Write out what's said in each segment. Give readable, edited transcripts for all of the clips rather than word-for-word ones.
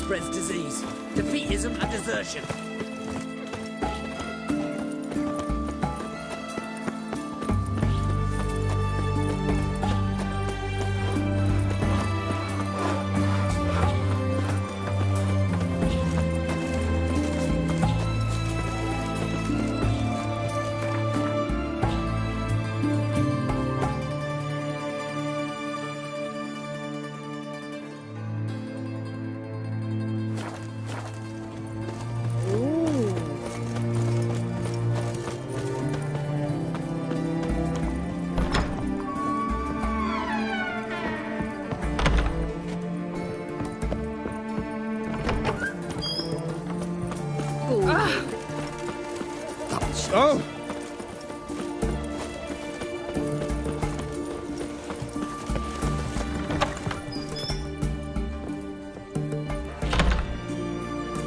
spreads disease, defeatism and desertion. Oh!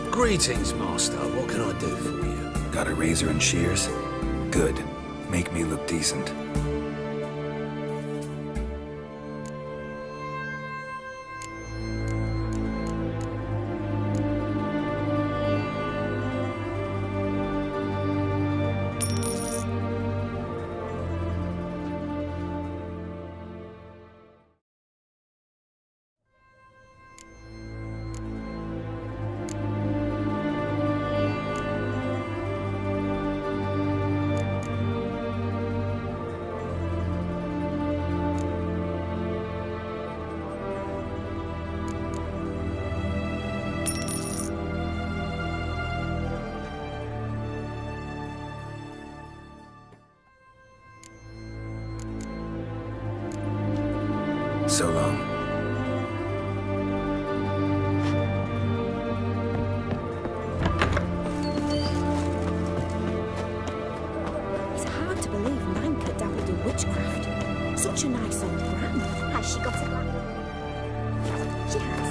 Greetings, Master. What can I do for you? Got a razor and shears? Good. Make me look decent. So long. It's hard to believe Nanka dabbled in witchcraft. Such a nice old gran. Has she got it like... She has.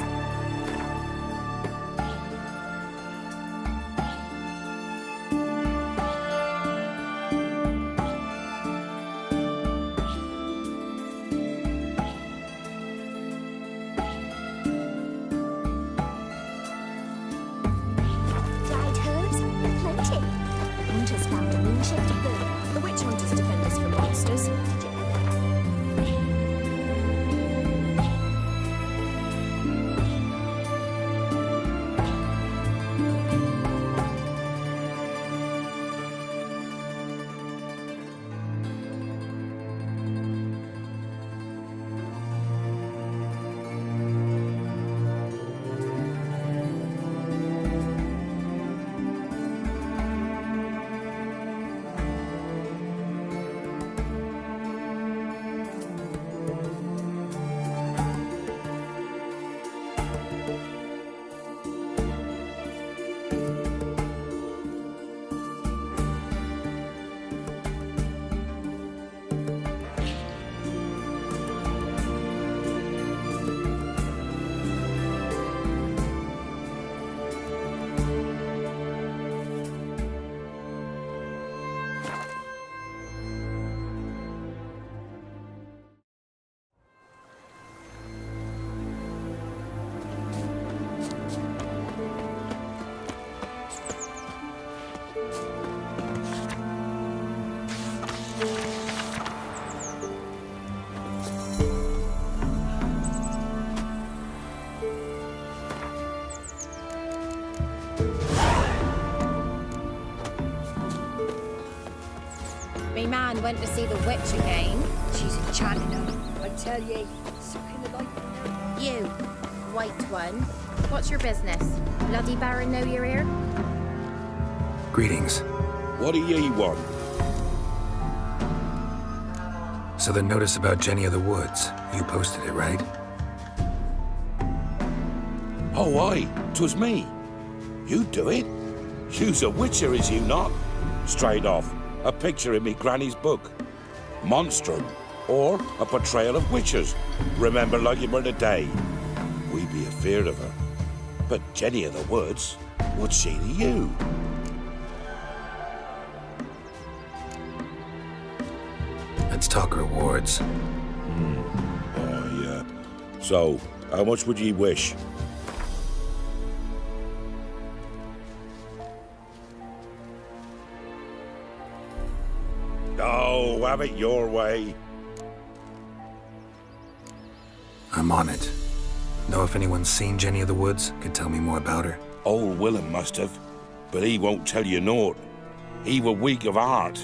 Dried herbs, plenty. Hunters found a moon-shaped bird. The witch hunters defend us from monsters. Me man went to see the witch again. She's enchanting him. I tell ye, sucking the life. You, white one. What's your business? Bloody Baron know you're here? Greetings. What do ye want? So the notice about Jenny of the Woods, you posted it, right? Oh, aye, 'twas me. You do it? You's a witcher, is you not? Straight off, a picture in me granny's book. Monstrum, or a portrayal of witches. Remember like it were the day. We be afeard of her. But Jenny of the Woods, what's she to you? Let's talk rewards. Oh, yeah. So, how much would ye wish? have it your way. I'm on it. Know if anyone's seen Jenny of the Woods? Could tell me more about her. Old Willem must have, but he won't tell you naught. He were weak of heart.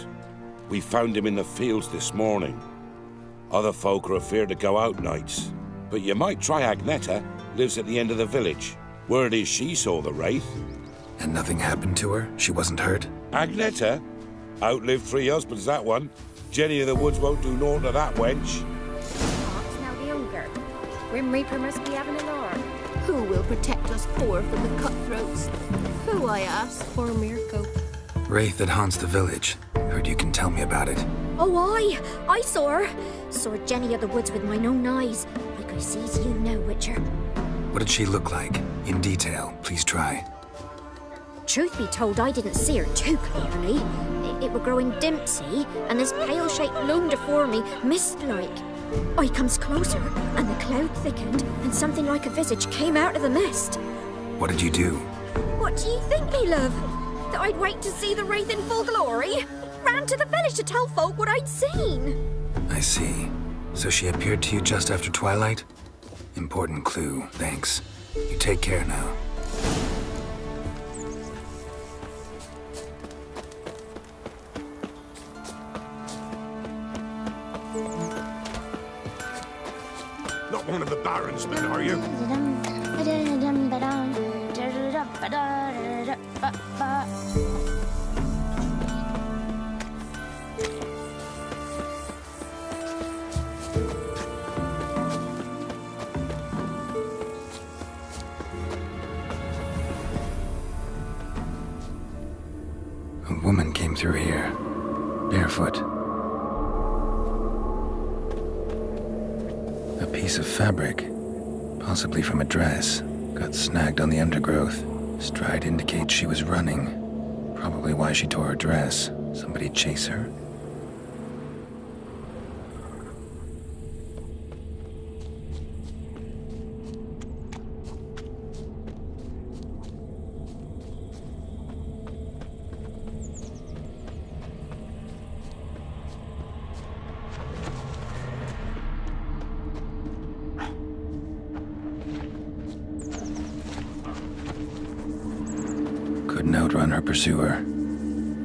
We found him in the fields this morning. Other folk are afeard to go out nights. But you might try Agneta, lives at the end of the village. Word is she saw the wraith. And nothing happened to her? She wasn't hurt? Agneta? Outlived 3 husbands, that one. Jenny of the Woods won't do naught to that wench. What's now the younger? Grim Reaper must be having an arm. Who will protect us poor from the cutthroats? Who, I ask? Poor Mirko. Wraith that haunts the village. Heard you can tell me about it. Oh, I saw her. Saw Jenny of the Woods with mine own eyes. Like I sees you now, Witcher. What did she look like? In detail, please try. Truth be told, I didn't see her too clearly. It were growing dim, see, and this pale shape loomed afore me, mist-like. I comes closer, and the cloud thickened, and something like a visage came out of the mist. What did you do? What do you think, me love? That I'd wait to see the wraith in full glory? Ran to the village to tell folk what I'd seen. I see. So she appeared to you just after twilight? Important clue, thanks. You take care now. Not one of the Baron's men, are you? A woman came through here, barefoot. A piece of fabric, possibly from a dress, got snagged on the undergrowth. Stride indicates she was running. Probably why she tore her dress. Somebody chase her? Couldn't outrun her pursuer.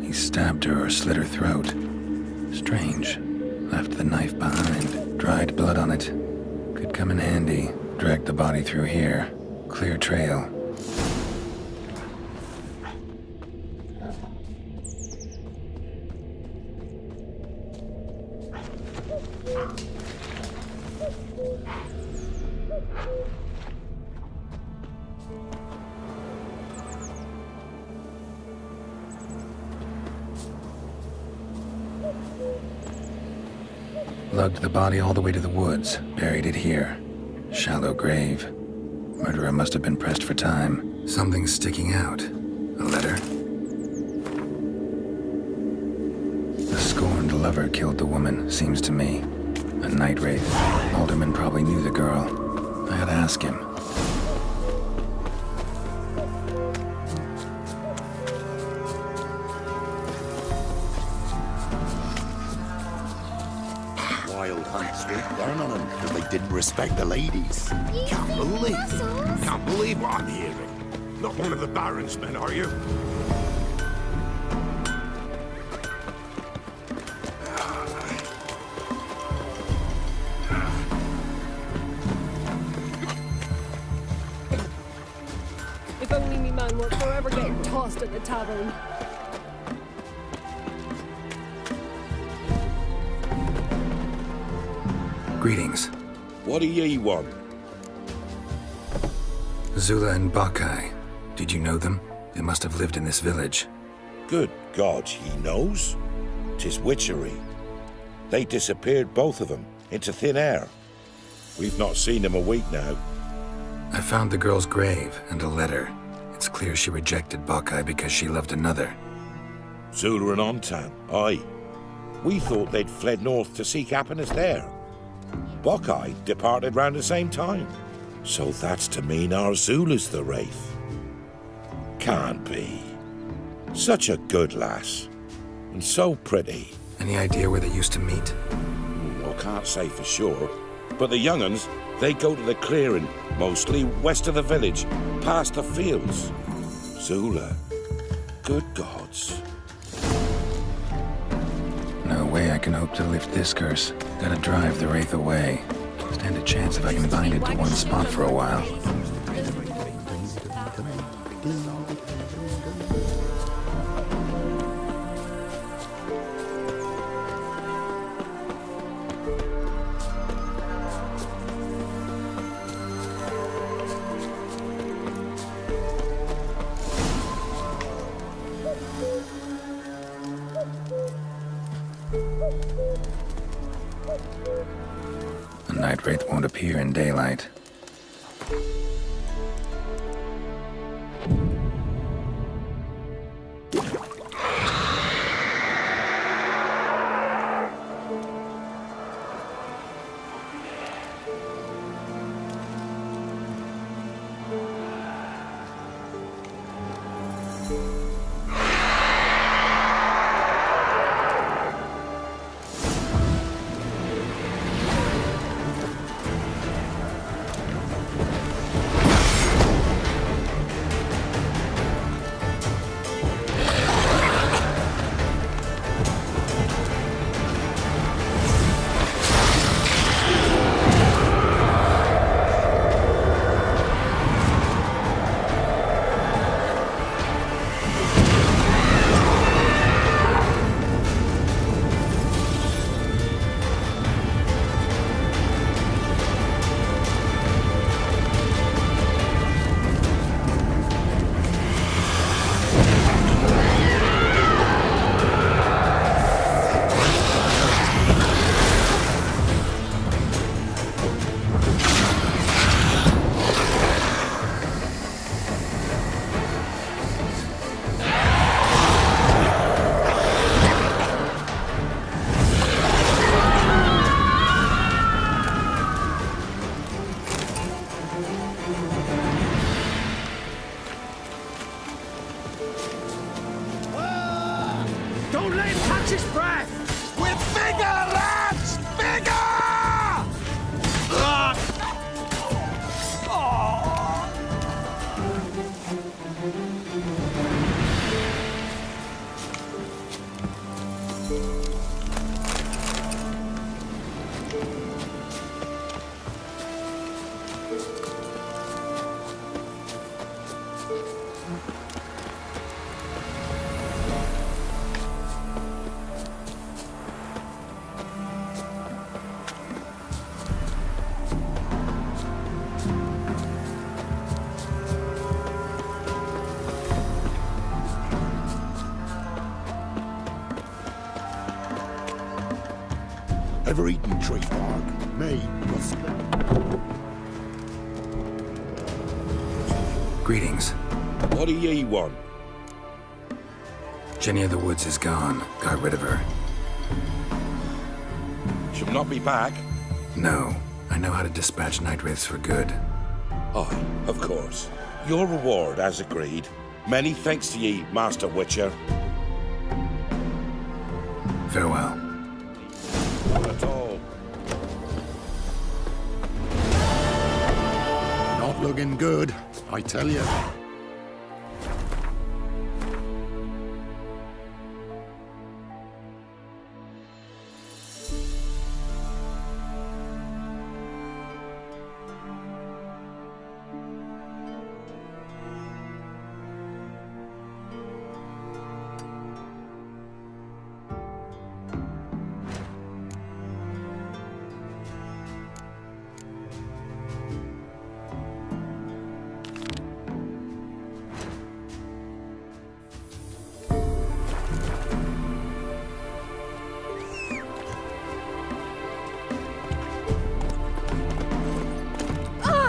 He stabbed her or slit her throat. Strange. Left the knife behind. Dried blood on it. Could come in handy. Dragged the body through here. Clear trail. Lugged the body all the way to the woods, buried it here. Shallow grave. Murderer must have been pressed for time. Something's sticking out. A letter? The scorned lover killed the woman, seems to me. A night wraith. Alderman probably knew the girl. I had to ask him. Wild Hunt Street down on them because they didn't respect the ladies. Can't believe what I'm hearing. Not one of the Baron's men, are you? If only me man were forever getting tossed at the tavern. Greetings. What do ye want? Zula and Bakai. Did you know them? They must have lived in this village. Good God, he knows. 'Tis witchery. They disappeared, both of them, into thin air. We've not seen them a week now. I found the girl's grave and a letter. It's clear she rejected Bakai because she loved another. Zula and Ontan, aye. We thought they'd fled north to seek happiness there. Bakai departed round the same time. So that's to mean our Zula's the wraith. Can't be. Such a good lass. And so pretty. Any idea where they used to meet? I can't say for sure. But the young'uns, they go to the clearing, mostly west of the village, past the fields. Zula. Good gods. No way I can hope to lift this curse. Gotta drive the wraith away. Stand a chance if I can bind it to one spot for a while. The night wraith won't appear in daylight. Don't let him touch his breath! We're bigger, lads! Bigger! Ever eaten tree bark? Me, Greetings. What do ye want? Jenny of the Woods is gone. Got rid of her. She'll not be back? No. I know how to dispatch night wraiths for good. Aye, of course. Your reward, as agreed. Many thanks to ye, Master Witcher. Farewell. Not at all. not looking good, I tell you.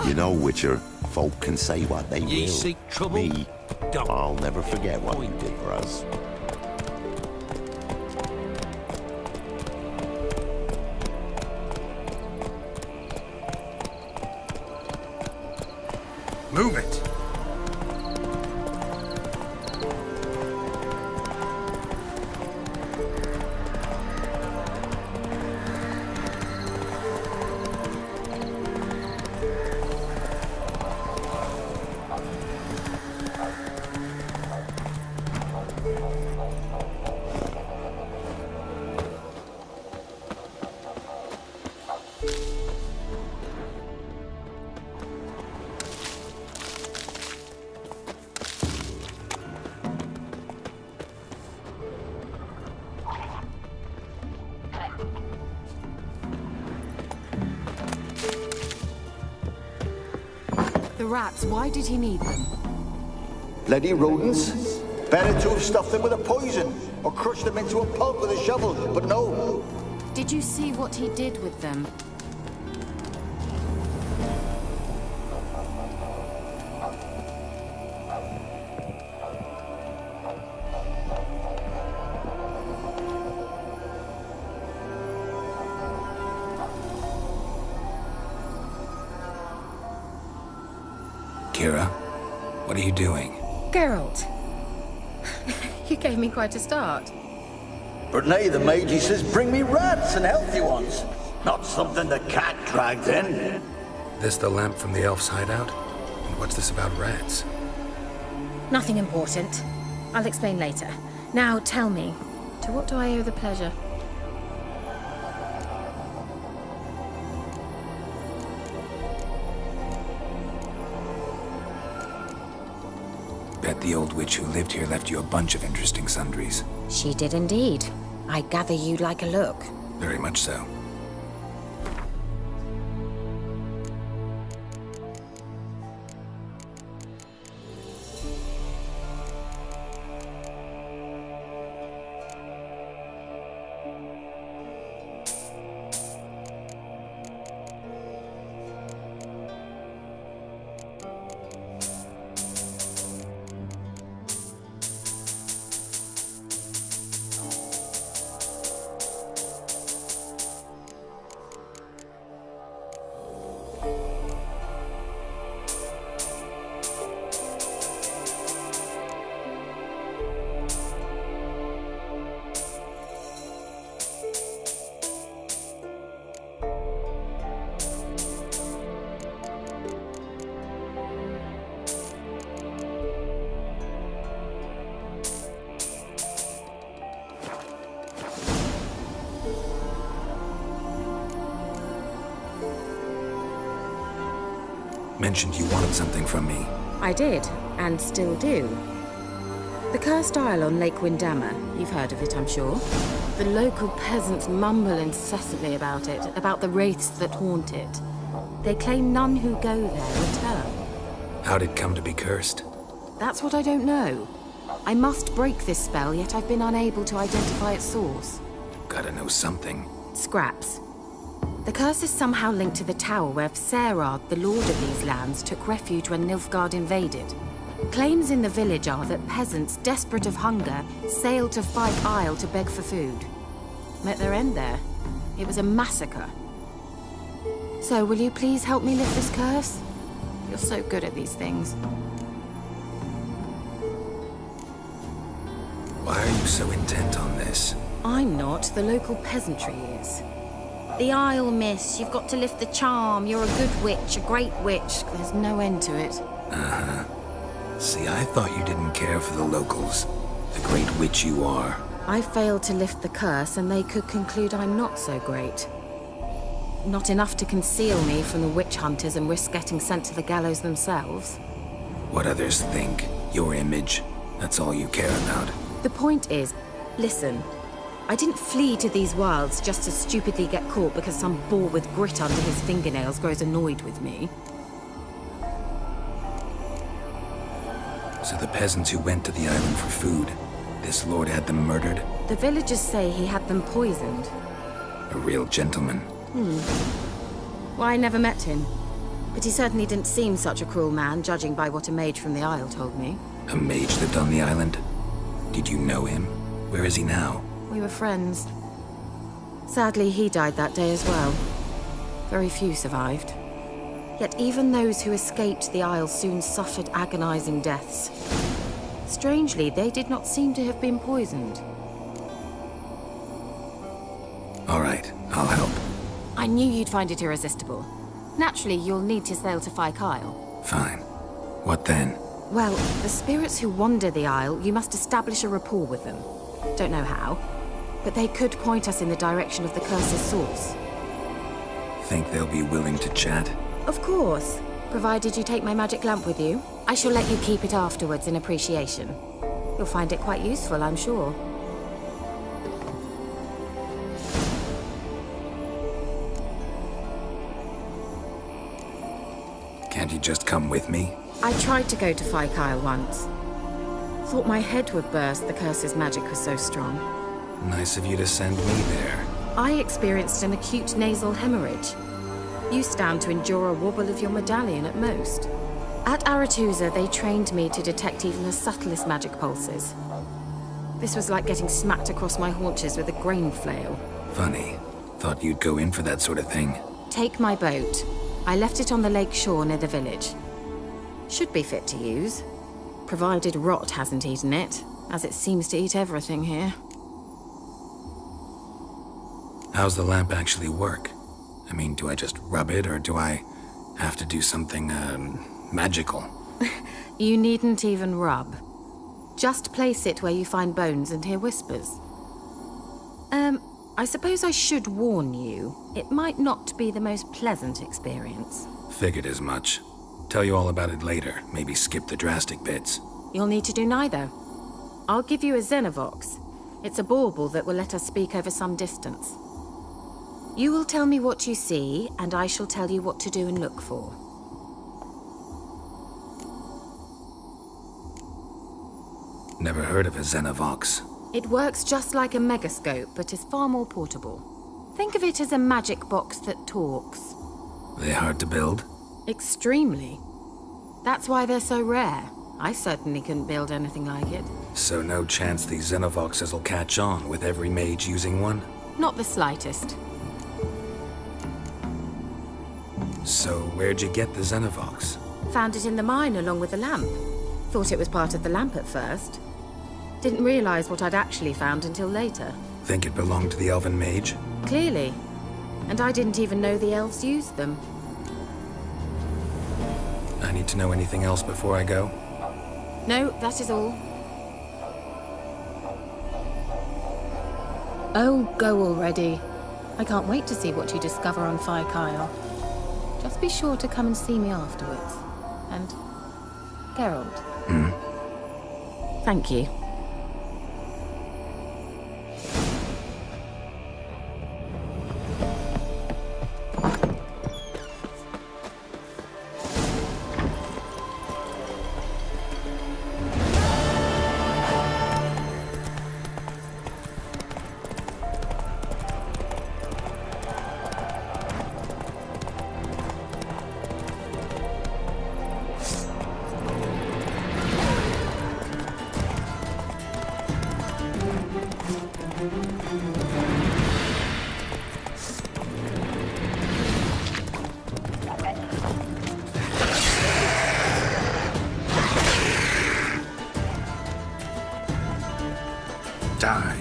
You know, Witcher, folk can say what they Ye will. seek trouble? Me, Don't. I'll never forget what you did for us. Move it! The rats, why did he need them? Bloody rodents. Better to have stuffed them with a poison, or crushed them into a pulp with a shovel, but no. Did you see what he did with them? Kira, what are you doing? Geralt. You gave me quite a start. But nay, the mage, he says, bring me rats and healthy ones. Not something the cat dragged in. This the lamp from the elf's hideout? And what's this about rats? Nothing important. I'll explain later. Now tell me, to what do I owe the pleasure? Bet the old witch who lived here left you a bunch of interesting sundries. She did indeed. I gather you'd like a look. Very much so. Mentioned you wanted something from me. I did, and still do. The cursed isle on Lake Windammer. You've heard of it, I'm sure. The local peasants mumble incessantly about it, about the wraiths that haunt it. They claim none who go there return. How'd it come to be cursed? That's what I don't know. I must break this spell, yet I've been unable to identify its source. Gotta know something. Scraps. The curse is somehow linked to the tower where Serad, the lord of these lands, took refuge when Nilfgaard invaded. Claims in the village are that peasants, desperate of hunger, sailed to Fife Isle to beg for food. Met their end there. It was a massacre. So, will you please help me lift this curse? You're so good at these things. Why are you so intent on this? I'm not. The local peasantry is. The Isle, miss. You've got to lift the charm. You're a good witch, a great witch. There's no end to it. Uh-huh. See, I thought you didn't care for the locals. The great witch you are. I failed to lift the curse, and they could conclude I'm not so great. Not enough to conceal me from the witch hunters and risk getting sent to the gallows themselves. What others think, your image, that's all you care about. The point is, listen, I didn't flee to these wilds just to stupidly get caught because some boar with grit under his fingernails grows annoyed with me. So the peasants who went to the island for food, this lord had them murdered? The villagers say he had them poisoned. A real gentleman. Well, I never met him. But he certainly didn't seem such a cruel man, judging by what a mage from the Isle told me. A mage lived on the island? Did you know him? Where is he now? We were friends. Sadly, he died that day as well. Very few survived. Yet even those who escaped the Isle soon suffered agonizing deaths. Strangely, they did not seem to have been poisoned. All right, I'll help. I knew you'd find it irresistible. Naturally, you'll need to sail to Fyke Isle. Fine. What then? Well, the spirits who wander the Isle, you must establish a rapport with them. Don't know how, but they could point us in the direction of the curse's source. Think they'll be willing to chat? Of course, provided you take my magic lamp with you. I shall let you keep it afterwards in appreciation. You'll find it quite useful, I'm sure. Can't you just come with me? I tried to go to Fykeisle once. Thought my head would burst, the curse's magic was so strong. Nice of you to send me there. I experienced an acute nasal hemorrhage. You stand to endure a wobble of your medallion at most. At Aretusa, they trained me to detect even the subtlest magic pulses. This was like getting smacked across my haunches with a grain flail. Funny. Thought you'd go in for that sort of thing. Take my boat. I left it on the lake shore near the village. Should be fit to use, provided rot hasn't eaten it, as it seems to eat everything here. How's the lamp actually work? I mean, do I just rub it, or do I have to do something, magical? You needn't even rub. Just place it where you find bones and hear whispers. I suppose I should warn you, it might not be the most pleasant experience. Figured as much. Tell you all about it later, maybe skip the drastic bits. You'll need to do neither. I'll give you a Xenovox. It's a bauble that will let us speak over some distance. You will tell me what you see, and I shall tell you what to do and look for. Never heard of a Xenovox. It works just like a megascope, but is far more portable. Think of it as a magic box that talks. They hard to build? Extremely. That's why they're so rare. I certainly couldn't build anything like it. So no chance these Xenovoxes will catch on with every mage using one? Not the slightest. So where'd you get the Xenovox? Found it in the mine along with the lamp. Thought it was part of the lamp at first. Didn't realize what I'd actually found until later. Think it belonged to the elven mage? Clearly. And I didn't even know the elves used them. I need to know anything else before I go? No, that is all. Oh, go already. I can't wait to see what you discover on Fykeisle. Just be sure to come and see me afterwards. And Geralt. Thank you. Die.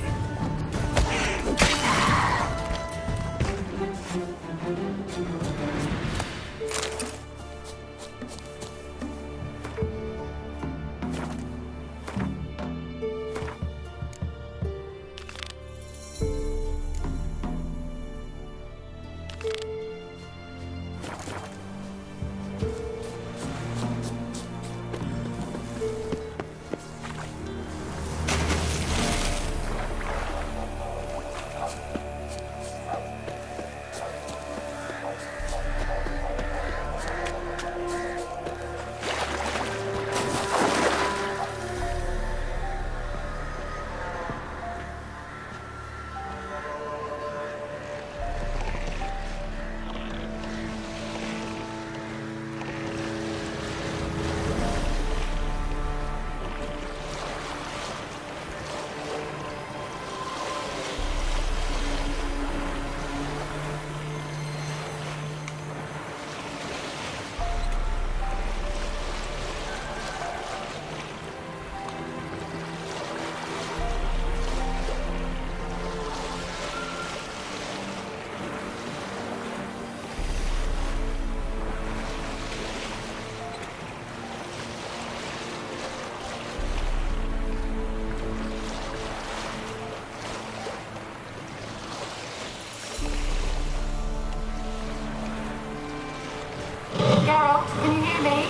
Geralt, can you hear me?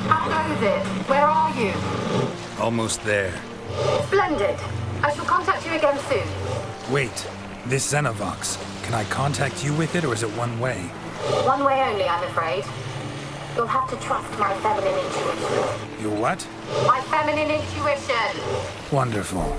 How goes it? Where are you? Almost there. Splendid. I shall contact you again soon. Wait, this Xenovox. Can I contact you with it, or is it one way? One way only, I'm afraid. You'll have to trust my feminine intuition. You what? My feminine intuition! Wonderful.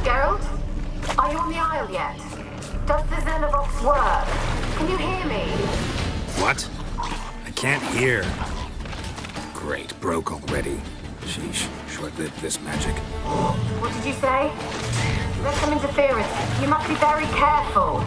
Geralt? Are you on the Isle yet? Does the Xenovox work? Can you hear me? What? I can't hear. Great, broke already. Sheesh, short-lived this magic. What did you say? There's some interference. You must be very careful.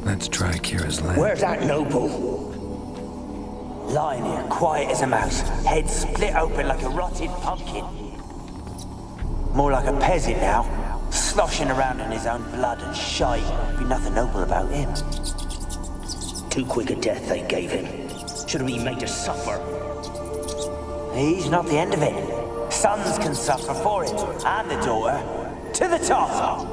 Let's try Kira's land. Where's that noble? Lying here, quiet as a mouse, head split open like a rotted pumpkin. More like a peasant now, sloshing around in his own blood and shite. Be nothing noble about him. Too quick a death they gave him. Should have been made to suffer. He's not the end of it. Sons can suffer for him, and the daughter. To the top!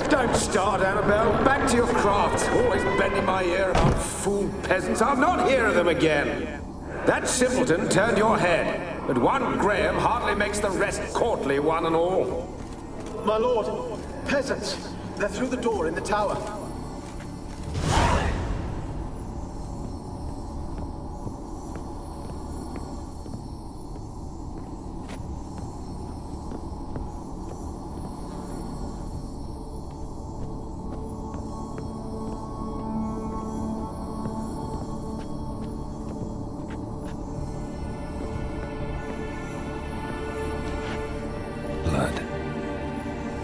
Don't start, Annabelle. Back to your craft. Always bending my ear about fool peasants. I'll not hear of them again. That simpleton turned your head, but one Graham hardly makes the rest courtly, one and all. My lord, peasants. They're through the door in the tower. Blood.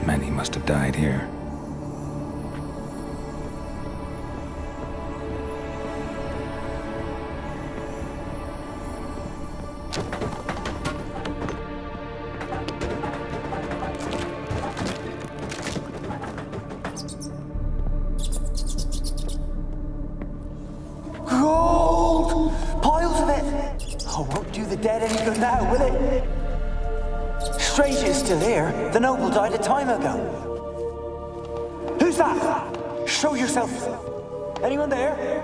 Many must have died here. Gold! Piles of it! Oh, won't do the dead any good now, will it? Strange it's still here. The noble died a time ago. Who's that? Show yourself. Anyone there?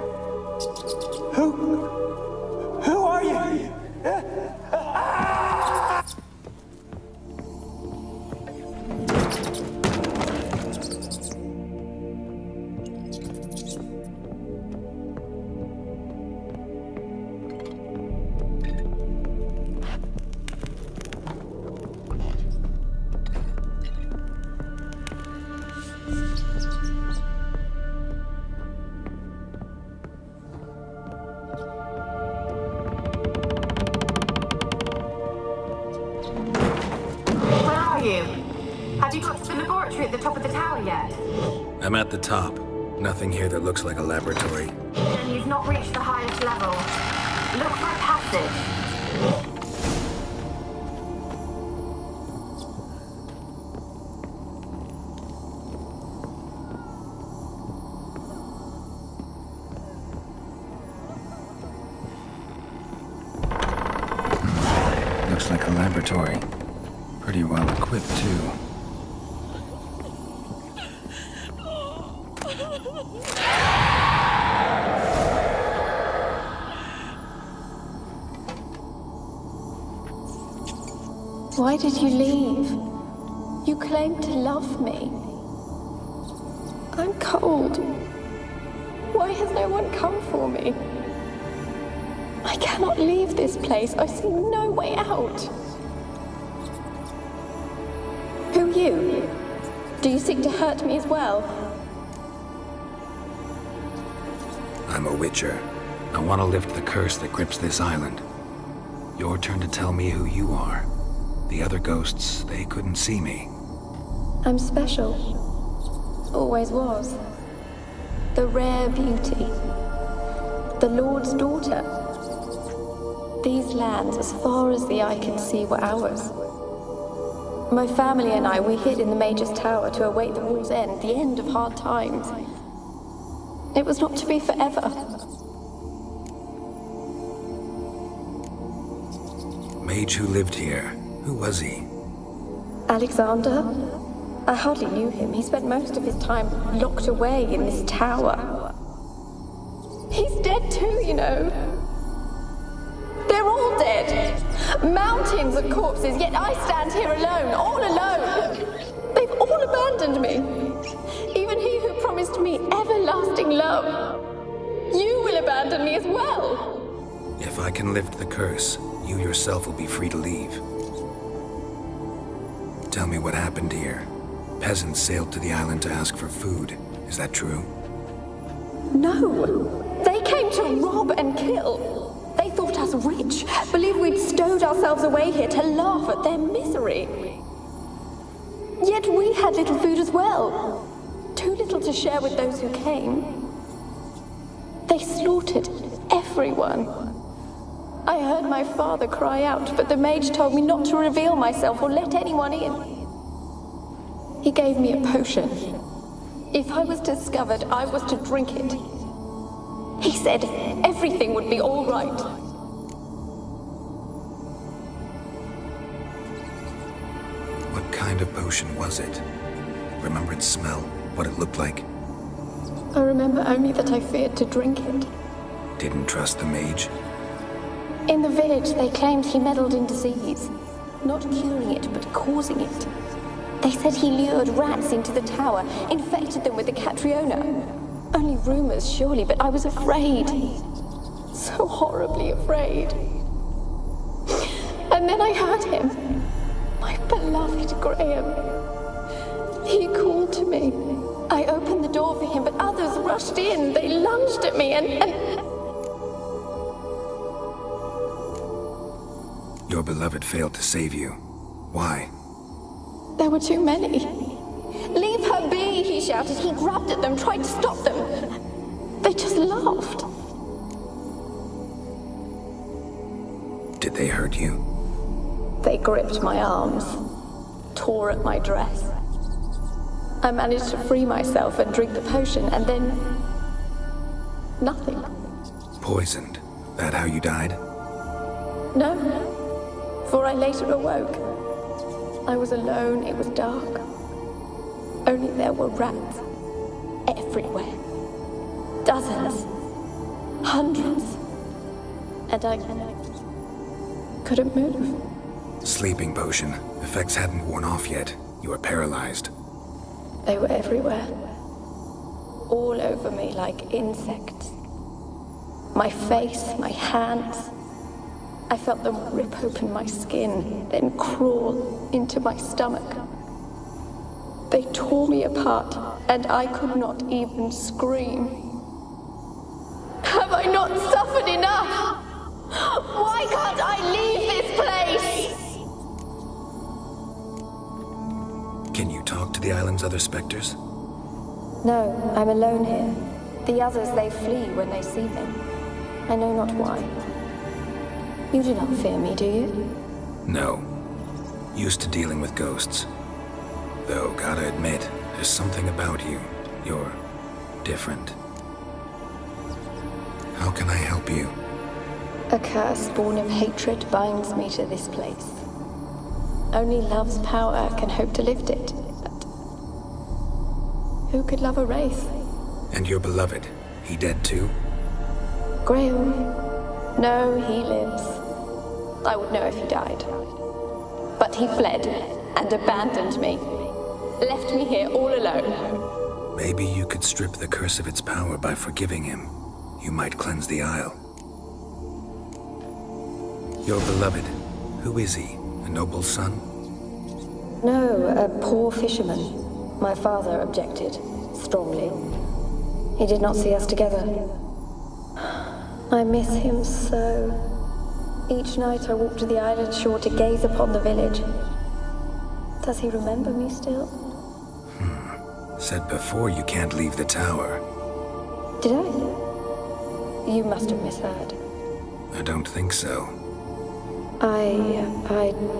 Who are you? Where are you? Have you got to the laboratory at the top of the tower yet? I'm at the top. Nothing here that looks like a laboratory. Then you've not reached the highest level. Look for a passage. Looks like a laboratory. Pretty well equipped, too. Why did you leave? You claimed to love me. I'm cold. Why has no one come for me? I cannot leave this place. I see no way out. Who are you? Do you seek to hurt me as well? I'm a Witcher. I want to lift the curse that grips this island. Your turn to tell me who you are. The other ghosts, they couldn't see me. I'm special. Always was. The rare beauty. The Lord's daughter. These lands, as far as the eye can see, were ours. My family and I, we hid in the Mage's Tower to await the war's end, the end of hard times. It was not to be forever. Mage who lived here. Who was he? Alexander? I hardly knew him. He spent most of his time locked away in this tower. He's dead too, you know. They're all dead. Mountains of corpses, yet I stand here alone, all alone. They've all abandoned me. Even he who promised me everlasting love. You will abandon me as well. If I can lift the curse, you yourself will be free to leave. Tell me what happened here. Peasants sailed to the island to ask for food. Is that true? No. They came to rob and kill. They thought us rich, believed we'd stowed ourselves away here to laugh at their misery. Yet we had little food as well. Too little to share with those who came. They slaughtered everyone. I heard my father cry out, but the mage told me not to reveal myself or let anyone in. He gave me a potion. If I was discovered, I was to drink it. He said everything would be all right. What kind of potion was it? Remember its smell? What it looked like? I remember only that I feared to drink it. Didn't trust the mage? In the village, they claimed he meddled in disease. Not curing it, but causing it. They said he lured rats into the tower, infected them with the Catriona. Only rumors, surely, but I was afraid. So horribly afraid. And then I heard him. My beloved Graham. He called to me. I opened the door for him, but others rushed in. They lunged at me and... Your beloved failed to save you. Why? There were too many. Leave her be, he shouted. He grabbed at them, tried to stop them. They just laughed. Did they hurt you? They gripped my arms, tore at my dress. I managed to free myself and drink the potion, and then... nothing. Poisoned? That how you died? No, for I later awoke. I was alone, it was dark. Only there were rats everywhere. Dozens. Hundreds. And I couldn't move. Sleeping potion. Effects hadn't worn off yet. You were paralyzed. They were everywhere. All over me like insects. My face, my hands. I felt them rip open my skin, then crawl into my stomach. They tore me apart, and I could not even scream. Have I not suffered enough? Why can't I leave this place? Can you talk to the island's other specters? No, I'm alone here. The others, they flee when they see me. I know not why. You do not fear me, do you? No. Used to dealing with ghosts. Though, gotta admit, there's something about you. You're different. How can I help you? A curse born of hatred binds me to this place. Only love's power can hope to lift it. But who could love a wraith? And your beloved, he dead too? Graham? No, he lives. I would know if he died. But he fled and abandoned me. Left me here all alone. Maybe you could strip the curse of its power by forgiving him. You might cleanse the Isle. Your beloved, who is he? A noble son? No, a poor fisherman. My father objected, strongly. He did not see us together. I miss him so. Each night I walk to the island shore to gaze upon the village. Does he remember me still? Said before you can't leave the tower. Did I? You must have misheard. I don't think so. I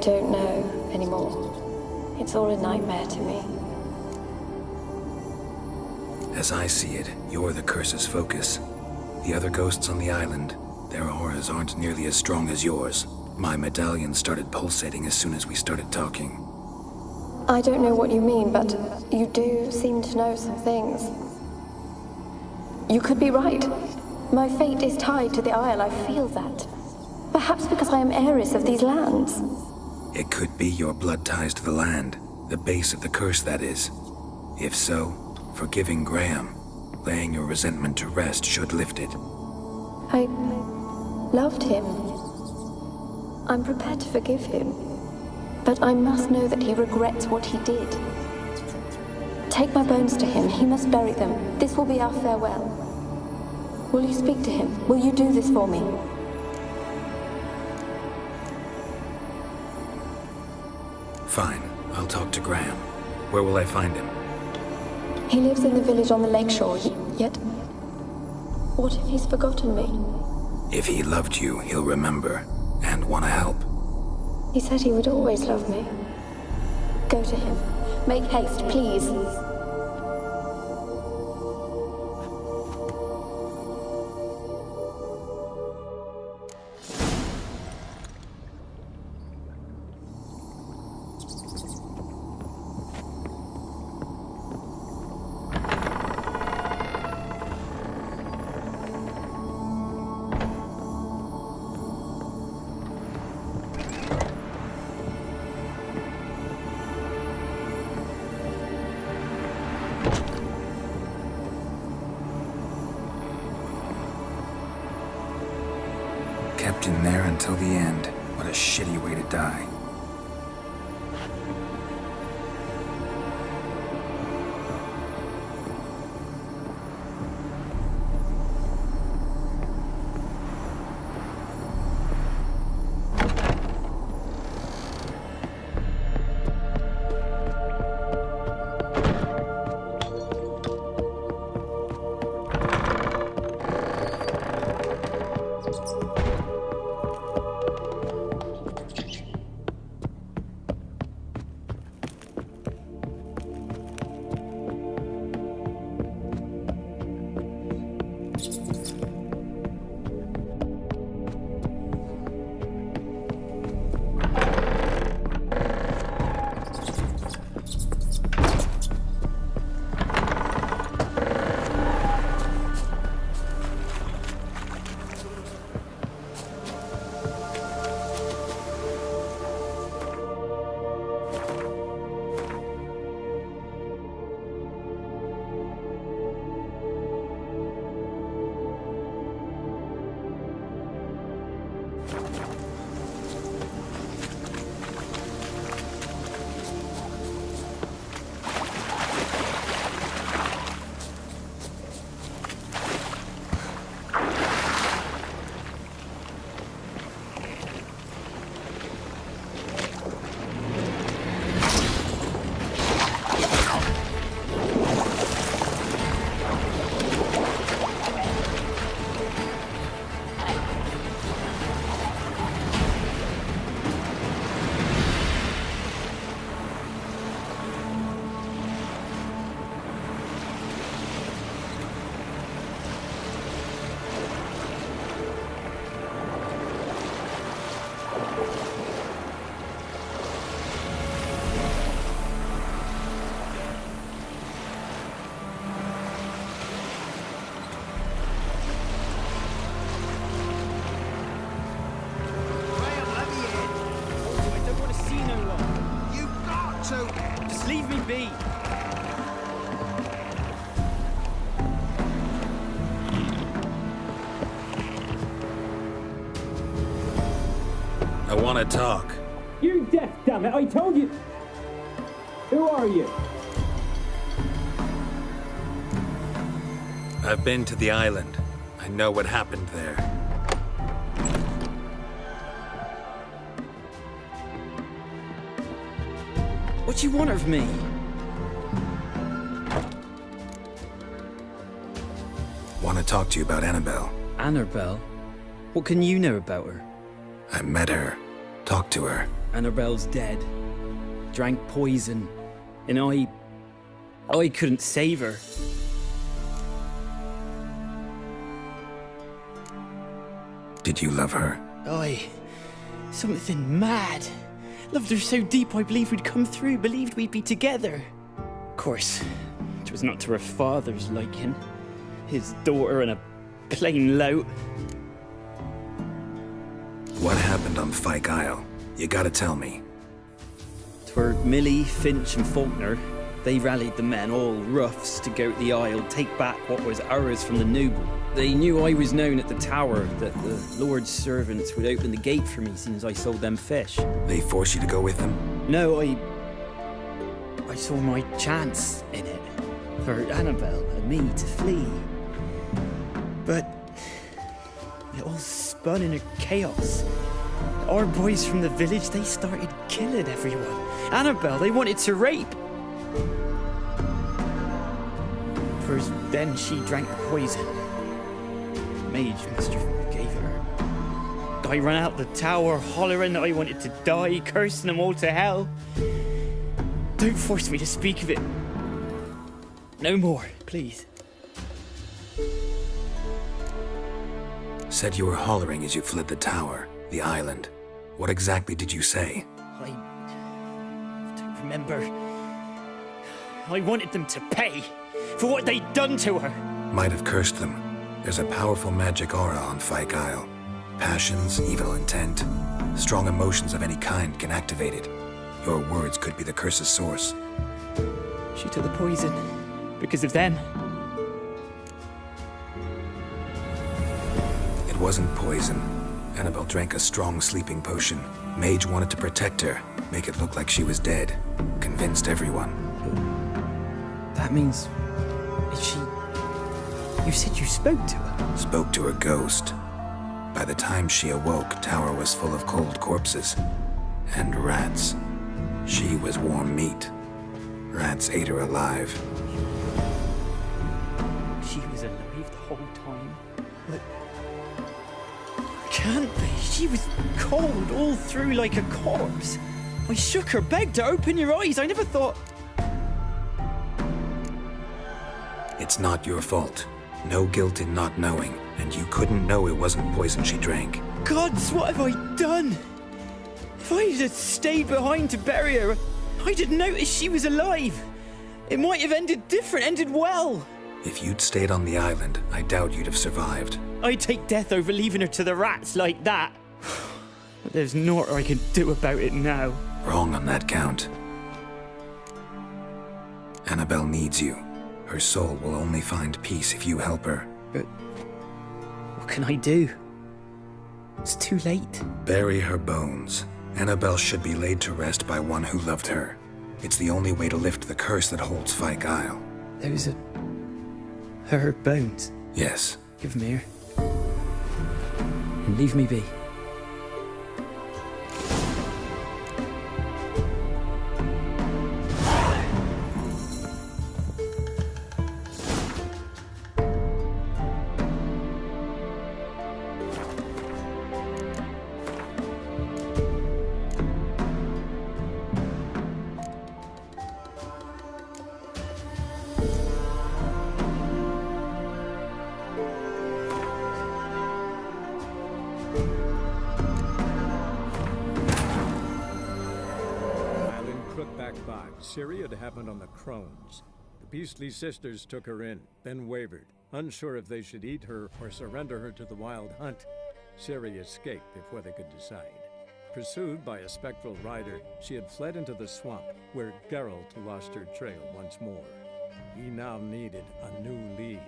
don't know anymore. It's all a nightmare to me. As I see it, you're the curse's focus. The other ghosts on the island, their auras aren't nearly as strong as yours. My medallion started pulsating as soon as we started talking. I don't know what you mean, but you do seem to know some things. You could be right. My fate is tied to the Isle, I feel that. Perhaps because I am heiress of these lands. It could be your blood ties to the land, the base of the curse, that is. If so, forgiving Graham, laying your resentment to rest should lift it. I loved him. I'm prepared to forgive him. But I must know that he regrets what he did. Take my bones to him. He must bury them. This will be our farewell. Will you speak to him? Will you do this for me? Fine. I'll talk to Graham. Where will I find him? He lives in the village on the lakeshore, yet... What if he's forgotten me? If he loved you, he'll remember, and want to help. He said he would always love me. Go to him. Make haste, please. Kept in there until the end. What a shitty way to die. so just leave me be. I want to talk. You're deaf, damn it! I told you. Who are you? I've been to the island. I know what happened there. What you want of me? Want to talk to you about Annabelle. Annabelle? What can you know about her? I met her. Talked to her. Annabelle's dead. Drank poison. And I couldn't save her. Did you love her? Something mad. Loved her so deep I believed we'd come through, believed we'd be together. Of course, it was not to her father's liking. His daughter and a plain lout. What happened on Fyke Isle? You gotta tell me. 'Twere Millie, Finch and Faulkner. They rallied the men, all roughs, to go to the Isle, take back what was ours from the noble. They knew I was known at the tower, that the Lord's servants would open the gate for me since I sold them fish. They forced you to go with them? No, I saw my chance in it. For Annabelle and me to flee. But it all spun in a chaos. Our boys from the village, they started killing everyone. Annabelle, they wanted to rape. First, then she drank the poison. Mage must have gave it her. I ran out the tower, hollering that I wanted to die, cursing them all to hell. Don't force me to speak of it. No more, please. Said you were hollering as you fled the tower, the island. What exactly did you say? I don't remember. I wanted them to pay for what they'd done to her. Might have cursed them. There's a powerful magic aura on Fyke Isle. Passions, evil intent, strong emotions of any kind can activate it. Your words could be the curse's source. She took the poison because of them. It wasn't poison. Annabelle drank a strong sleeping potion. Mage wanted to protect her, make it look like she was dead. Convinced everyone. That means... she... You said you spoke to her? Spoke to her ghost. By the time she awoke, tower was full of cold corpses. And rats. She was warm meat. Rats ate her alive. She was alive the whole time? But... Can't be. She was cold all through like a corpse. I shook her, begged her, open your eyes. I never thought... It's not your fault. No guilt in not knowing, and you couldn't know it wasn't poison she drank. Gods, what have I done? If I had stayed behind to bury her, I'd have noticed she was alive. It might have ended different, ended well. If you'd stayed on the island, I doubt you'd have survived. I'd take death over leaving her to the rats like that. But there's naught I can do about it now. Wrong on that count. Annabelle needs you. Her soul will only find peace if you help her. But what can I do? It's too late. Bury her bones. Annabelle should be laid to rest by one who loved her. It's the only way to lift the curse that holds Fyke Isle. Those are... her bones? Yes. Give them here. And leave me be. Ciri had happened on the Crones. The Beastly Sisters took her in, then wavered, unsure if they should eat her or surrender her to the Wild Hunt. Ciri escaped before they could decide. Pursued by a spectral rider, she had fled into the swamp, where Geralt lost her trail once more. He now needed a new lead.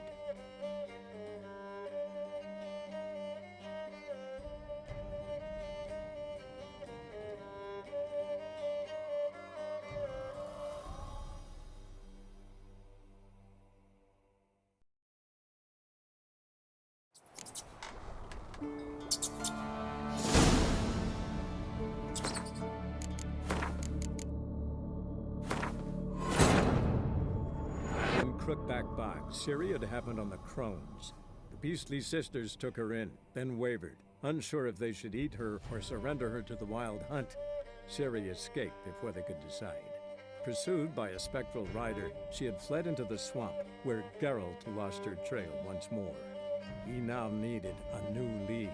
Crookback Bog, Ciri had happened on the Crones. The Beastly Sisters took her in, then wavered, unsure if they should eat her or surrender her to the Wild Hunt. Ciri escaped before they could decide. Pursued by a spectral rider, she had fled into the swamp, where Geralt lost her trail once more. He now needed a new lead.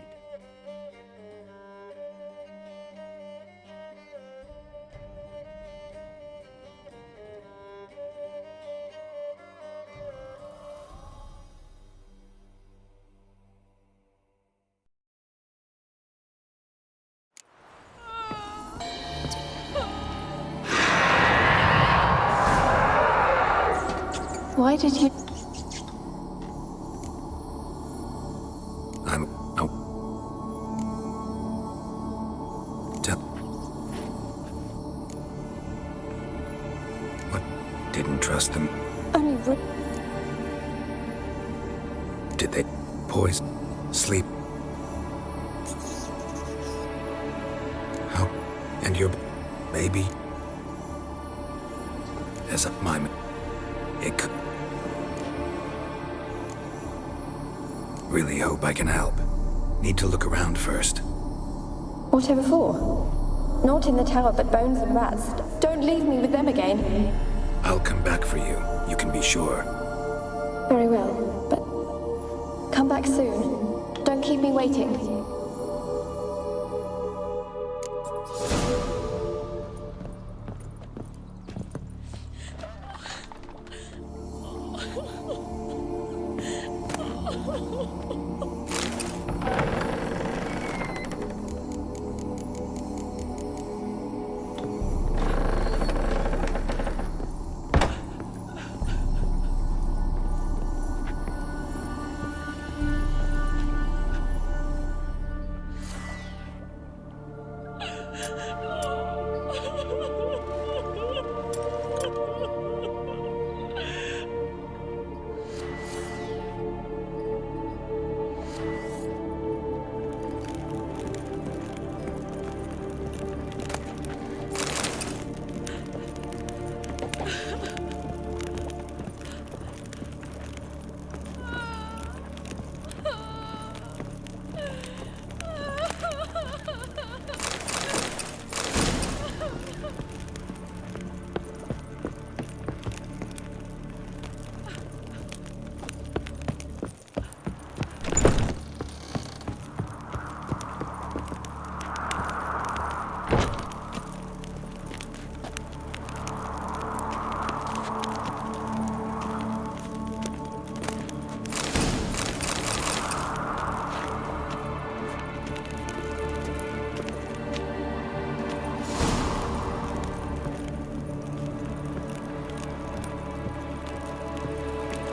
Why did you... What? Didn't trust them? Only Did they poison? Sleep? How? And your baby? As a mime. It could... Really hope I can help. Need to look around first. Whatever for? Not in the tower, but bones and rats. Don't leave me with them again. I'll come back for you. You can be sure. Very well, but come back soon. Don't keep me waiting.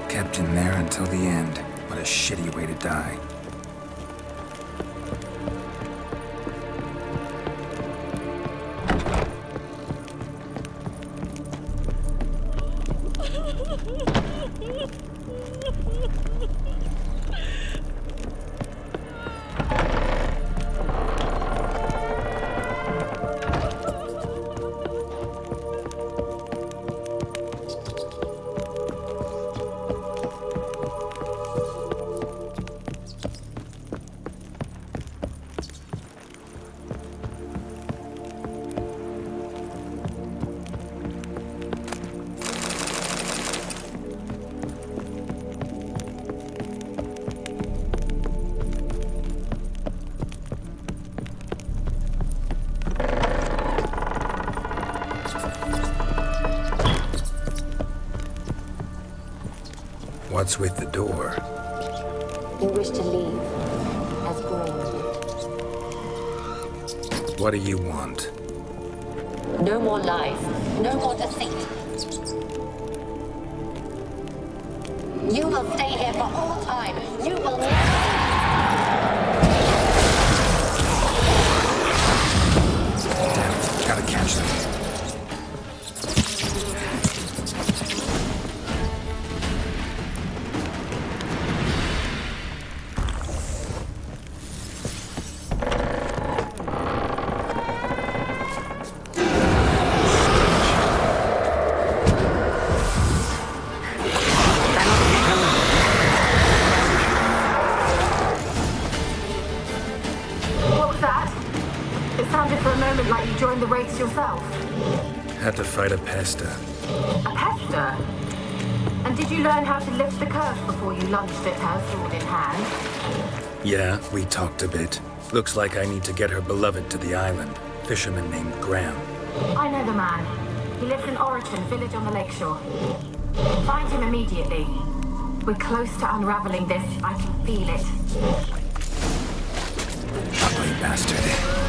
Kept in there until the end. What a shitty way to die. What's with the door? You wish to leave, as Grain What do you want? No more lies. No more deceit. You will stay here for all time. You will never... Gotta catch them. What was that? It sounded for a moment like you joined the race yourself. Had to fight a pesta. A pester? And did you learn how to lift the curse before you lunged at her, sword in hand? Yeah, we talked a bit. Looks like I need to get her beloved to the island. Fisherman named Graham. I know the man. He lives in Oriton, village on the lakeshore. Find him immediately. We're close to unraveling this. I can feel it. Ugly bastard.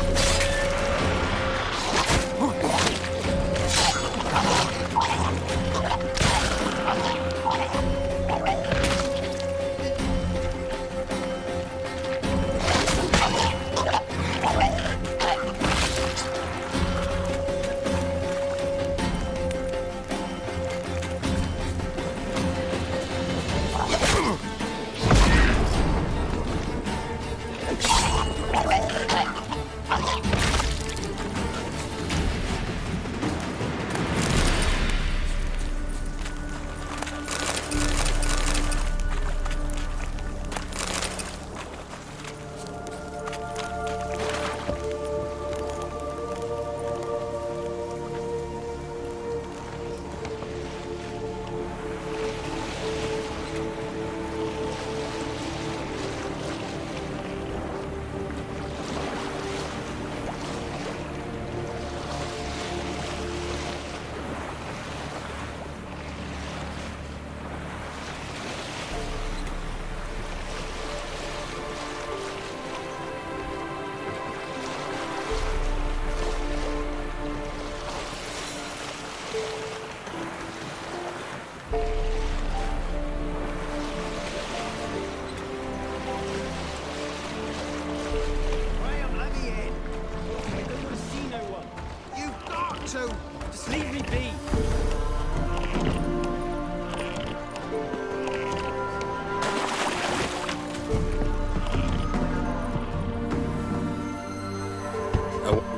Just leave me be.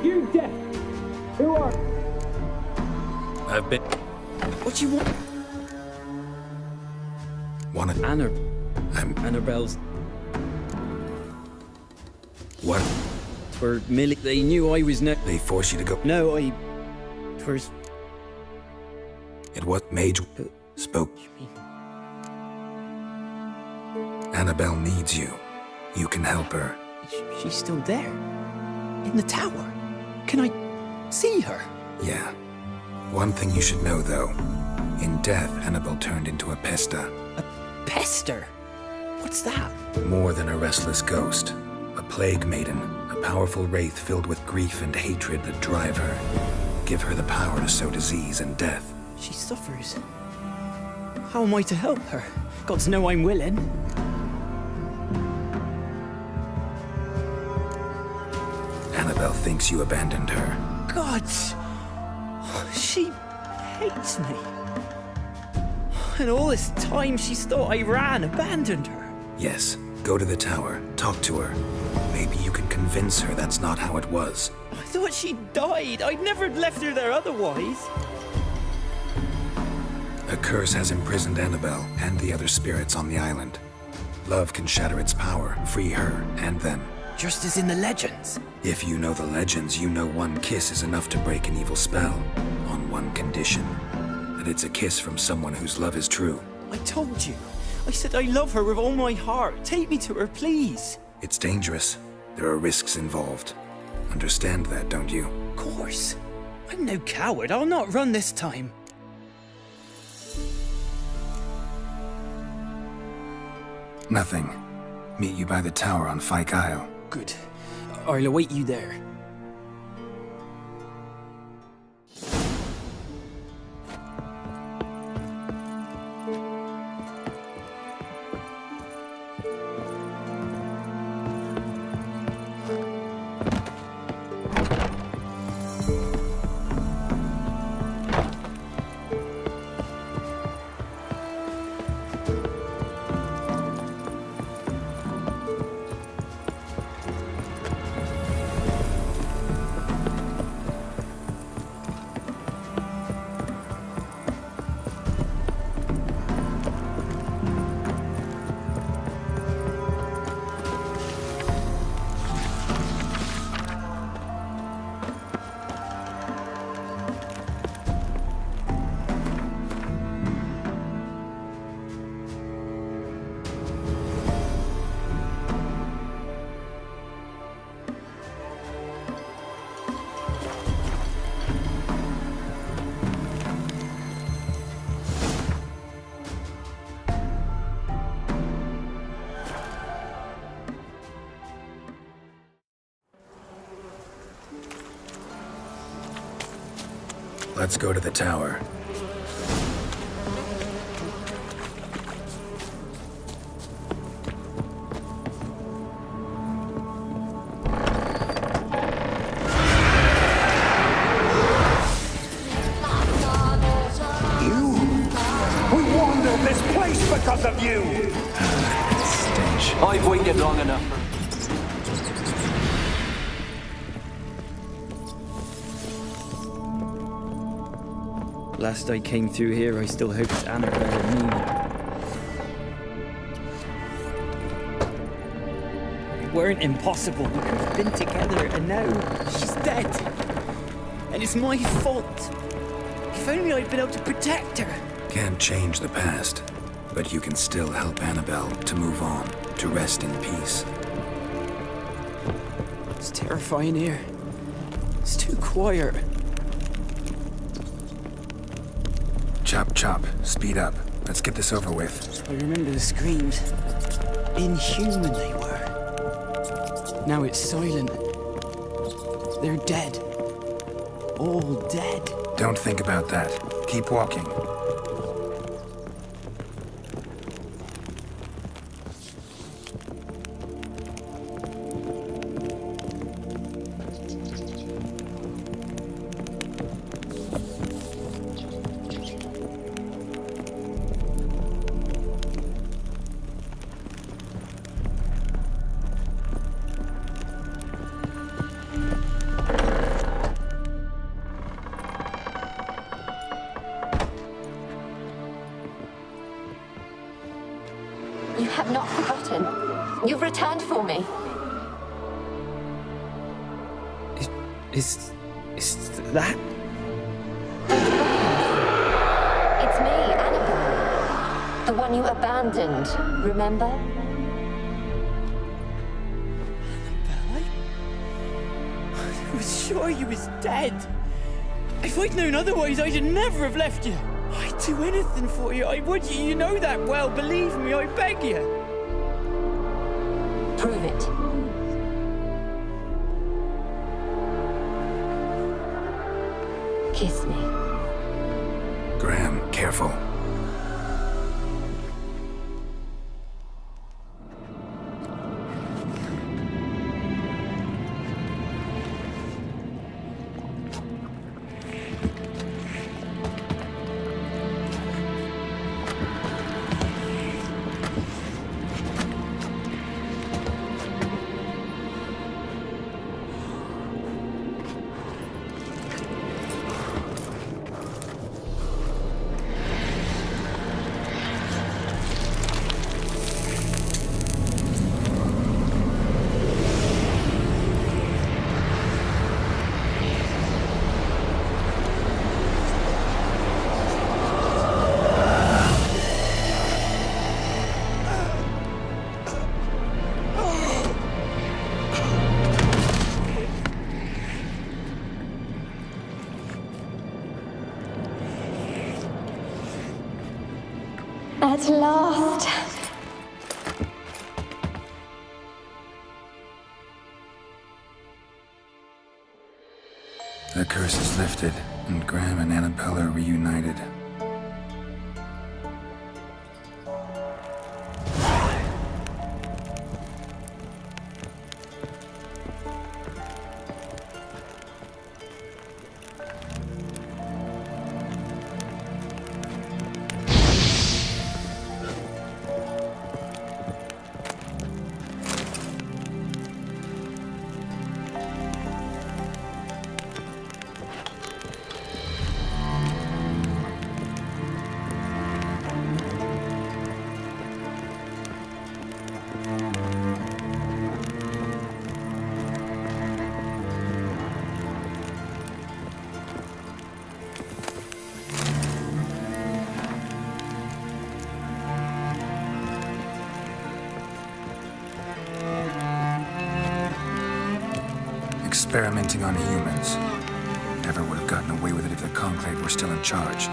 You deaf! Who are... I've been... What do you want? Wanna... Annabelle's... What? For Millie, they knew I was They forced you to go... No, First... It was Mage... spoke. Annabelle needs you. You can help her. She's still there. In the tower. Can I see her? Yeah. One thing you should know, though. In death, Annabelle turned into a pesta. A pester? What's that? More than a restless ghost. A plague maiden. A powerful wraith filled with grief and hatred that drive her. Give her the power to sow disease and death. She suffers. How am I to help her? Gods know I'm willing. Annabelle thinks you abandoned her. Gods! She hates me. And all this time she's thought I abandoned her. Yes, go to the tower, talk to her. Maybe you can convince her that's not how it was. I thought she died. I'd never left her there otherwise. A curse has imprisoned Annabelle and the other spirits on the island. Love can shatter its power, free her and them. Just as in the legends. If you know the legends, you know one kiss is enough to break an evil spell. On one condition. That it's a kiss from someone whose love is true. I told you. I said I love her with all my heart. Take me to her, please. It's dangerous. There are risks involved. Understand that, don't you? Of course. I'm no coward. I'll not run this time. Nothing. Meet you by the tower on Fyke Isle. Good. I'll await you there. Let's go to the tower. We wandered this place because of you! Stench. I've waited long enough. Last I came through here, I still hoped Annabelle knew me. We weren't impossible. We could have been together, and now she's dead. And it's my fault. If only I'd been able to protect her. Can't change the past, but you can still help Annabelle to move on, to rest in peace. It's terrifying here. It's too quiet. Chop, chop. Speed up. Let's get this over with. I remember the screams. Inhuman they were. Now it's silent. They're dead. All dead. Don't think about that. Keep walking. You have not forgotten. You've returned for me. Is that? It's me, Annabelle. The one you abandoned, remember? I was sure you was dead. If I'd known otherwise, I'd never have left you. I'd do anything for you. I would. You know that well. Believe me, I beg you. Prove it. Kiss me. Graham, careful. At last. The curse is lifted, and Graham and Annabelle are reunited. Experimenting on humans. Never would have gotten away with it if the Conclave were still in charge.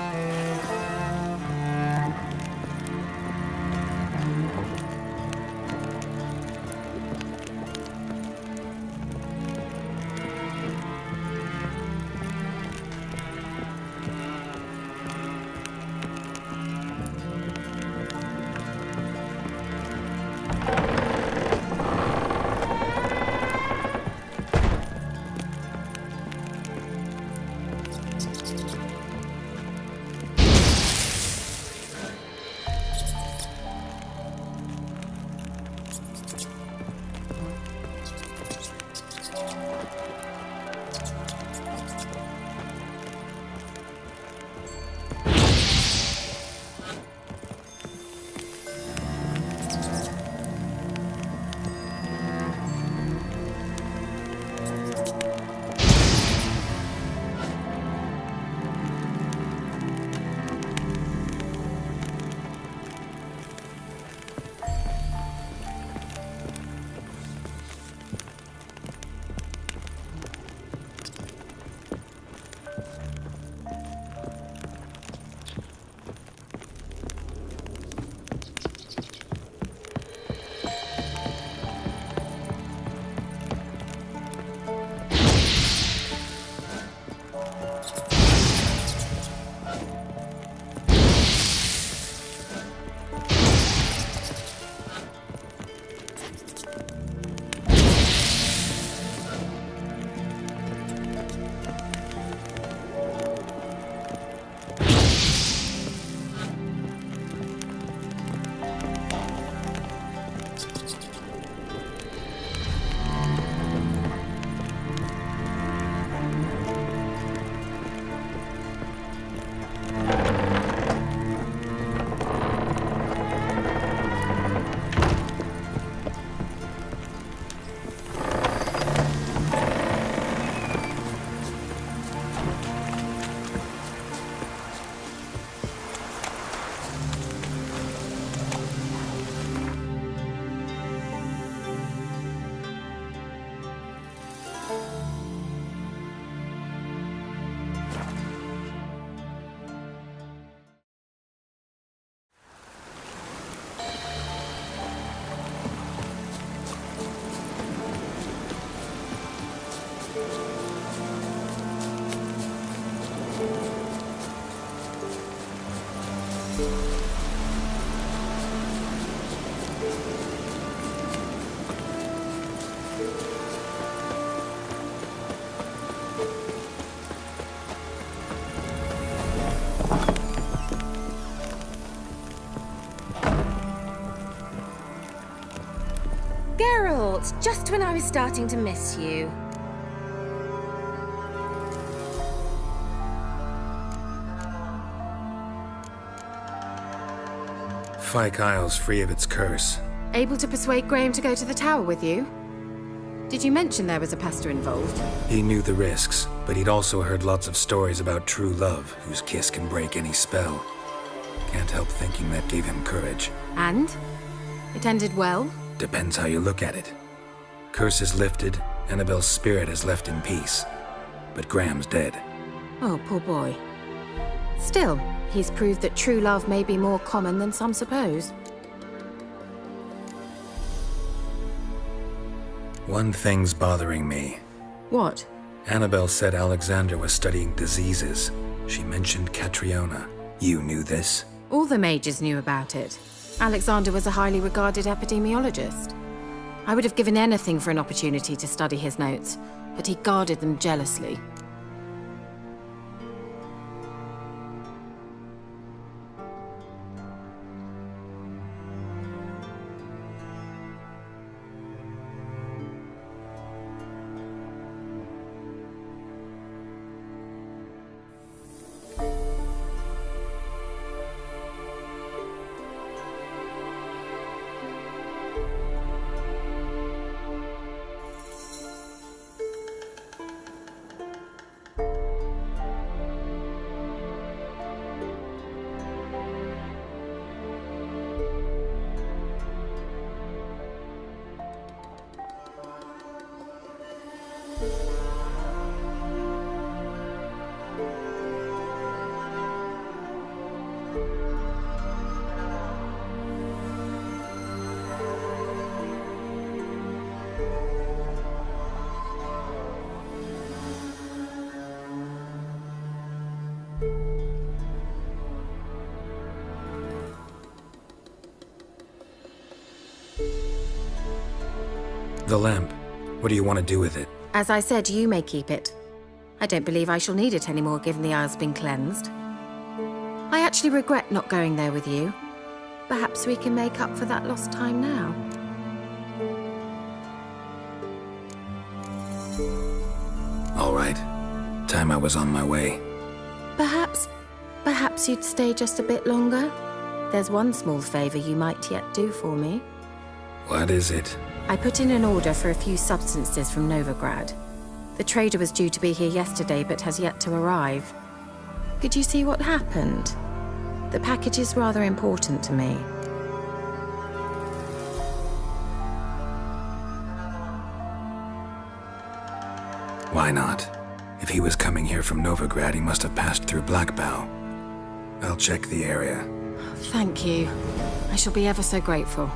Geralt, just when I was starting to miss you. Fyke Isle's free of its curse. Able to persuade Graham to go to the tower with you? Did you mention there was a pester involved? He knew the risks, but he'd also heard lots of stories about true love, whose kiss can break any spell. Can't help thinking that gave him courage. And? It ended well? Depends how you look at it. Curse is lifted, Annabelle's spirit is left in peace. But Graham's dead. Oh, poor boy. Still, he's proved that true love may be more common than some suppose. One thing's bothering me. What? Annabelle said Alexander was studying diseases. She mentioned Catriona. You knew this? All the mages knew about it. Alexander was a highly regarded epidemiologist. I would have given anything for an opportunity to study his notes, but he guarded them jealously. The lamp. What do you want to do with it? As I said, you may keep it. I don't believe I shall need it anymore, given the Isle's been cleansed. I actually regret not going there with you. Perhaps we can make up for that lost time now. All right. Time I was on my way. Perhaps you'd stay just a bit longer? There's one small favor you might yet do for me. What is it? I put in an order for a few substances from Novigrad. The trader was due to be here yesterday, but has yet to arrive. Could you see what happened? The package is rather important to me. Why not? If he was coming here from Novigrad, he must have passed through Blackbough. I'll check the area. Thank you. I shall be ever so grateful.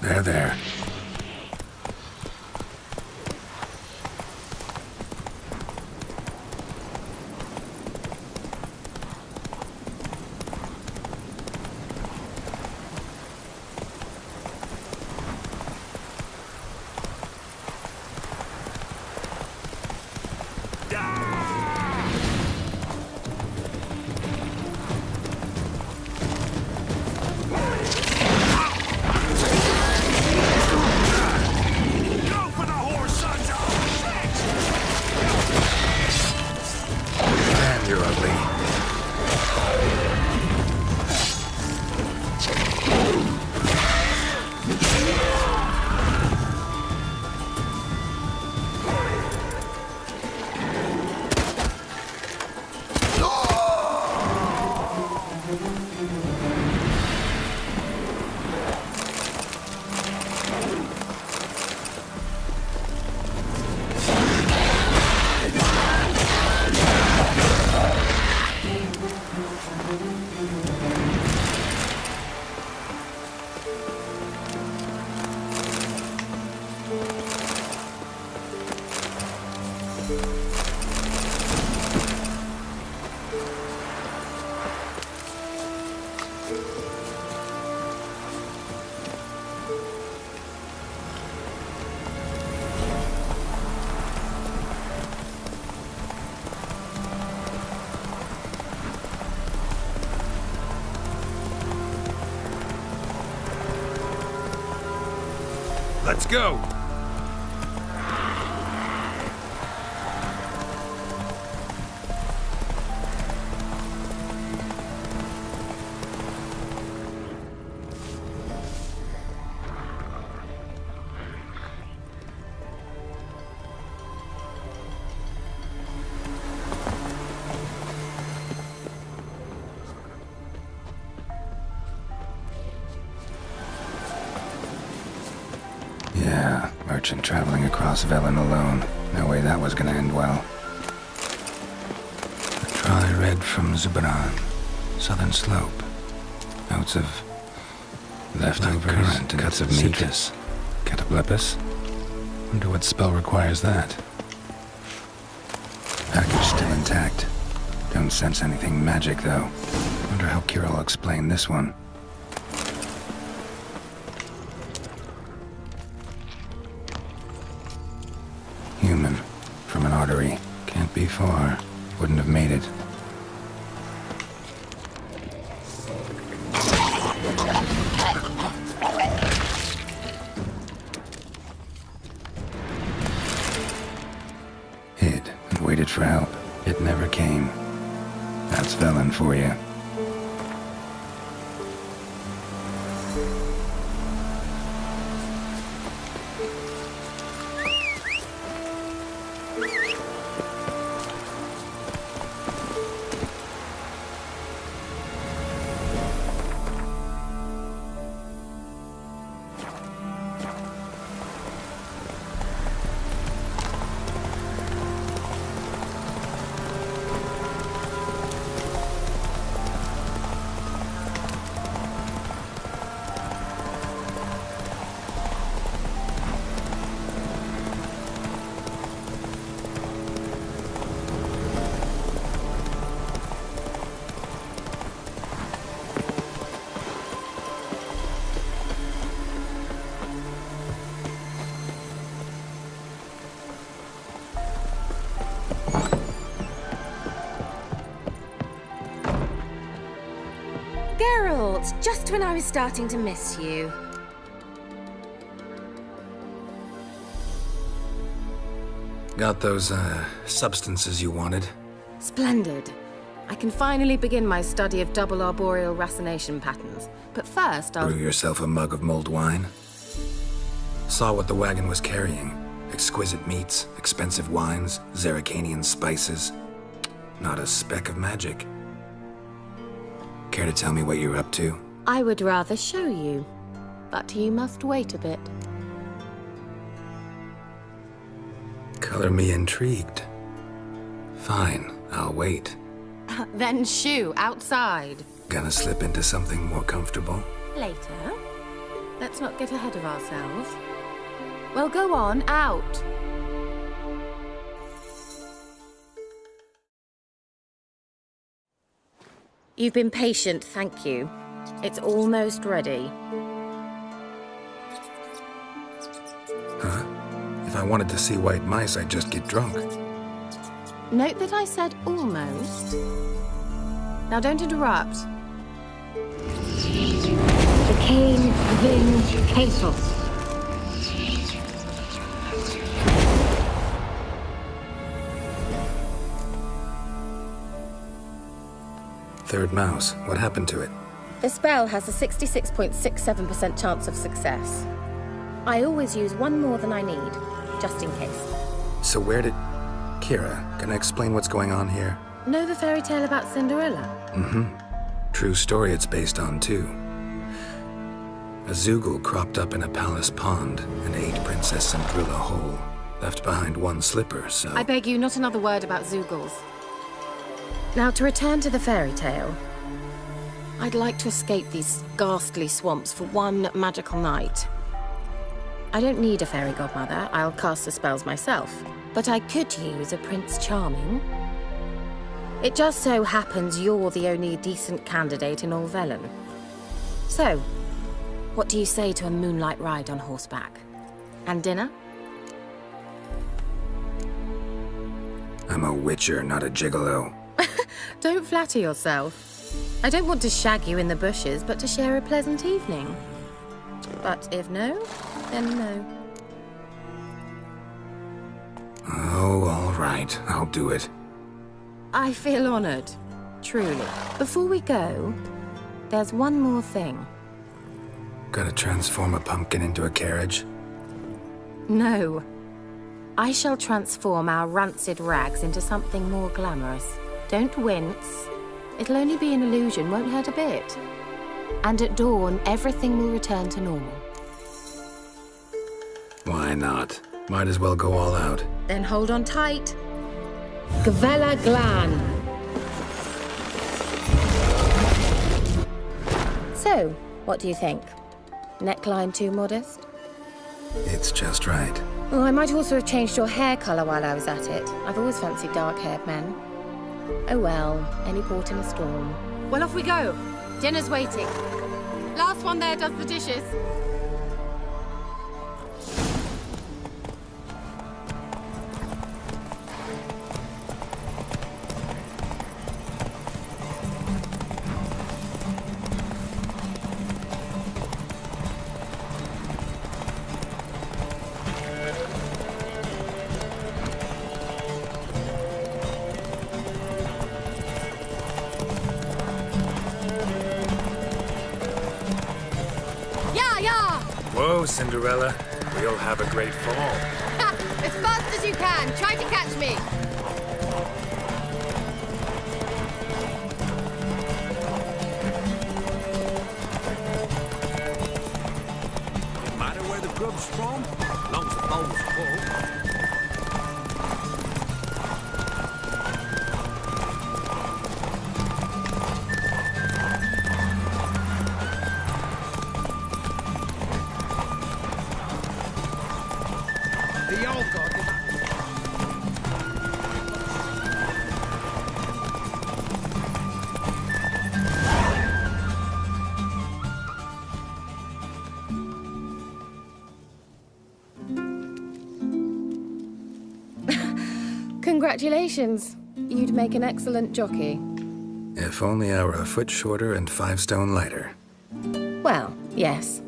There. You're ugly. Let's go! Yeah, merchant traveling across Velen alone. No way that was gonna end well. A dry red from Zubaran, southern slope. Notes of leftover current and cuts of meat. Cataplepis? Wonder what spell requires that. Package still intact. Don't sense anything magic, though. Wonder how Kira will explain this one. Human. From an artery. Can't be far. Wouldn't have made it. Hid and waited for help. It never came. That's Velen for you. Geralt, just when I was starting to miss you. Got those, substances you wanted? Splendid. I can finally begin my study of double arboreal racination patterns. But first, I'll... Brew yourself a mug of mulled wine? Saw what the wagon was carrying. Exquisite meats, expensive wines, Zerrikanian spices. Not a speck of magic. Care to tell me what you're up to? I would rather show you, but you must wait a bit. Color me intrigued. Fine, I'll wait. Then shoo, outside. Gonna slip into something more comfortable? Later. Let's not get ahead of ourselves. Well, go on, out. You've been patient, thank you. It's almost ready. Huh? If I wanted to see white mice, I'd just get drunk. Note that I said almost. Now don't interrupt. The Cain Vin Castle. Third mouse. What happened to it? The spell has a 66.67% chance of success. I always use one more than I need, just in case. So where did... Kira, can I explain what's going on here? Know the fairy tale about Cinderella? Mm-hmm. True story it's based on, too. A Zoogle cropped up in a palace pond and ate Princess Cinderella whole. Left behind one slipper, so... I beg you, not another word about Zoogles. Now, to return to the fairy tale. I'd like to escape these ghastly swamps for one magical night. I don't need a fairy godmother. I'll cast the spells myself. But I could use a Prince Charming. It just so happens you're the only decent candidate in all Velen. So, what do you say to a moonlight ride on horseback? And dinner? I'm a witcher, not a gigolo. Don't flatter yourself. I don't want to shag you in the bushes, but to share a pleasant evening. But if no, then no. Oh, all right. I'll do it. I feel honored. Truly. Before we go, there's one more thing. Gotta transform a pumpkin into a carriage? No. I shall transform our rancid rags into something more glamorous. Don't wince. It'll only be an illusion, won't hurt a bit. And at dawn, everything will return to normal. Why not? Might as well go all out. Then hold on tight. Gavella Glan. So, what do you think? Neckline too modest? It's just right. Oh, I might also have changed your hair colour while I was at it. I've always fancied dark-haired men. Oh well, any port in a storm. Well, off we go. Dinner's waiting. Last one there does the dishes. Whoa, Cinderella. We'll have a great fall. As fast as you can. Try to catch me. No matter where the grub's from, as long as the bowl's full. Congratulations. You'd make an excellent jockey. If only I were a foot shorter and 5 stone lighter. Well, yes.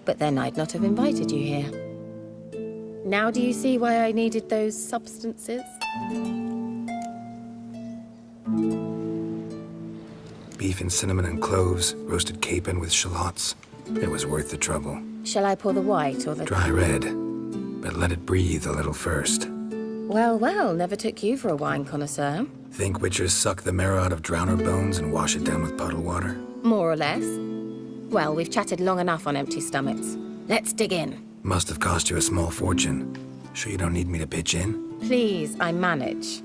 But then I'd not have invited you here. Now do you see why I needed those substances? Beef and cinnamon and cloves, roasted capon with shallots. It was worth the trouble. Shall I pour the white or the... Dry red, but let it breathe a little first. Well, well, never took you for a wine connoisseur. Think witchers suck the marrow out of drowner bones and wash it down with puddle water? More or less. Well, we've chatted long enough on empty stomachs. Let's dig in. Must have cost you a small fortune. Sure you don't need me to pitch in? Please, I manage.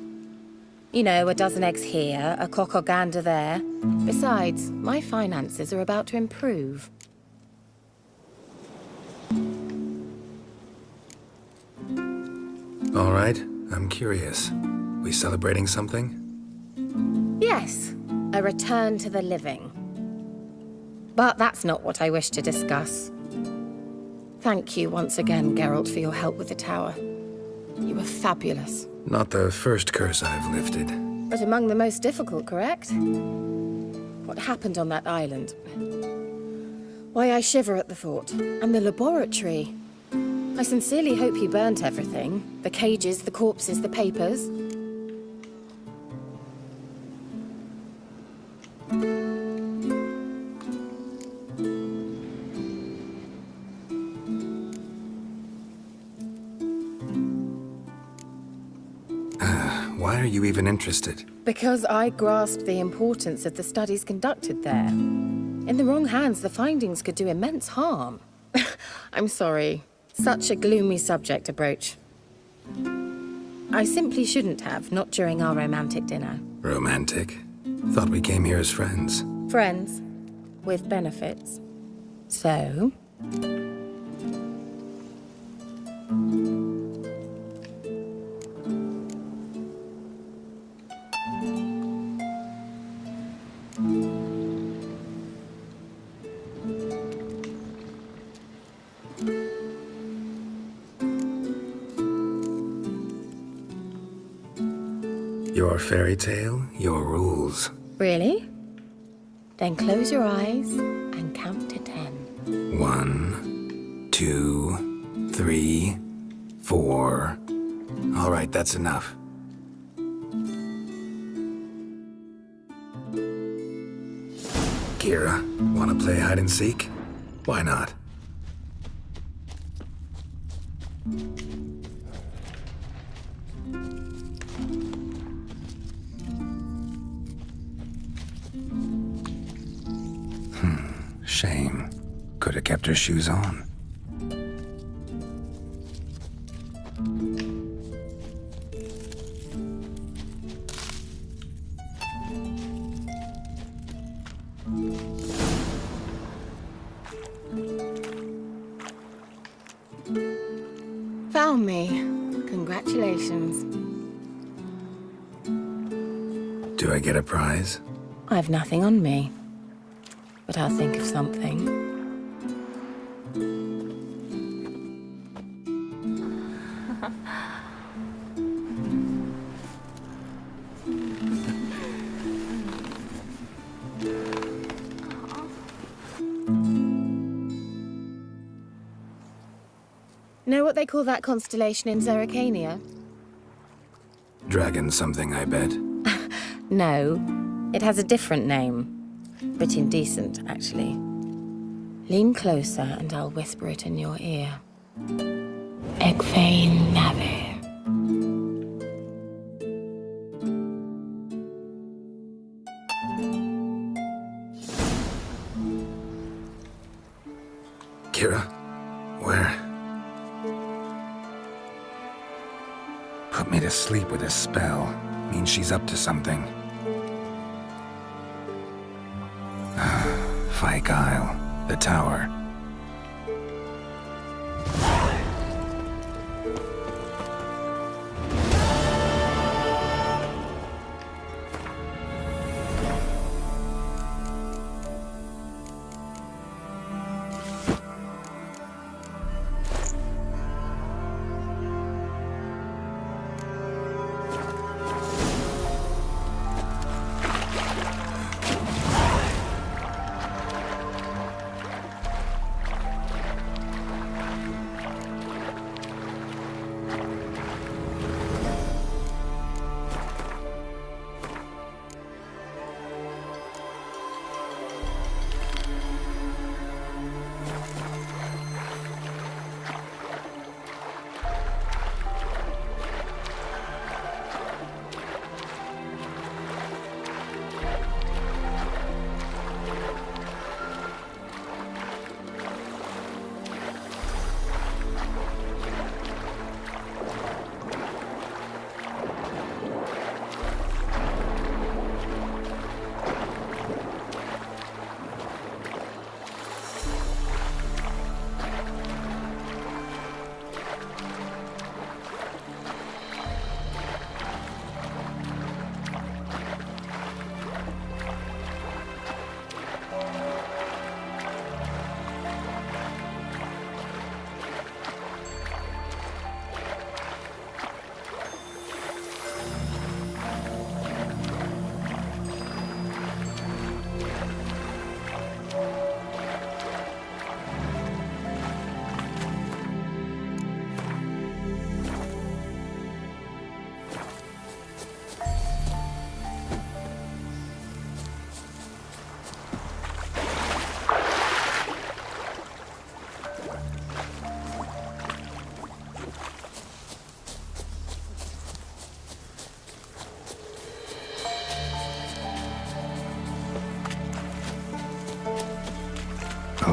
You know, a dozen eggs here, a cock or gander there. Besides, my finances are about to improve. All right, I'm curious. We celebrating something? Yes, a return to the living. But that's not what I wish to discuss. Thank you once again, Geralt, for your help with the tower. You were fabulous. Not the first curse I've lifted. But among the most difficult, correct? What happened on that island? Why, I shiver at the thought. And the laboratory. I sincerely hope he burnt everything. The cages, the corpses, the papers. Why are you even interested? Because I grasped the importance of the studies conducted there. In the wrong hands, the findings could do immense harm. I'm sorry. Such a gloomy subject to broach. I simply shouldn't have, not during our romantic dinner. Romantic? Thought we came here as friends. Friends. With benefits. So? Your fairy tale, your rules. Really? Then close your eyes and count to 10. 1, 2, 3, 4. All right, that's enough. Kira, wanna play hide and seek? Why not? Shame. Could have kept her shoes on. Found me. Congratulations. Do I get a prize? I've nothing on me. But I'll think of something. Know what they call that constellation in Zerrikania? Dragon something, I bet. No, it has a different name. Bit indecent, actually. Lean closer and I'll whisper it in your ear. Egfain Navir. Kira, where? Put me to sleep with a spell. Means she's up to something. Fyke Isle, the tower.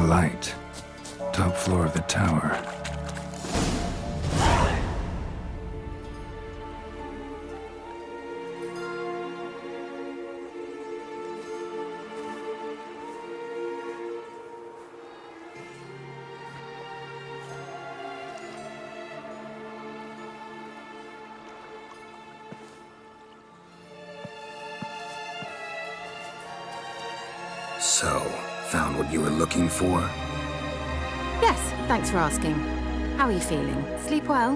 light. Top floor of the tower. So, found what you were looking for? Yes, thanks for asking. How are you feeling? Sleep well?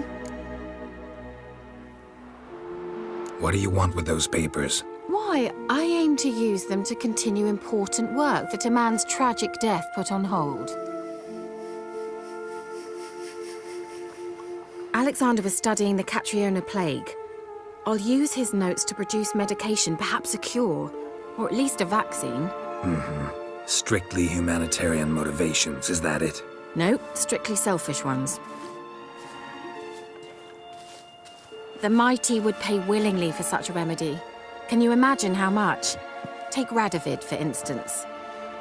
What do you want with those papers? Why, I aim to use them to continue important work that a man's tragic death put on hold. Alexander was studying the Catriona plague. I'll use his notes to produce medication, perhaps a cure, or at least a vaccine. Strictly humanitarian motivations, is that it? No, strictly selfish ones. The mighty would pay willingly for such a remedy. Can you imagine how much? Take Radovid, for instance.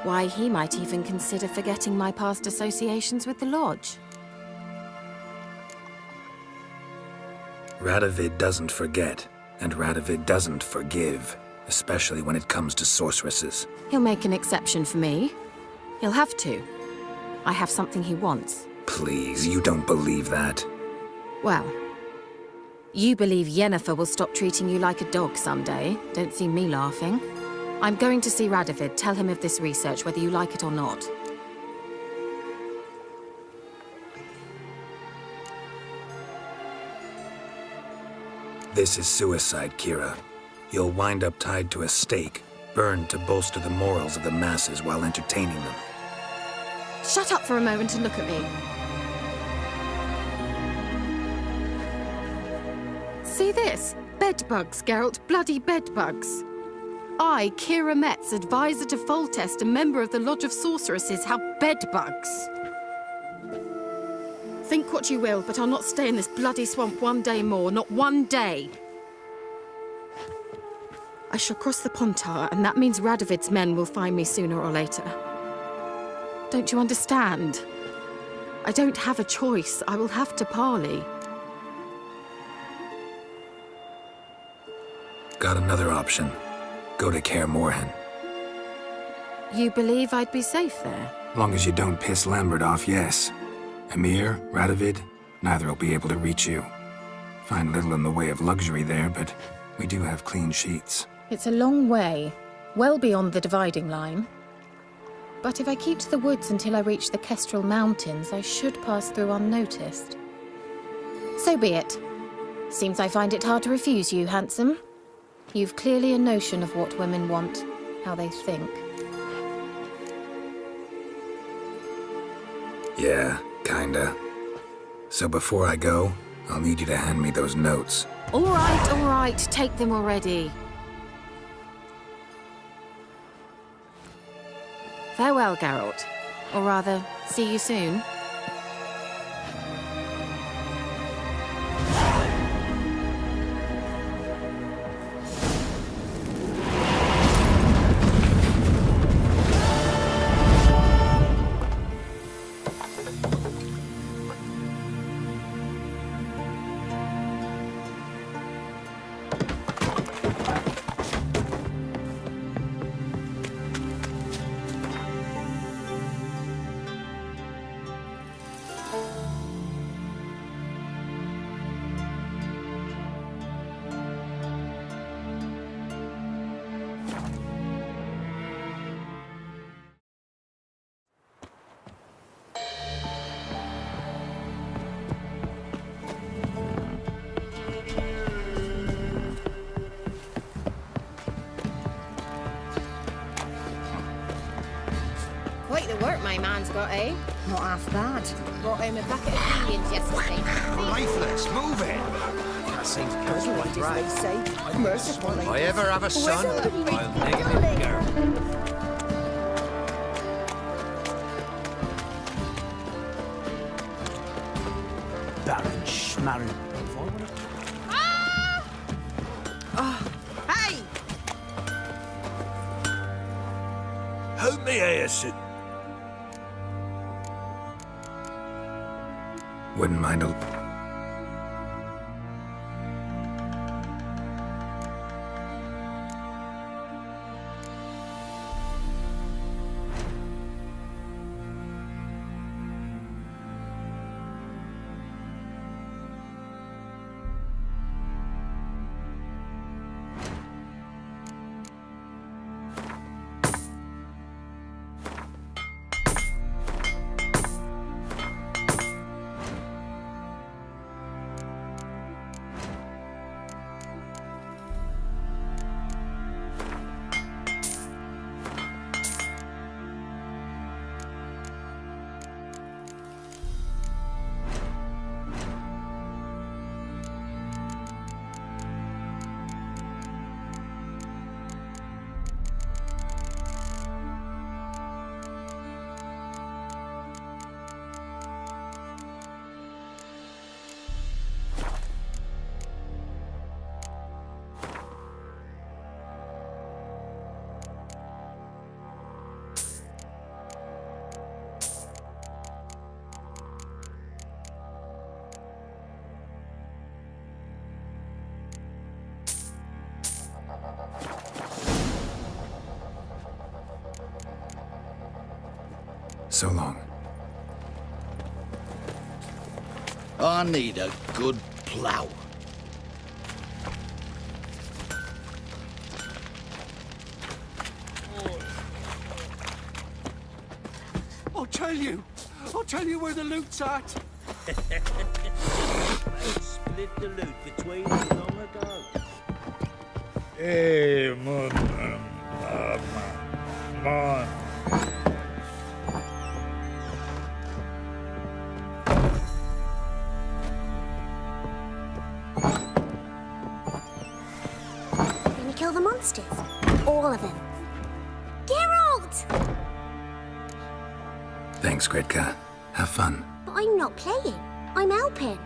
Why, he might even consider forgetting my past associations with the Lodge. Radovid doesn't forget, and Radovid doesn't forgive, especially when it comes to sorceresses. He'll make an exception for me. He'll have to. I have something he wants. Please, you don't believe that. Well, you believe Yennefer will stop treating you like a dog someday. Don't see me laughing. I'm going to see Radovid, tell him of this research, whether you like it or not. This is suicide, Kira. You'll wind up tied to a stake, burned to bolster the morals of the masses while entertaining them. Shut up for a moment and look at me. See this? Bedbugs, Geralt. Bloody bedbugs. I, Kira Metz, advisor to Foltest, a member of the Lodge of Sorceresses, have bedbugs. Think what you will, but I'll not stay in this bloody swamp one day more. Not one day. I shall cross the Pontar, and that means Radovid's men will find me sooner or later. Don't you understand? I don't have a choice. I will have to parley. Got another option. Go to Kaer Morhen. You believe I'd be safe there? Long as you don't piss Lambert off, yes. Emir, Radovid, neither will be able to reach you. Find little in the way of luxury there, but we do have clean sheets. It's a long way, well beyond the dividing line. But if I keep to the woods until I reach the Kestrel Mountains, I should pass through unnoticed. So be it. Seems I find it hard to refuse you, handsome. You've clearly a notion of what women want, how they think. Yeah, kinda. So before I go, I'll need you to hand me those notes. All right, take them already. Farewell, Geralt. Or rather, see you soon. Quite the work my man's got, eh? Not half bad. Brought home a bucket of millions yesterday. Lifeless, move it! That seems puzzle like They say, merciful. If I ever have a son, I'll make him a girl. Baron Schmarren. Hey! Help me, Aerson. Wouldn't mind a... So long. I need a good plough. I'll tell you where the loot's at. Split the loot between us long ago. Hey, man. Gonna kill the monsters? All of them. Geralt! Thanks, Gretka. Have fun. But I'm not playing. I'm helping.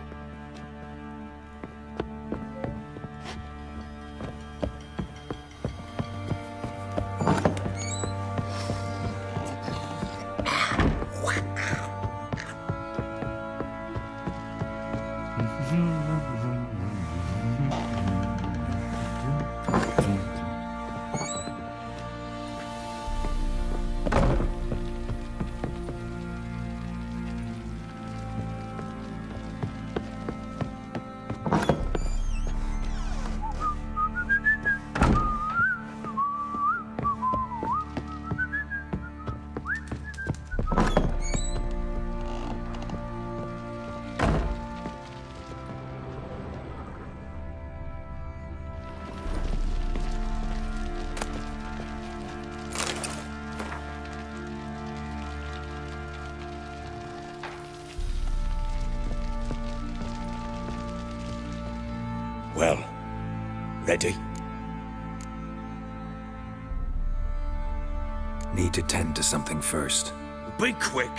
Well, ready? Need to tend to something first. Be quick.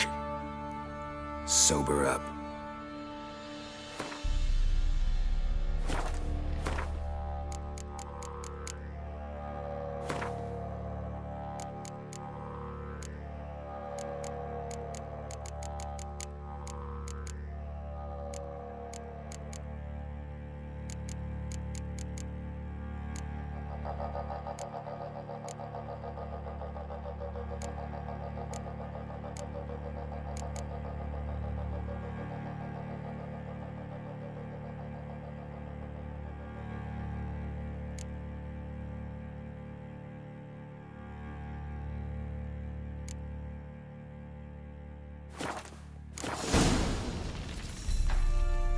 Sober up.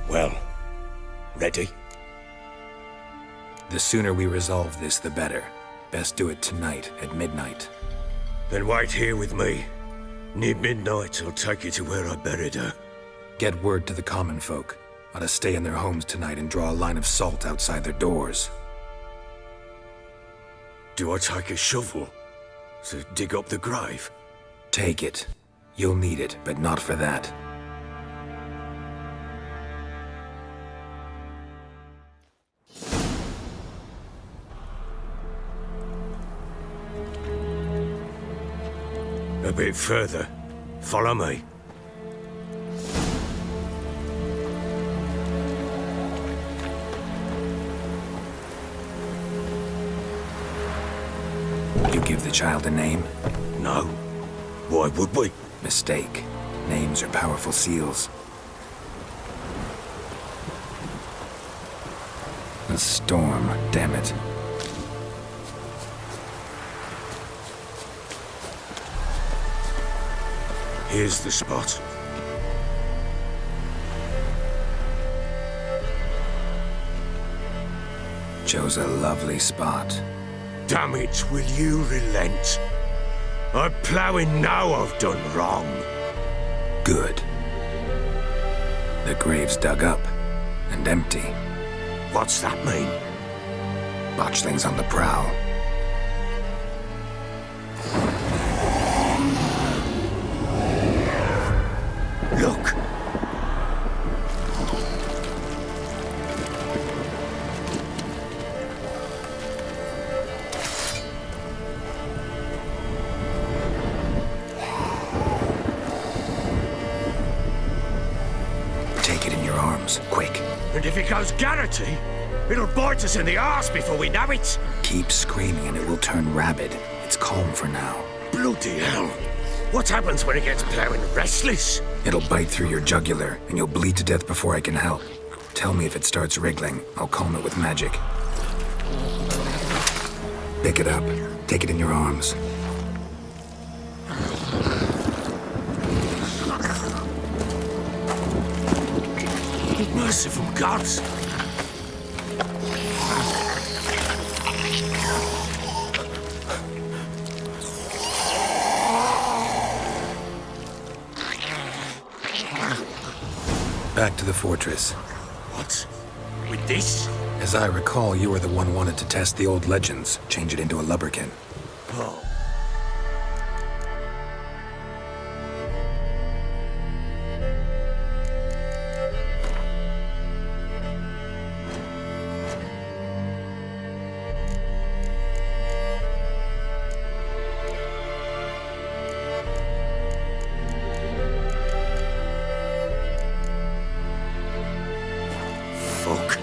Well, ready? The sooner we resolve this, the better. Best do it tonight at midnight. Then wait here with me. Near midnight, I'll take you to where I buried her. Get word to the common folk. Ought to stay in their homes tonight and draw a line of salt outside their doors. Do I take a shovel to dig up the grave? Take it. You'll need it, but not for that. A bit further. Follow me. give the child a name? No. Why would we? Mistake. Names are powerful seals. A storm, damn it. Here's the spot. Chose a lovely spot. Damn it, will you relent? I'm ploughing now I've done wrong. Good. The grave's dug up and empty. What's that mean? Botchling's on the prowl. Look! Take it in your arms, quick. And if it goes Garrity, it'll bite us in the arse before we know it. Keep screaming and it will turn rabid. It's calm for now. Bloody hell. What happens when it gets ploughing restless? It'll bite through your jugular, and you'll bleed to death before I can help. Tell me if it starts wriggling. I'll calm it with magic. Pick it up. Take it in your arms. Merciful gods! Back to the fortress. What? With this? As I recall, you were the one wanted to test the old legends, change it into a lubberkin. Oh. Fuck.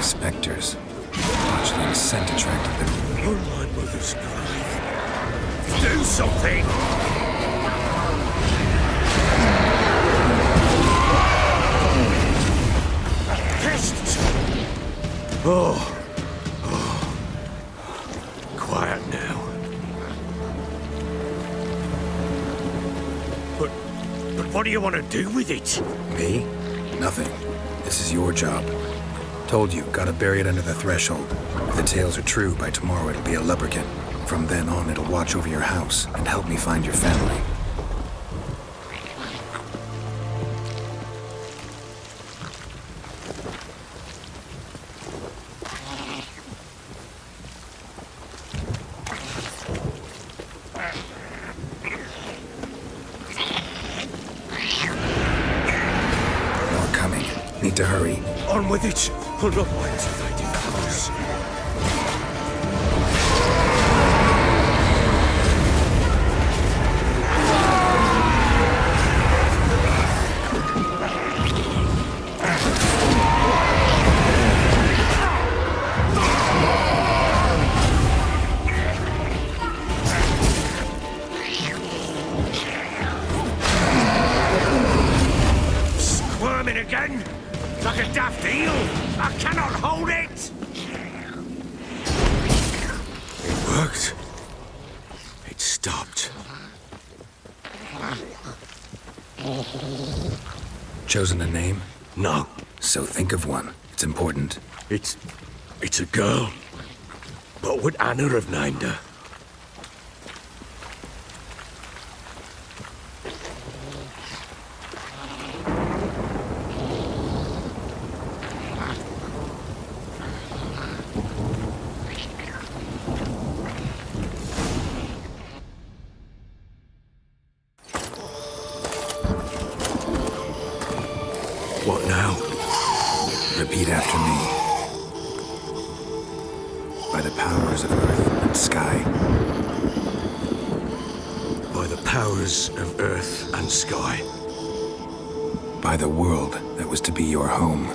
Spectres. Botchling's scent attracted them. Oh, my mother's grave. Do something! Pests! Oh. Quiet now. But what do you want to do with it? Me? Nothing. This is your job. Told you, gotta bury it under the threshold. If the tales are true, by tomorrow it'll be a lubberkin. From then on, it'll watch over your house and help me find your family. More coming. Need to hurry. On with it! I'll not wait till they devour us. Squirming again? Like a daft eel! I cannot hold it! It worked. It stopped. Chosen a name? No. So think of one. It's important. It's a girl. What would Anna have named her? by the powers of earth and sky. By the powers of earth and sky. By the world that was to be your home.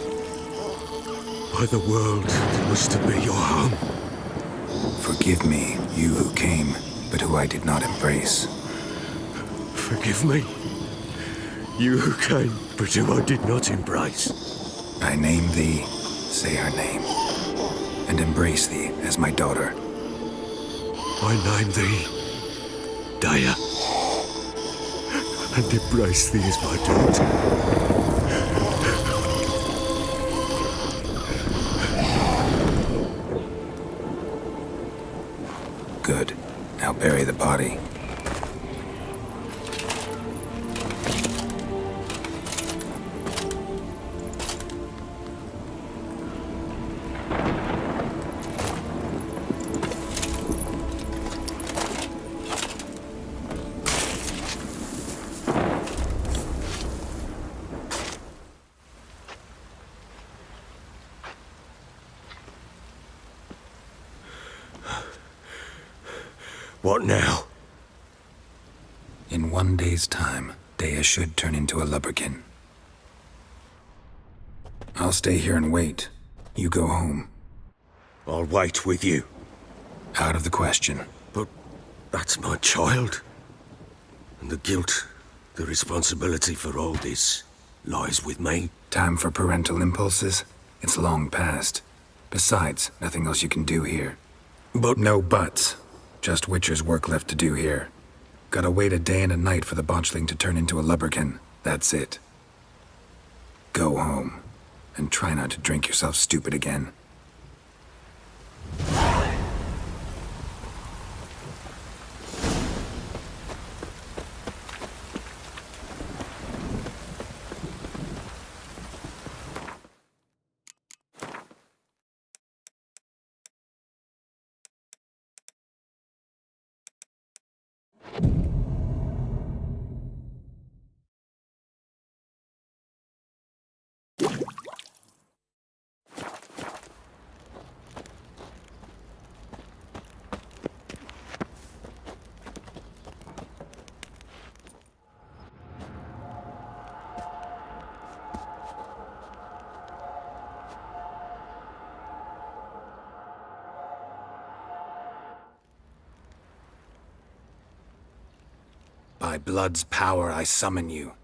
By the world that was to be your home. Forgive me, you who came, but who I did not embrace. Forgive me, you who came, but who I did not embrace. I name thee, say her name, and embrace thee as my daughter. I name thee, Daya, and embrace thee as my daughter. Good. Now bury the body. What now? In 1 day's time, Daya should turn into a lubberkin. I'll stay here and wait. You go home. I'll wait with you. Out of the question. But that's my child. And the guilt, the responsibility for all this lies with me. Time for parental impulses? It's long past. Besides, nothing else you can do here. But no buts. Just Witcher's work left to do here. Gotta wait a day and a night for the botchling to turn into a lubberkin. That's it. Go home. And try not to drink yourself stupid again. By blood's power I summon you.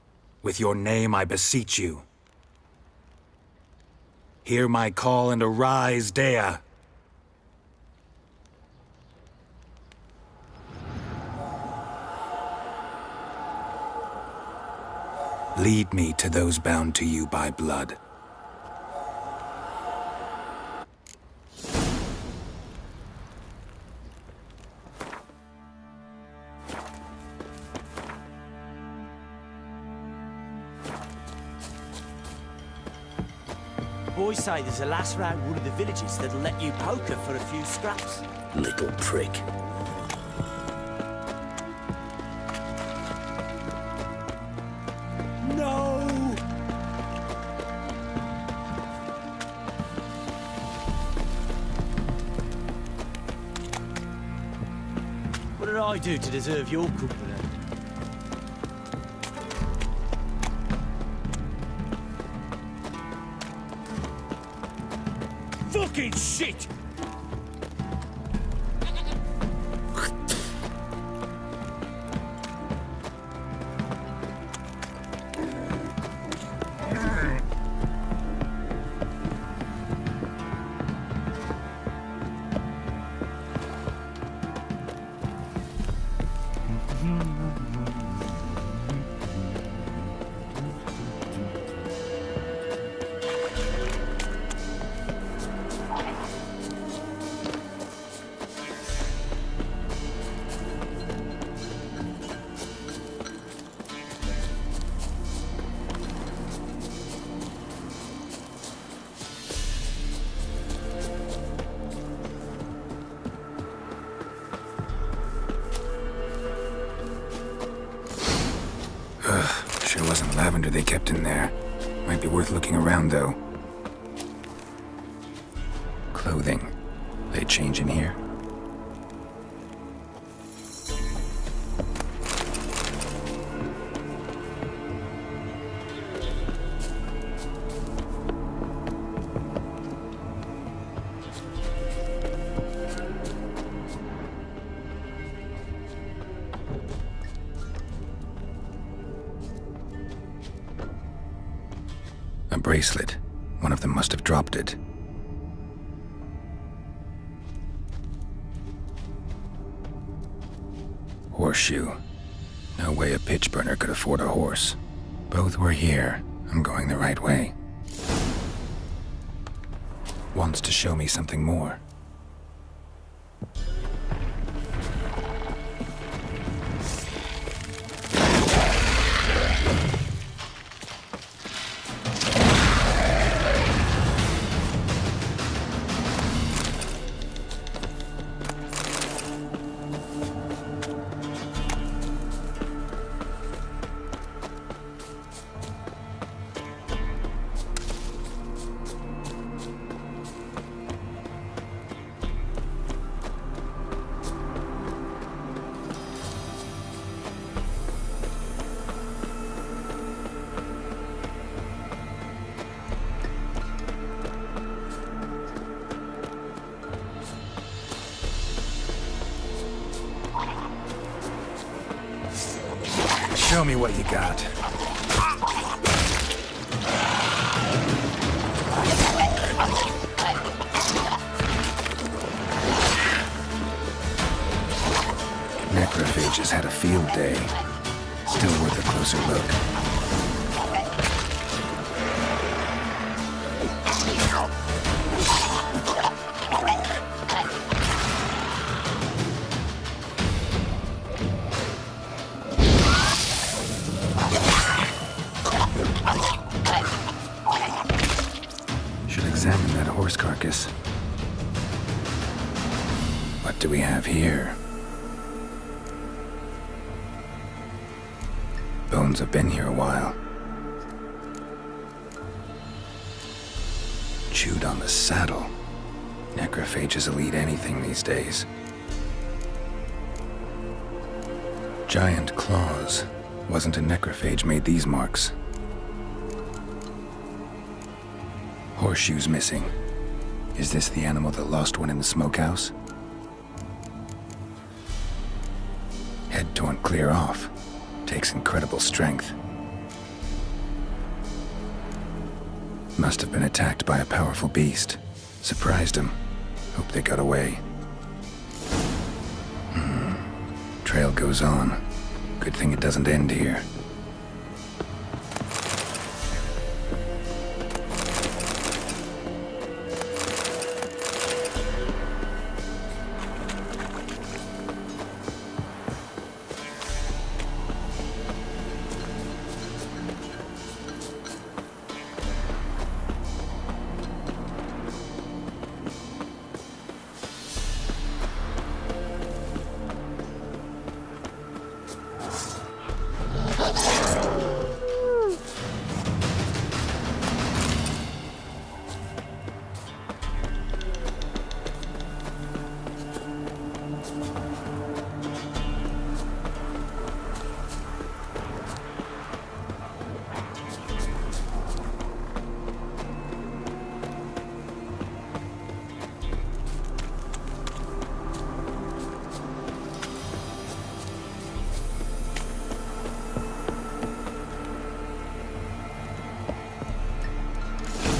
With your name I beseech you. Hear my call and arise, Daya. Lead me to those bound to you by blood. Boys say there's a lass round one of the villages that'll let you poker for a few scraps. Little prick. No! What did I do to deserve your company? Fucking shit! Sure wasn't lavender they kept in there. Might be worth looking around, though. Clothing. They change in here? A bracelet. One of them must have dropped it. Horseshoe. No way a pitch burner could afford a horse. Both were here. I'm going the right way. Wants to show me something more. Show me what you got. Necrophages had a field day. Still worth a closer look. Examine that horse carcass. What do we have here? Bones have been here a while. Chewed on the saddle. Necrophages will eat anything these days. Giant claws. Wasn't a necrophage made these marks. Horseshoes missing. Is this the animal that lost one in the smokehouse? Head torn clear off. Takes incredible strength. Must have been attacked by a powerful beast. Surprised him. Hope they got away. Trail goes on. Good thing it doesn't end here.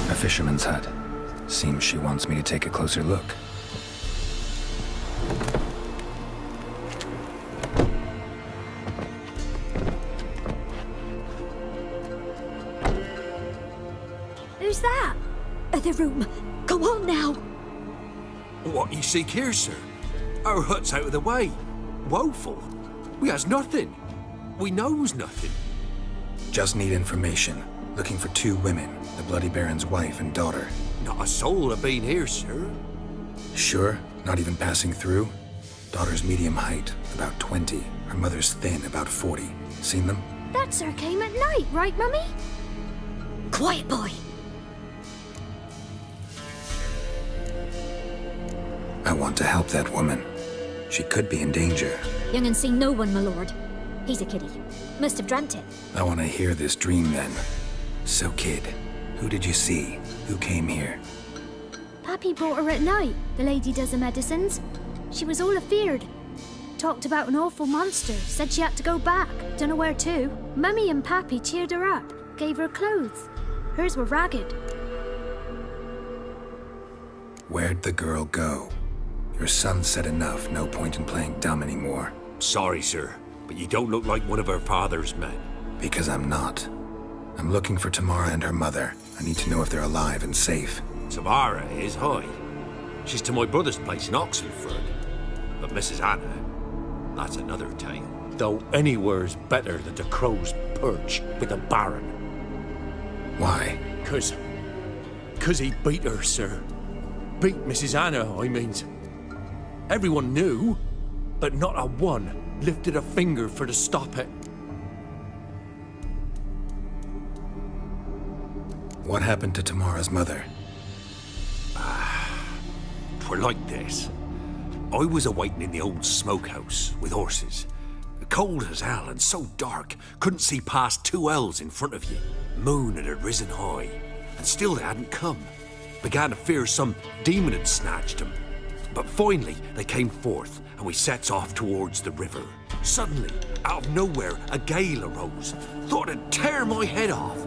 A fisherman's hut. Seems she wants me to take a closer look. Who's that? Other room. Go on now. What you seek here, sir? Our hut's out of the way. Woeful. We has nothing. We knows nothing. Just need information. Looking for 2 women, the Bloody Baron's wife and daughter. Not a soul have been here, sir. Sure? Not even passing through? Daughter's medium height, about 20. Her mother's thin, about 40. Seen them? That sir came at night, right, Mummy? Quiet, boy. I want to help that woman. She could be in danger. Young and see no one, my lord. He's a kiddie. Must have dreamt it. I want to hear this dream then. So, kid, who did you see? Who came here? Pappy brought her at night, the lady does the medicines. She was all afeared. Talked about an awful monster, said she had to go back, dunno where to. Mummy and Pappy cheered her up, gave her clothes. Hers were ragged. Where'd the girl go? Your son said enough, no point in playing dumb anymore. Sorry, sir, but you don't look like one of her father's men. Because I'm not. I'm looking for Tamara and her mother. I need to know if they're alive and safe. Tamara is high. She's to my brother's place in Oxenford. But Mrs. Anna, that's another tale. Though anywhere's better than the Crow's Perch with the Baron. Why? 'Cause he beat her, sir. Beat Mrs. Anna, I means. Everyone knew, but not a one lifted a finger for to stop it. What happened to Tamara's mother? 'Twere like this. I was awaiting in the old smokehouse with horses. Cold as hell and so dark, couldn't see past 2 ells in front of you. Moon had risen high, and still they hadn't come. Began to fear some demon had snatched them. But finally they came forth, and we sets off towards the river. Suddenly, out of nowhere, a gale arose. Thought it'd tear my head off.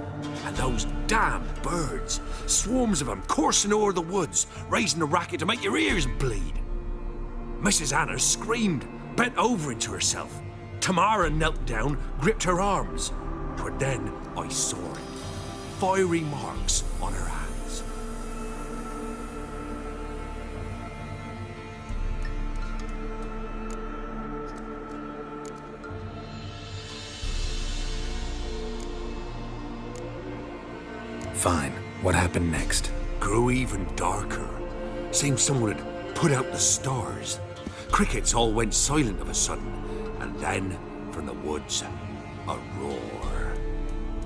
And those damn birds, swarms of them coursing o'er the woods, raising a racket to make your ears bleed. Mrs. Anna screamed, bent over into herself. Tamara knelt down, gripped her arms. 'Twere then I saw it. Fiery marks on her hands. Fine. What happened next? Grew even darker. Seemed someone had put out the stars. Crickets all went silent of a sudden. And then, from the woods, a roar.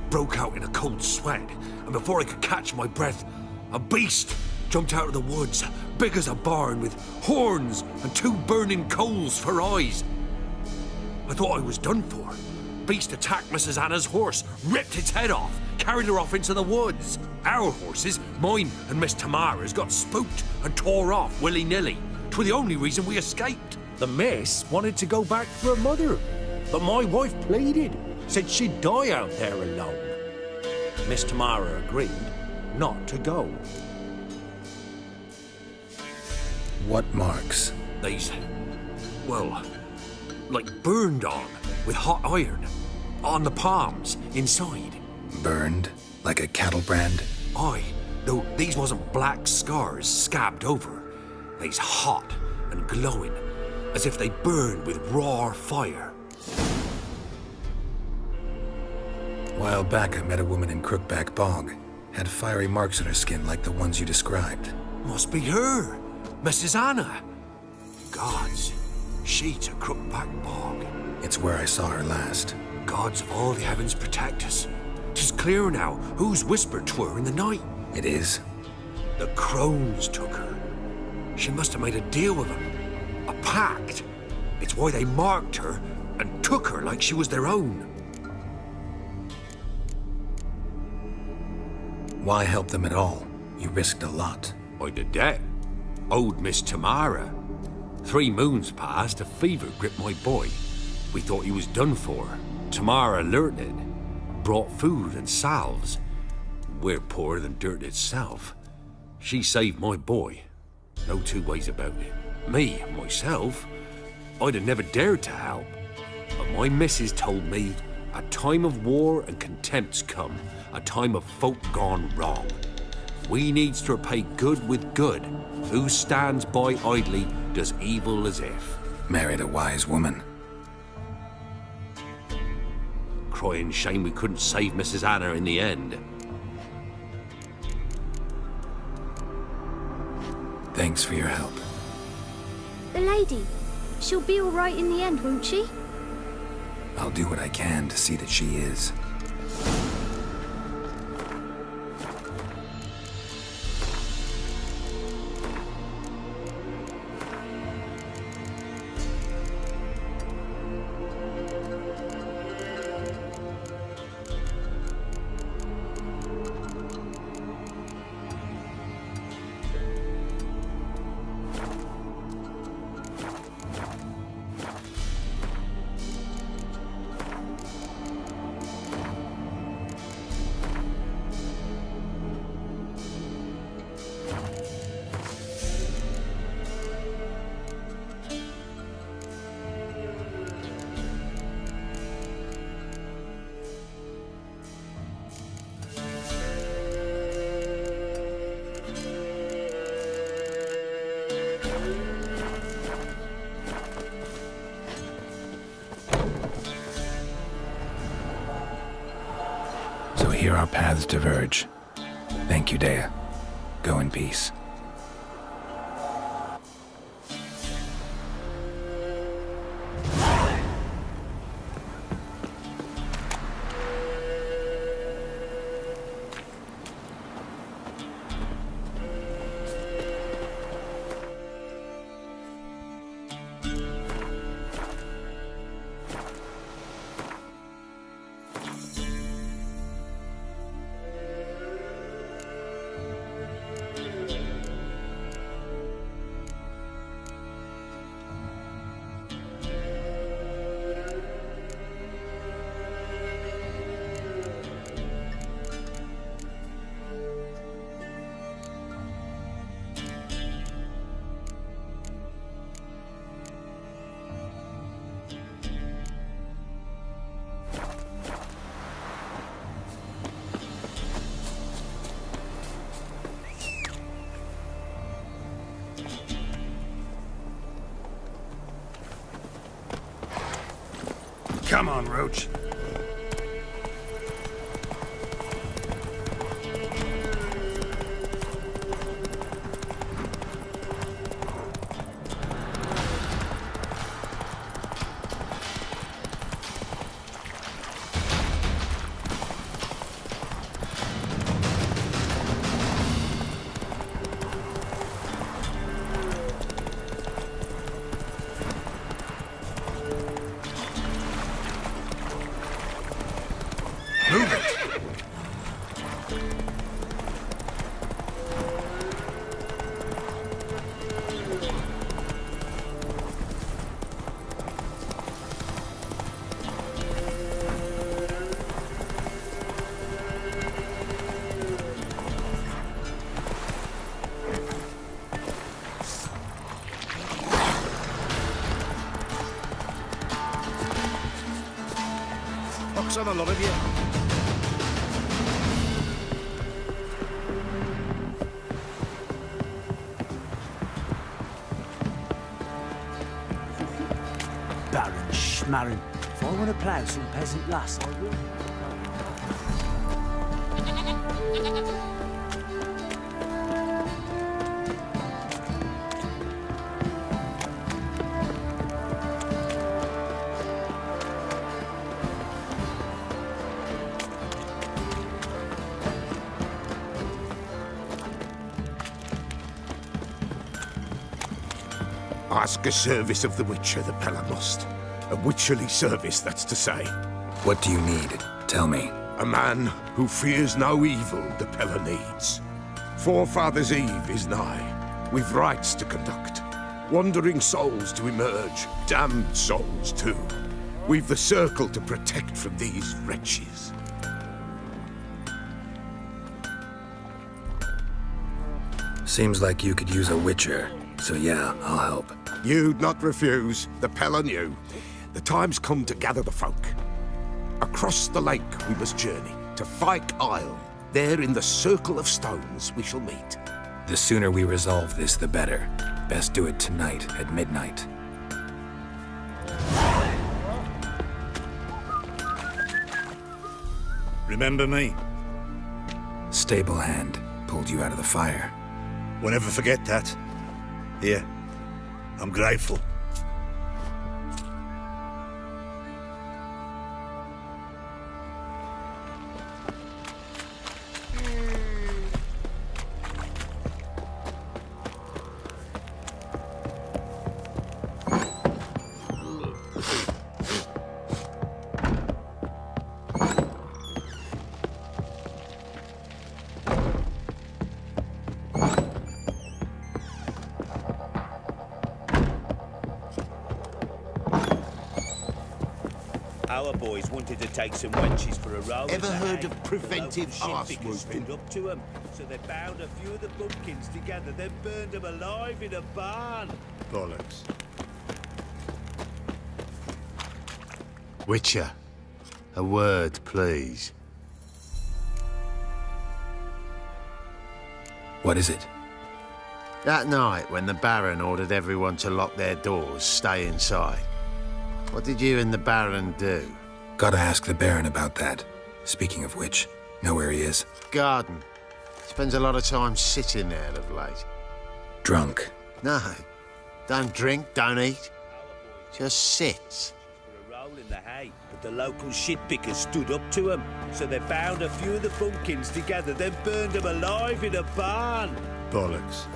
Broke out in a cold sweat, and before I could catch my breath, a beast jumped out of the woods, big as a barn, with horns and 2 burning coals for eyes. I thought I was done for. Beast attacked Mrs. Anna's horse, ripped its head off, carried her off into the woods. Our horses, mine and Miss Tamara's, got spooked and tore off willy-nilly. 'Twere the only reason we escaped. The miss wanted to go back for her mother, but my wife pleaded, said she'd die out there alone. Miss Tamara agreed not to go. What marks? These, well, like burned on with hot iron, on the palms, inside. Burned? Like a cattle brand? Aye, though these wasn't black scars scabbed over. They's hot and glowing, as if they burned with raw fire. While back, I met a woman in Crookback Bog. Had fiery marks on her skin like the ones you described. Must be her, Mrs. Anna. Gods, she to Crookback Bog. It's where I saw her last. Gods of all the heavens protect us. 'Tis clear now who's whispered 'twere in the night. It is? The crones took her. She must have made a deal with them. A pact. It's why they marked her and took her like she was their own. Why help them at all? You risked a lot. I did that. Owed Miss Tamara. 3 moons passed, a fever gripped my boy. We thought he was done for. Tamara alerted. Brought food and salves. We're poorer than dirt itself. She saved my boy. No 2 ways about it. Me, myself, I'd have never dared to help. But my missus told me a time of war and contempt's come. A time of folk gone wrong. We needs to repay good with good. Who stands by idly does evil as if. Married a wise woman. Crying shame we couldn't save Mrs. Anna in the end. Thanks for your help. The lady, she'll be all right in the end, won't she? I'll do what I can to see that she is. Here our paths diverge. Thank you, Dea. Go in peace. Come on, Roach. Move it! Looks on a lot of you. Baron Schmarren. If I want to plough some peasant lass, I will. Ask a service of the Witcher, the Pella must. A witcherly service, that's to say. What do you need? Tell me. A man who fears no evil the Pella needs. Forefathers' Eve is nigh. We've rites to conduct. Wandering souls to emerge. Damned souls, too. We've the circle to protect from these wretches. Seems like you could use a witcher, so yeah, I'll help. You'd not refuse. The Pella knew. The time's come to gather the folk. Across the lake we must journey, to Fyke Isle. There in the circle of stones we shall meet. The sooner we resolve this, the better. Best do it tonight at midnight. Remember me? Stable hand pulled you out of the fire. Won't ever forget that. Here, I'm grateful. Our boys wanted to take some wenches for a row. Ever heard of preventive arse whooping? Stood up to them, so they bound a few of the bumpkins together, then burned them alive in a barn. Bollocks. Witcher, a word, please. What is it? That night when the Baron ordered everyone to lock their doors, stay inside. What did you and the Baron do? Gotta ask the Baron about that. Speaking of which, Know where he is? Garden. Spends a lot of time sitting there of late. Drunk. No. Don't drink, don't eat. Just sits. For a roll in the hay, but the local shit-pickers stood up to him. So they bound a few of the bumpkins together, then burned them alive in a barn. Bollocks.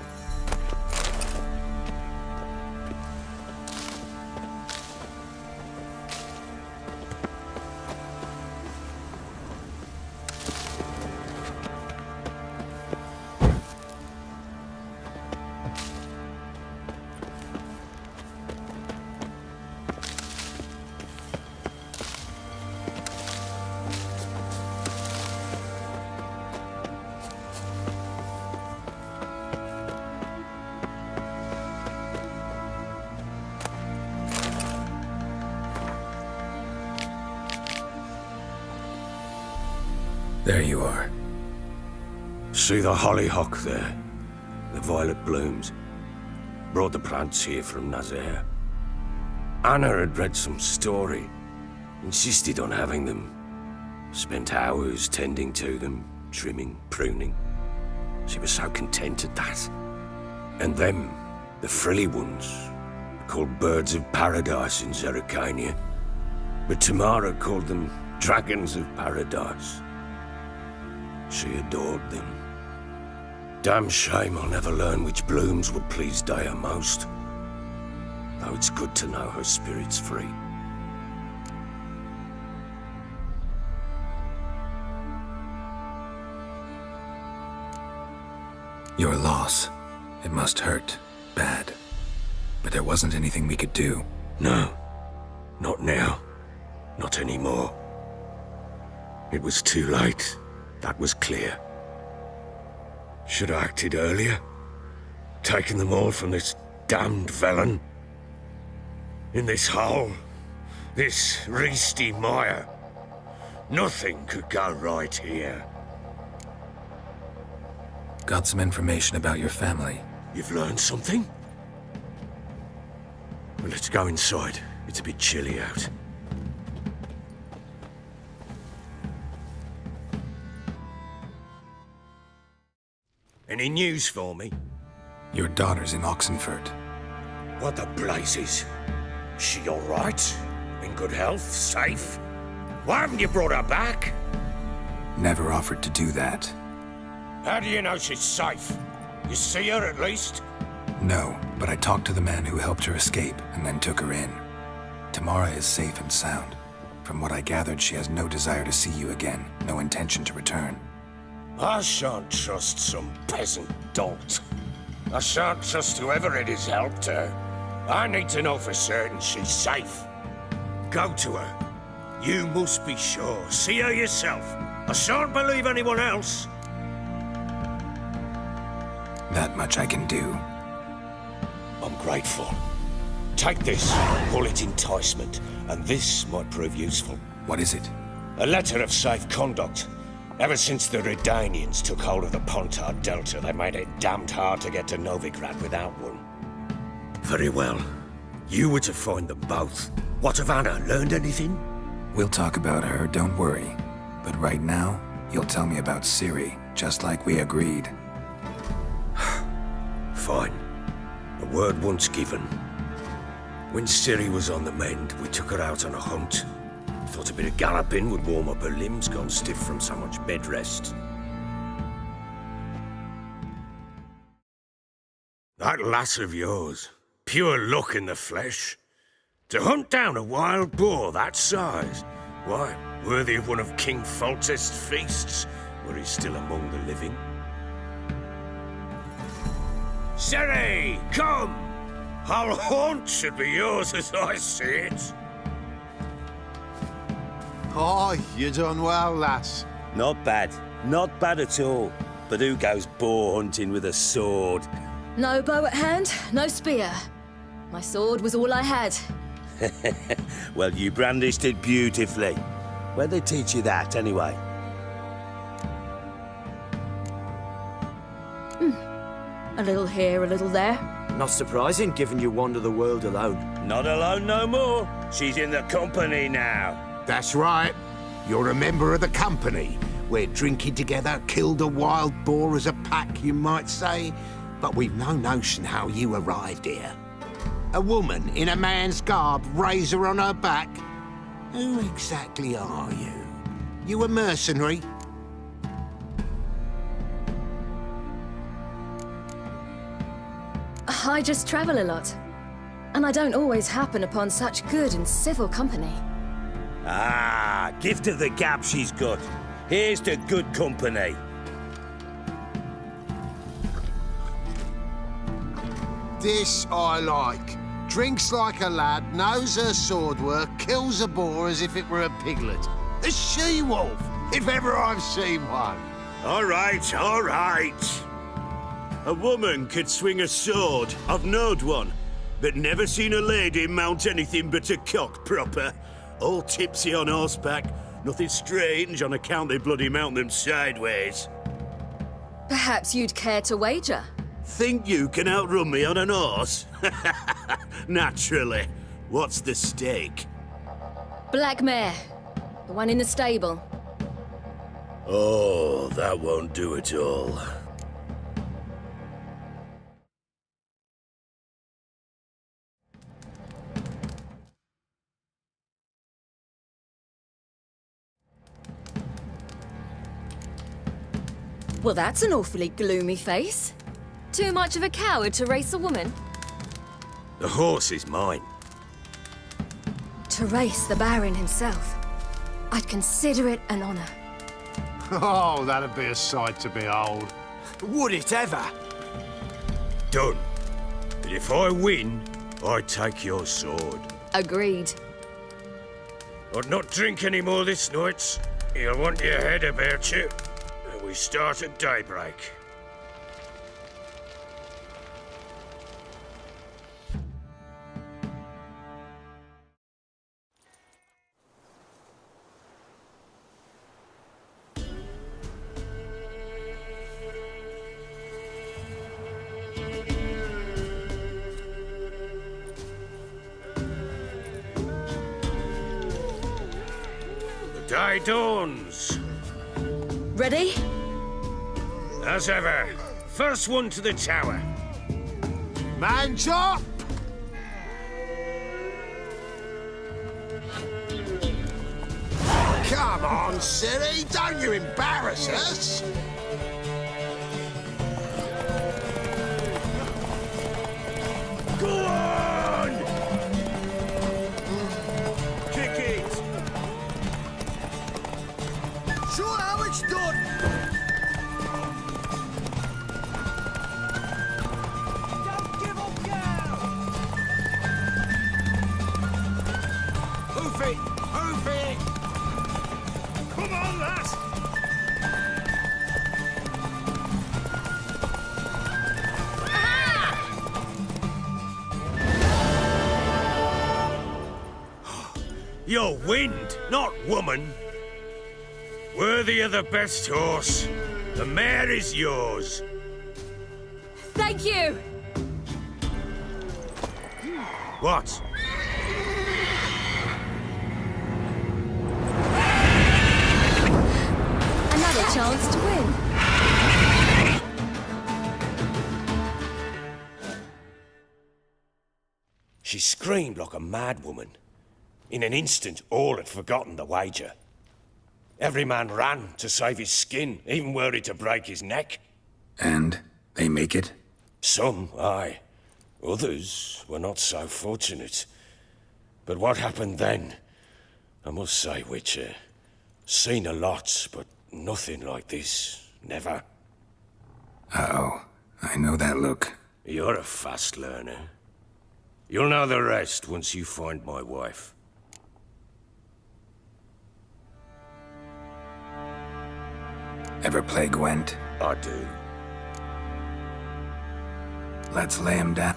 There you are. See the hollyhock there? The violet blooms. Brought the plants here from Nazaire. Anna had read some story. Insisted on having them. Spent hours tending to them, trimming, pruning. She was so content at that. And them, the frilly ones, called birds of paradise in Zerrikania. But Tamara called them dragons of paradise. She adored them. Damn shame I'll never learn which blooms would please Dea most. Though it's good to know her spirit's free. Your loss. It must hurt. Bad. But there wasn't anything we could do. No. Not now. Not anymore. It was too late. That was clear. Should have acted earlier. Taken them all from this damned Velen. In this hole. This reesty mire. Nothing could go right here. Got some information about your family. You've learned something? Well, let's go inside. It's a bit chilly out. Any news for me? Your daughter's in Oxenfurt. What the blazes? She all right? In good health? Safe? Why haven't you brought her back? Never offered to do that. How do you know she's safe? You see her at least? No, but I talked to the man who helped her escape and then took her in. Tamara is safe and sound. From what I gathered, she has no desire to see you again, no intention to return. I shan't trust some peasant dolt. I shan't trust whoever it is helped her. I need to know for certain she's safe. Go to her. You must be sure. See her yourself. I shan't believe anyone else. That much I can do. I'm grateful. Take this, call it enticement, and this might prove useful. What is it? A letter of safe conduct. Ever since the Redanians took hold of the Pontard Delta, they made it damned hard to get to Novigrad without one. Very well. You were to find them both. What of Anna? Learned anything? We'll talk about her, don't worry. But right now, you'll tell me about Ciri, just like we agreed. Fine. A word once given. When Ciri was on the mend, we took her out on a hunt. Thought a bit of galloping would warm up her limbs, gone stiff from so much bed rest. That lass of yours, pure luck in the flesh. To hunt down a wild boar that size, why, worthy of one of King Foltest's feasts, were he still among the living. Ciri, come! Our haunt should be yours as I see it. Oh, you done well, lass. Not bad. Not bad at all. But who goes boar hunting with a sword? No bow at hand, no spear. My sword was all I had. Well, you brandished it beautifully. Where'd they teach you that, anyway? A little here, a little there. Not surprising, given you wander the world alone. Not alone no more. She's in the company now. That's right. You're a member of the company. We're drinking together, killed a wild boar as a pack, you might say. But we've no notion how you arrived here. A woman in a man's garb, razor on her back. Who exactly are you? You a mercenary? I just travel a lot. And I don't always happen upon such good and civil company. Ah, gift of the gab she's got. Here's to good company. This I like. Drinks like a lad, knows her sword work, kills a boar as if it were a piglet. A she-wolf, if ever I've seen one. All right, all right. A woman could swing a sword. I've knowed one. But never seen a lady mount anything but a cock proper. All tipsy on horseback. Nothing strange on account they bloody mount them sideways. Perhaps you'd care to wager? Think you can outrun me on an horse? Naturally. What's the stake? Black mare. The one in the stable. Oh, that won't do it all. Well, that's an awfully gloomy face. Too much of a coward to race a woman? The horse is mine. To race the Baron himself. I'd consider it an honor. Oh, that'd be a sight to behold. Would it ever? Done. But if I win, I take your sword. Agreed. I'd not drink any more this night. You'll want your head about you. We start at daybreak. The day dawns. Ready? As ever, first one to the tower. Man chop! Come on, Ciri, don't you embarrass us! Go on! Kick it! Sure how it's done! Move it! Come on, lass! You're wind, not woman. Worthy of the best horse. The mare is yours. Thank you! What? Another chance to win. She screamed like a mad woman. In an instant, all had forgotten the wager. Every man ran to save his skin, even worried to break his neck. And they make it? Some, aye. Others were not so fortunate. But what happened then? I must say, Witcher, seen a lot, but nothing like this. Never. Uh-oh. I know that look. You're a fast learner. You'll know the rest once you find my wife. Ever play Gwent? I do. Let's lay him down.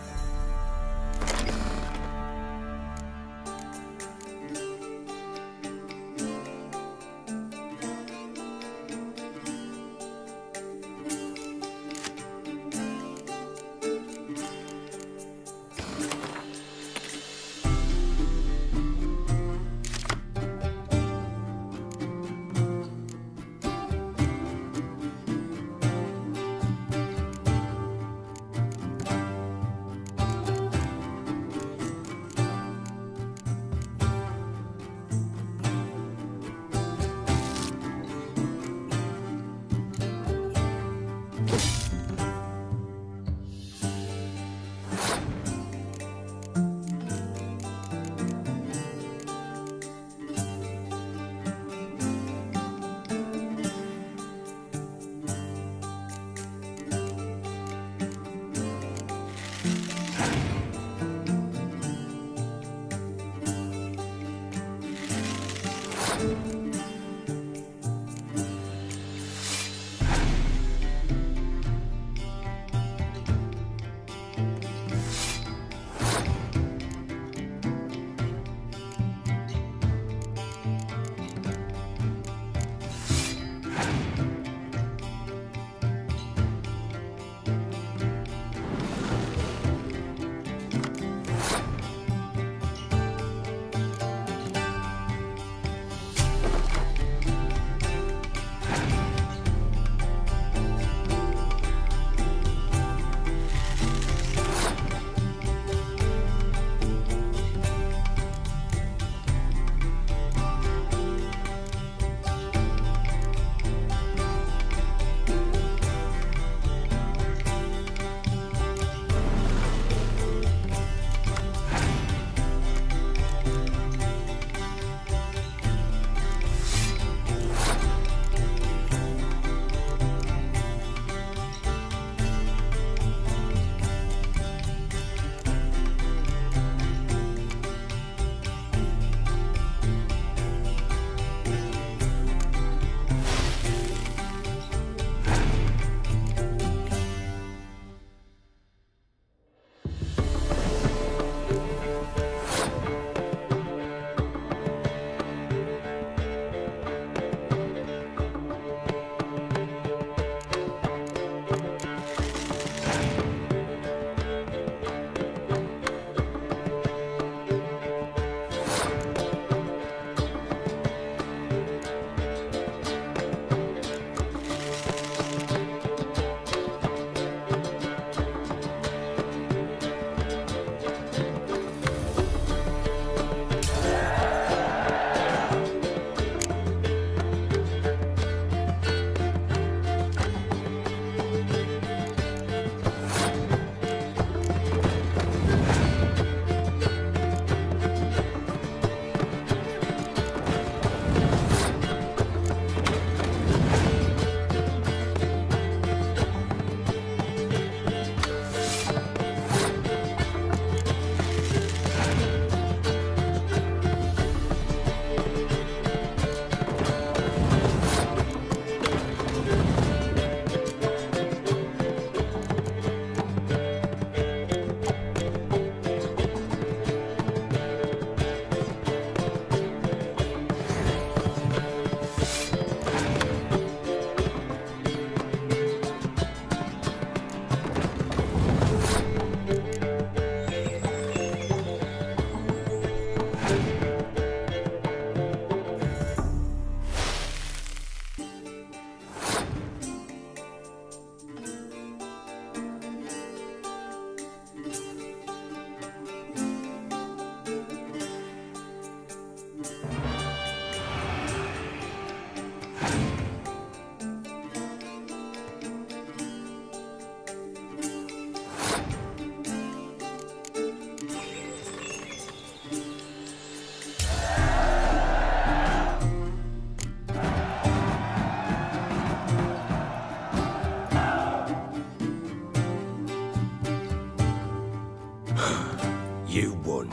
You won.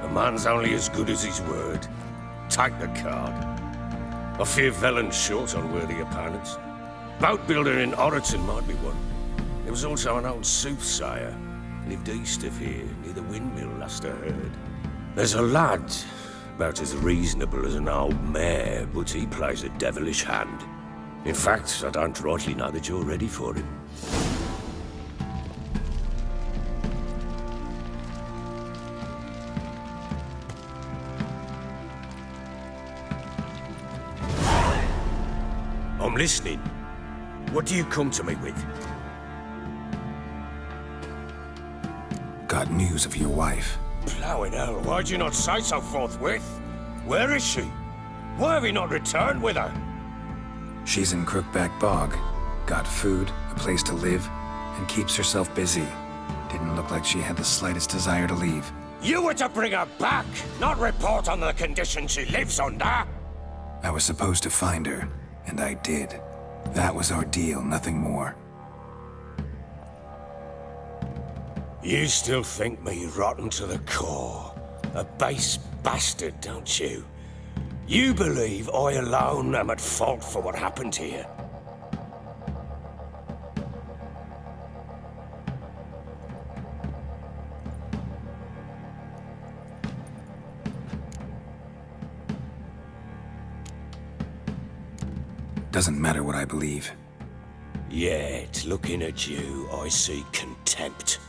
A man's only as good as his word. Take the card. I fear Velen's short on worthy opponents. Boat builder in Oroton might be one. There was also an old soothsayer. Lived east of here, near the windmill, last I heard. There's a lad, about as reasonable as an old mare, but he plays a devilish hand. In fact, I don't rightly know that you're ready for him. I'm listening. What do you come to me with? Got news of your wife. Plowing hell, why'd you not say so forthwith? Where is she? Why have you not returned with her? She's in Crookback Bog. Got food, a place to live, and keeps herself busy. Didn't look like she had the slightest desire to leave. You were to bring her back, not report on the conditions she lives under. I was supposed to find her, and I did. That was our deal, nothing more. You still think me rotten to the core. A base bastard, don't you? You believe I alone am at fault for what happened here? Doesn't matter what I believe. Yet, looking at you, I see contempt.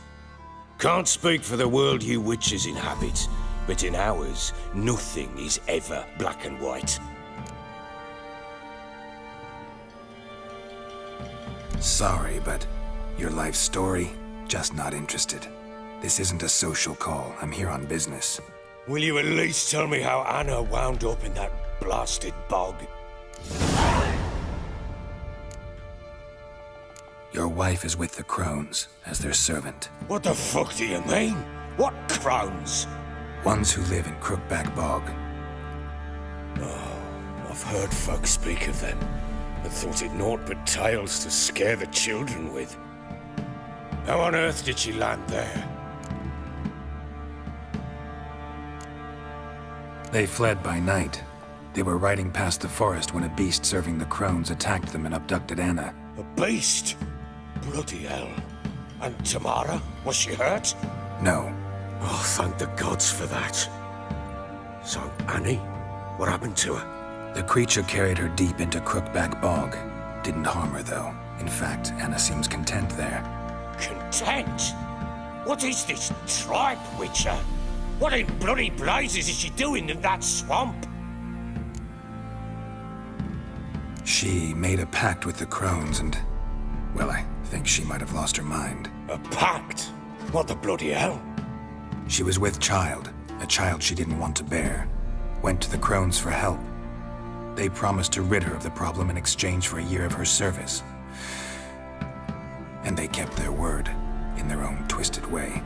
Can't speak for the world you witches inhabit, but in ours, nothing is ever black and white. Sorry, but your life story, just not interested. This isn't a social call. I'm here on business. Will you at least tell me how Anna wound up in that blasted bog? Your wife is with the Crones, as their servant. What the fuck do you mean? What Crones? Ones who live in Crookback Bog. Oh, I've heard folk speak of them, and thought it naught but tales to scare the children with. How on earth did she land there? They fled by night. They were riding past the forest when a beast serving the Crones attacked them and abducted Anna. A beast? Bloody hell. And Tamara? Was she hurt? No. Oh, thank the gods for that. So, Annie? What happened to her? The creature carried her deep into Crookback Bog. Didn't harm her, though. In fact, Anna seems content there. Content? What is this tripe, Witcher? What in bloody blazes is she doing in that swamp? She made a pact with the Crones and... well, I think she might have lost her mind. A pact? What the bloody hell? She was with child, a child she didn't want to bear. Went to the Crones for help. They promised to rid her of the problem in exchange for a year of her service. And they kept their word, in their own twisted way.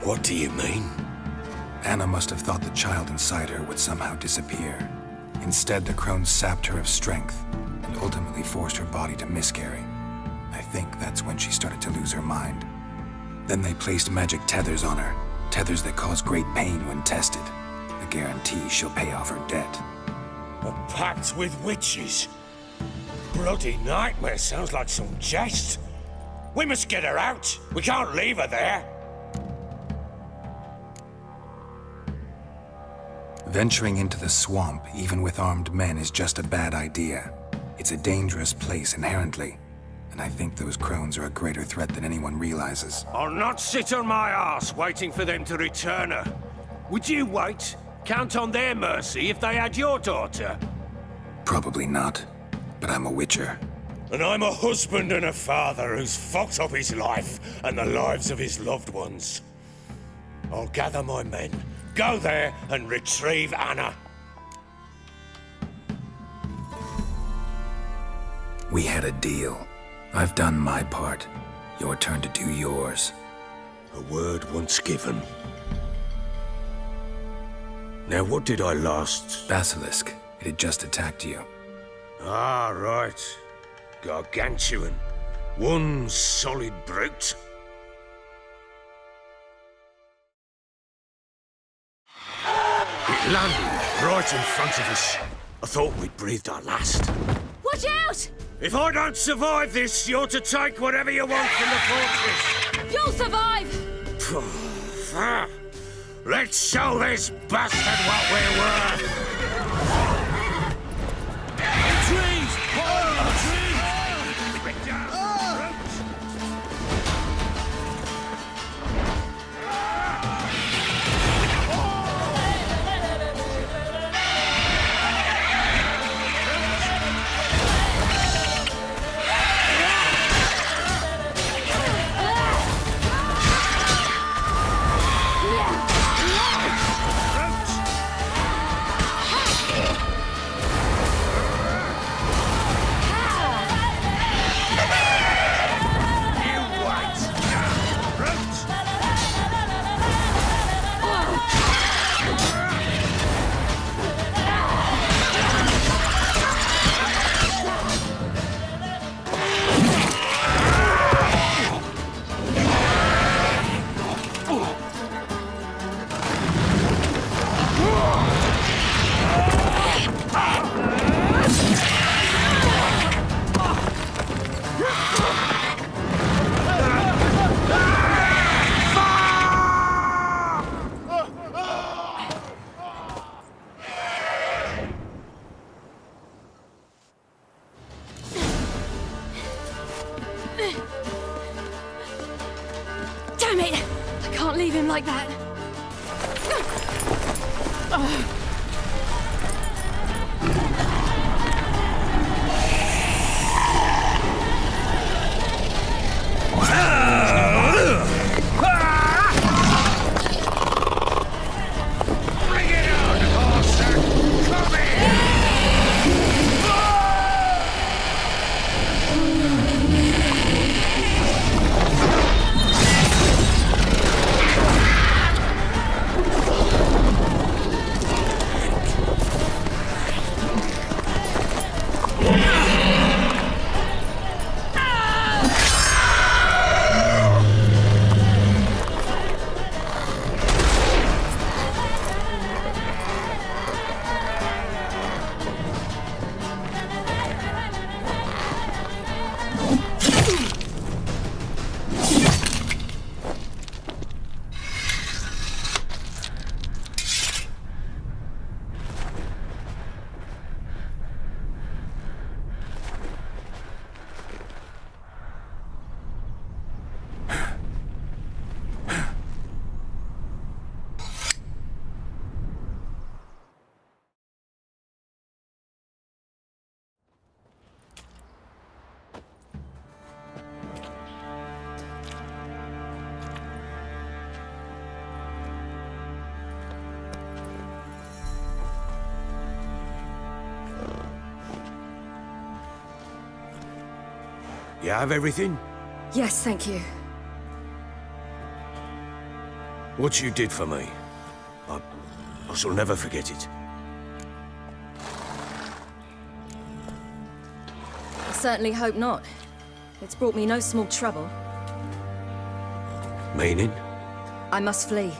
What do you mean? Anna must have thought the child inside her would somehow disappear. Instead, the Crones sapped her of strength, and ultimately forced her body to miscarry. I think that's when she started to lose her mind. Then they placed magic tethers on her, tethers that cause great pain when tested. A guarantee she'll pay off her debt. A pact with witches? Bloody nightmare, sounds like some jest. We must get her out. We can't leave her there. Venturing into the swamp, even with armed men, is just a bad idea. It's a dangerous place inherently, and I think those Crones are a greater threat than anyone realizes. I'll not sit on my arse waiting for them to return her. Would you wait? Count on their mercy if they had your daughter? Probably not, but I'm a witcher. And I'm a husband and a father who's fucked up his life and the lives of his loved ones. I'll gather my men, go there and retrieve Anna. We had a deal. I've done my part. Your turn to do yours. A word once given. Now, what did I last... Basilisk. It had just attacked you. Ah, right. Gargantuan. One solid brute. It landed right in front of us. I thought we'd breathed our last. Watch out! If I don't survive this, you're to take whatever you want from the fortress. You'll survive! Let's show this bastard what we're worth! Trees! Trees! Quick down! like that. You have everything? Yes, thank you. What you did for me, I shall never forget it. I certainly hope not. It's brought me no small trouble. Meaning? I must flee.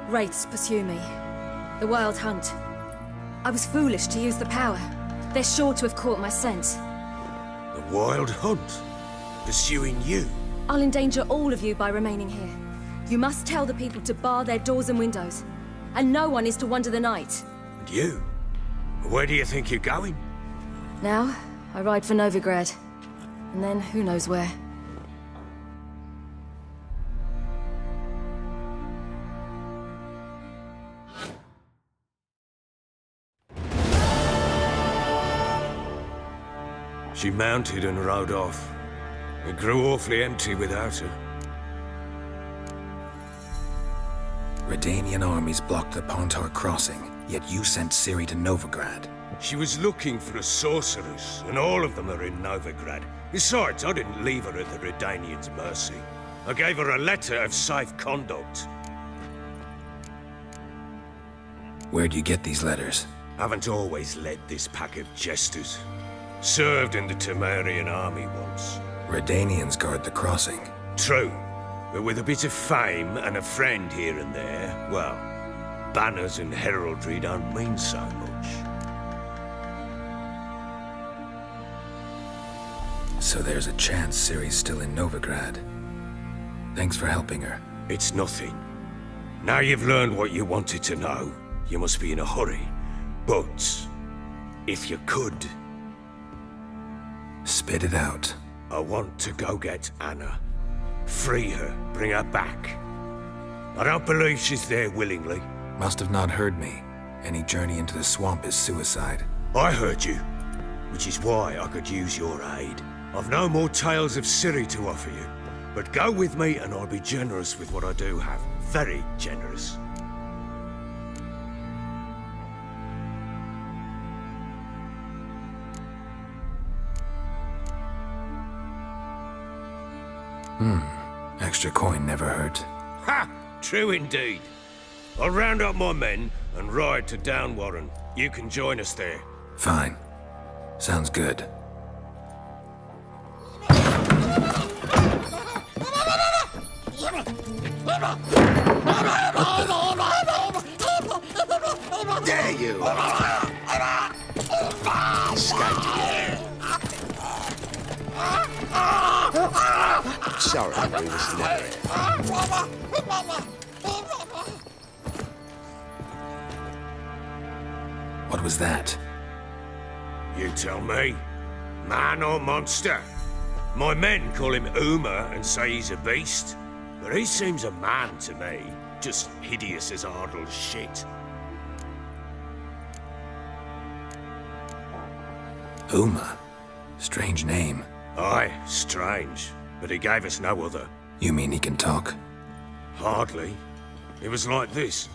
Wraiths pursue me. The Wild Hunt. I was foolish to use the power. They're sure to have caught my scent. The Wild Hunt? Pursuing you? I'll endanger all of you by remaining here. You must tell the people to bar their doors and windows. And no one is to wander the night. And you? Where do you think you're going? Now, I ride for Novigrad. And then, who knows where. She mounted and rode off. It grew awfully empty without her. Redanian armies blocked the Pontar crossing, yet you sent Ciri to Novigrad. She was looking for a sorceress, and all of them are in Novigrad. Besides, I didn't leave her at the Redanians' mercy. I gave her a letter of safe conduct. Where'd you get these letters? Haven't always led this pack of jesters. Served in the Temerian army once. Redanians guard the crossing. True, but with a bit of fame and a friend here and there, well, banners and heraldry don't mean so much. So there's a chance Ciri's still in Novigrad. Thanks for helping her. It's nothing. Now you've learned what you wanted to know, you must be in a hurry. But, if you could... Spit it out. I want to go get Anna. Free her, bring her back. I don't believe she's there willingly. Must have not heard me. Any journey into the swamp is suicide. I heard you, which is why I could use your aid. I've no more tales of Ciri to offer you, but go with me and I'll be generous with what I do have. Very generous. Extra coin never hurt. Ha! True indeed. I'll round up my men and ride to Downwarren. You can join us there. Fine. Sounds good. Dare you! Sorry, we was never here. What was that? You tell me. Man or monster? My men call him Uma and say he's a beast. But he seems a man to me, just hideous as Ardle's shit. Uma. Strange name. Aye, strange. But he gave us no other. You mean he can talk? Hardly. It was like this.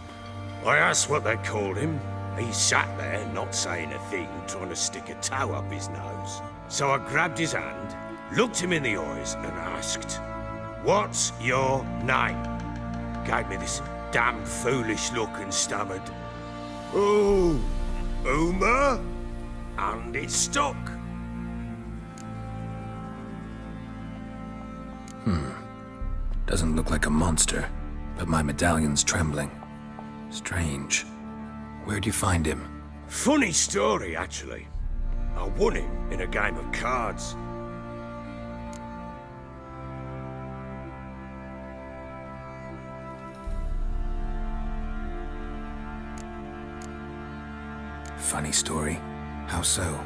I asked what they called him. He sat there, not saying a thing, trying to stick a toe up his nose. So I grabbed his hand, looked him in the eyes, and asked, "What's your name?" Gave me this damn foolish look and stammered, "Oh, Uma?" And it stuck. Doesn't look like a monster, but my medallion's trembling. Strange. Where'd you find him? Funny story, actually. I won him in a game of cards. Funny story. How so?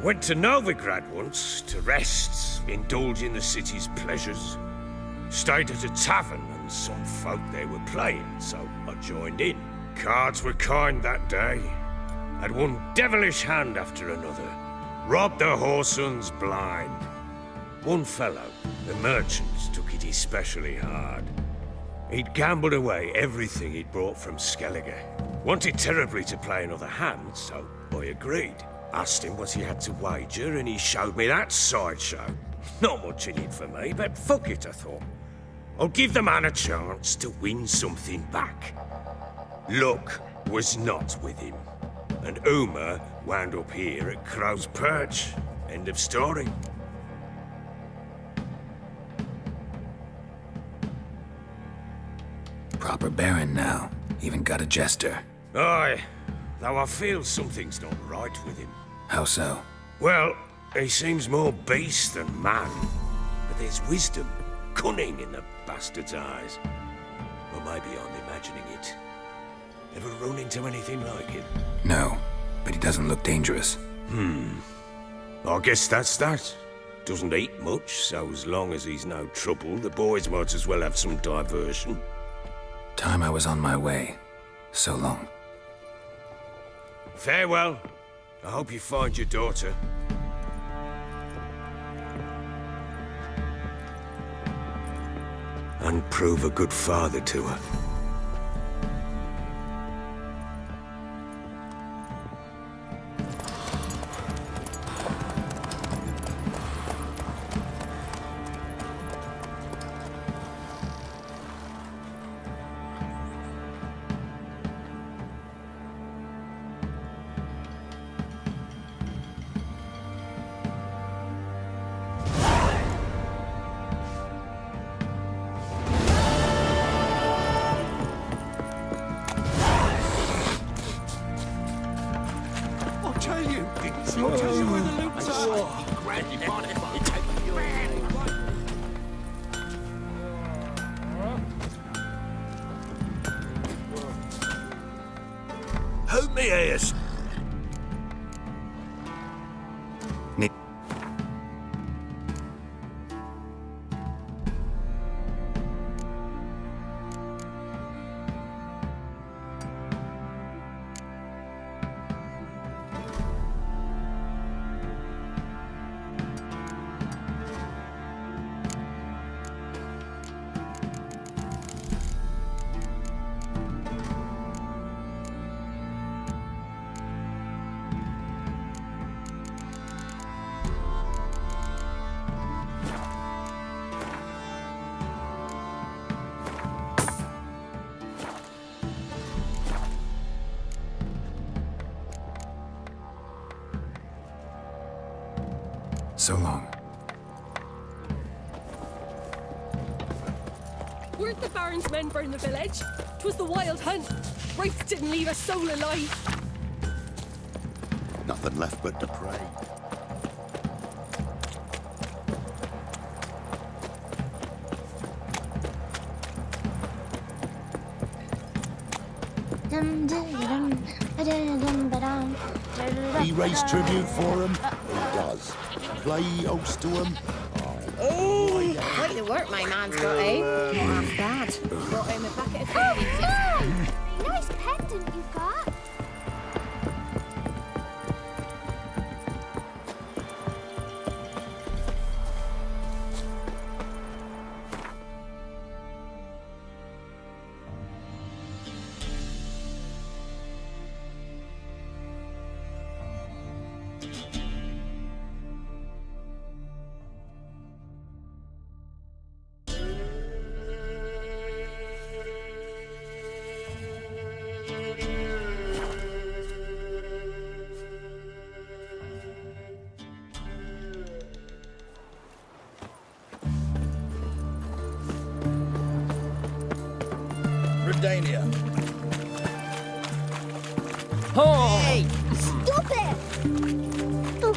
Went to Novigrad once to rest, indulge in the city's pleasures. Stayed at a tavern and some folk there were playing, so I joined in. Cards were kind that day. Had one devilish hand after another. Robbed the whoresons blind. One fellow, the merchant, took it especially hard. He'd gambled away everything he'd brought from Skellige. Wanted terribly to play another hand, so I agreed. Asked him what he had to wager, and he showed me that sideshow. Not much in it for me, but fuck it, I thought. I'll give the man a chance to win something back. Luck was not with him, and Uma wound up here at Crow's Perch. End of story. Proper baron now. Even got a jester. Aye, though I feel something's not right with him. How so? Well, he seems more beast than man. But there's wisdom, cunning in the bastard's eyes. Or maybe I'm imagining it. Ever run into anything like him? No, but he doesn't look dangerous. I guess that's that. Doesn't eat much, so as long as he's no trouble, the boys might as well have some diversion. Time I was on my way. So long. Farewell. I hope you find your daughter. And prove a good father to her. Hold me ears. So long. Weren't the Baron's men burn the village? 'Twas the Wild Hunt. Wraiths didn't leave a soul alive. Nothing left but to pray. He raised tribute for him. He does. Play host to him. Oh, Quite the work my man's got, eh? Not half bad. Brought home a packet of Indians yesterday. Nice pendant you've got. Redania. Oh! Hey! Stop it! Oh.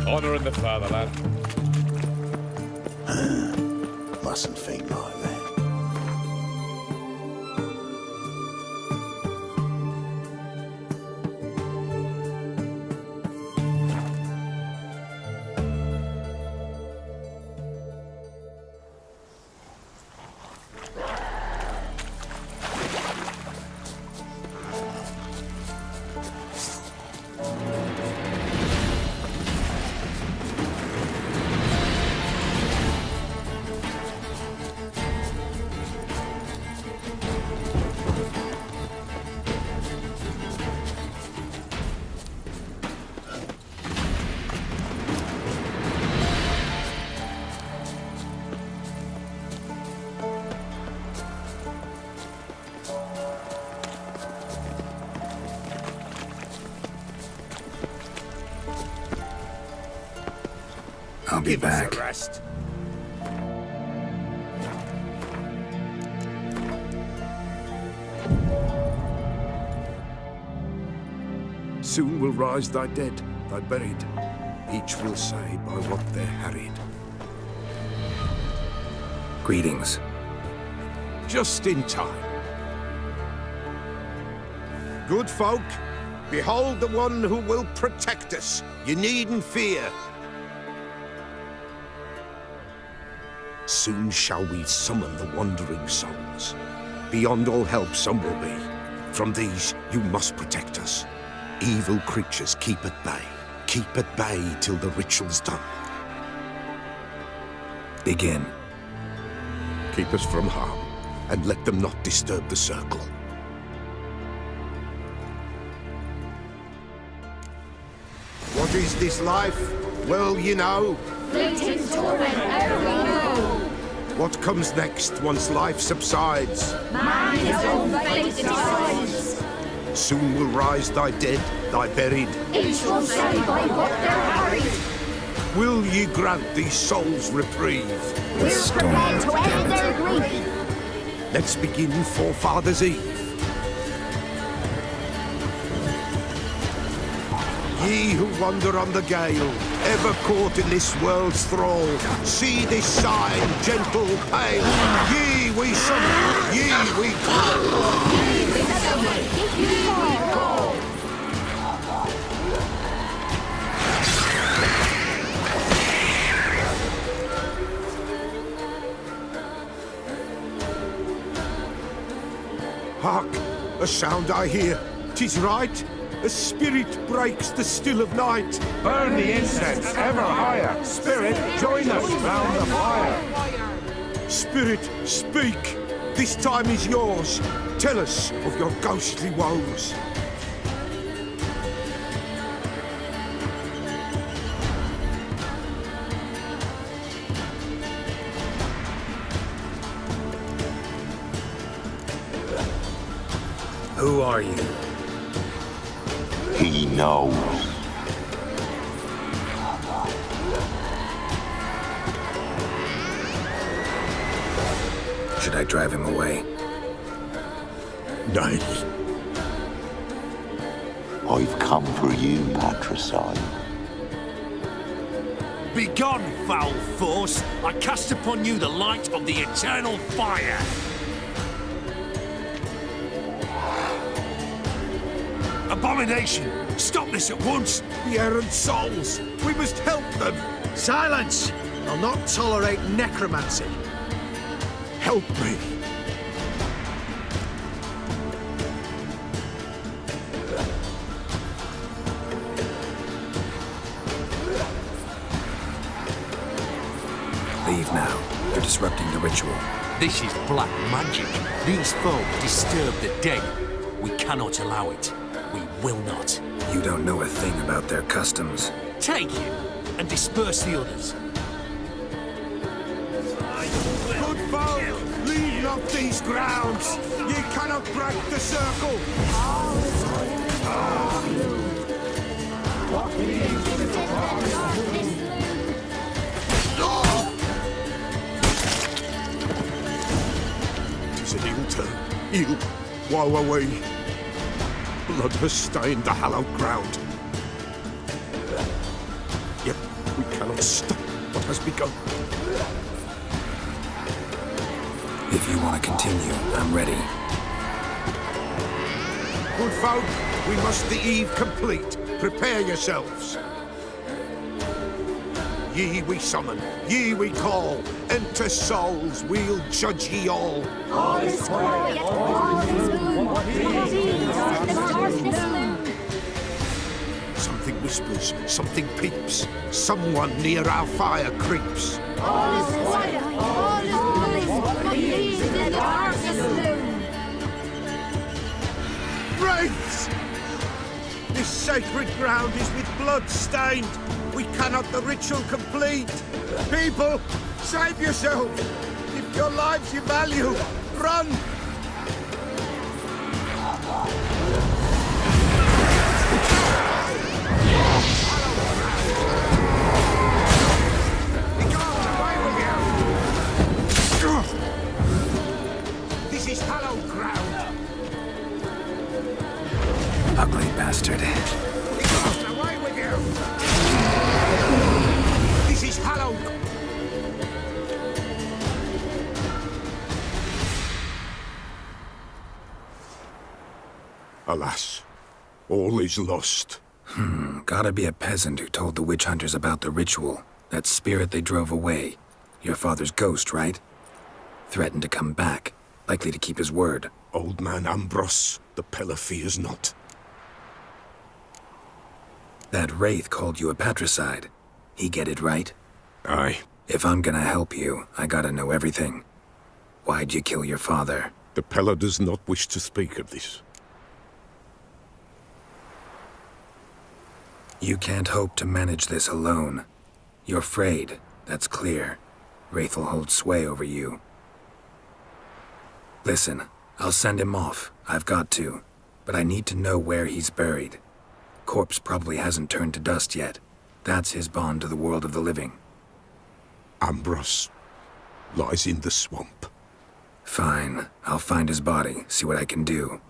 Honor in the fatherland. Mustn't think like that. I'll be back. Give us a rest. Soon will rise thy dead, thy buried. Each will say by what they're harried. Greetings. Just in time. Good folk, behold the one who will protect us. You needn't fear. Soon shall we summon the wandering souls. Beyond all help some will be. From these you must protect us. Evil creatures keep at bay. Keep at bay till the ritual's done. Begin. Keep us from harm, and let them not disturb the circle. What is this life? Well, you know. Fleeting torment ere we know. What comes next once life subsides? Man his own fate decides. Soon will rise thy dead, thy buried. Each will say by what they're harried. Will ye grant these souls reprieve? We're prepared to end their grief. Let's begin Forefathers' Eve. Ye who wander on the gale, ever caught in this world's thrall, see this sign, gentle, pale. Ye we summon, ye we call. Hark! A sound I hear. 'Tis right. A spirit breaks the still of night. Burn the incense ever higher. Spirit, join us round the fire. Spirit, speak. This time is yours. Tell us of your ghostly woes. Who are you? He knows. Should I drive him away? Nay. I've come for you, patricide. Begone, foul force! I cast upon you the light of the eternal fire! Abomination! Stop this at once! The errant souls! We must help them! Silence! I'll not tolerate necromancy. Help me! Leave now. You're disrupting the ritual. This is black magic. These folk disturb the dead. We cannot allow it. We will not. You don't know a thing about their customs. Take him and disperse the others. Good folk, leave not these grounds. Ye cannot break the circle. Tis an ill turn. Ill. Woe away. Blood has stained the hallowed ground. Yet we cannot stop what has begun. If you want to continue, I'm ready. Good folk, we must the eve complete. Prepare yourselves. Ye we summon, ye we call. Enter souls, we'll judge ye all. All is quiet, all is gloom. Something whispers, something peeps. Someone near our fire creeps. All is quiet, all is gloom. In the darkness loom. Wraiths! This sacred ground is with blood stained. We cannot the ritual complete. People, save yourself. If your lives you value, run! This is hallowed ground. Ugly bastard. Away with you! This is hallowed. Alas, all is lost. Gotta be a peasant who told the witch hunters about the ritual. That spirit they drove away. Your father's ghost, right? Threatened to come back. Likely to keep his word. Old man Ambros, the Pella fears not. That wraith called you a patricide. He get it right? Aye. If I'm gonna help you, I gotta know everything. Why'd you kill your father? The Pella does not wish to speak of this. You can't hope to manage this alone. You're afraid, that's clear. Wraith will hold sway over you. Listen, I'll send him off. I've got to. But I need to know where he's buried. Corpse probably hasn't turned to dust yet. That's his bond to the world of the living. Ambros lies in the swamp. Fine. I'll find his body, see what I can do.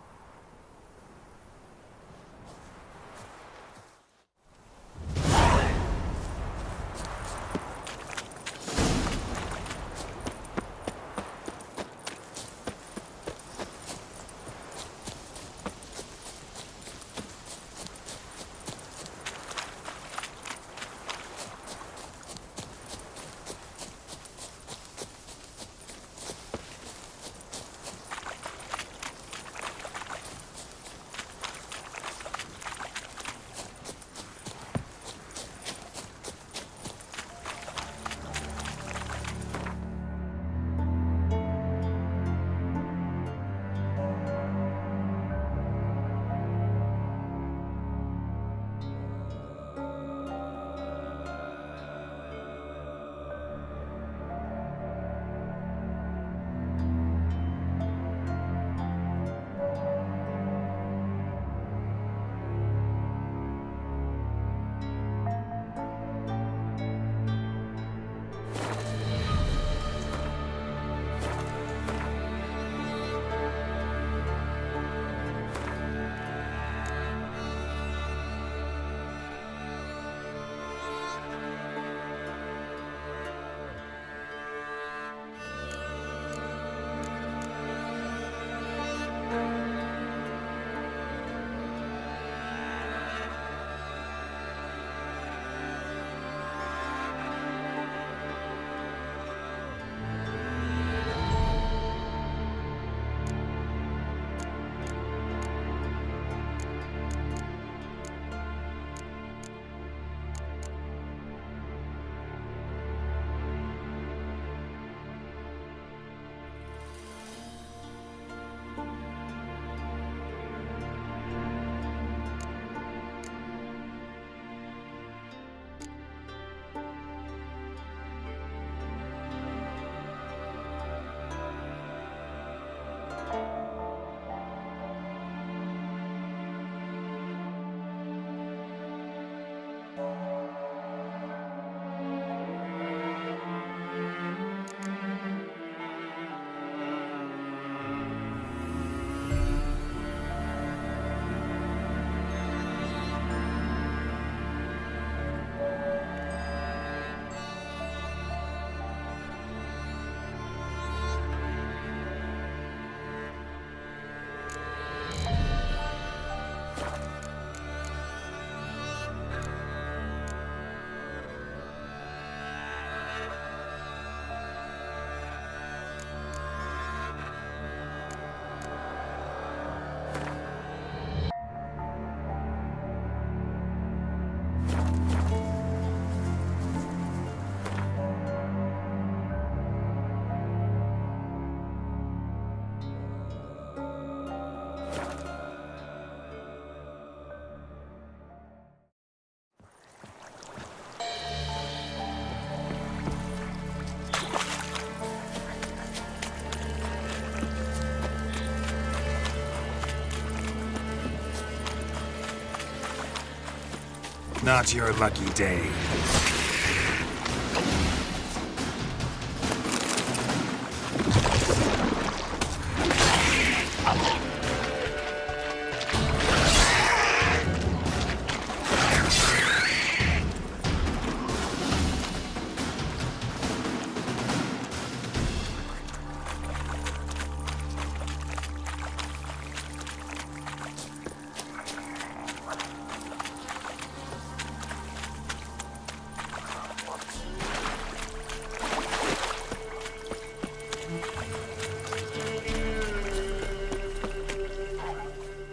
Not your lucky day.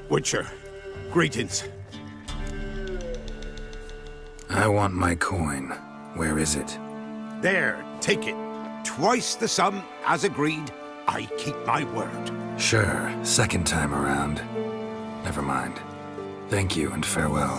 Witcher, greetings. I want my coin. Where is it? There, take it. Twice the sum, as agreed. I keep my word. Sure, second time around. Never mind. Thank you and farewell.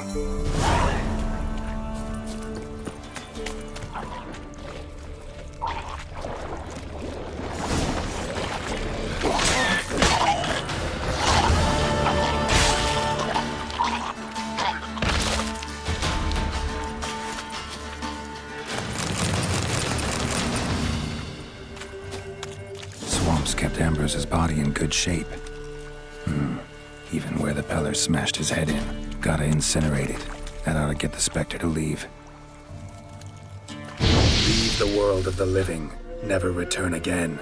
Swamps kept Ambrose's body in good shape. Even where the Peller smashed his head in. Gotta incinerate it. That ought to get the Spectre to leave. Leave the world of the living. Never return again.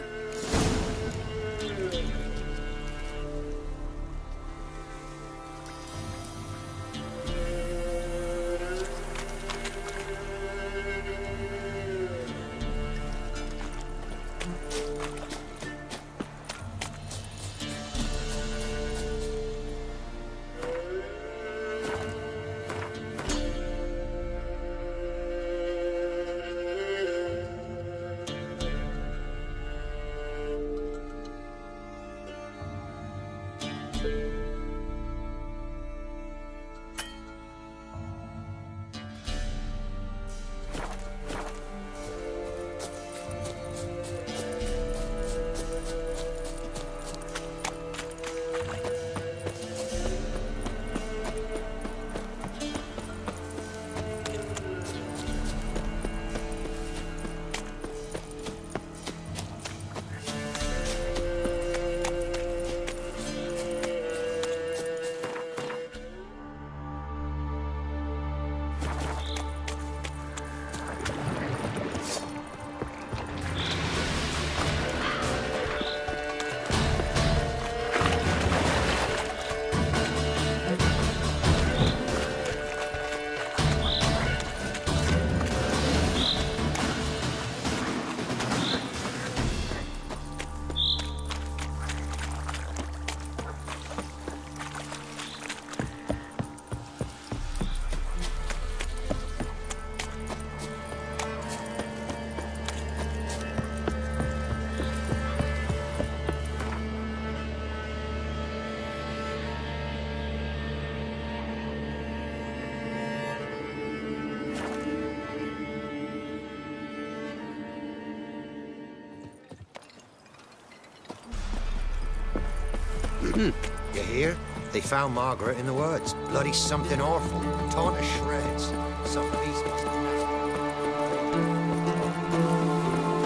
You hear? They found Margaret in the woods. Bloody something awful. Torn to shreds. Some beast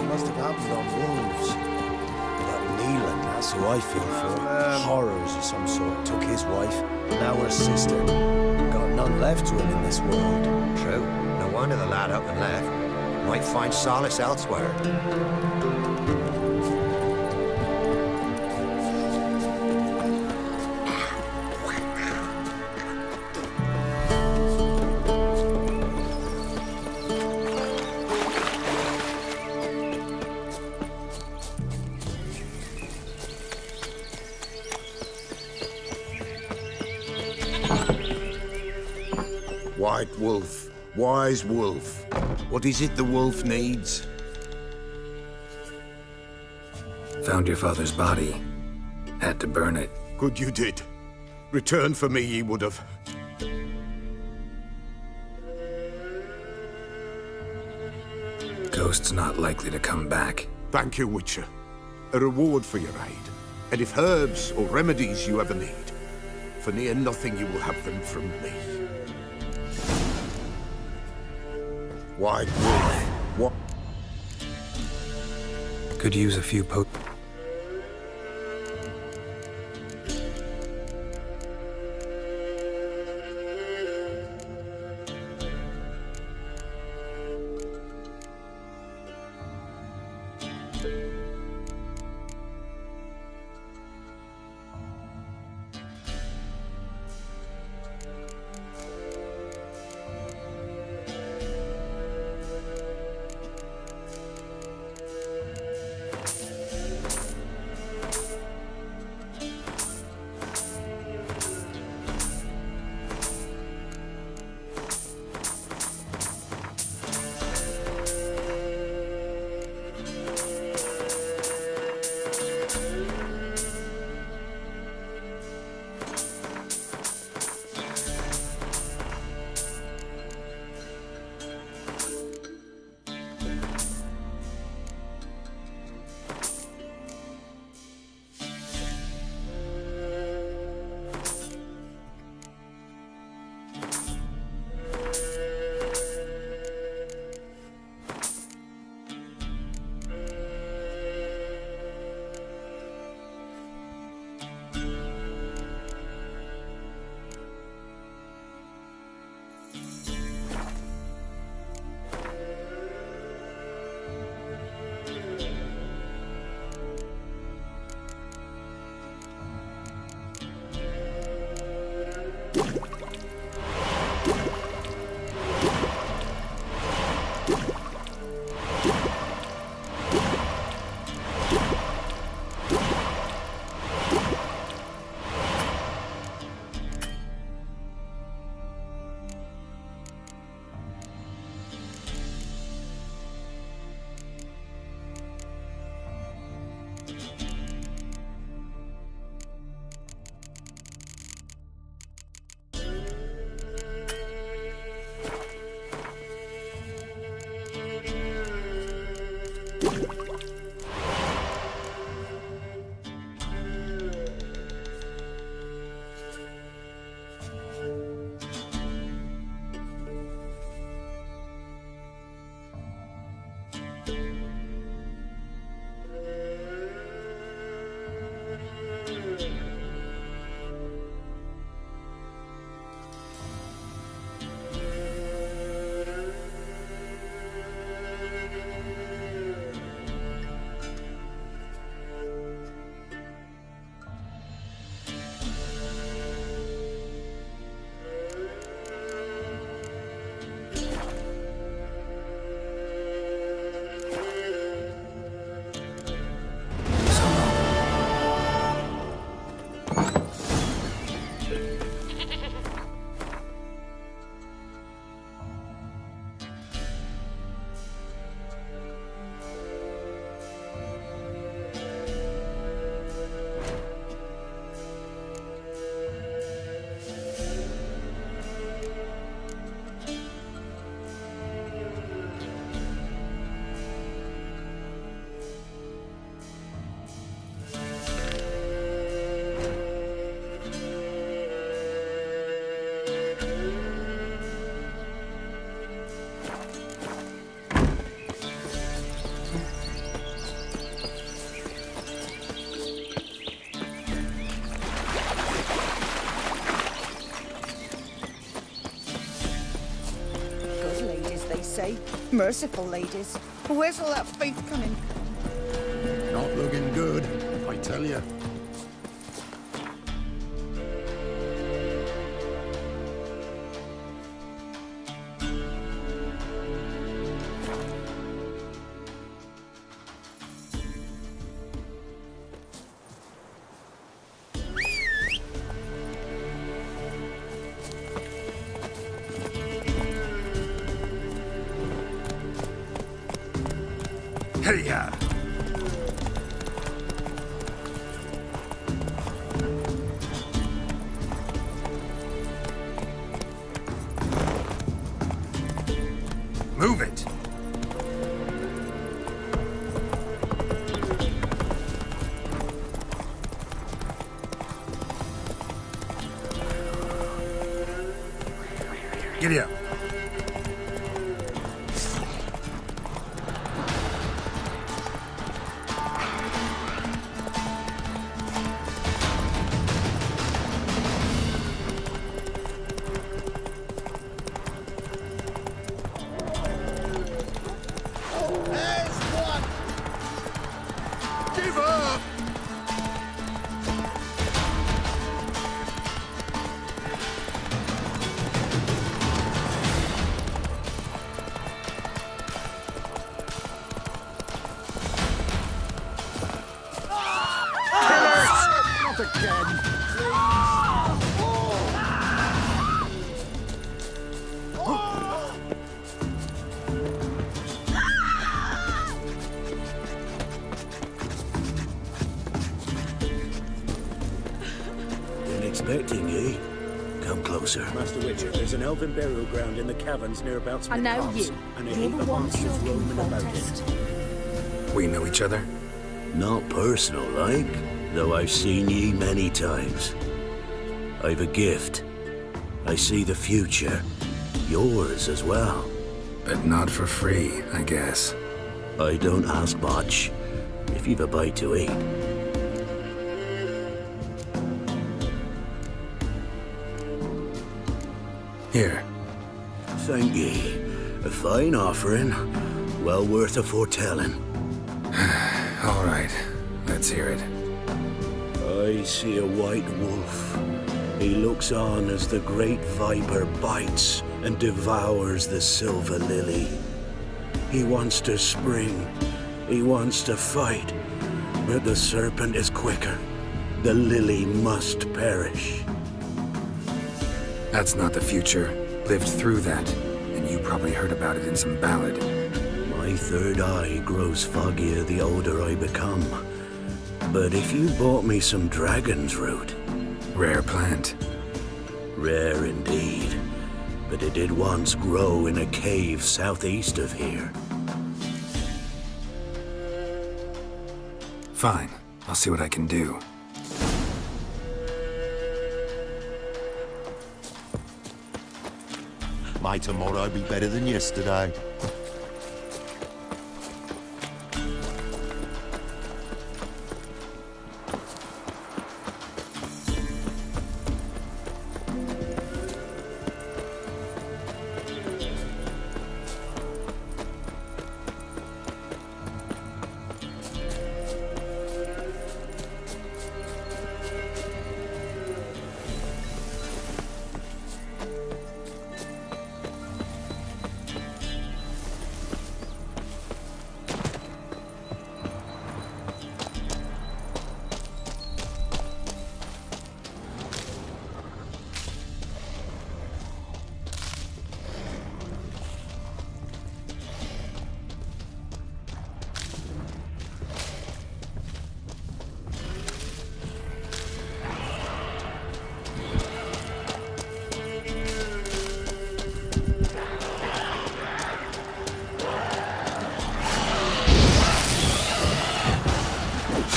Must have happened on wolves. But Neelan, that's who I feel for. Horrors of some sort took his wife, now her sister. Got none left to him in this world. True. No wonder the lad up and left. Might find solace elsewhere. White wolf, wise wolf. What is it the wolf needs? Found your father's body. Had to burn it. Good you did. Return for me ye would have. Ghost's not likely to come back. Thank you, Witcher. A reward for your aid. And if herbs or remedies you ever need, for near nothing you will have them from me. White wolf. What? Could use a few say. Merciful ladies. Where's all that faith coming? Not looking good, I tell you. Hey-ya! Move it! Giddy up. Give up! Not again! Been expecting ye. Come closer. Master Witcher, there's an elven burial ground in the caverns near about I know Smithcroft, you. and a You're heap the of one monsters talking roaming about protest. it. We know each other? Not personal, like, though I've seen ye many times. I've a gift. I see the future. Yours as well. But not for free, I guess. I don't ask much, if you've a bite to eat. Here. Thank ye. A fine offering, well worth a foretelling. All right, let's hear it. I see a white wolf. He looks on as the great viper bites and devours the silver lily. He wants to spring. He wants to fight. But the serpent is quicker. The lily must perish. That's not the future. Lived through that, and you probably heard about it in some ballad. My third eye grows foggier the older I become. But if you bought me some dragon's root... Rare plant. Rare indeed. But it did once grow in a cave southeast of here. Fine. I'll see what I can do. May tomorrow be better than yesterday.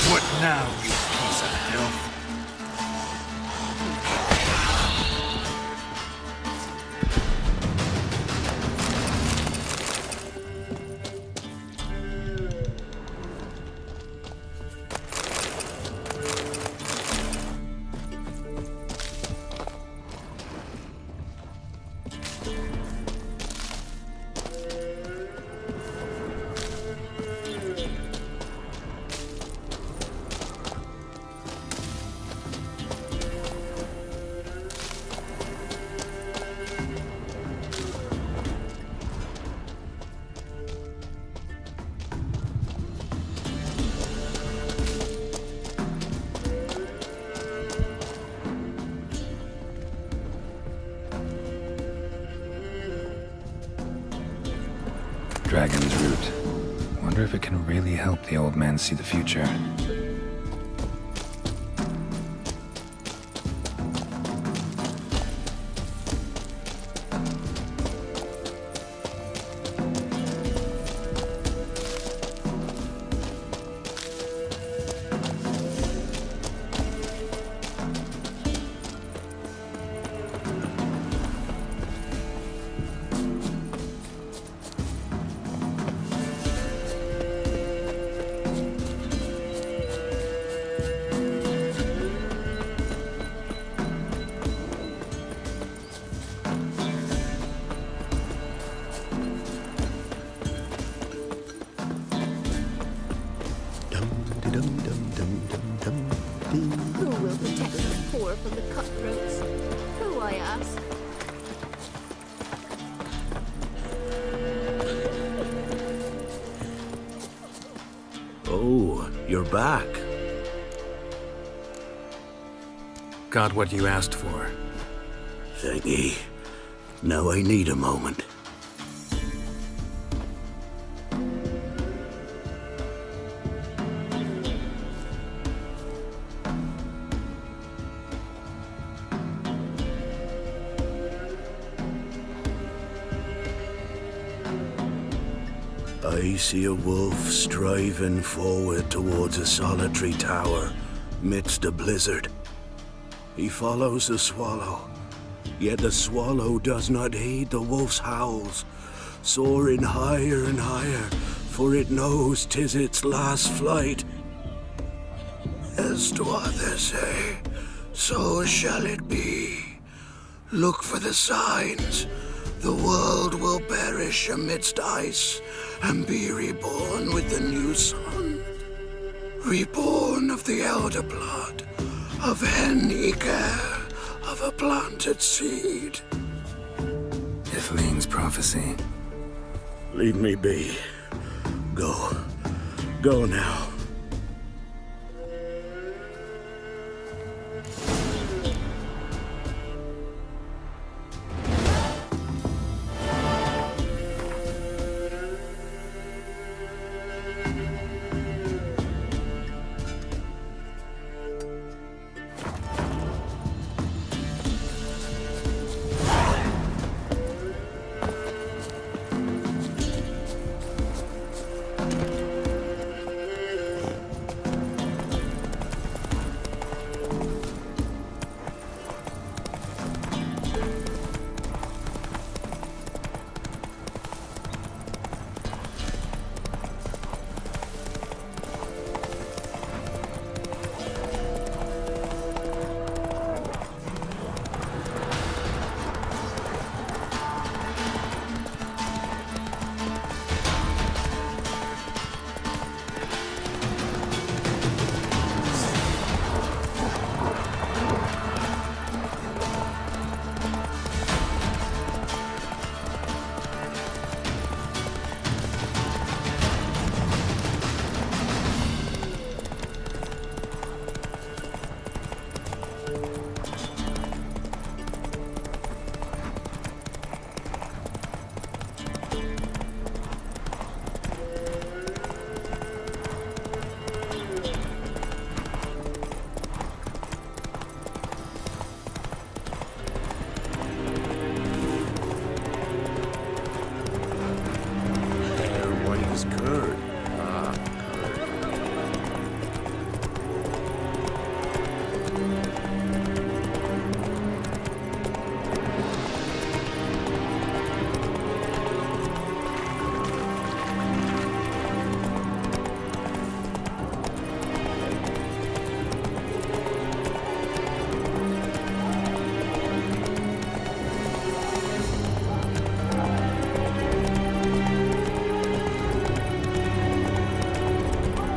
What now, you piece of filth? Dragon's root. Wonder if it can really help the old man see the future. Who will protect the poor from the cutthroats? Who, I ask? Oh, you're back. Got what you asked for. Thank ye. Now I need a moment. I see a wolf striving forward towards a solitary tower midst a blizzard. He follows the swallow, yet the swallow does not heed the wolf's howls, soaring higher and higher, for it knows 'tis its last flight. As to others say, so shall it be. Look for the signs. The world will perish amidst ice and be reborn with the new sun. Reborn of the elder blood, of hen Iker, of a planted seed. Ifline's prophecy. Leave me be. Go. Go now.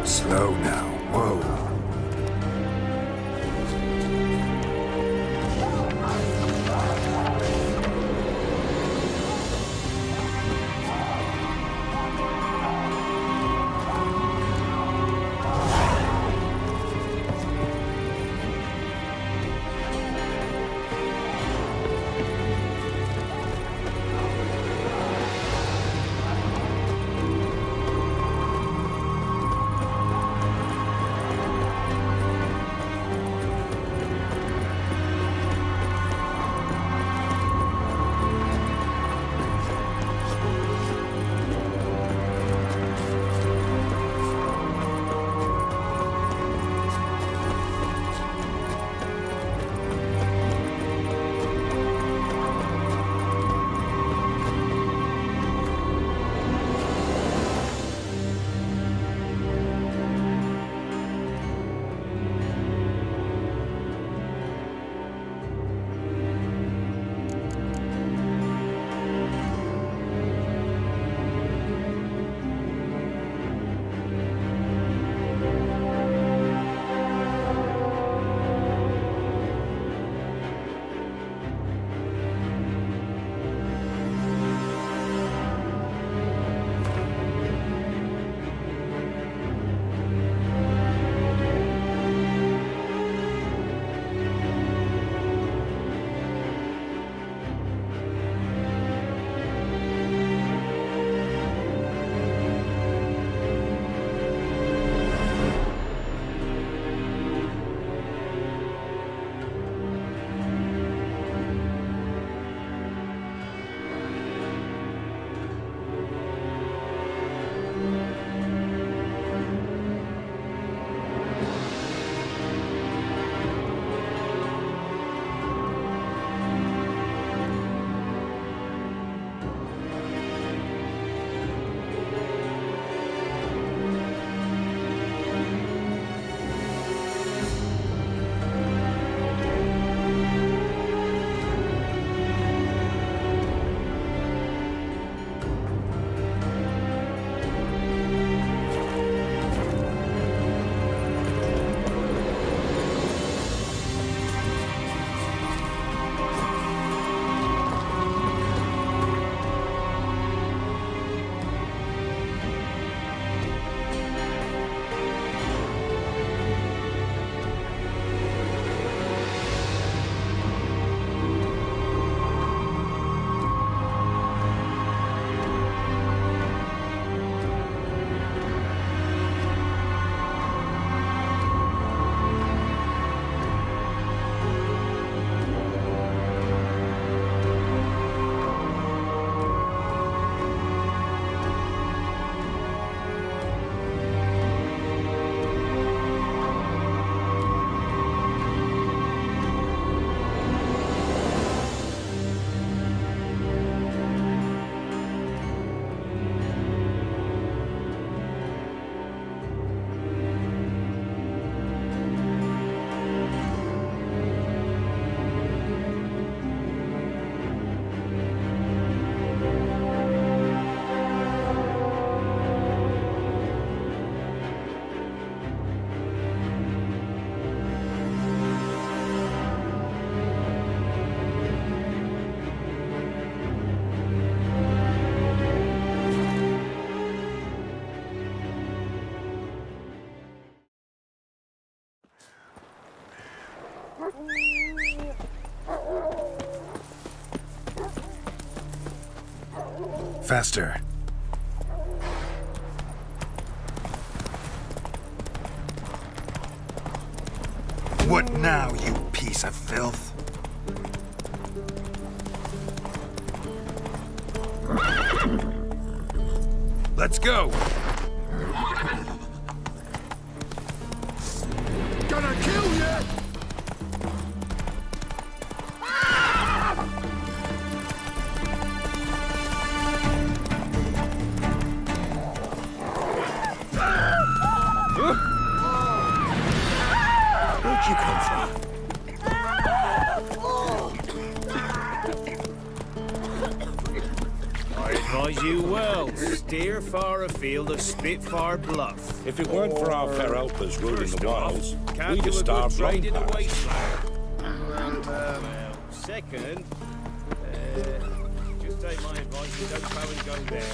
Slow now. Whoa. Faster. What now, you piece of filth? Let's go! Gonna kill you! Where'd you come from? I advise you well. Steer far afield of Spitfire Bluff. If it weren't for our fair helpers ruling the wilds, we'd have do a good starved long trade in the past. wasteland. And, second, just take my advice and don't go and go there.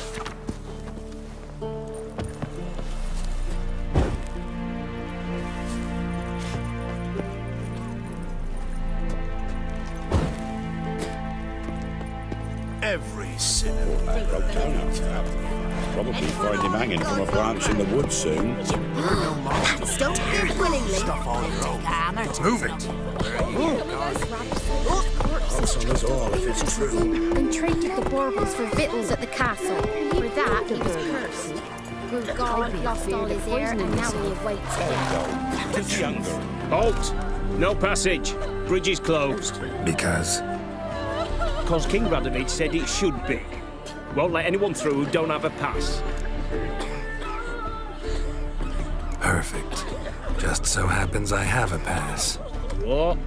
Every sinner. That broke down outside. Probably find him hanging from a branch in the woods soon. Don't give willingly. Stuff all your own. Move it! House on us all if it's true. And traded the baubles for victuals at the castle. For that, he was cursed. Good God, lost all his heir, and now he awaits death. Just younger. Halt! No passage. Bridge is closed. Because? Because King Radomir said it should be. Won't let anyone through who don't have a pass. Perfect. Just so happens I have a pass. What?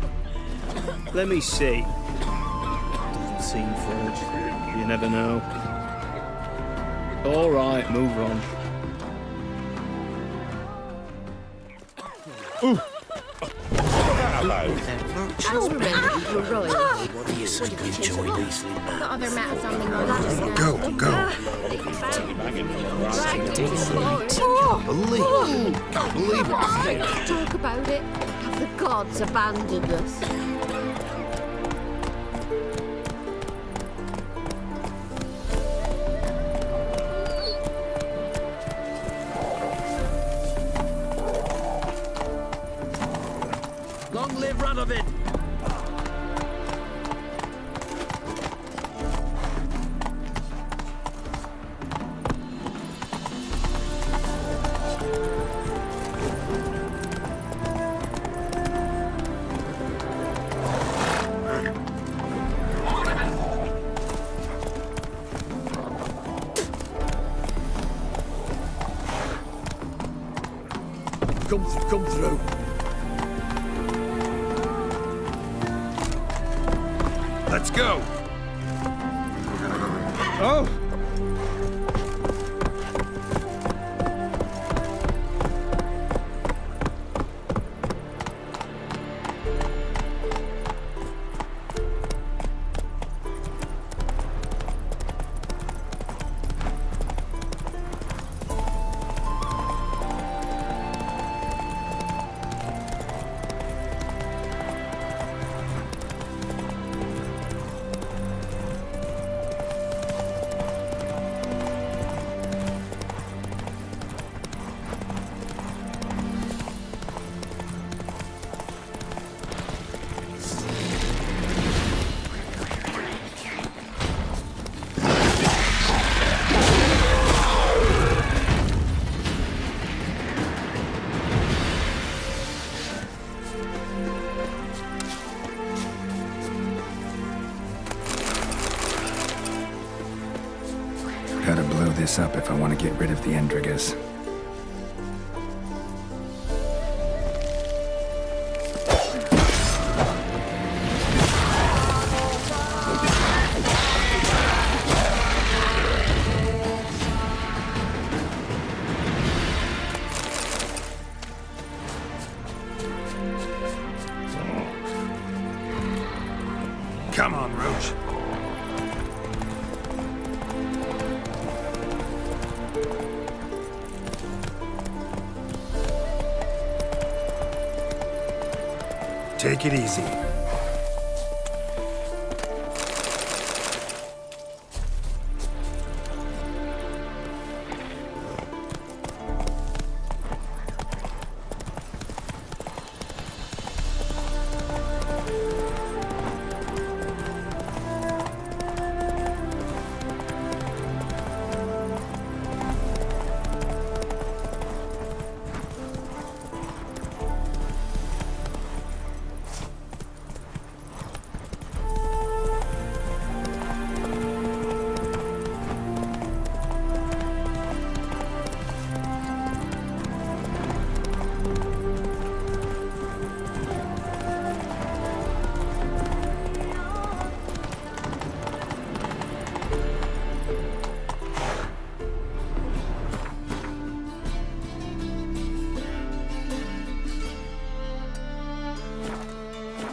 Let me see. Doesn't seem forged. You never know. All right, move on. Hello. I'll remember you were royal. What do you think enjoy these The other matters on the mind. Go, go. Can't believe what I think. Talk about it. Have the gods abandoned us? Long live Radovid! Come through. Let's go! Oh! Gotta blow this up if I want to get rid of the Endrigas. Come on, Roach. Take it easy.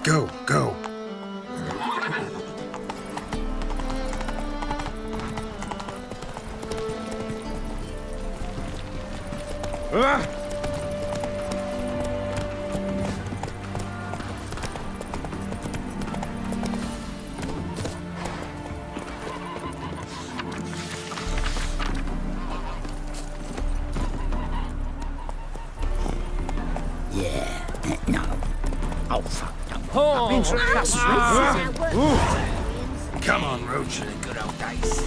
Go, go. Come on, Roach. Good old days.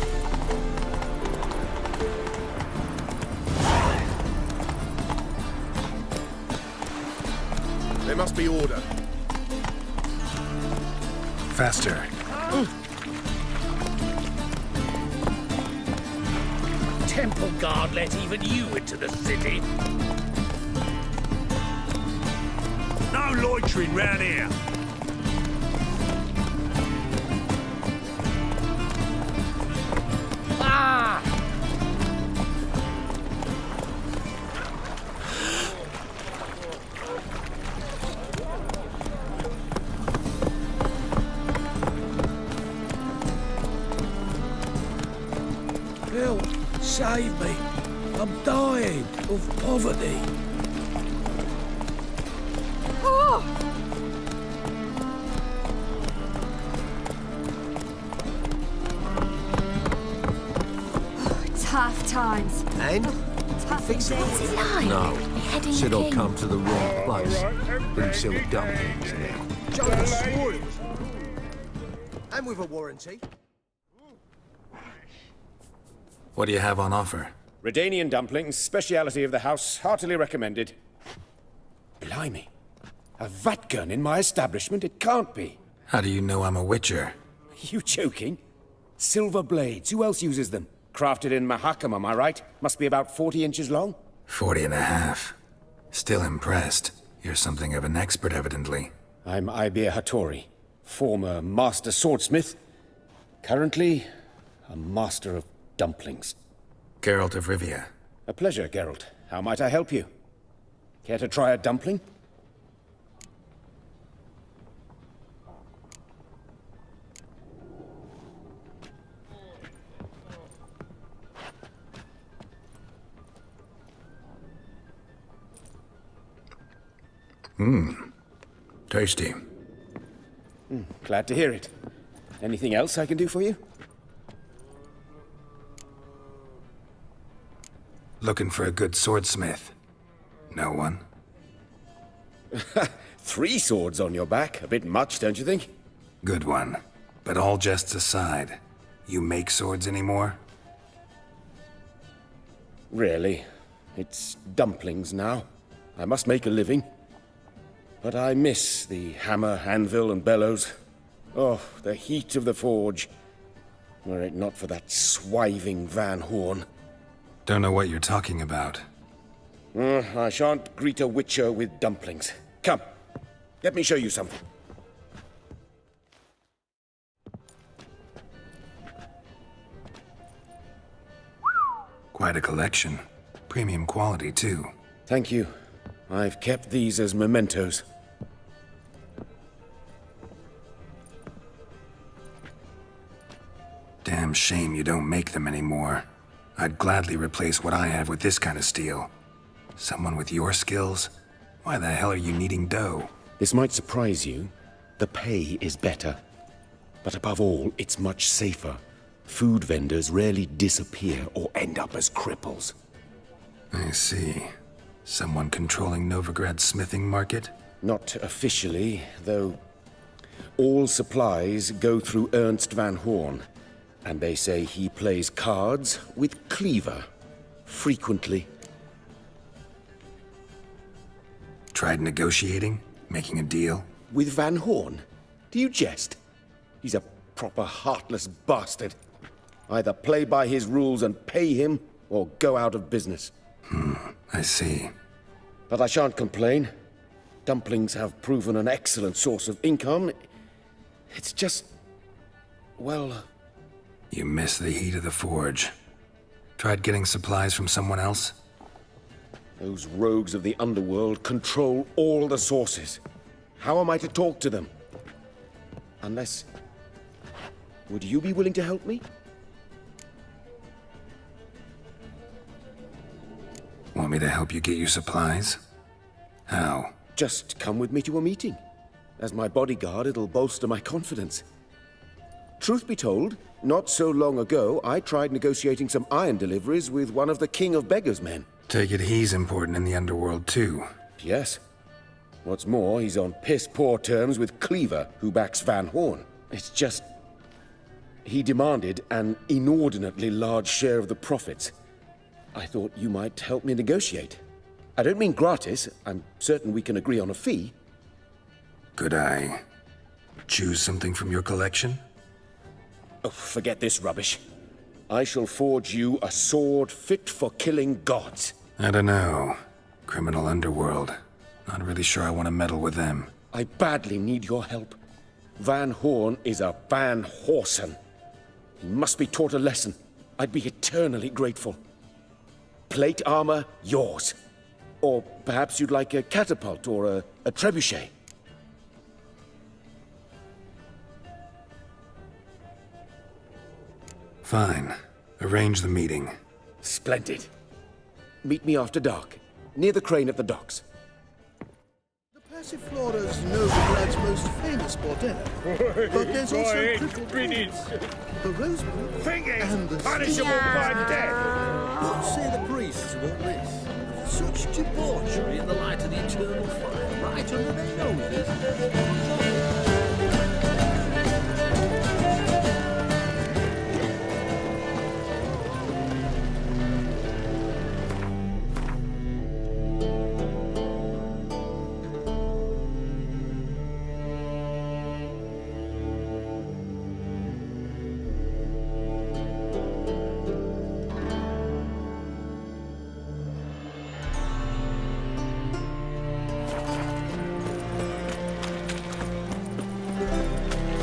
There must be order. Faster. Temple Guard let even you into the city. No loitering round here. Help! Save me! I'm dying of poverty. Tough times. And? Tough Fix it. days. No. Beheading Said the I'd king. come to the wrong place. But he sell dumplings now. Joker swore it was. And with a warranty. What do you have on offer? Redanian dumplings, speciality of the house, heartily recommended. Blimey. A vatgun in my establishment? It can't be. How do you know I'm a witcher? You joking? Silver blades. Who else uses them? Crafted in Mahakam, am I right? Must be about 40 inches long? 40 and a half. Still impressed. You're something of an expert, evidently. I'm Ibir Hattori, former master swordsmith. Currently, a master of dumplings. Geralt of Rivia. A pleasure, Geralt. How might I help you? Care to try a dumpling? Tasty. Glad to hear it. Anything else I can do for you? Looking for a good swordsmith. No one? 3 swords on your back. A bit much, don't you think? Good one. But all jests aside, you make swords anymore? Really. It's dumplings now. I must make a living. But I miss the hammer, anvil, and bellows. Oh, the heat of the forge. Were it not for that swiving Van Horn. Don't know what you're talking about. I shan't greet a witcher with dumplings. Come, let me show you something. Quite a collection. Premium quality, too. Thank you. I've kept these as mementos. Damn shame you don't make them anymore. I'd gladly replace what I have with this kind of steel. Someone with your skills? Why the hell are you needing dough? This might surprise you. The pay is better. But above all, it's much safer. Food vendors rarely disappear or end up as cripples. I see. Someone controlling Novigrad's smithing market? Not officially, though all supplies go through Ernst Van Horn. And they say he plays cards with Cleaver. Frequently. Tried negotiating? Making a deal? With Van Horn? Do you jest? He's a proper heartless bastard. Either play by his rules and pay him, or go out of business. I see. But I shan't complain. Dumplings have proven an excellent source of income. It's just... well... You miss the heat of the forge. Tried getting supplies from someone else? Those rogues of the underworld control all the sources. How am I to talk to them? Unless... Would you be willing to help me? Want me to help you get you supplies? How? Just come with me to a meeting. As my bodyguard, it'll bolster my confidence. Truth be told, not so long ago, I tried negotiating some iron deliveries with one of the King of Beggars' men. Take it he's important in the underworld, too. Yes. What's more, he's on piss-poor terms with Cleaver, who backs Van Horn. It's just... he demanded an inordinately large share of the profits. I thought you might help me negotiate. I don't mean gratis. I'm certain we can agree on a fee. Could I choose something from your collection? Oh, forget this rubbish. I shall forge you a sword fit for killing gods. I don't know. Criminal underworld. Not really sure I want to meddle with them. I badly need your help. Van Horn is a Van Horsen. He must be taught a lesson. I'd be eternally grateful. Plate armor, yours. Or perhaps you'd like a catapult or a trebuchet. Fine. Arrange the meeting. Splendid. Meet me after dark, near the crane at the docks. The Passiflora's Novigrad's most famous bordello. But there's also the Rosebud and the punishable by death. What say the priests about this? Such debauchery in the light of the eternal fire, right under their noses.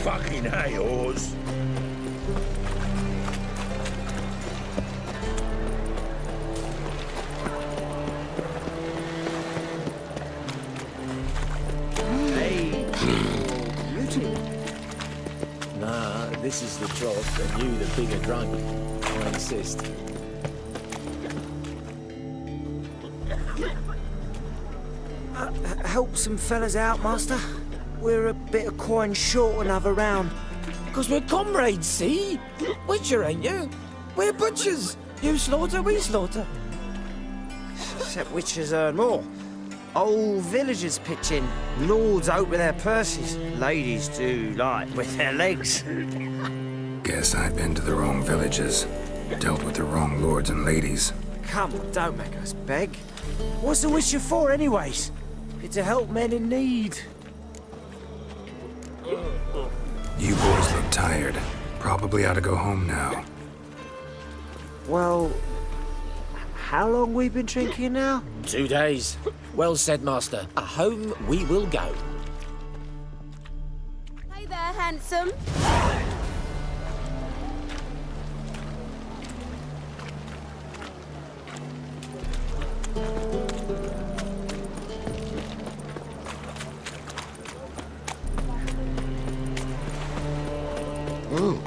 Fucking hay, Oars. Hey, beauty. Nah, this is the trough, and you the bigger drunk. I insist. Help some fellas out, master. We're a bit of coin short another round. 'Cause we're comrades, see? Witcher, ain't you? We're butchers. You slaughter, we slaughter. Except witchers earn more. Old villagers pitch in. Lords out with their purses. Ladies do like with their legs. Guess I've been to the wrong villages. Dealt with the wrong lords and ladies. Come on, don't make us beg. What's the witcher for, anyways? It's to help men in need. You boys look tired. Probably ought to go home now. Well, how long we been drinking now? 2 days. Well said, master. Home we will go. Hey there, handsome. Oh.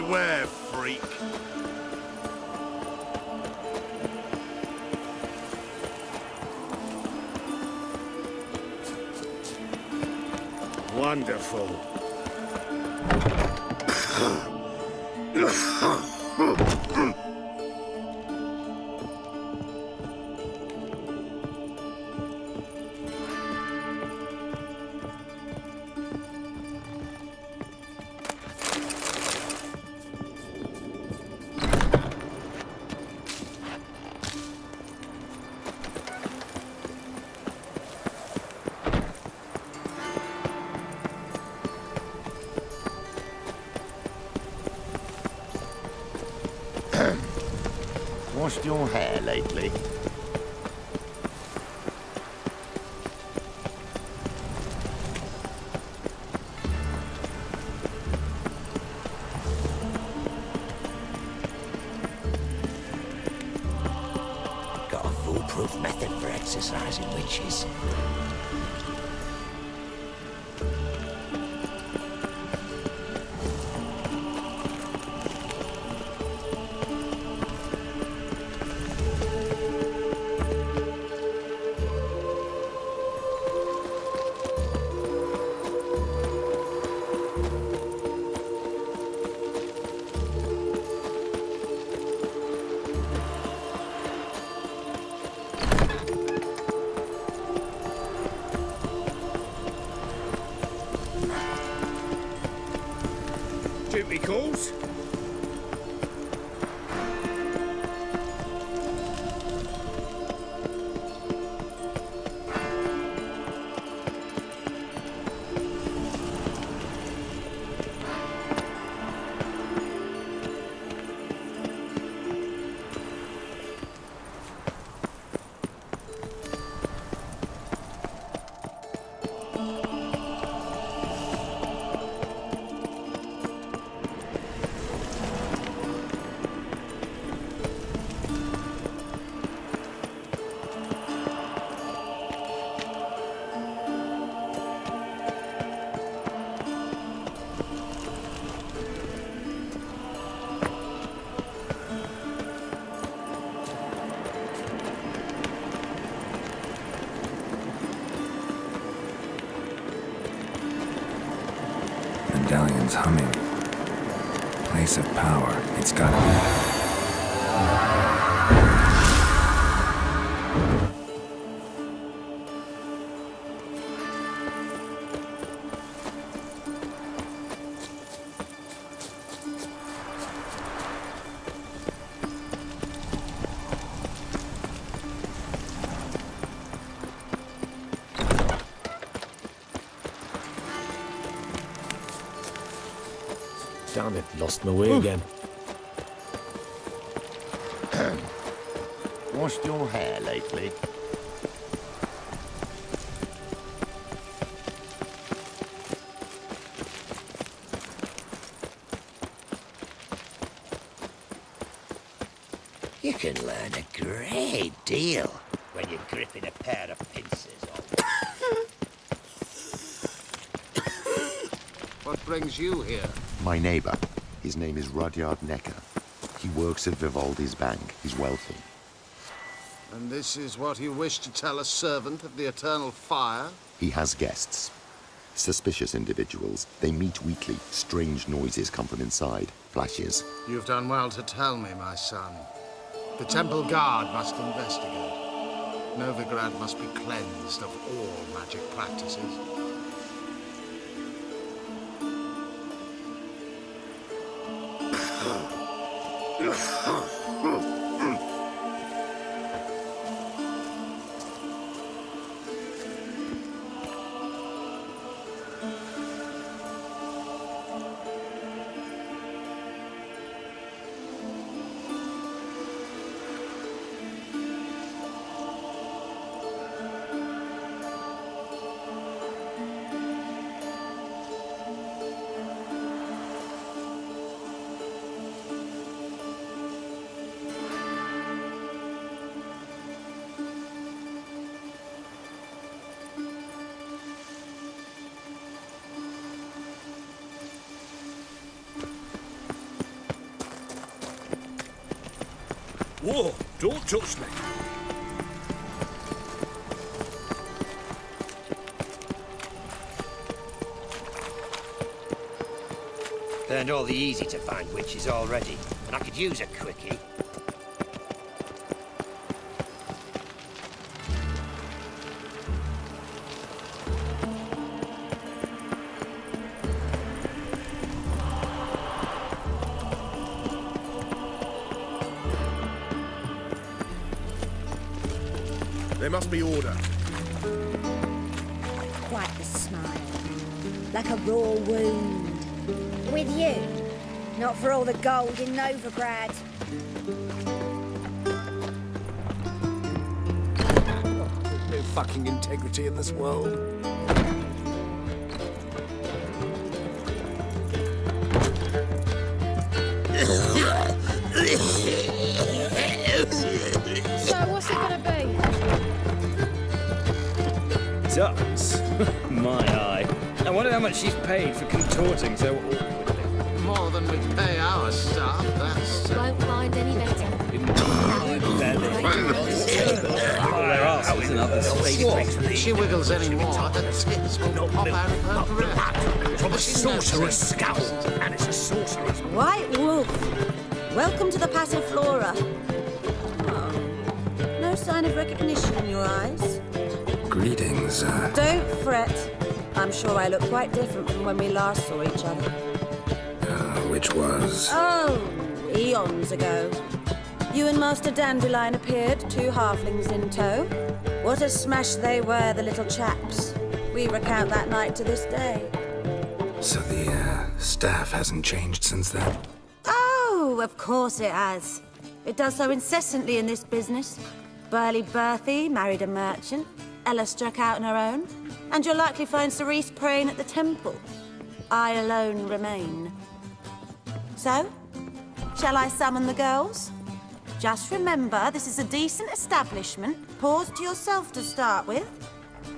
Beware, freak. Wonderful. Washed your hair lately? Got a foolproof method for exercising witches. Duty calls. Medallion's humming. Place of power. It's gotta be. Damn it, lost my way again. Washed your hair lately? You can learn a great deal when you're gripping a pair of pincers. What brings you here? My neighbor. His name is Rudyard Necker. He works at Vivaldi's bank. He's wealthy. And this is what you wish to tell a servant of the Eternal Fire? He has guests. Suspicious individuals. They meet weekly. Strange noises come from inside. Flashes. You've done well to tell me, my son. The Temple Guard must investigate. Novigrad must be cleansed of all magic practices. Whoa, don't touch me. Learned all the easy-to-find witches already, and I could use a quickie. There must be order. Quite the smile. Like a raw wound. With you. Not for all the gold in Novigrad. No fucking integrity in this world. So, what's it gonna be? Ducks? My eye. I wonder how much she's paid for contorting so awkwardly. More than we pay our staff, that's... Won't find any better. If she wiggles any more, the tits will pop out of her grip. From a sorcerer's scowl, and it's a sorcerer's... White Wolf. Welcome to the Passiflora. Oh, no sign of recognition in your eyes. Greetings, Don't fret. I'm sure I look quite different from when we last saw each other. which was... Oh, eons ago. You and Master Dandelion appeared, 2 halflings in tow. What a smash they were, the little chaps. We recount that night to this day. So the, staff hasn't changed since then? Oh, of course it has. It does so incessantly in this business. Burly Berthy married a merchant. Ella struck out on her own. And you'll likely find Cerise praying at the temple. I alone remain. So, shall I summon the girls? Just remember, this is a decent establishment. Pause to yourself to start with.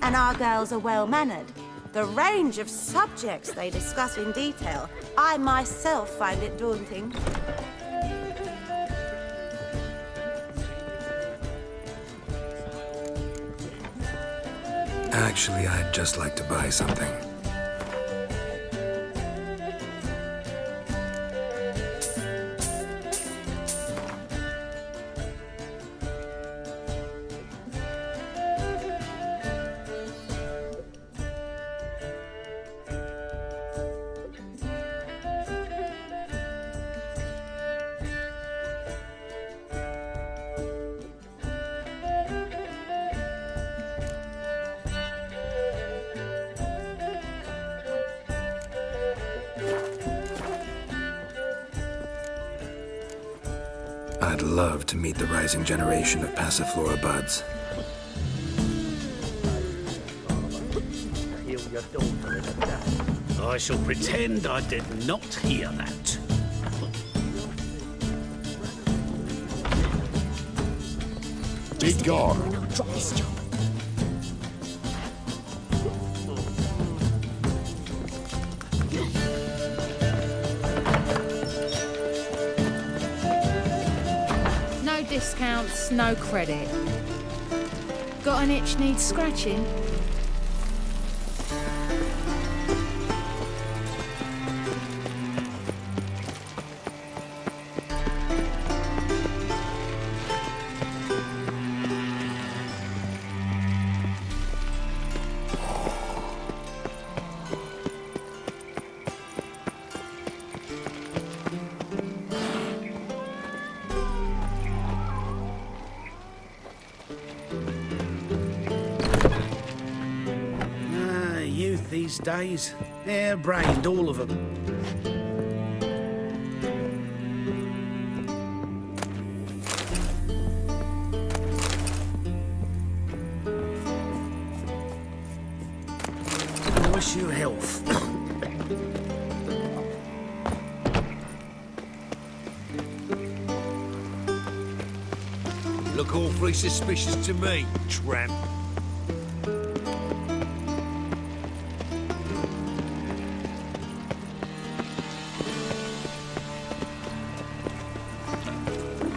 And our girls are well-mannered. The range of subjects they discuss in detail, I myself find it daunting. Actually, I'd just like to buy something. I'd love to meet the rising generation of Passiflora buds. Heal your daughter in a day. I shall pretend I did not hear that. Be gone. Drop this job. No discounts, no credit. Got an itch needs scratching? Youth these days, hair-brained, all of them. I wish you health. Look awfully suspicious to me, tramp.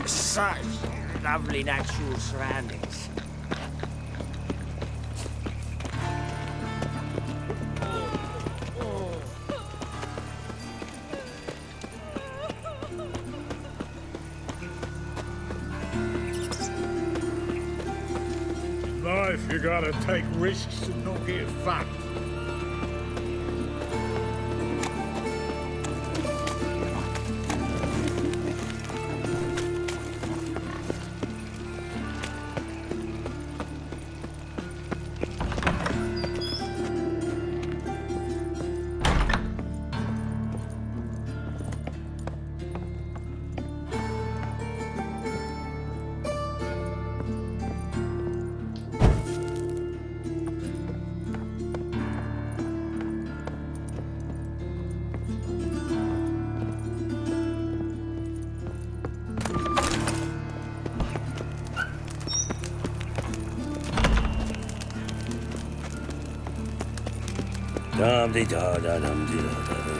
So, lovely natural surroundings. Life, you gotta take risks and not get fat. Dum-dee-da-da-dum-dee-da-da-da.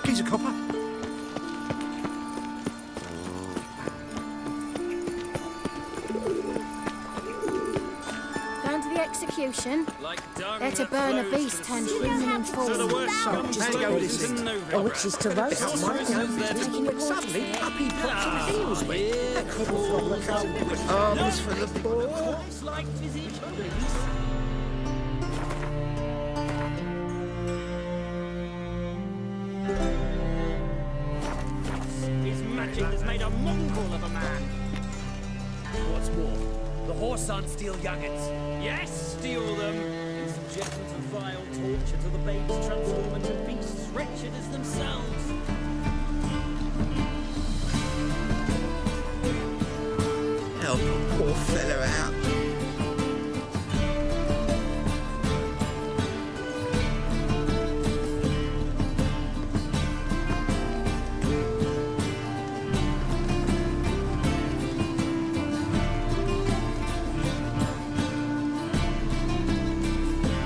He's a copper. Going to the execution? They're to burn a beast turned human and fallen. A witch is to roast. Suddenly, up he pops and heals me. Arms for the poor. His magic has made a mongrel of a man. What's more, the horse aren't steal young'uns. Yes, steal them, and subject them to vile torture till the babes transform into beasts wretched as themselves. Help a poor fellow out.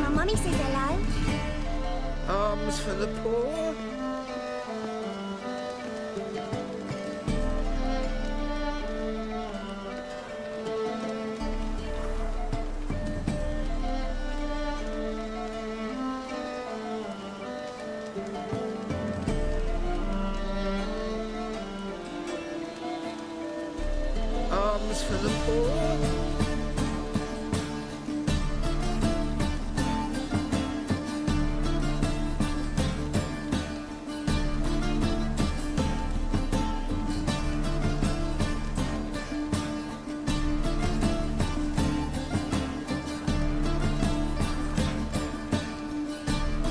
My mummy says hello. Arms for the poor. Arms for the poor.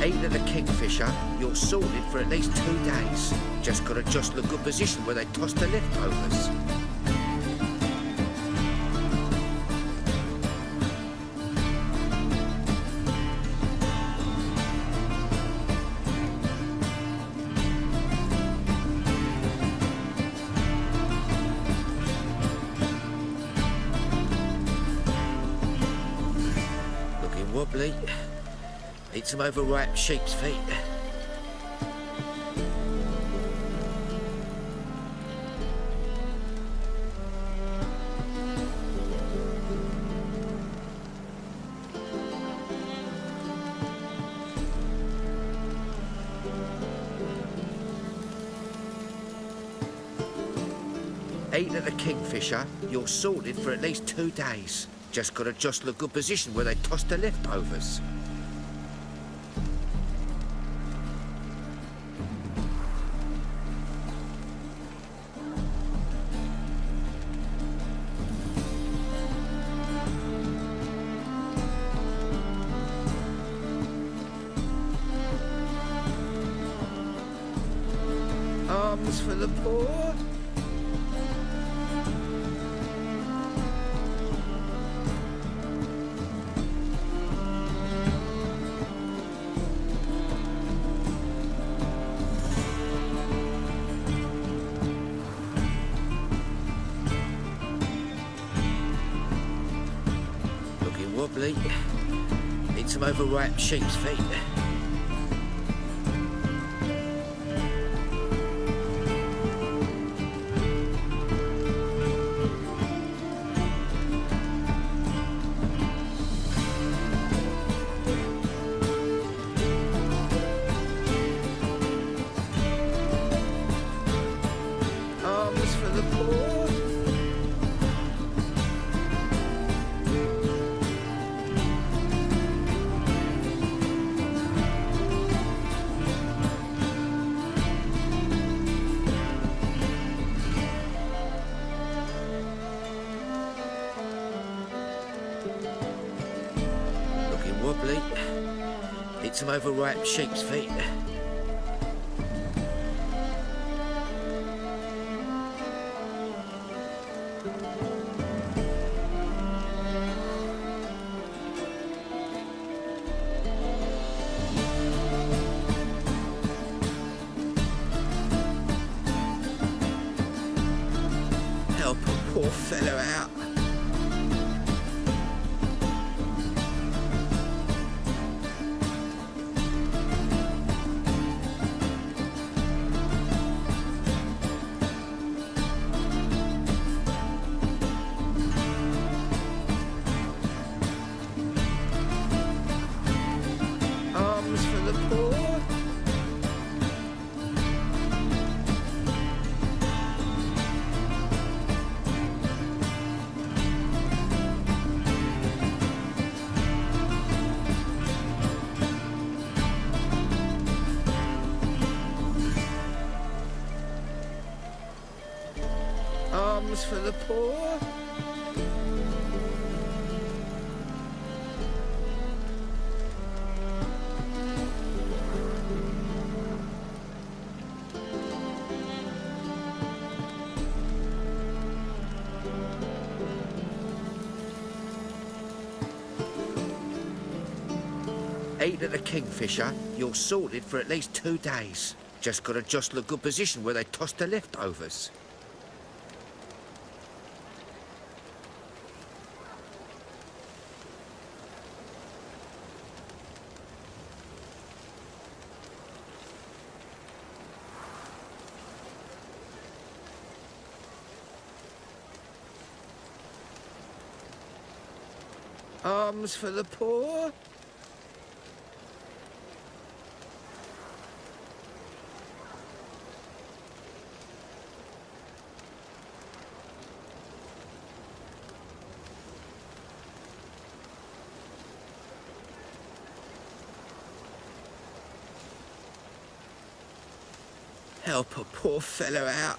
Eat of the kingfisher, you're sorted for at least 2 days. Just gotta jostle a good position where they toss the leftovers. Looking wobbly. Eat some overripe sheep's feet. Eating at the Kingfisher, you're sorted for at least 2 days. Just gotta jostle a good position where they toss the leftovers. Alms for the poor. Looking wobbly. Need some overripe sheep's feet. Alms for the poor. Looking wobbly. Need some overripe sheep's feet. Help a poor fellow out. Alms for the poor. Alms for the poor. Eating at the Kingfisher, you're sorted for at least 2 days. Just gotta jostle a good position where they toss the leftovers. Alms for the poor. Help a poor fellow out.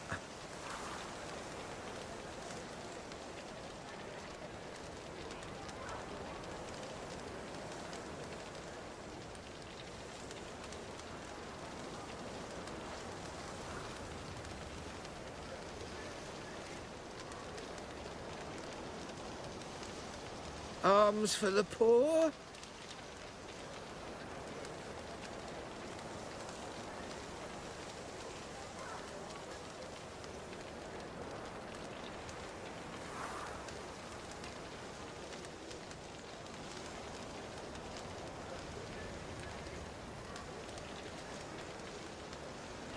Alms for the poor.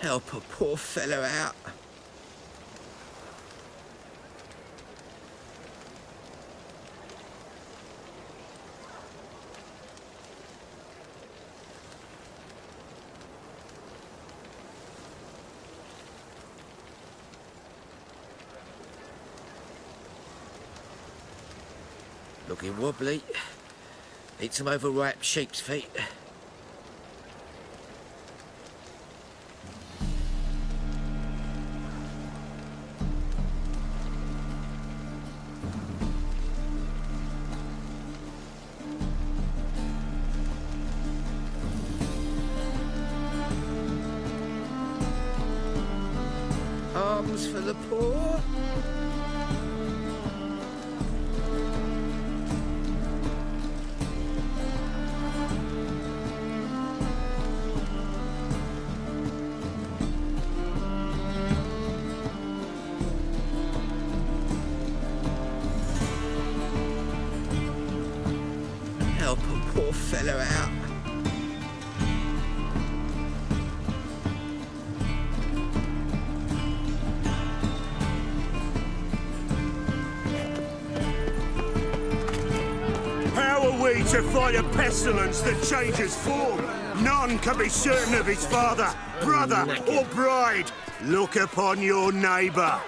Help a poor fellow out. Looking wobbly. Eat some overripe sheep's feet. Alms for the poor. Help a poor fellow out. How are we to fight a pestilence that changes form? None can be certain of his father, brother, or bride. Look upon your neighbour,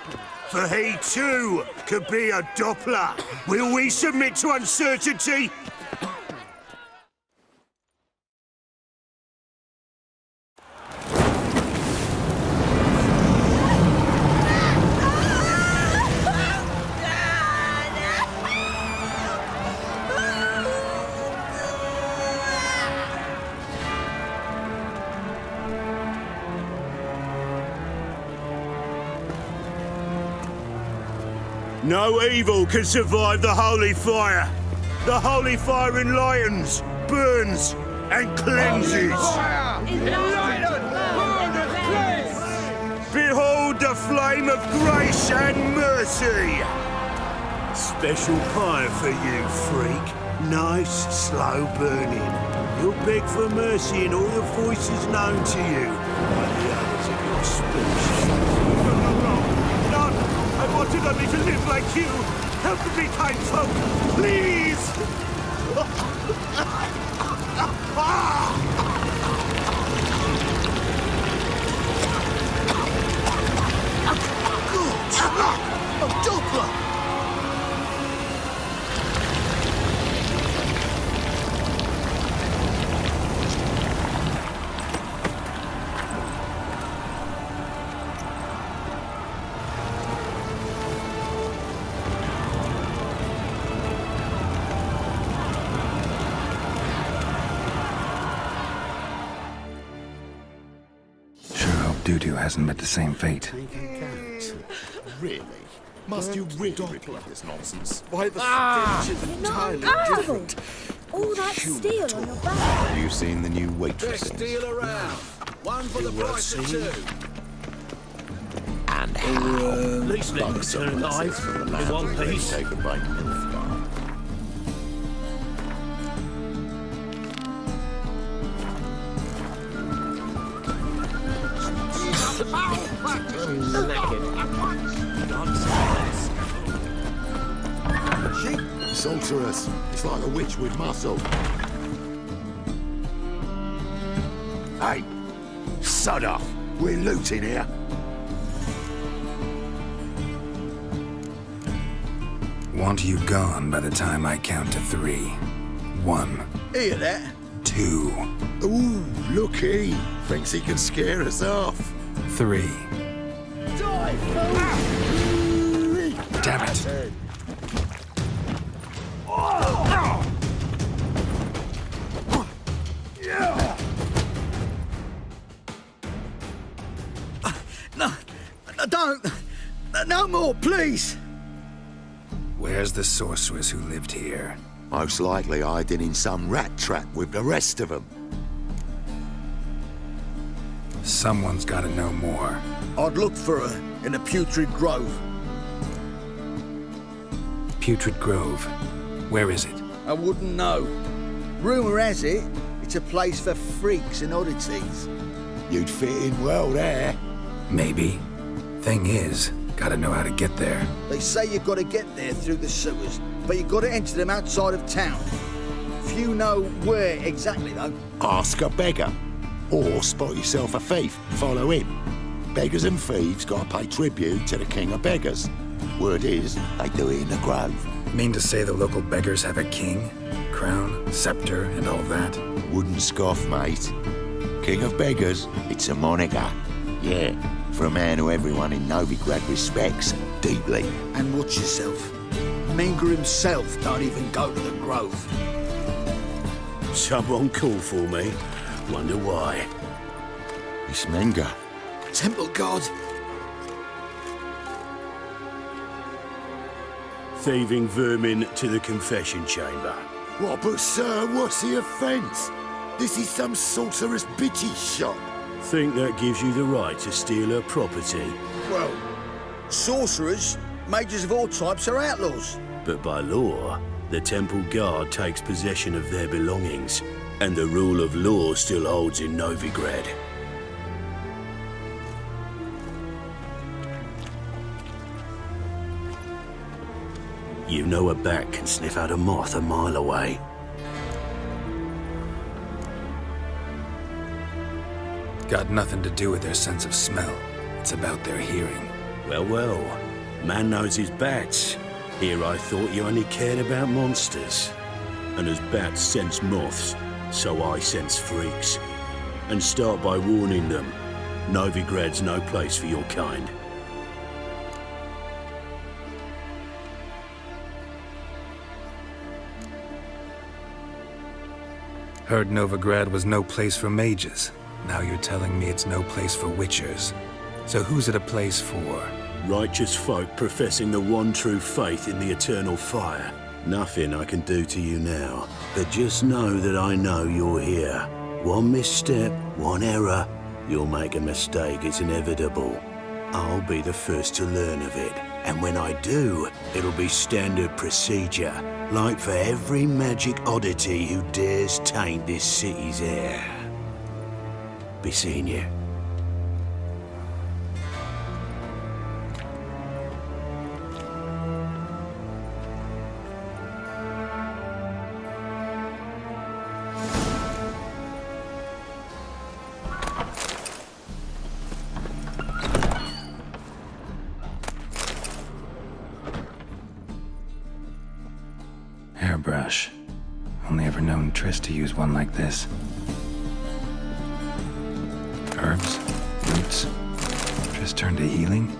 for he too could be a Doppler. Will we submit to uncertainty? No evil can survive the holy fire. The holy fire enlightens, burns, and cleanses. Behold the flame of grace and mercy. Special fire for you, freak. Nice, slow burning. You'll beg for mercy in all the voices known to you by the others of your species. I wanted only to live like you. Help me, kind folk, please! A Doppler! Dudu hasn't met the same fate. Really? Must you really repeat this nonsense? Why the stench is entirely different. All that steel on your back. Have you seen the new waitress? Best deal around. One for the price of two. And at least let me turn alive in one piece. Take a bite. Sorceress. It's like a witch with muscle. Hey, sod off. We're looting here. Want you gone by the time I count to 3. 1. Hear that? 2. Ooh, looky. Thinks he can scare us off. 3. Die, fool! Damn it. No, don't! No more, please! Where's the sorceress who lived here? Most likely hiding in some rat trap with the rest of them. Someone's got to know more. I'd look for her in the Putrid Grove. Putrid Grove. Where is it? I wouldn't know. Rumour has it, it's a place for freaks and oddities. You'd fit in well there. Maybe. Thing is, gotta know how to get there. They say you've got to get there through the sewers, but you've got to enter them outside of town. Few know where exactly, though. Ask a beggar. Or spot yourself a thief. Follow him. Beggars and thieves gotta pay tribute to the king of beggars. Word is, they do it in the grove. Mean to say the local beggars have a king, crown, scepter, and all that? Wouldn't scoff, mate. King of beggars, it's a moniker. Yeah, for a man who everyone in Novigrad respects deeply. And watch yourself. Menger himself don't even go to the Grove. Someone called for me. Wonder why. It's Menger. Temple God. Thieving vermin to the confession chamber. What, but sir, what's the offence? This is some sorcerer's bitchy shop. Think that gives you the right to steal her property. Well, sorcerers, mages of all types are outlaws. But by law, the Temple Guard takes possession of their belongings, and the rule of law still holds in Novigrad. You know a bat can sniff out a moth a mile away. Got nothing to do with their sense of smell. It's about their hearing. Well, well. Man knows his bats. Here I thought you only cared about monsters. And as bats sense moths, so I sense freaks. And start by warning them. Novigrad's no place for your kind. Heard Novigrad was no place for mages. Now you're telling me it's no place for witchers. So who's it a place for? Righteous folk professing the one true faith in the eternal fire. Nothing I can do to you now, but just know that I know you're here. One misstep, one error, you'll make a mistake, it's inevitable. I'll be the first to learn of it, and when I do, it'll be standard procedure, like for every magic oddity who dares taint this city's air. Be seeing you. Hairbrush. Only ever known Triss to use one like this. Herbs? Roots? Triss turned to healing?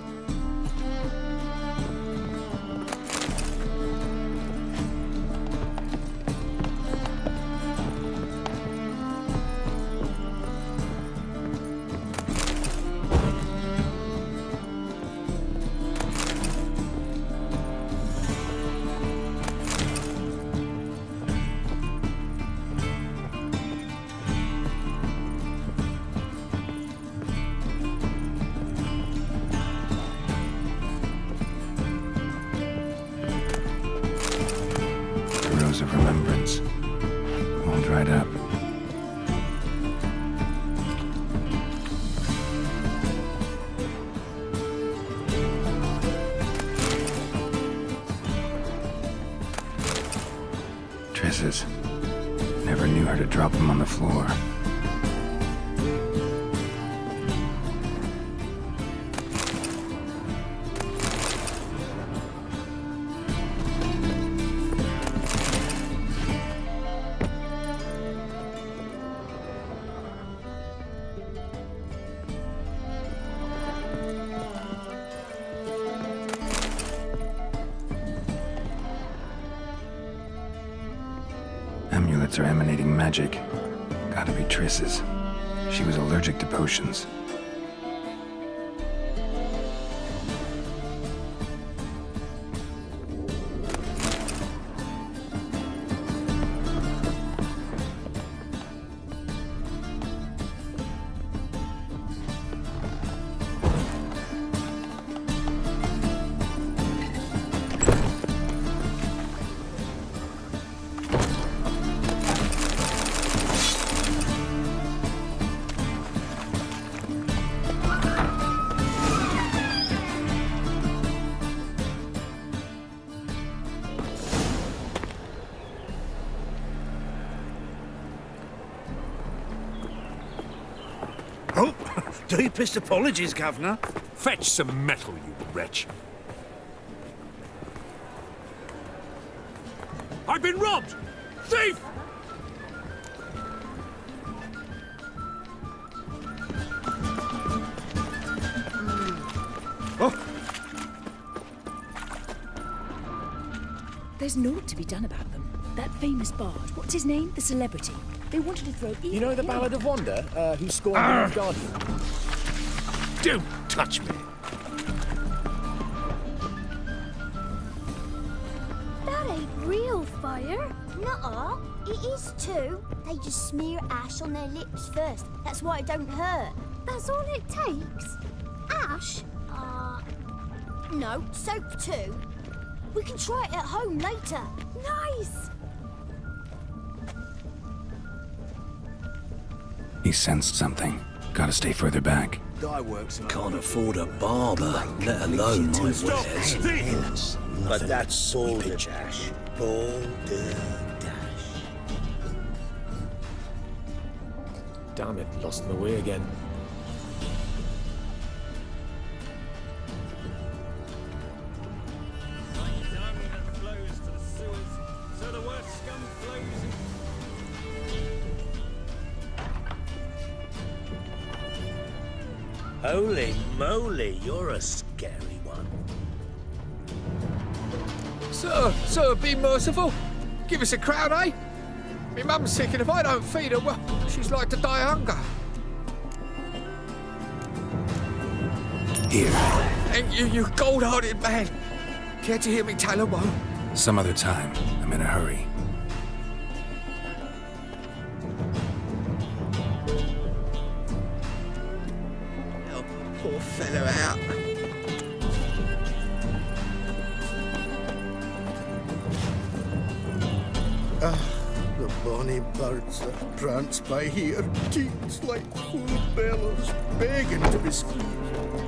Of remembrance, all dried up. Triss's. Never knew her to drop them on the floor. Amulets are emanating magic. Gotta be Triss's. She was allergic to potions. Oh, deepest apologies, Governor. Fetch some metal, you wretch. I've been robbed! Thief! There's naught to be done about them. That famous bard, what's his name? The celebrity. They wanted to throw... You know the Ballad of Wonder, who scorned the Guardian? Don't touch me. That ain't real fire. Nuh-uh. It is too. They just smear ash on their lips first. That's why it don't hurt. That's all it takes? Ash? No, soap too. We can try it at home later. Nice! He sensed something. Gotta stay further back. Can't afford a barber, let alone my wares. But that's balderdash. Balderdash. Damn it, lost my way again. Holy moly, you're a scary one. Sir, be merciful. Give us a crown, eh? My mum's sick, and if I don't feed her, well, she's like to die of hunger. Here. Thank you, you gold-hearted man. Care to hear me tell a woe? Some other time. I'm in a hurry. Help a poor fellow out. The bonny birds that prance by here, teats like full bellows, begging to be squeezed.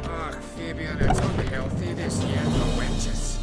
Ach, Fabian, it's unhealthy this year for wenches.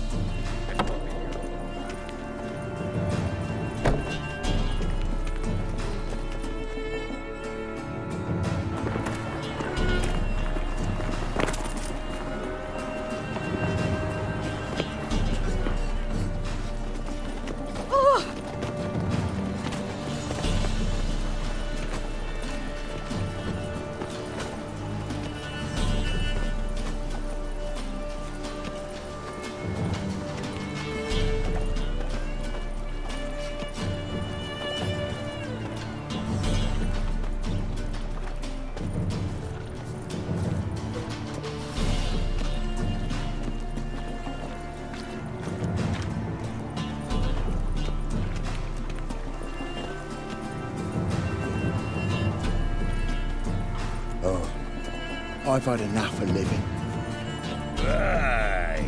I've had enough of living. Aye.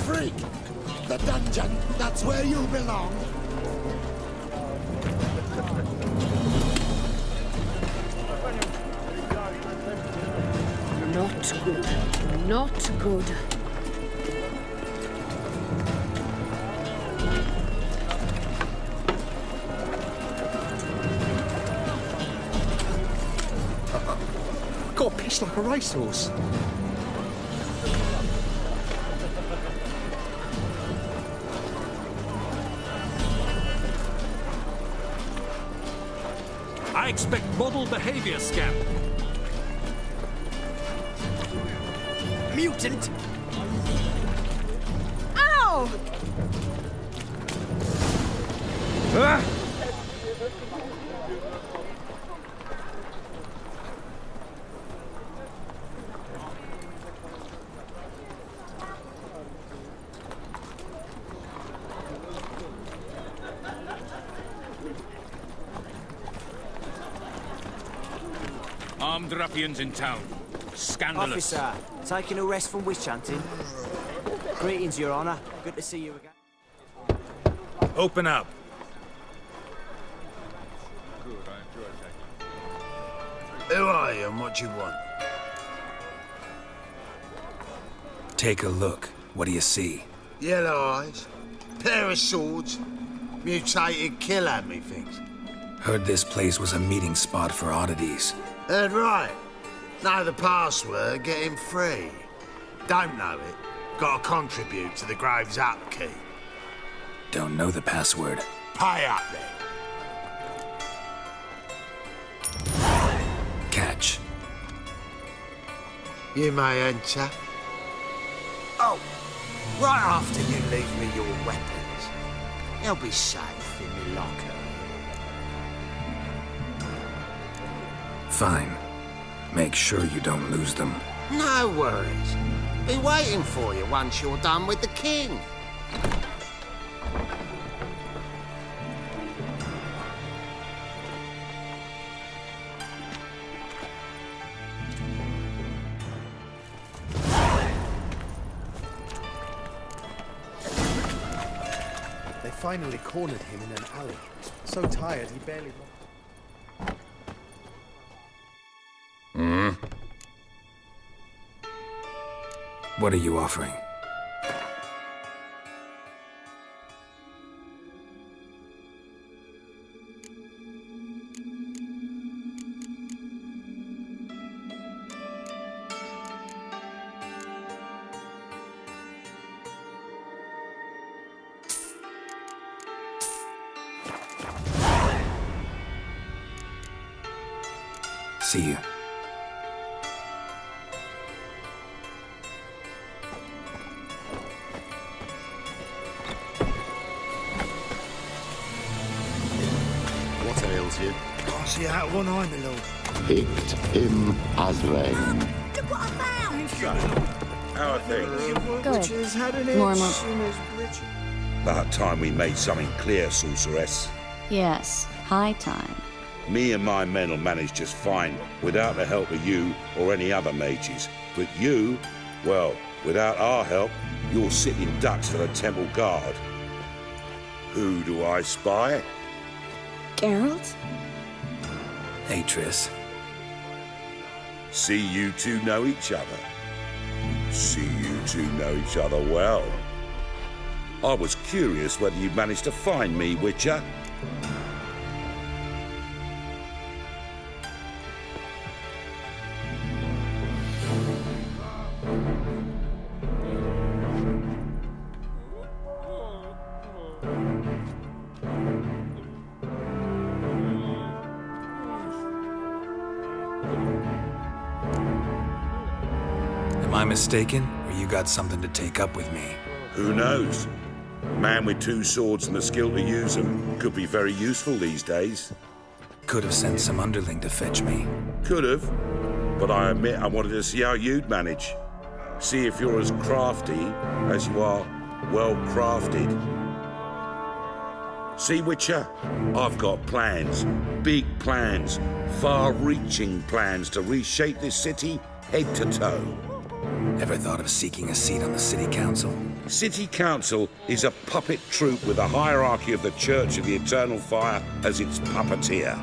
Freak! The dungeon, that's where you belong. Not good. Not good. Got pissed like a racehorse. I expect model behavior, scamp. Mutant! Ow! Ah! Armed ruffians in town. Scandalous. Officer, taking a rest from witch hunting. Greetings, Your Honor. Good to see you again. Open up. Who are you and what do you want? Take a look. What do you see? Yellow eyes, pair of swords, mutated killer, methinks. Heard this place was a meeting spot for oddities. Heard right. Know the password, get him free. Don't know it, gotta contribute to the Grave's upkeep. Don't know the password. Pay up then. Catch. You may enter. Oh, right after you leave me your weapons. They'll be safe in my locker. Fine. Make sure you don't lose them. No worries. Be waiting for you once you're done with the king. They finally cornered him in an alley. So tired he barely... What are you offering? See you. What ails you? I see out one eye, my lord. Picked him as rain. Look what I found! How are things? Good. Had an Normal. About time we made something clear, sorceress. Yes, high time. Me and my men will manage just fine without the help of you or any other mages. But you, well, without our help, you're sitting ducks for the temple guard. Who do I spy? Geralt? Hey, Triss. See you two know each other. See you two know each other well. I was curious whether you managed to find me, Witcher. Am I mistaken, or you got something to take up with me? Who knows? A man with two swords and the skill to use them could be very useful these days. Could have sent some underling to fetch me. Could have, but I admit I wanted to see how you'd manage. See if you're as crafty as you are well crafted. See, Witcher, I've got plans, big plans, far-reaching plans to reshape this city head to toe. Ever thought of seeking a seat on the city council? City Council is a puppet troupe with a hierarchy of the Church of the Eternal Fire as its puppeteer.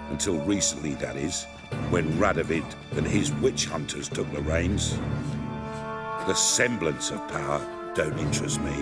Until recently, that is, when Radovid and his witch hunters took the reins. The semblance of power don't interest me.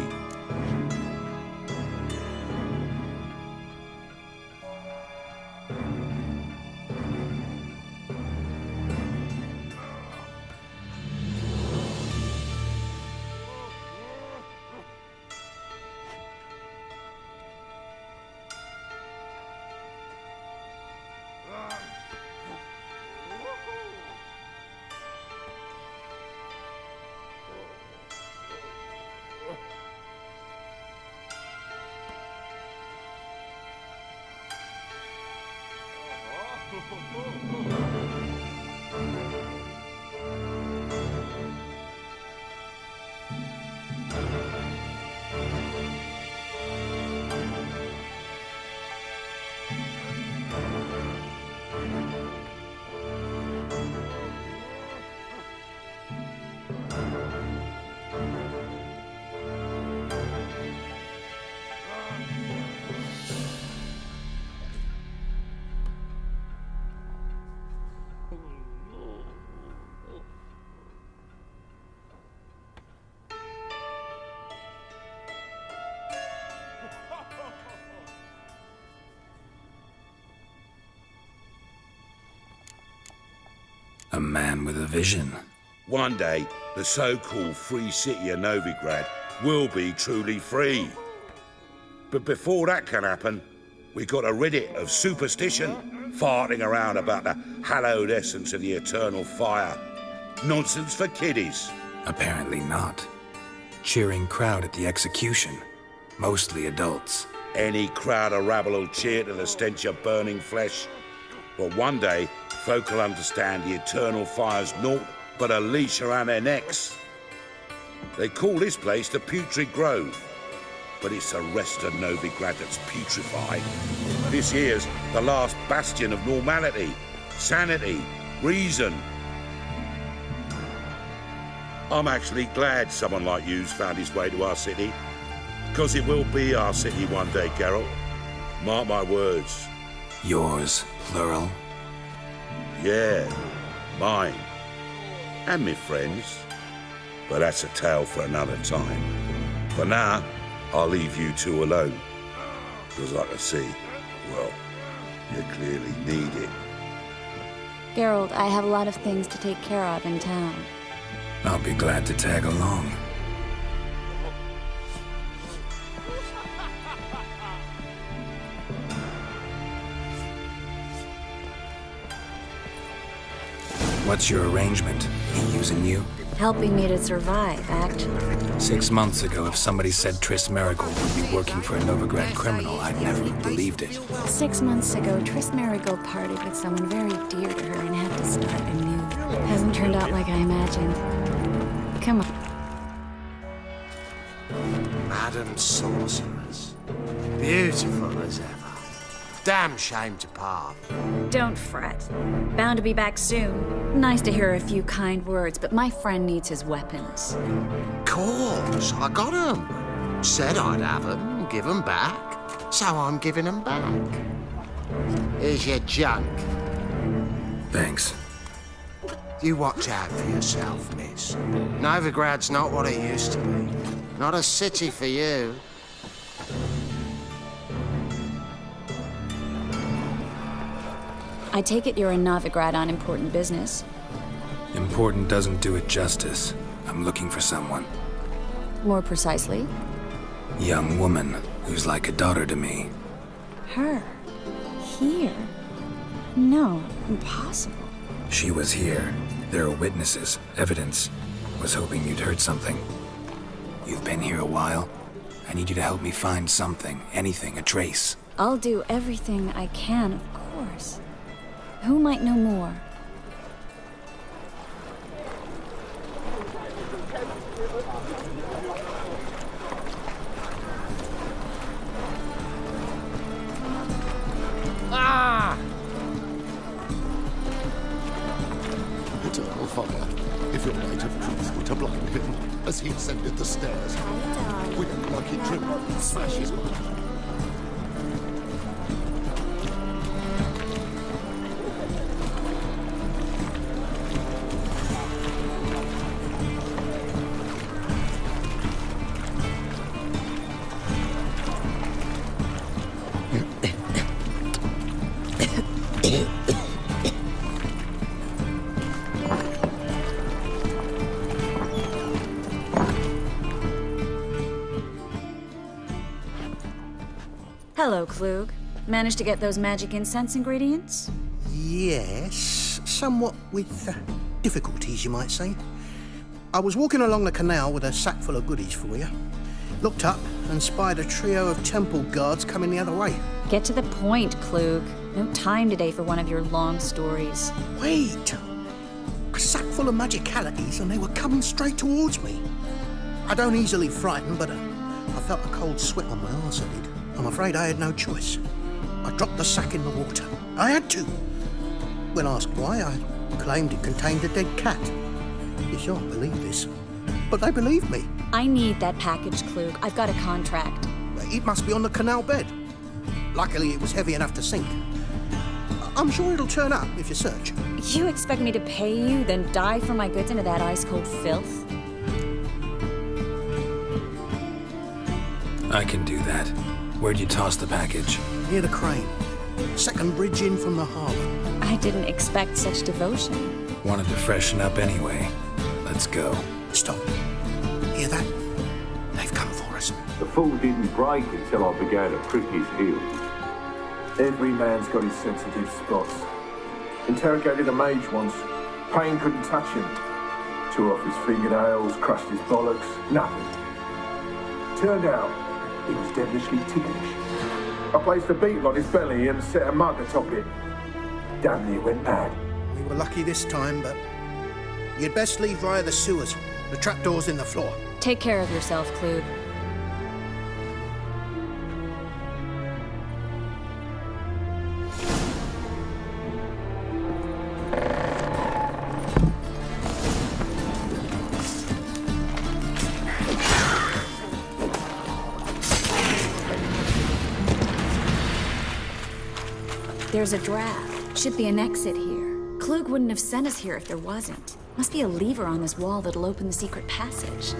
A man with a vision. One day, the so-called free city of Novigrad will be truly free. But before that can happen, we got to rid it of superstition, farting around about the hallowed essence of the eternal fire. Nonsense for kiddies. Apparently not. Cheering crowd at the execution. Mostly adults. Any crowd of rabble will cheer to the stench of burning flesh. But one day, folk will understand the eternal fire's naught but a leash around their necks. They call this place the Putrid Grove, but it's the rest of Novigrad that's putrefied. This here's the last bastion of normality, sanity, reason. I'm actually glad someone like you's found his way to our city, because it will be our city one day, Geralt. Mark my words. Yours, plural? Yeah, mine. And me friends. But that's a tale for another time. For now, I'll leave you two alone. Because I can see, well, you clearly need it. Geralt, I have a lot of things to take care of in town. I'll be glad to tag along. What's your arrangement? He using you? Helping me to survive, actually. 6 months ago, if somebody said Triss Merigold would be working for a Novigrad criminal, I'd never have believed it. 6 months ago, Triss Merigold parted with someone very dear to her and had to start anew. Hasn't turned out like I imagined. Come on. Madam Sorceress. Beautiful as ever. Damn shame to part. Don't fret. Bound to be back soon. Nice to hear a few kind words, but my friend needs his weapons. Course, I got 'em. Said I'd have 'em, give 'em back. So I'm giving 'em back. Here's your junk. Thanks. You watch out for yourself, miss. Novigrad's not what it used to be. Not a city for you. I take it you're in Novigrad on important business. Important doesn't do it justice. I'm looking for someone. More precisely? Young woman who's like a daughter to me. Her? Here? No, impossible. She was here. There are witnesses, evidence. Was hoping you'd heard something. You've been here a while. I need you to help me find something, anything, a trace. I'll do everything I can, of course. Who might know more? Ah! Eternal fire, if your light of truth were to blind him as he ascended the stairs, with a lucky dribble, smash his mind. Hello, Klug. Managed to get those magic incense ingredients? Yes, somewhat with difficulties, you might say. I was walking along the canal with a sack full of goodies for you. Looked up and spied a trio of temple guards coming the other way. Get to the point, Klug. No time today for one of your long stories. Wait! A sack full of magicalities and they were coming straight towards me. I don't easily frighten, but I felt a cold sweat on my arse, I did. I'm afraid I had no choice. I dropped the sack in the water. I had to. When asked why, I claimed it contained a dead cat. You shan't believe this, but they believed me. I need that package, Klug. I've got a contract. It must be on the canal bed. Luckily, it was heavy enough to sink. I'm sure it'll turn up if you search. You expect me to pay you, then dive for my goods into that ice-cold filth? I can do that. Where'd you toss the package? Near the crane. Second bridge in from the harbour. I didn't expect such devotion. Wanted to freshen up anyway. Let's go. Stop. Hear that? They've come for us. The fall didn't break until I began to prick his heels. Every man's got his sensitive spots. Interrogated a mage once. Pain couldn't touch him. Tore off his fingernails, crushed his bollocks, nothing. Turned out, he was devilishly ticklish. I placed a beetle on his belly and set a mug atop it. Damn near went mad. We were lucky this time, but you'd best leave via the sewers. The trapdoor's in the floor. Take care of yourself, Klug. There's a draft. Should be an exit here. Klug wouldn't have sent us here if there wasn't. Must be a lever on this wall that'll open the secret passage.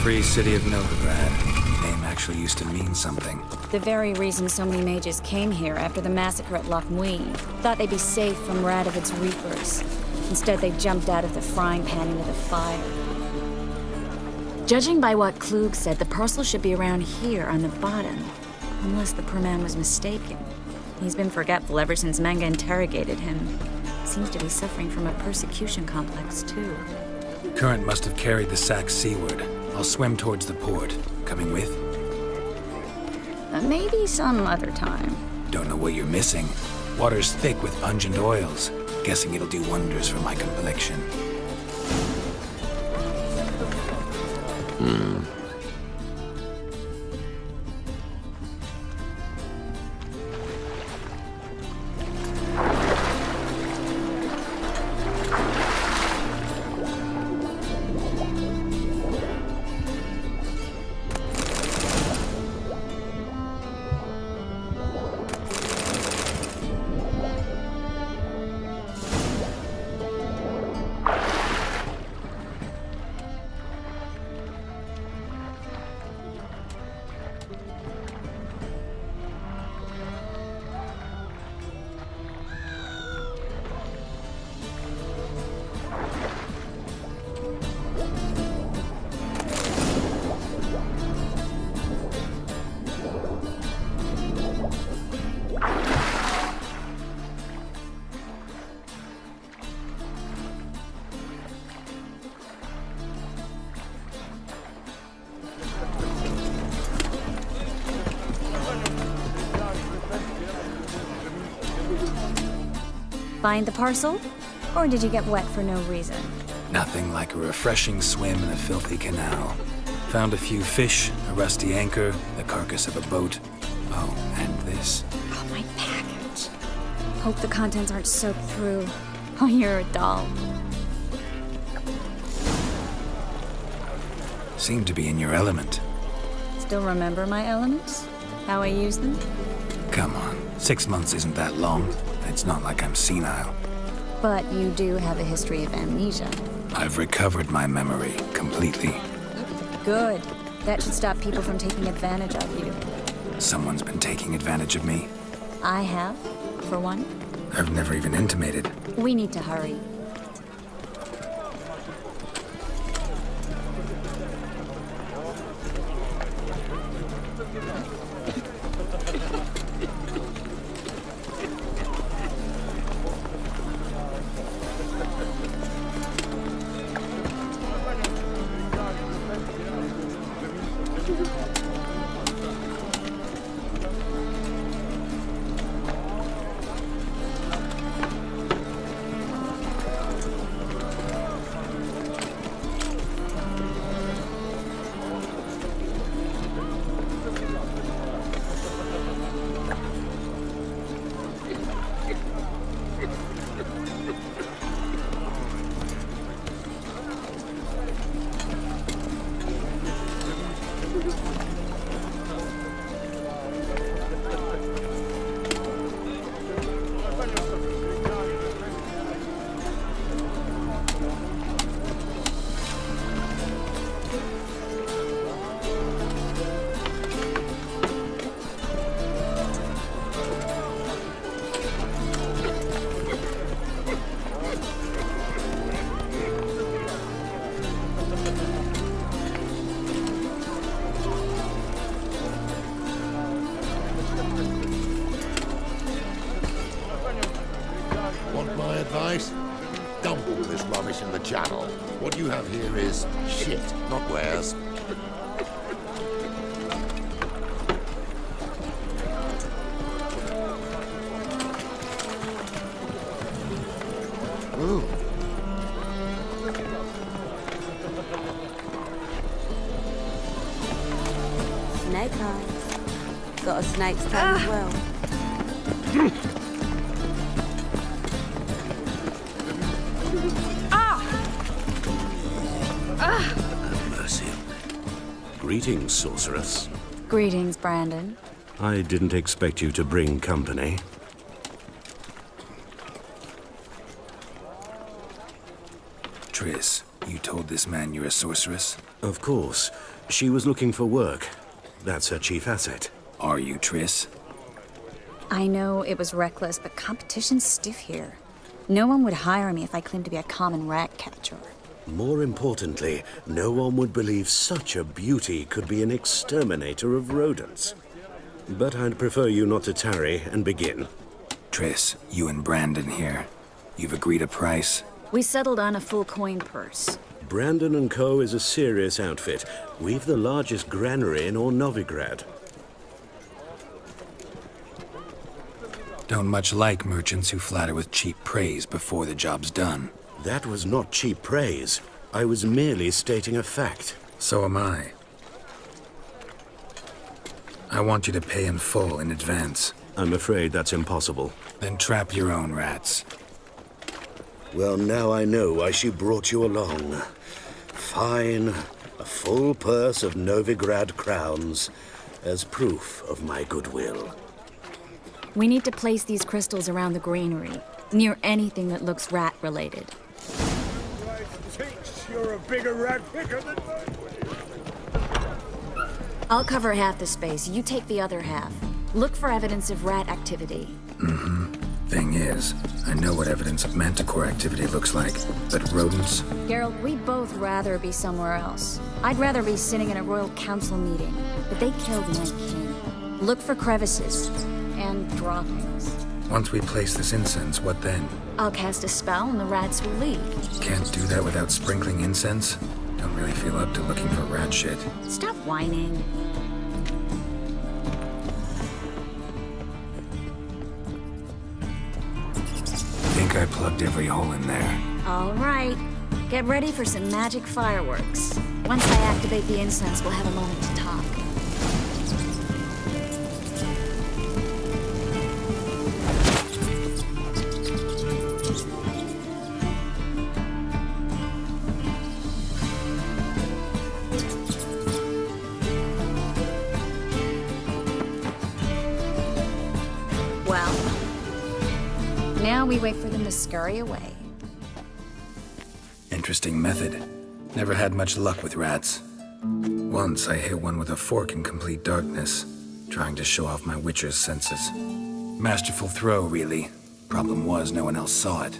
Free City of Novigrad. Name actually used to mean something. The very reason so many mages came here after the massacre at Loch Muin. Thought they'd be safe from Radovid's reapers. Instead, they jumped out of the frying pan into the fire. Judging by what Klug said, the parcel should be around here on the bottom. Unless the poor man was mistaken. He's been forgetful ever since Manga interrogated him. Seems to be suffering from a persecution complex, too. Current must have carried the sack seaward. I'll swim towards the port. Coming with? Maybe some other time. Don't know what you're missing. Water's thick with pungent oils. Guessing it'll do wonders for my complexion. Find the parcel? Or did you get wet for no reason? Nothing like a refreshing swim in a filthy canal. Found a few fish, a rusty anchor, the carcass of a boat. Oh, and this. Oh, my package. Hope the contents aren't soaked through. Oh, you're a doll. Seem to be in your element. Still remember my elements? How I use them? Come on, 6 months isn't that long. It's not like I'm senile. But you do have a history of amnesia. I've recovered my memory completely. Good. That should stop people from taking advantage of you. Someone's been taking advantage of me. I have, for one. I've never even intimated. We need to hurry. this rubbish in the channel. What you have here is shit, not wares. Ooh. Snake eyes. Got a snake's tail as well. Mercy. Greetings, sorceress. Greetings, Brandon. I didn't expect you to bring company. Triss, you told this man you're a sorceress? Of course. She was looking for work. That's her chief asset. Are you, Triss? I know it was reckless, but competition's stiff here. No one would hire me if I claimed to be a common rat catcher. More importantly, no one would believe such a beauty could be an exterminator of rodents. But I'd prefer you not to tarry and begin. Triss, you and Brandon here. You've agreed a price? We settled on a full coin purse. Brandon & Co. is a serious outfit. We've the largest granary in all Novigrad. Don't much like merchants who flatter with cheap praise before the job's done. That was not cheap praise. I was merely stating a fact. So am I. I want you to pay in full in advance. I'm afraid that's impossible. Then trap your own rats. Well, now I know why she brought you along. Fine. A full purse of Novigrad crowns as proof of my goodwill. We need to place these crystals around the granary, near anything that looks rat-related. You're a bigger rat picker than I'll cover half the space, you take the other half. Look for evidence of rat activity. Mm-hmm. Thing is, I know what evidence of manticore activity looks like, but rodents? Geralt, we'd both rather be somewhere else. I'd rather be sitting in a royal council meeting, but they killed my king. Look for crevices and droppings. Once we place this incense, what then? I'll cast a spell and the rats will leave. Can't do that without sprinkling incense? Don't really feel up to looking for rat shit. Stop whining. Think I plugged every hole in there. All right. Get ready for some magic fireworks. Once I activate the incense, we'll have a moment to talk. Well, now we wait for them to scurry away. Interesting method. Never had much luck with rats. Once I hit one with a fork in complete darkness, trying to show off my witcher's senses. Masterful throw, really. Problem was, no one else saw it.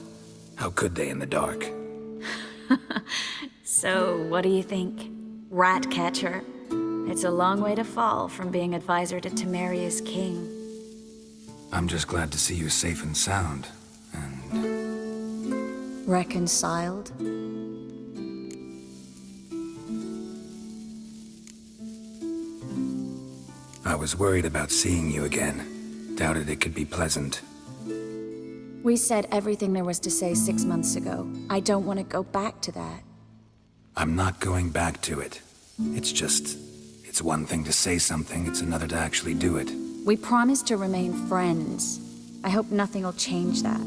How could they in the dark? So, what do you think? Rat catcher? It's a long way to fall from being advisor to Temeria's king. I'm just glad to see you safe and sound. Reconciled? I was worried about seeing you again. Doubted it could be pleasant. We said everything there was to say 6 months ago. I don't want to go back to that. I'm not going back to it. It's one thing to say something, it's another to actually do it. We promised to remain friends. I hope nothing will change that.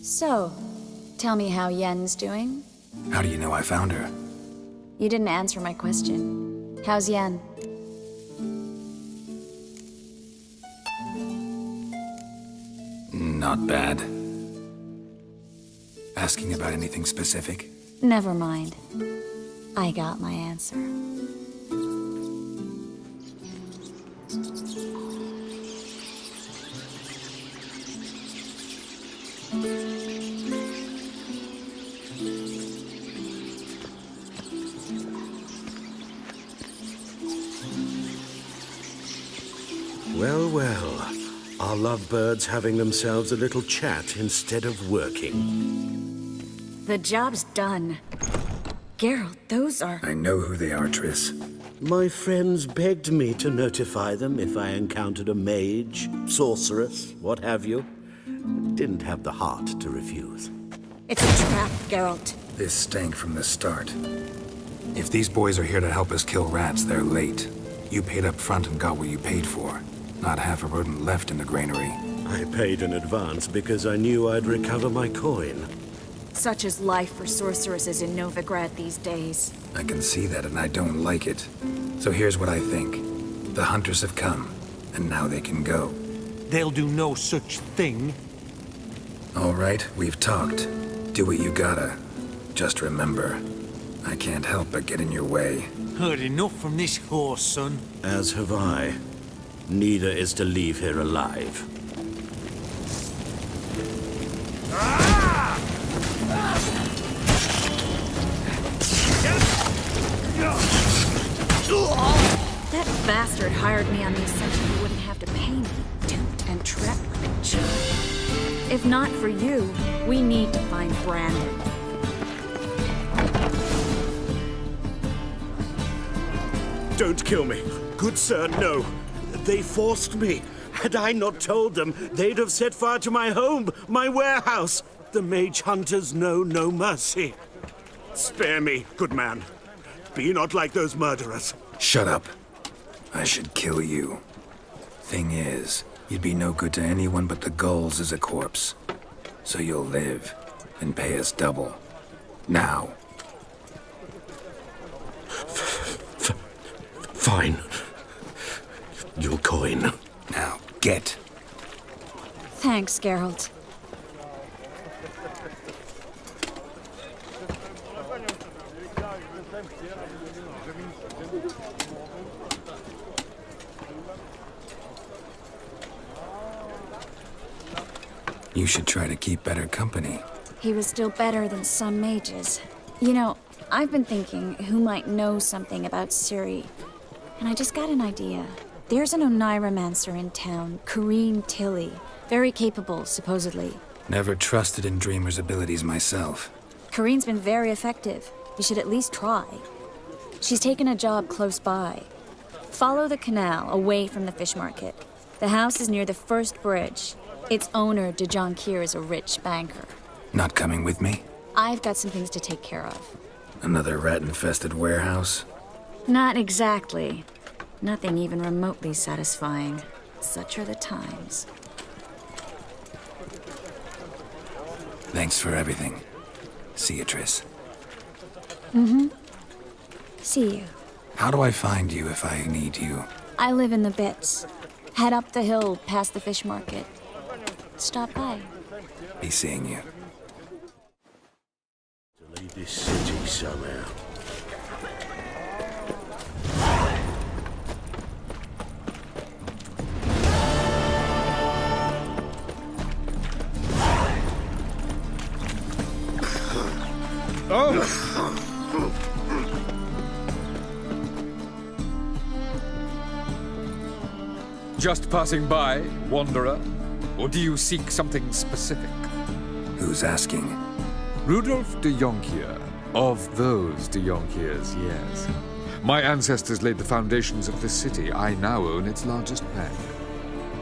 So, tell me how Yen's doing? How do you know I found her? You didn't answer my question. How's Yen? Not bad. Asking about anything specific? Never mind. I got my answer. Well, well. Our lovebirds having themselves a little chat instead of working. The job's done. Geralt, those are... I know who they are, Triss. My friends begged me to notify them if I encountered a mage, sorceress, what have you. Didn't have the heart to refuse. It's a trap, Geralt. This stank from the start. If these boys are here to help us kill rats, they're late. You paid up front and got what you paid for. Not half a rodent left in the granary. I paid in advance because I knew I'd recover my coin. Such is life for sorceresses in Novigrad these days. I can see that, and I don't like it. So here's what I think. The hunters have come, and now they can go. They'll do no such thing. All right, we've talked. Do what you gotta. Just remember, I can't help but get in your way. Heard enough from this horse, son. As have I. Neither is to leave here alive. That bastard hired me on the assumption he wouldn't have to pay me. Duped and trapped like a child. If not for you, we need to find Brandon. Don't kill me. Good sir, no. They forced me. Had I not told them, they'd have set fire to my home, my warehouse. The mage hunters know no mercy. Spare me, good man. Be not like those murderers. Shut up. I should kill you. Thing is, you'd be no good to anyone but the gulls as a corpse. So you'll live and pay us double. Now. Fine. Your coin. Now, get. Thanks, Geralt. You should try to keep better company. He was still better than some mages. You know, I've been thinking who might know something about Ciri. And I just got an idea. There's an Oneiromancer in town, Corrine Tilly. Very capable, supposedly. Never trusted in Dreamer's abilities myself. Corrine's been very effective. You should at least try. She's taken a job close by. Follow the canal, away from the fish market. The house is near the first bridge. Its owner, de Jonquier, is a rich banker. Not coming with me? I've got some things to take care of. Another rat-infested warehouse? Not exactly. Nothing even remotely satisfying. Such are the times. Thanks for everything. See you, Triss. Mm-hmm. See you. How do I find you if I need you? I live in the Bits. Head up the hill past the fish market. Stop by. Be seeing you. To leave this city somehow. Just passing by, wanderer? Or do you seek something specific? Who's asking? Rudolf de Jonquier. Of those de Jonquiers, yes. My ancestors laid the foundations of this city. I now own its largest bank.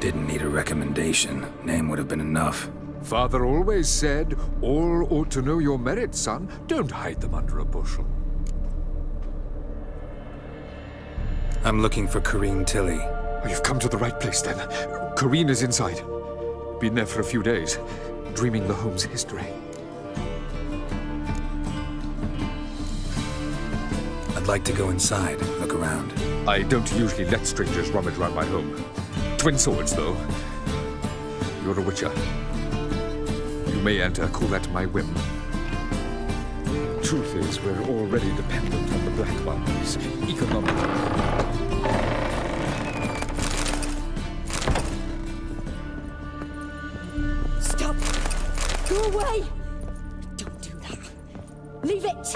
Didn't need a recommendation. Name would have been enough. Father always said, all ought to know your merits, son. Don't hide them under a bushel. I'm looking for Corrine Tilly. Oh, you've come to the right place, then. Corrine is inside. Been there for a few days, dreaming the home's history. I'd like to go inside, look around. I don't usually let strangers rummage around my home. Twin swords, though. You're a witcher. You may enter, call at my whim. Truth is, we're already dependent on the Black Ones, economically. Stop! Go away! Don't do that. Leave it!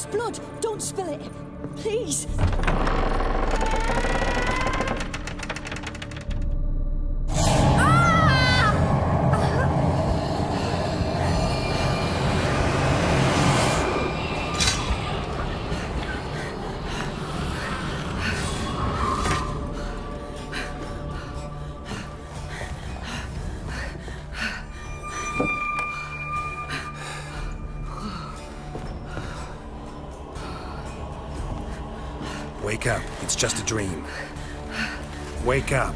That's blood! Don't spill it! Please! Wake up. It's just a dream. Wake up.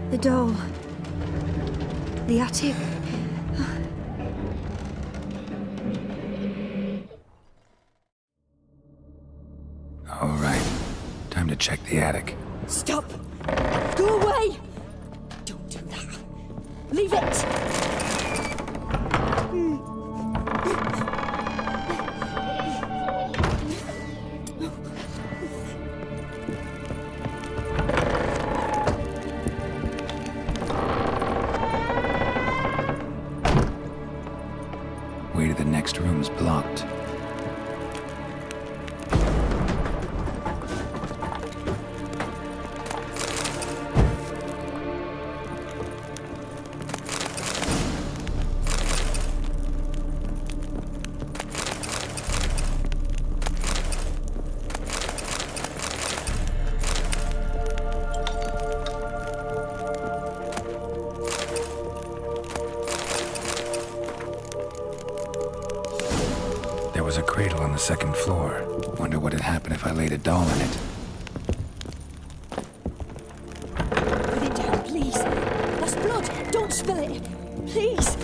The doll. The attic. All right. Time to check the attic. Stop! Go away! Don't do that. Leave it! Way to the next room's blocked. There was a cradle on the second floor. Wonder what had happened if I laid a doll in it. Put it down, please. That's blood! Don't spill it! Please!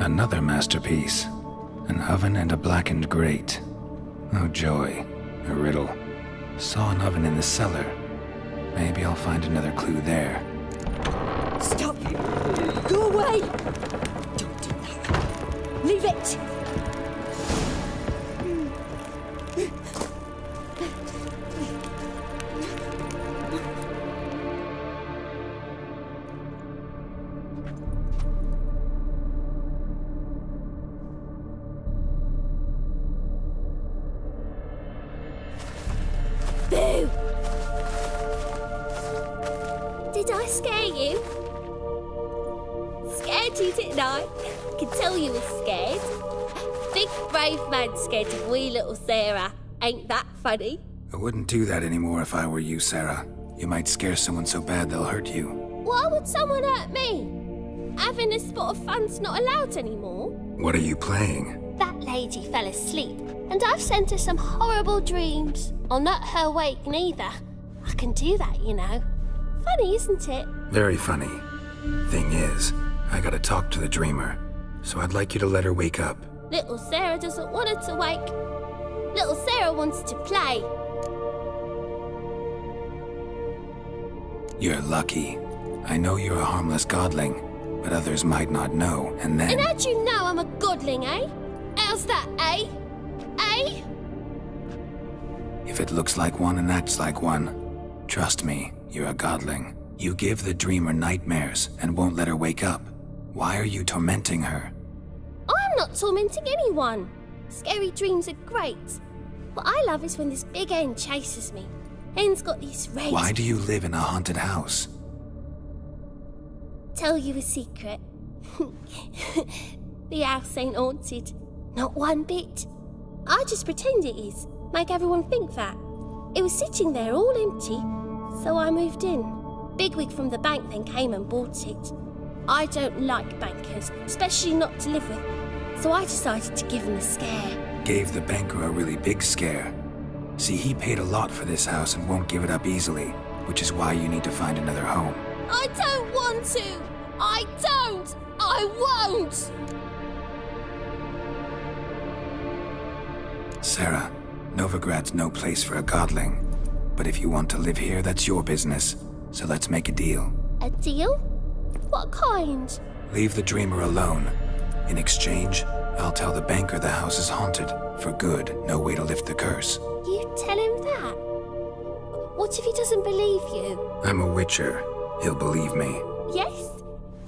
Another masterpiece. An oven and a blackened grate. Oh joy. A riddle. Saw an oven in the cellar. Maybe I'll find another clue there. Stop! Go away! Don't do that. Leave it! Boo! Did I scare you? Scared you, didn't I? Could tell you was scared. Big brave man scared of wee little Sarah. Ain't that funny? I wouldn't do that anymore if I were you, Sarah. You might scare someone so bad they'll hurt you. Why would someone hurt me? Having a spot of fun's not allowed anymore. What are you playing? That lady fell asleep, and I've sent her some horrible dreams. I'll not her wake neither. I can do that, you know. Funny, isn't it? Very funny. Thing is, I gotta talk to the dreamer. So I'd like you to let her wake up. Little Sarah doesn't want her to wake. Little Sarah wants to play. You're lucky. I know you're a harmless godling, but others might not know, and then... And how'd you know I'm a godling, eh? How's that, eh? Eh? If it looks like one and acts like one, trust me, you're a godling. You give the dreamer nightmares and won't let her wake up. Why are you tormenting her? I'm not tormenting anyone. Scary dreams are great. What I love is when this big hen chases me. Hen's got these red... Why do you live in a haunted house? Tell you a secret. The house ain't haunted. Not one bit. I just pretend it is. Make everyone think that. It was sitting there all empty, so I moved in. Bigwig from the bank then came and bought it. I don't like bankers, especially not to live with, so I decided to give him a scare. Gave the banker a really big scare. See, he paid a lot for this house and won't give it up easily, which is why you need to find another home. I don't want to! I don't! I won't! Sarah, Novigrad's no place for a godling. But if you want to live here, that's your business. So let's make a deal. A deal? What kind? Leave the dreamer alone. In exchange, I'll tell the banker the house is haunted. For good, no way to lift the curse. You tell him that? What if he doesn't believe you? I'm a witcher. He'll believe me. Yes?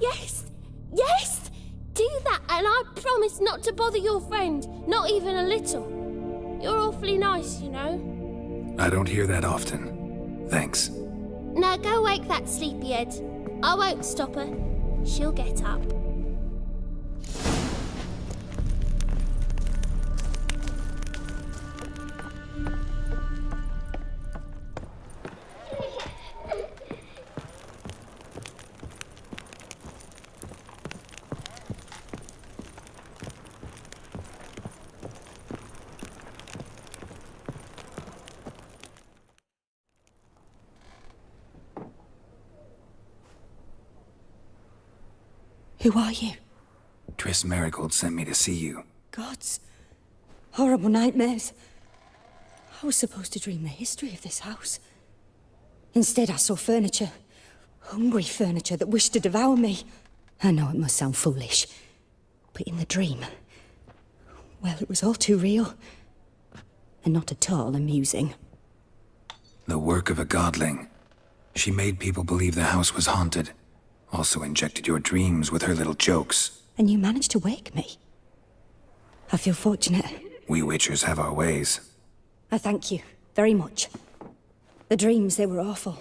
Yes? Yes! Do that, and I promise not to bother your friend. Not even a little. You're awfully nice, you know. I don't hear that often. Thanks. Now go wake that sleepyhead. I won't stop her. She'll get up. Who are you? Triss Merigold sent me to see you. Gods. Horrible nightmares. I was supposed to dream the history of this house. Instead, I saw furniture. Hungry furniture that wished to devour me. I know it must sound foolish, but in the dream, well, it was all too real. And not at all amusing. The work of a godling. She made people believe the house was haunted. Also injected your dreams with her little jokes. And you managed to wake me. I feel fortunate. We witchers have our ways. I thank you very much. The dreams, they were awful.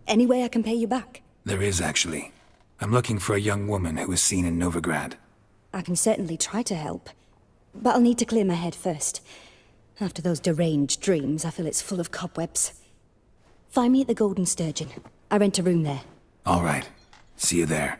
Any way I can pay you back? There is, actually. I'm looking for a young woman who was seen in Novigrad. I can certainly try to help. But I'll need to clear my head first. After those deranged dreams, I feel it's full of cobwebs. Find me at the Golden Sturgeon. I rent a room there. All right. See you there.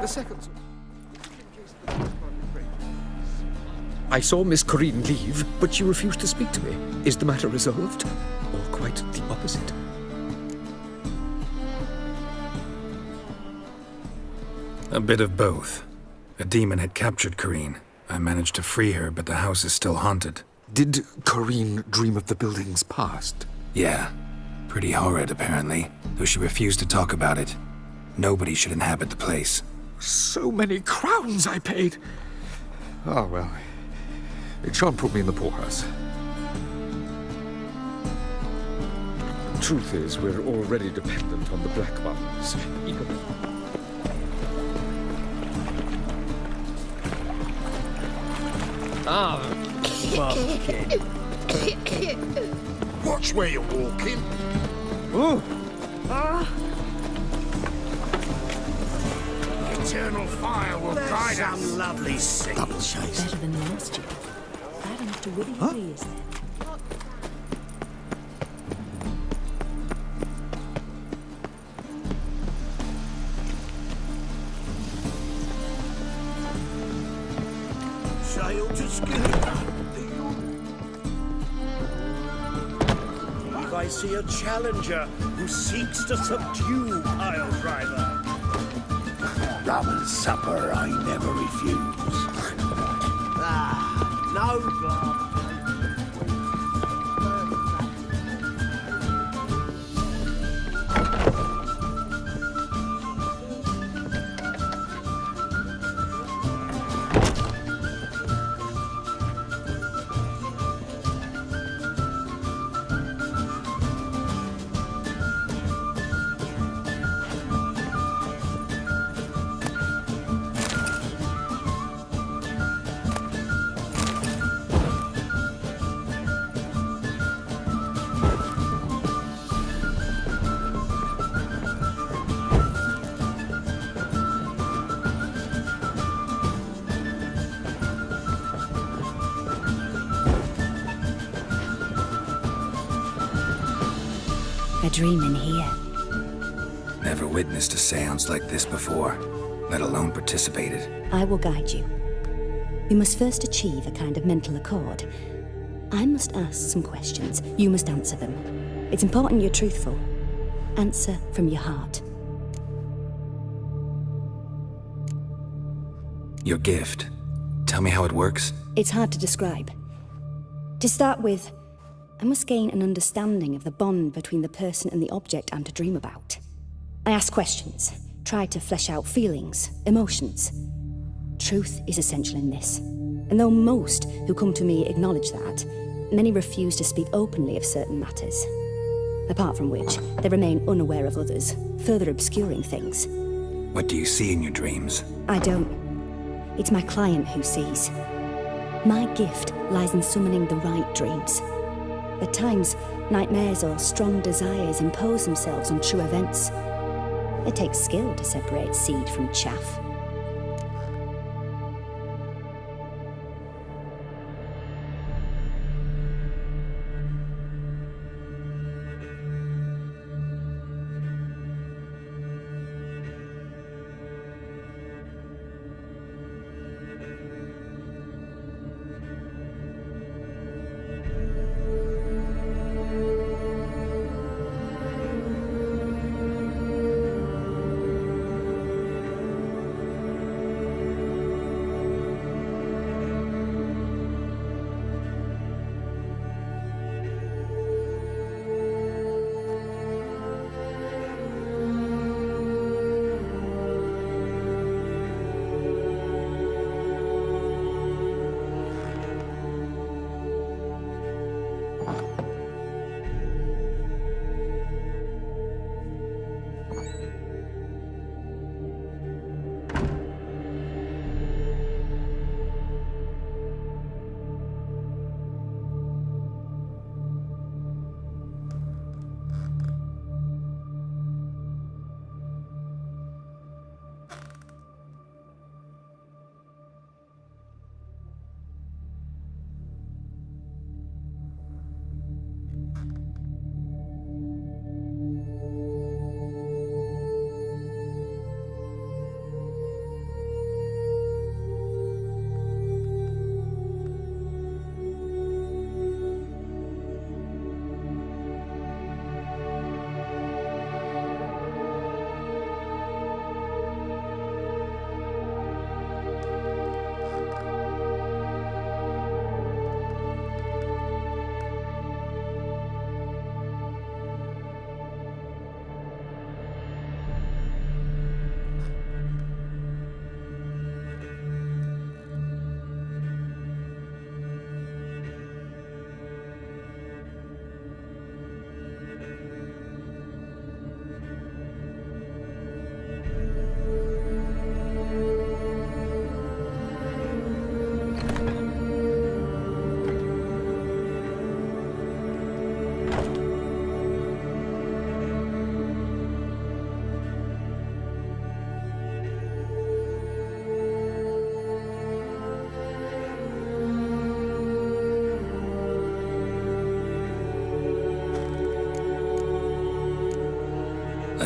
The second. I saw Miss Corinne leave, but she refused to speak to me. Is the matter resolved? Or quite the opposite? A bit of both. A demon had captured Corinne. I managed to free her, but the house is still haunted. Did Corinne dream of the building's past? Yeah. Pretty horrid, apparently, though she refused to talk about it. Nobody should inhabit the place. So many crowns I paid! Oh, well. It shan't put me in the poorhouse. The truth is, we're already dependent on the Black Ones. Watch where you're walking. Oh! Eternal fire will guide us. Some lovely scene. Better than the last year. Bad enough to wither your ears then. Sail to Skilligan. I see a challenger who seeks to subdue Pile Driver. Rum and supper I never refuse. No glass. A dream in here. Never witnessed a seance like this before. let alone participated. I will guide you. You must first achieve a kind of mental accord. I must ask some questions. You must answer them. It's important you're truthful. Answer from your heart. Your gift. Tell me how it works. It's hard to describe. To start with, I must gain an understanding of the bond between the person and the object I'm to dream about. I ask questions, try to flesh out feelings, emotions. Truth is essential in this. And though most who come to me acknowledge that, many refuse to speak openly of certain matters. Apart from which, they remain unaware of others, further obscuring things. What do you see in your dreams? I don't. It's my client who sees. My gift lies in summoning the right dreams. At times, nightmares or strong desires impose themselves on true events. It takes skill to separate seed from chaff.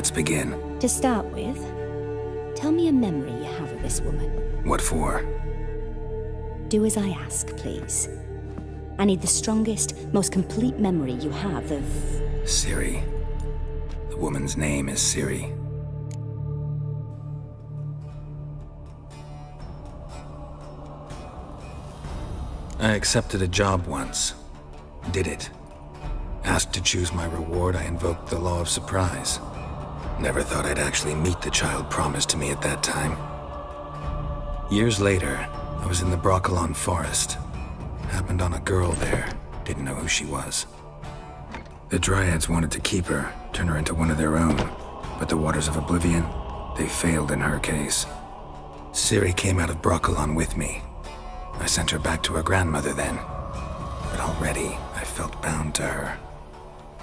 Let's begin. To start with, tell me a memory you have of this woman. What for? Do as I ask, please. I need the strongest, most complete memory you have of... Ciri. The woman's name is Ciri. I accepted a job once. Did it. Asked to choose my reward, I invoked the law of surprise. Never thought I'd actually meet the child promised to me at that time. Years later, I was in the Brokilon forest. Happened on a girl there. Didn't know who she was. The Dryads wanted to keep her, turn her into one of their own. But the Waters of Oblivion, they failed in her case. Ciri came out of Brokilon with me. I sent her back to her grandmother then. But already, I felt bound to her.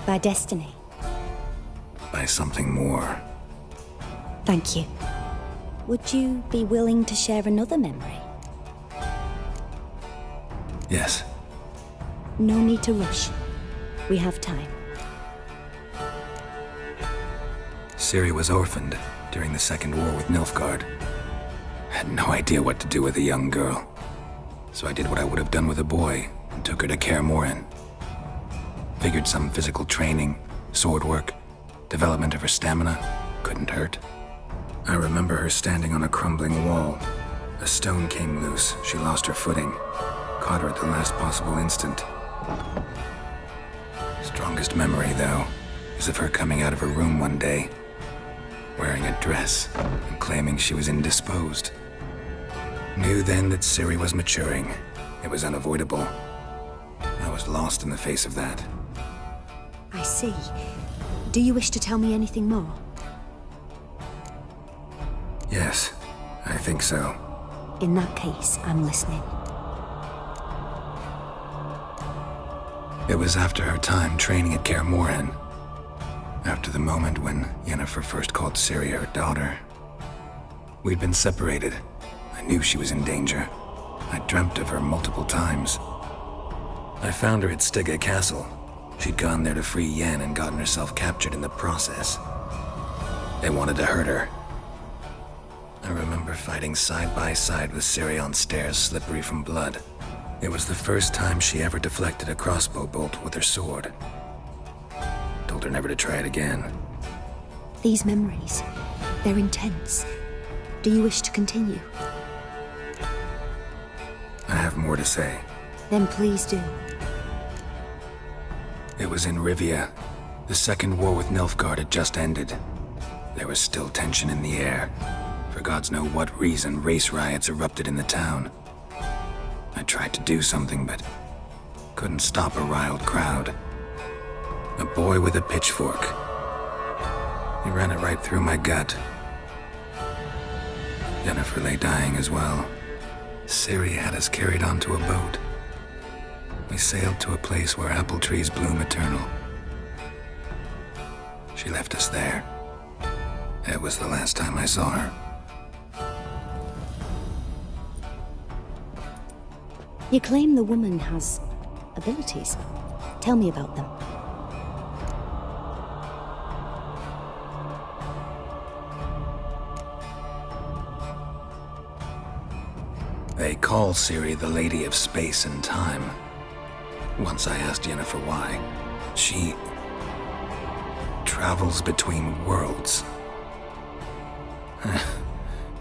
By destiny. By something more. Thank you. Would you be willing to share another memory? Yes. No need to rush. We have time. Ciri was orphaned during the Second War with Nilfgaard. Had no idea what to do with a young girl. So I did what I would have done with a boy and took her to Kaer Morhen. Figured some physical training, sword work, development of her stamina couldn't hurt. I remember her standing on a crumbling wall. A stone came loose, she lost her footing. Caught her at the last possible instant. Strongest memory, though, is of her coming out of her room one day, wearing a dress and claiming she was indisposed. Knew then that Ciri was maturing. It was unavoidable. I was lost in the face of that. I see. Do you wish to tell me anything more? Yes, I think so. In that case, I'm listening. It was after her time training at Kaer Morhen. After the moment when Yennefer first called Ciri her daughter. We'd been separated. I knew she was in danger. I dreamt of her multiple times. I found her at Stygga Castle. She'd gone there to free Yen and gotten herself captured in the process. They wanted to hurt her. I remember fighting side by side with Ciri on stairs slippery from blood. It was the first time she ever deflected a crossbow bolt with her sword. Told her never to try it again. These memories, they're intense. Do you wish to continue? I have more to say. Then please do. It was in Rivia. The second war with Nilfgaard had just ended. There was still tension in the air. For gods know what reason, race riots erupted in the town. I tried to do something, but couldn't stop a riled crowd. A boy with a pitchfork. He ran it right through my gut. Yennefer lay dying as well. Ciri had us carried onto a boat. We sailed to a place where apple trees bloom eternal. She left us there. It was the last time I saw her. You claim the woman has abilities. Tell me about them. They call Ciri the Lady of Space and Time. Once I asked Yennefer why. She travels between worlds.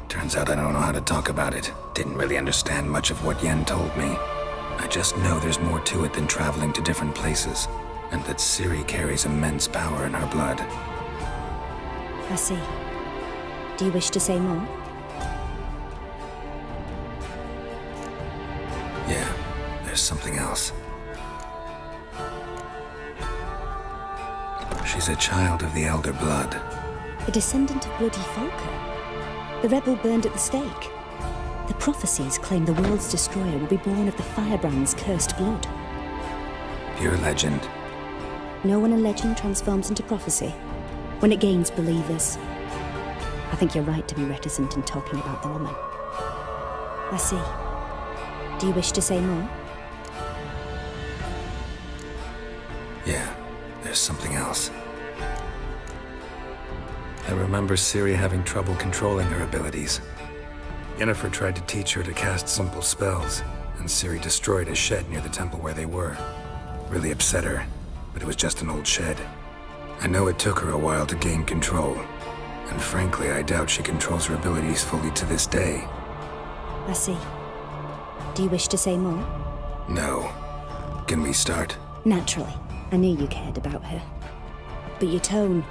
Turns out I don't know how to talk about it. Didn't really understand much of what Yen told me. I just know there's more to it than traveling to different places, and that Ciri carries immense power in her blood. I see. Do you wish to say more? Yeah, there's something else. She's a child of the Elder Blood. A descendant of Bloody Folker? The rebel burned at the stake. The prophecies claim the world's destroyer will be born of the Firebrand's cursed blood. Pure legend. Know when a legend transforms into prophecy? When it gains believers. I think you're right to be reticent in talking about the woman. I see. Do you wish to say more? Yeah, there's something else. I remember Ciri having trouble controlling her abilities. Yennefer tried to teach her to cast simple spells, and Ciri destroyed a shed near the temple where they were. Really upset her, but it was just an old shed. I know it took her a while to gain control, and frankly, I doubt she controls her abilities fully to this day. I see. Do you wish to say more? No. Can we start? Naturally. I knew you cared about her. But your tone,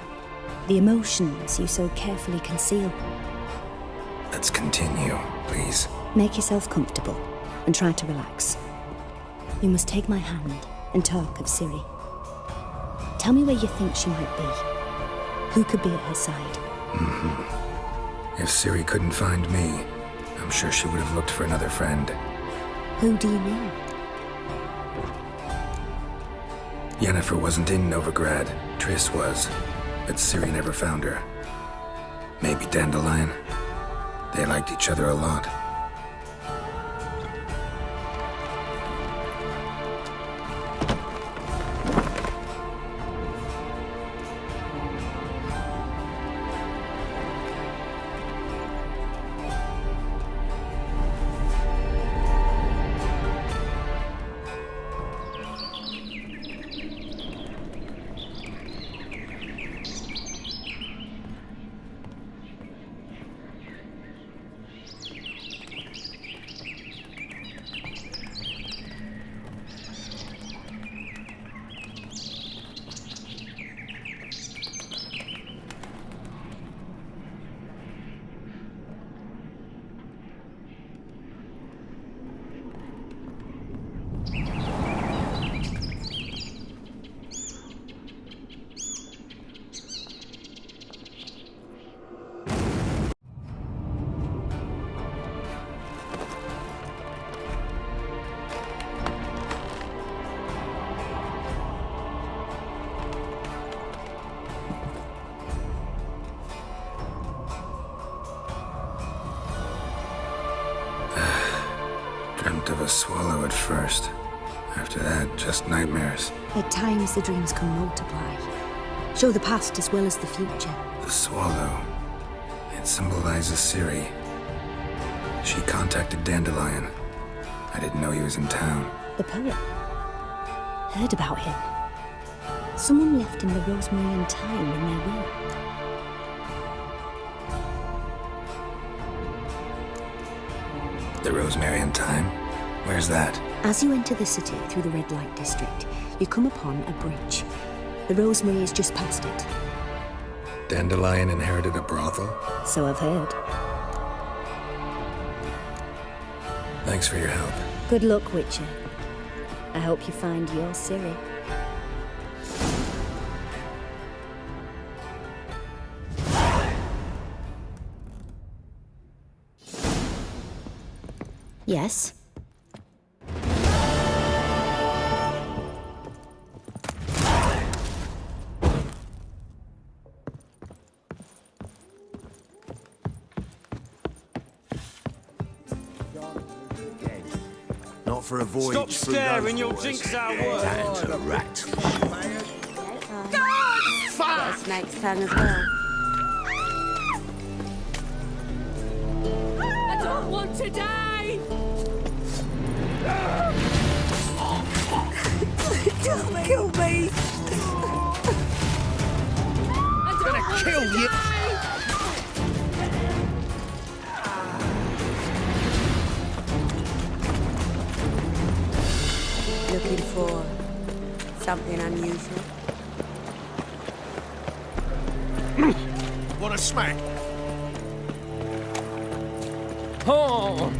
the emotions you so carefully conceal. Let's continue, please. Make yourself comfortable and try to relax. You must take my hand and talk of Ciri. Tell me where you think she might be. Who could be at her side? If Ciri couldn't find me, I'm sure she would have looked for another friend. Who do you mean? Yennefer wasn't in Novigrad. Triss was, but Ciri never found her. Maybe Dandelion. They liked each other a lot. Dreamt of a swallow at first. After that, just nightmares. At times, the dreams can multiply. Show the past as well as the future. The swallow. It symbolizes Ciri. She contacted Dandelion. I didn't know he was in town. The poet. Heard about him. Someone left him the rosemary and thyme in their will. The rosemary and thyme? Where's that? As you enter the city through the red light district, you come upon a bridge. The rosemary is just past it. Dandelion inherited a brothel? So I've heard. Thanks for your help. Good luck, Witcher. I hope you find your Ciri. Yes? Not for a voyage. Stop through staring, those you'll waters. jinx our work. That and a rat. Got a snake's tongue as well. I don't want to die! Don't kill me! I'm gonna kill you. Looking for something unusual. What a smack! Oh!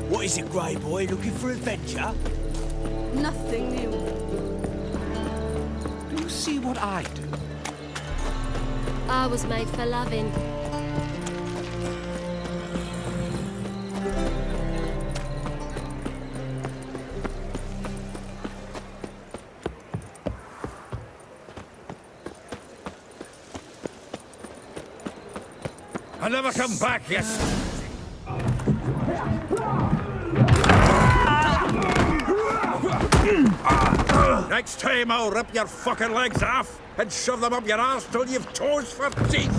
What is it, Grey Boy? Looking for adventure? Nothing new. Do you see what I do? I was made for loving. I never come back, yes. Next time I'll rip your fucking legs off and shove them up your arse till you've toes for teeth.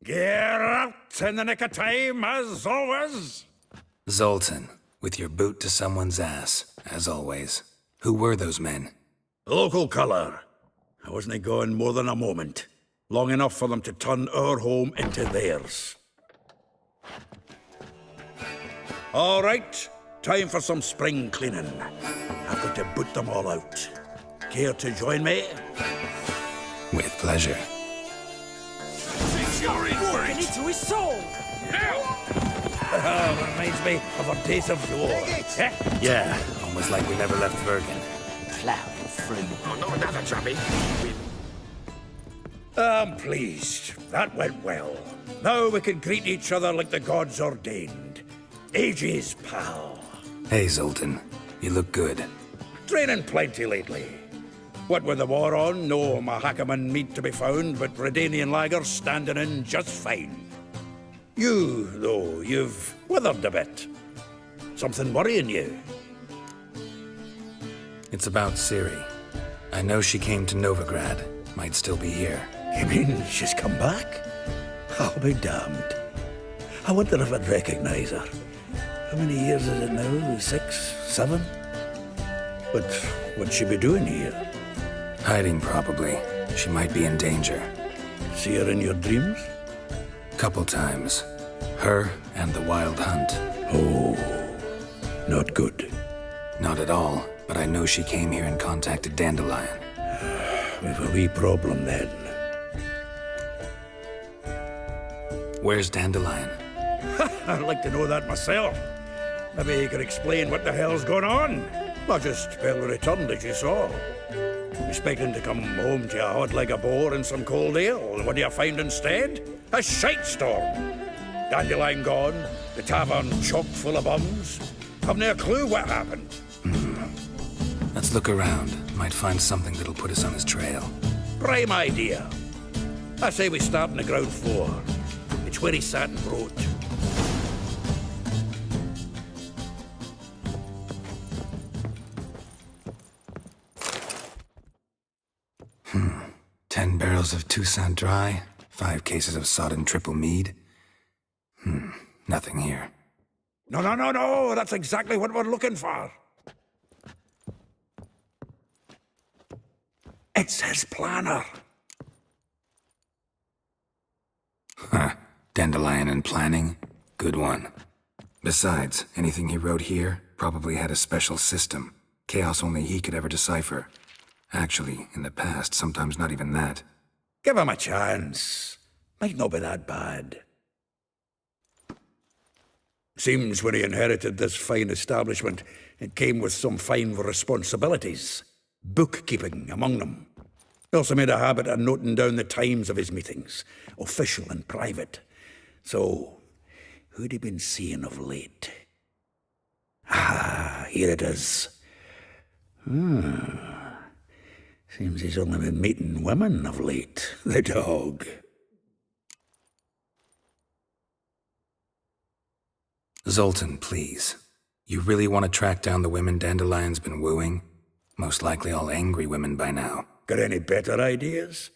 Geralt, in the nick of time, as always. Zoltan, with your boot to someone's ass, as always. Who were those men? Local colour. I wasn't gone more than a moment. Long enough for them to turn our home into theirs. All right, time for some spring cleaning. I've got to boot them all out. Care to join me? With pleasure. Walking into his soul! Reminds me of our days of yore. Yeah, almost like we never left Bergen. Plowing through. Oh, no, another chubby. I'm pleased. That went well. Now we can greet each other like the gods ordained. Ages, pal. Hey, Zoltan. You look good. Training plenty lately. What with the war on, no Mahakaman meat to be found, but Redanian lagers standing in just fine. You, though, you've withered a bit. Something worrying you? It's about Ciri. I know she came to Novigrad. Might still be here. You mean she's come back? I'll be damned. I wonder if I'd recognize her. How many years is it now? 6, 7? But what'd she be doing here? Hiding, probably. She might be in danger. See her in your dreams? Couple times. Her and the Wild Hunt. Oh, not good. Not at all, but I know she came here and contacted Dandelion. We've a wee problem then. Where's Dandelion? I'd like to know that myself. Maybe you could explain what the hell's going on. Not just Bell returned, as you saw. Expecting to come home to a hot like a boar and some cold ale. What do you find instead? A shite storm. Dandelion gone, the tavern chock full of bums. I've no clue what happened. Let's look around. Might find something that'll put us on his trail. Prime idea. I say we start on the ground floor. It's where he sat and wrote. Hmm. 10 barrels of Toussaint Dry, 5 cases of sodden triple mead. Nothing here. No, that's exactly what we're looking for. It's his planner. Huh. Dandelion and planning? Good one. Besides, anything he wrote here probably had a special system. Chaos only he could ever decipher. Actually, in the past, sometimes not even that. Give him a chance. Might not be that bad. Seems when he inherited this fine establishment, it came with some fine responsibilities. Bookkeeping among them. He also made a habit of noting down the times of his meetings, official and private. So, who'd he been seeing of late? Ah, here it is. Seems he's only been meeting women of late, the dog. Zoltan, please. You really want to track down the women Dandelion's been wooing? Most likely all angry women by now. Got any better ideas?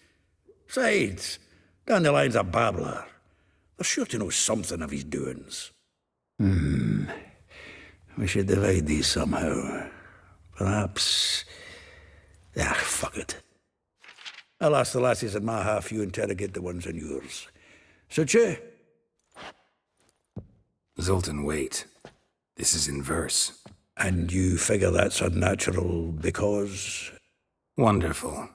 Besides, Dandelion's a babbler. They're sure to know something of his doings. We should divide these somehow. Perhaps... fuck it. I'll ask the lassies in my half, you interrogate the ones in yours. Suit you? Zoltan, wait. This is in verse. And you figure that's unnatural because... Wonderful.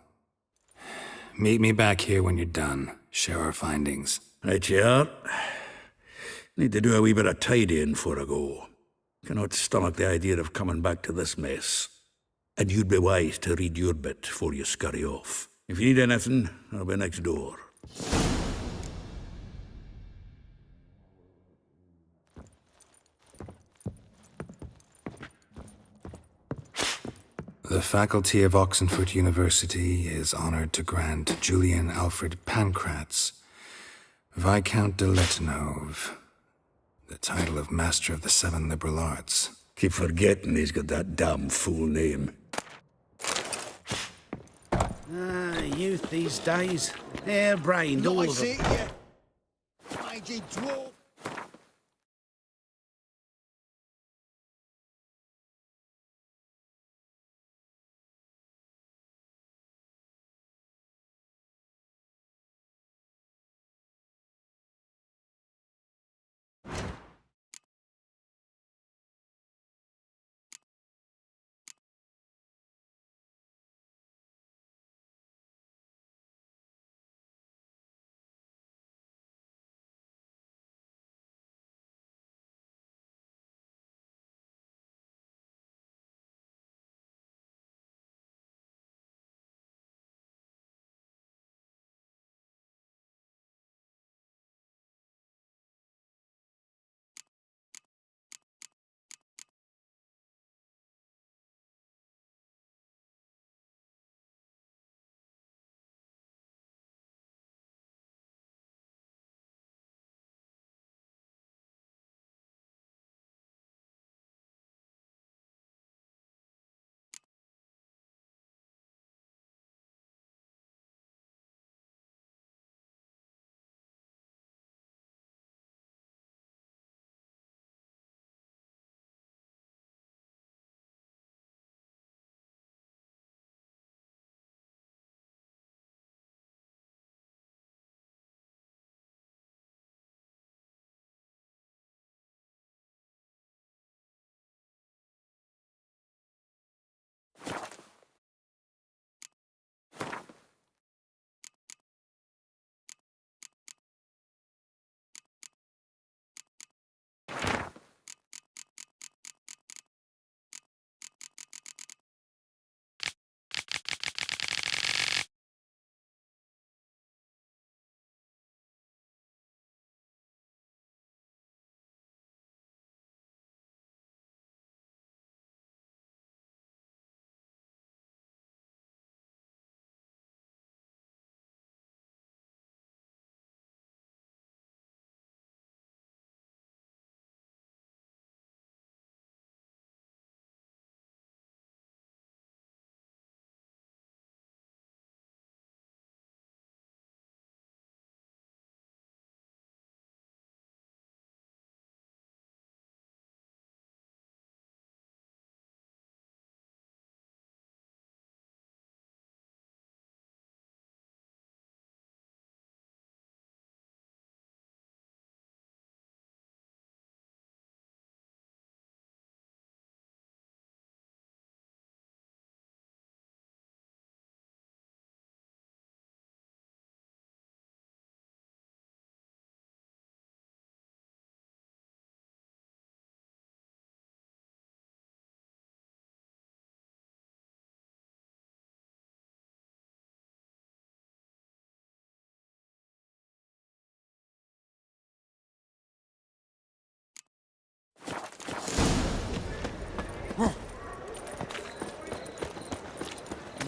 Meet me back here when you're done. Share our findings. Right you are. Need to do a wee bit of tidying before I go. Cannot stomach the idea of coming back to this mess. And you'd be wise to read your bit before you scurry off. If you need anything, I'll be next door. The faculty of Oxenford University is honored to grant Julian Alfred Pancratz, Viscount de Letenove, the title of Master of the Seven Liberal Arts. Keep forgetting he's got that damn full name. Youth these days. Hair-brained, all of them. Mighty dwarf.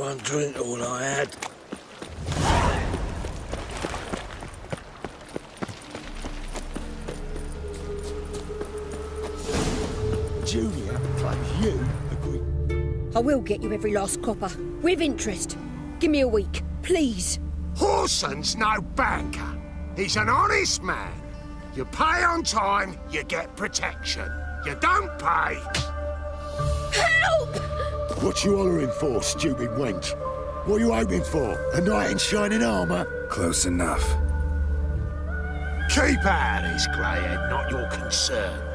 one drink all I had. Junior claims you agree. I will get you every last copper, with interest. Give me a week, please. Horson's no banker. He's an honest man. You pay on time, you get protection. You don't pay. Help! What you hollering for, stupid wench? What you hoping for? A knight in shining armour? Close enough. Keep out of this, Greyhead, not your concern.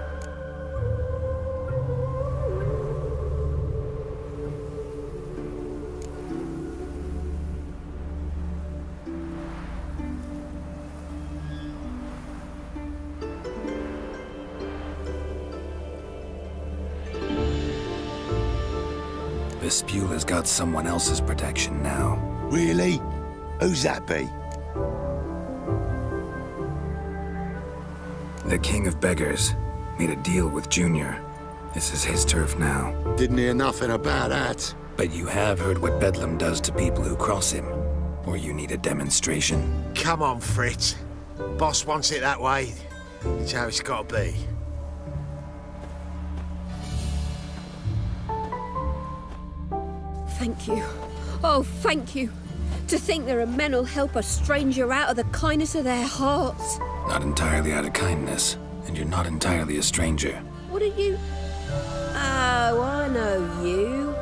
Vespula's got someone else's protection now. Really? Who's that be? The King of Beggars made a deal with Junior. This is his turf now. Didn't hear nothing about that. But you have heard what Bedlam does to people who cross him. Or you need a demonstration. Come on, Fritz. Boss wants it that way. It's how it's got to be. Thank you. Oh, thank you. To think there are men who'll help a stranger out of the kindness of their hearts. Not entirely out of kindness, and you're not entirely a stranger. What are you? Oh, I know you.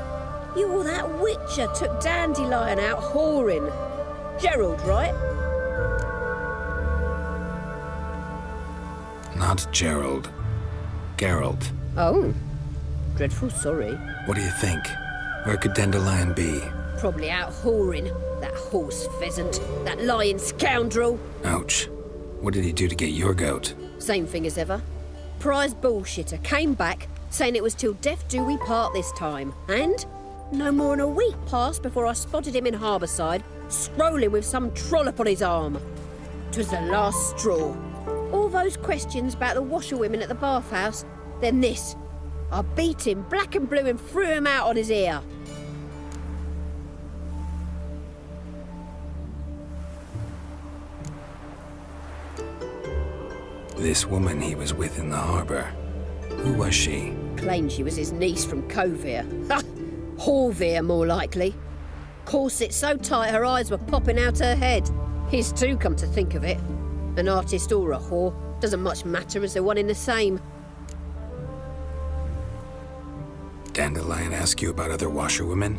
You were that witcher took Dandelion out whoring. Gerald, right? Not Gerald. Gerald. Oh. Dreadful sorry. What do you think? Where could Dandelion be? Probably out whoring. That horse pheasant. That lying scoundrel. Ouch. What did he do to get your goat? Same thing as ever. Prize bullshitter came back saying it was till death do we part this time. And no more than a week passed before I spotted him in Harbourside, scrolling with some trollop on his arm. 'Twas the last straw. All those questions about the washerwomen at the bathhouse, then this. I beat him black and blue and threw him out on his ear. This woman he was with in the harbour. Who was she? Claimed she was his niece from Kovir. Ha! Horvir, more likely. Corset so tight her eyes were popping out her head. His too, come to think of it. An artist or a whore doesn't much matter as they're one in the same. Dandelion ask you about other washerwomen?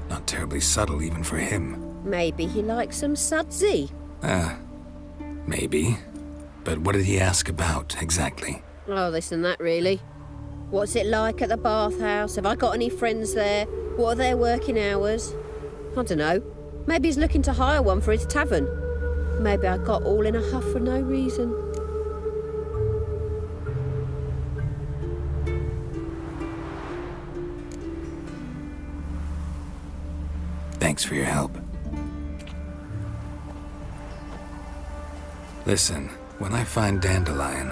Not terribly subtle even for him. Maybe he likes some sudsy. Maybe. But what did he ask about, exactly? Oh, this and that, really. What's it like at the bathhouse? Have I got any friends there? What are their working hours? I don't know. Maybe he's looking to hire one for his tavern. Maybe I got all in a huff for no reason. Thanks for your help. Listen, when I find Dandelion,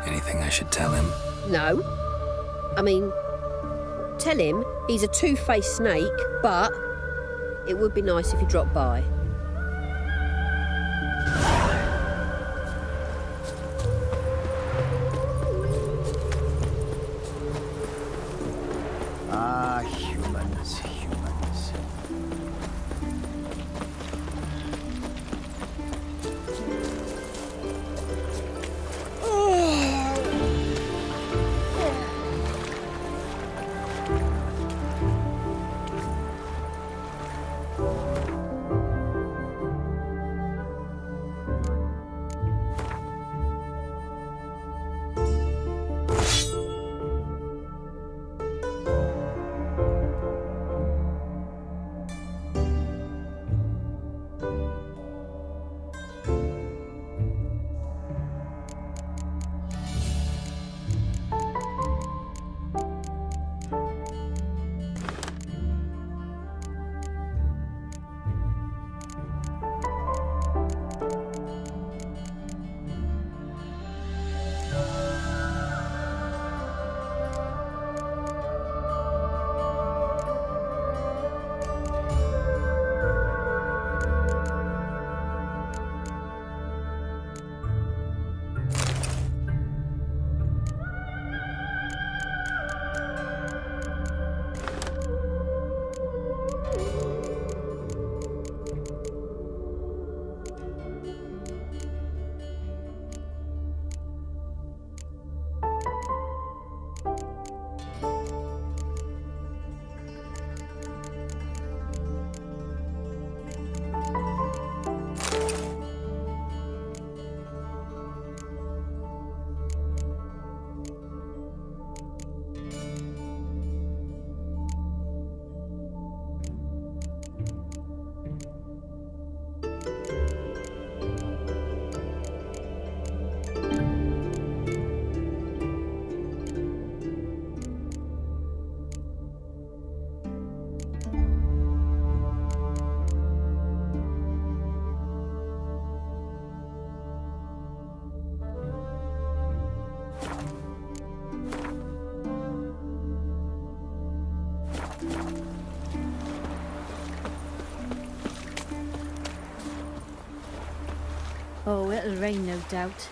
anything I should tell him? No. I mean, tell him he's a two-faced snake, but it would be nice if he dropped by. Ah, humans, humans. Oh, it'll rain, no doubt.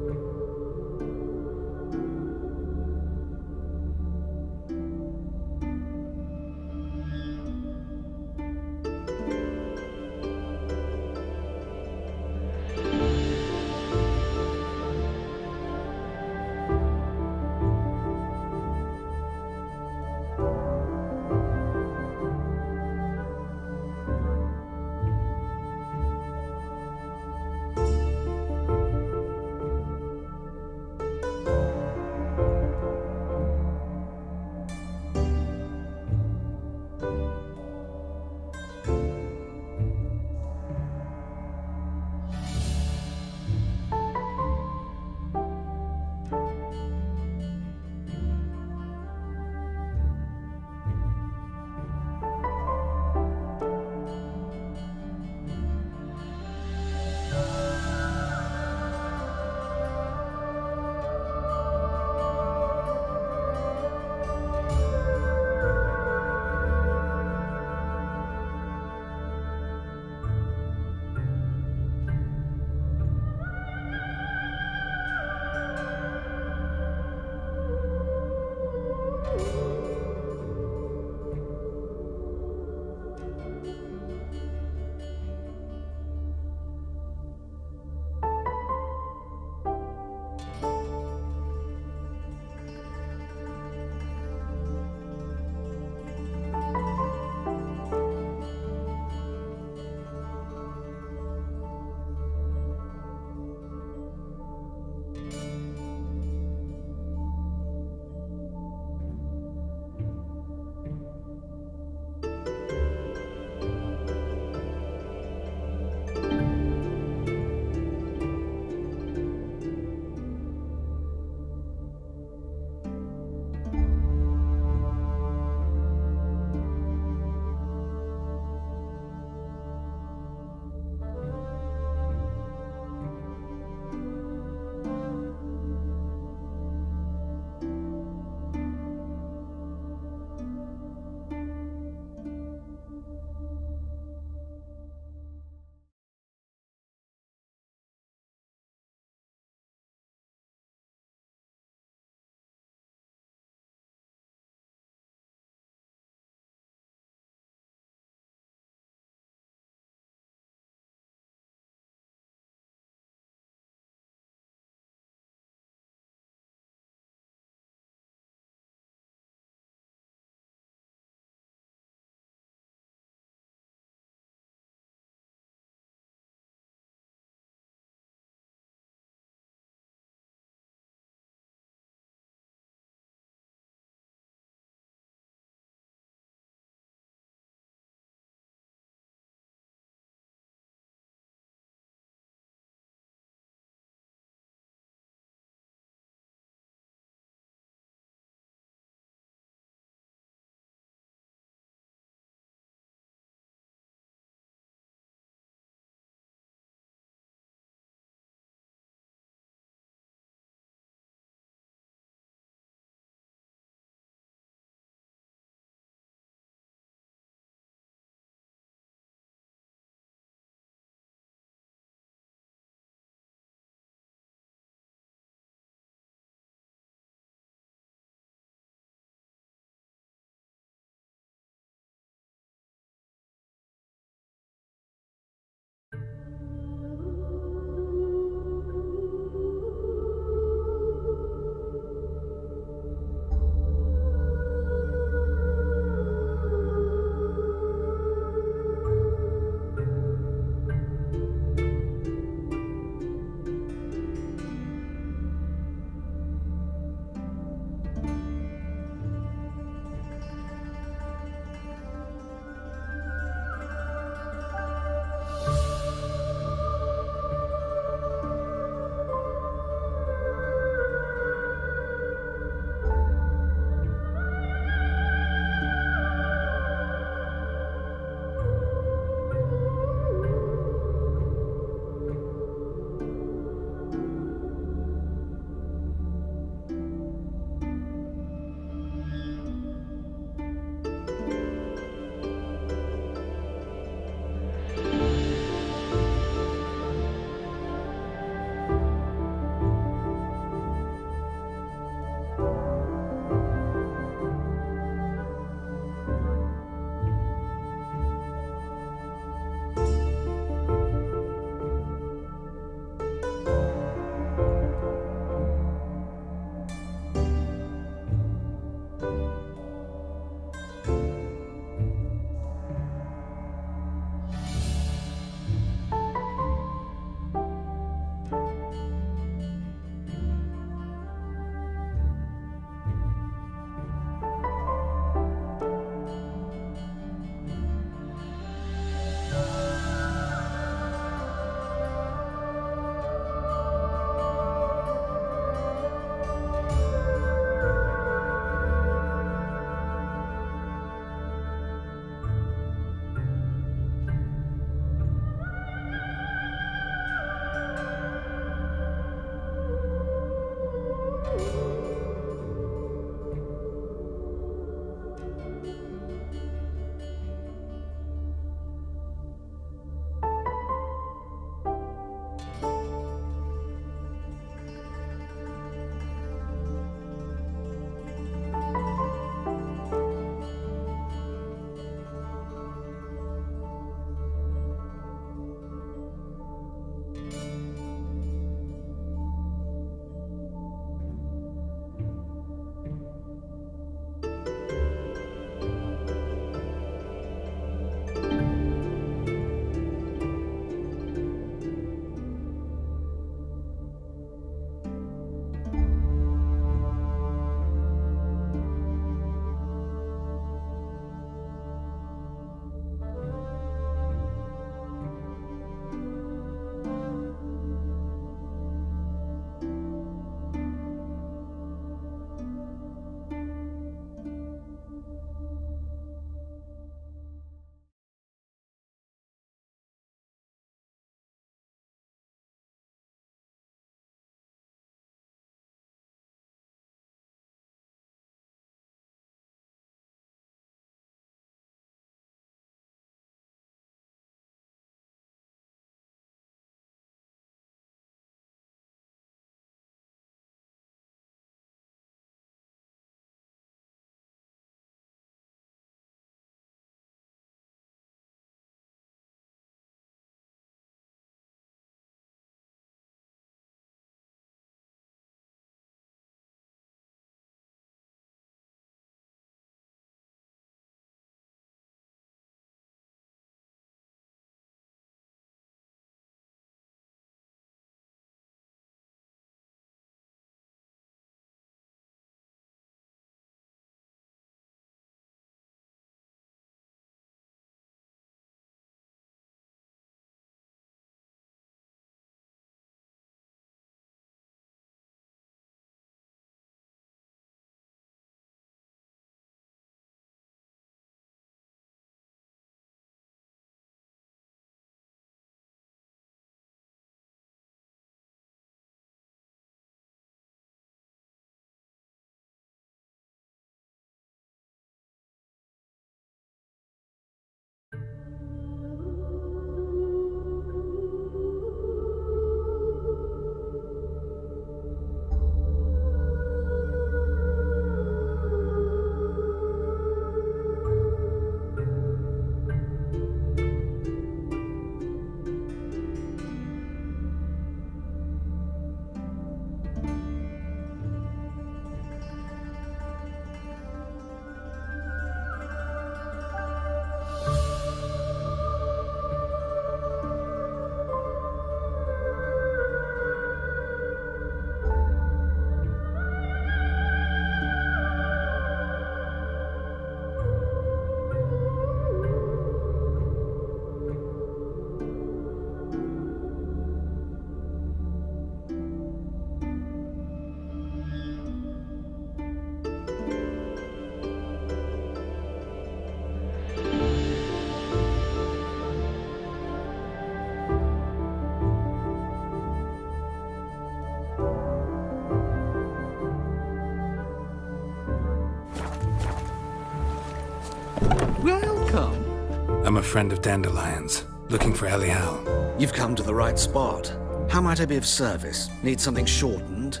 friend of Dandelion's, looking for Elial. You've come to the right spot. How might I be of service? Need something shortened?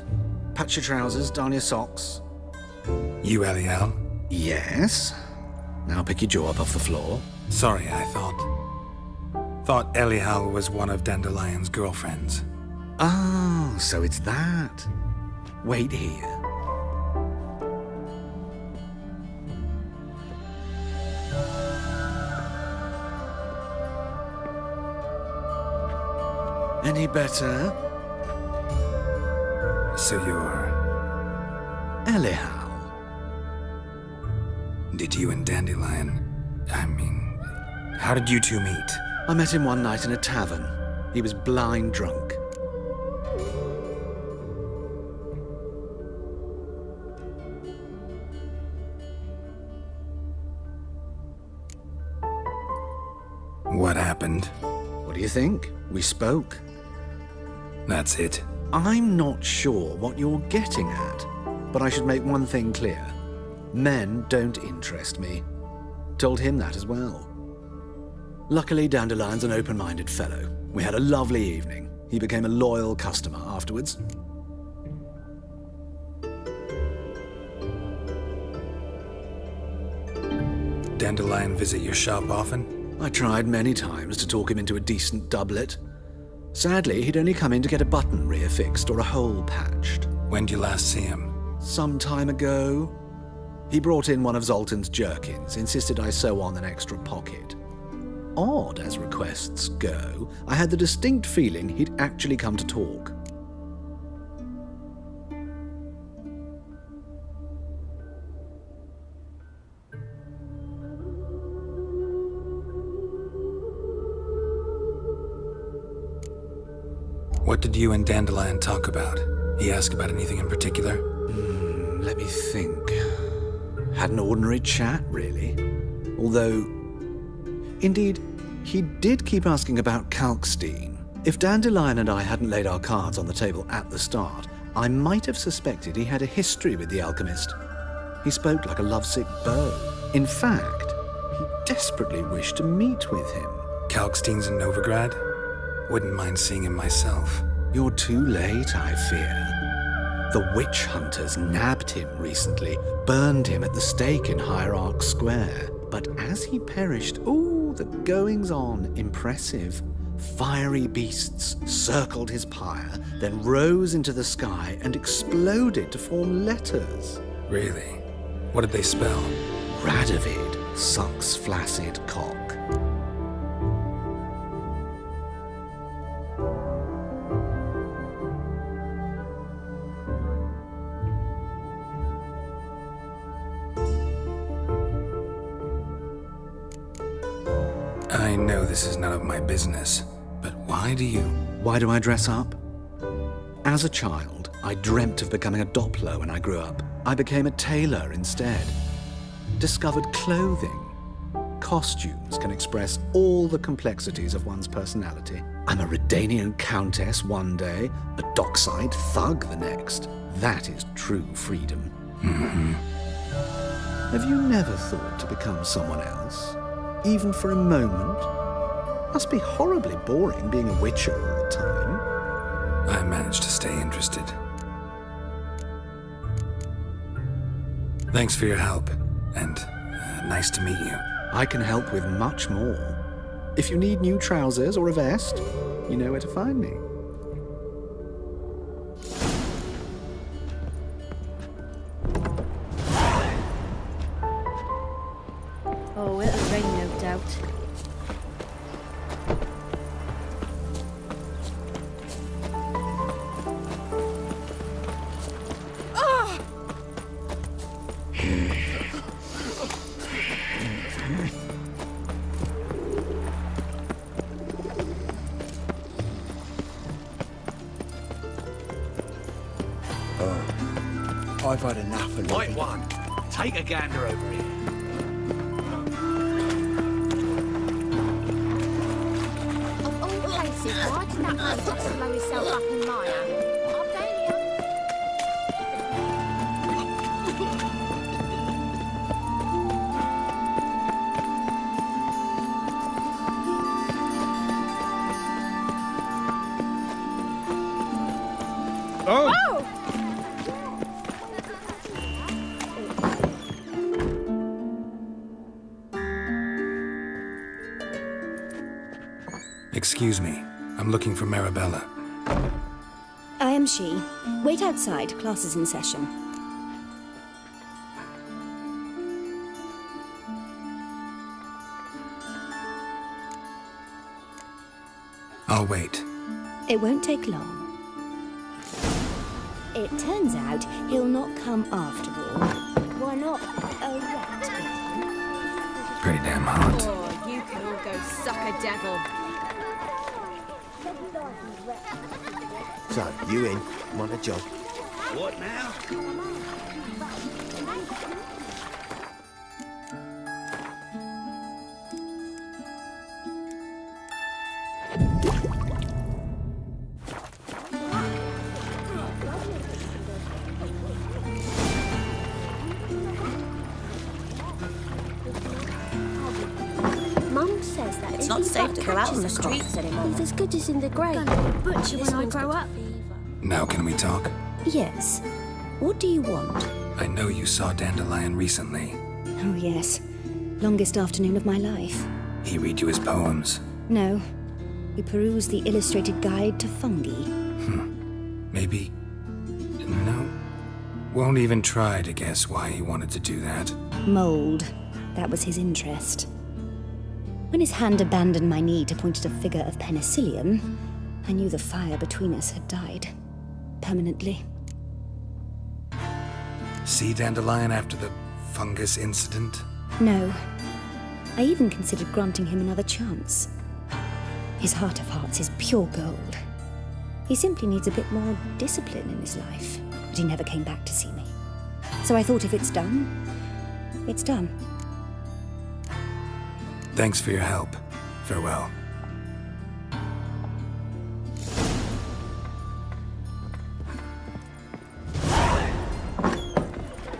Patch your trousers, darn your socks. You Elial? Yes. Now pick your jaw up off the floor. Sorry, I thought Elial was one of Dandelion's girlfriends. Oh, so it's that. Wait here. Any better? So you're... Elial. Did you and Dandelion... how did you two meet? I met him one night in a tavern. He was blind drunk. What happened? What do you think? We spoke. That's it. I'm not sure what you're getting at, but I should make one thing clear. Men don't interest me. Told him that as well. Luckily, Dandelion's an open-minded fellow. We had a lovely evening. He became a loyal customer afterwards. Dandelion visit your shop often? I tried many times to talk him into a decent doublet. Sadly, he'd only come in to get a button reaffixed or a hole patched. When did you last see him? Some time ago. He brought in one of Zoltan's jerkins, insisted I sew on an extra pocket. Odd as requests go, I had the distinct feeling he'd actually come to talk. What did you and Dandelion talk about? He asked about anything in particular? Let me think. Had an ordinary chat, really. Although, indeed, he did keep asking about Kalkstein. If Dandelion and I hadn't laid our cards on the table at the start, I might have suspected he had a history with the alchemist. He spoke like a lovesick beau. In fact, he desperately wished to meet with him. Kalkstein's in Novigrad? Wouldn't mind seeing him myself. You're too late, I fear. The witch hunters nabbed him recently, burned him at the stake in Hierarch Square. But as he perished, the goings-on, impressive. Fiery beasts circled his pyre, then rose into the sky and exploded to form letters. Really? What did they spell? Radovid sucks flaccid cock. I know this is none of my business, but why do you... Why do I dress up? As a child, I dreamt of becoming a Doppler when I grew up. I became a tailor instead. Discovered clothing. Costumes can express all the complexities of one's personality. I'm a Redanian countess one day, a dockside thug the next. That is true freedom. Mm-hmm. Have you never thought to become someone else? Even for a moment? Must be horribly boring being a witcher all the time. I managed to stay interested. Thanks for your help, and nice to meet you. I can help with much more. If you need new trousers or a vest, you know where to find me. Oh, it'll rain, no doubt. I've had enough of living. Right one. Take a gander over here. Of all places, why did that man just blow himself up in my hand? Excuse me. I'm looking for Marabella. I am she. Wait outside. Class is in session. I'll wait. It won't take long. It turns out he'll not come after all. Why not? A rat. Pretty damn hot. Oh, you can all go suck a devil. So, you in? Want a job? What now? Mum says that It's if not he safe to go out on the catches a cop, streets anymore. He's as good as in the grave. Gonna be a butcher when I grow up. Now can we talk? Yes. What do you want? I know you saw Dandelion recently. Oh, yes. Longest afternoon of my life. He read you his poems. No. We perused the illustrated guide to fungi. Maybe... No. Won't even try to guess why he wanted to do that. Mold. That was his interest. When his hand abandoned my knee to point at a figure of penicillium, I knew the fire between us had died. Permanently. See Dandelion after the fungus incident? No. I even considered granting him another chance. His heart of hearts is pure gold. He simply needs a bit more discipline in his life. But he never came back to see me. So I thought if it's done, it's done. Thanks for your help. Farewell.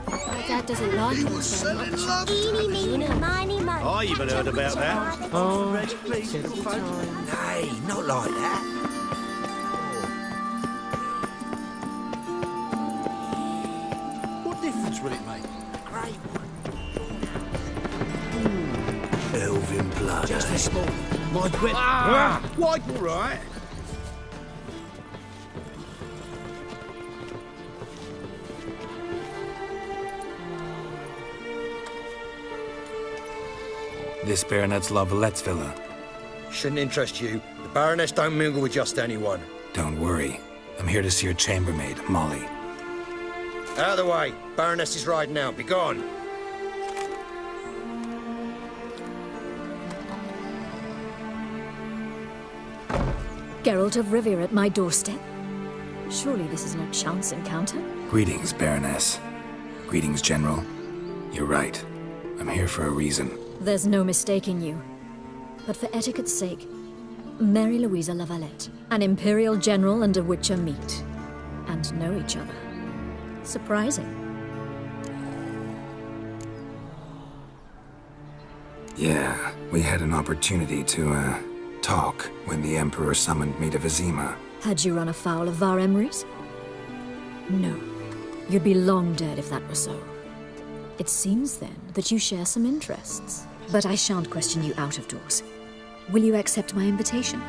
My dad doesn't like him so much. Eeny, meeny, miny, moe. I even heard about that. Oh, Ready, please, little folk? Nay, not like that. What difference will it make? Great one. Elven blood. Just this morning, my grip. Quite all right. This Baronet's La Vallette's villa. Shouldn't interest you. The Baroness don't mingle with just anyone. Don't worry. I'm here to see your chambermaid, Molly. Out of the way. Baroness is riding out. Be gone. Geralt of Rivia at my doorstep? Surely this is no chance encounter? Greetings, Baroness. Greetings, General. You're right. I'm here for a reason. There's no mistaking you. But for etiquette's sake, Mary Louisa La Valette, an Imperial General and a Witcher meet. And know each other. Surprising. Yeah, we had an opportunity to, talk when the Emperor summoned me to Vizima. Had you run afoul of Var Emrys? No. You'd be long dead if that were so. It seems, then, that you share some interests. But I shan't question you out of doors. Will you accept my invitation?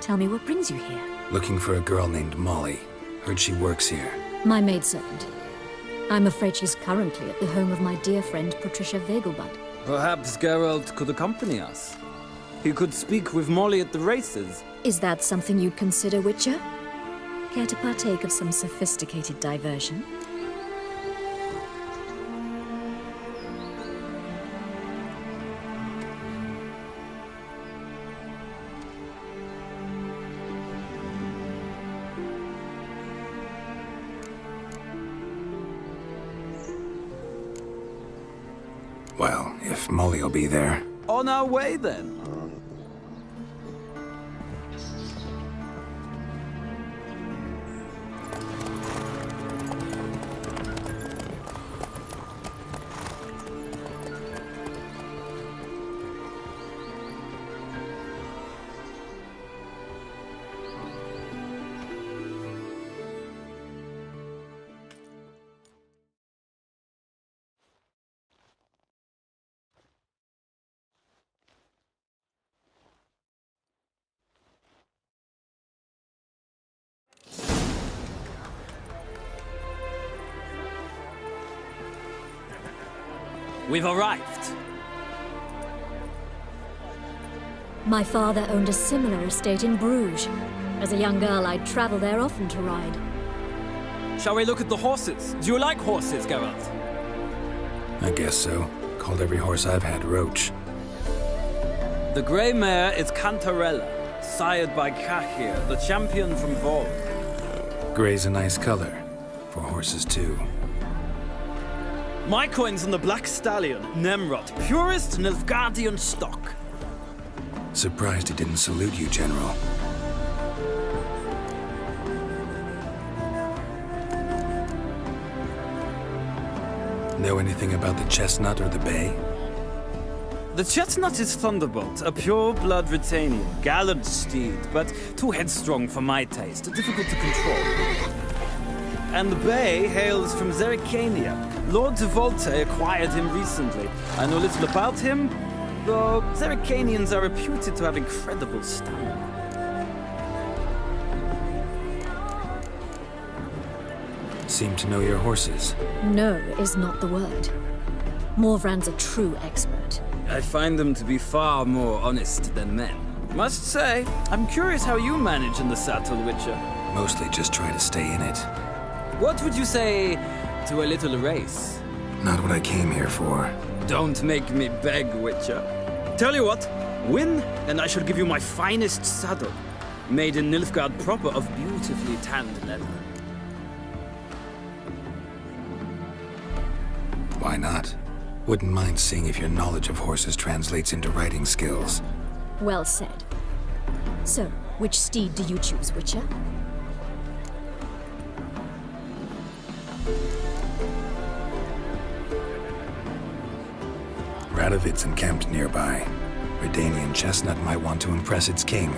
Tell me what brings you here. Looking for a girl named Molly. Heard she works here. My maidservant. I'm afraid she's currently at the home of my dear friend Patricia Vegelbud. Perhaps Geralt could accompany us. He could speak with Molly at the races. Is that something you'd consider, Witcher? Care to partake of some sophisticated diversion? Well, if Molly will be there. On our way, then. we've arrived. My father owned a similar estate in Bruges. As a young girl, I'd travel there often to ride. Shall we look at the horses? Do you like horses, Geralt? I guess so. Called every horse I've had Roach. The grey mare is Cantarella, sired by Cahir, the champion from Vol. Grey's a nice color. For horses, too. My coin's on the Black Stallion, Nemrod, purest Nilfgaardian stock. Surprised he didn't salute you, General. Know anything about the Chestnut or the Bay? The Chestnut is Thunderbolt, a pure-blood Britannian, gallant steed, but too headstrong for my taste, difficult to control. And the Bay hails from Zerrikania. Lord de Volte acquired him recently. I know little about him, though Zerrikanians are reputed to have incredible stamina. Seem to know your horses. No is not the word. Morvran's a true expert. I find them to be far more honest than men. Must say, I'm curious how you manage in the saddle, Witcher. Mostly just try to stay in it. What would you say to a little race? Not what I came here for. Don't make me beg, Witcher. Tell you what, win, and I shall give you my finest saddle, made in Nilfgaard proper of beautifully tanned leather. Why not? Wouldn't mind seeing if your knowledge of horses translates into riding skills. Well said. So, which steed do you choose, Witcher? Radovid's encamped nearby. Redanian Chestnut might want to impress its king.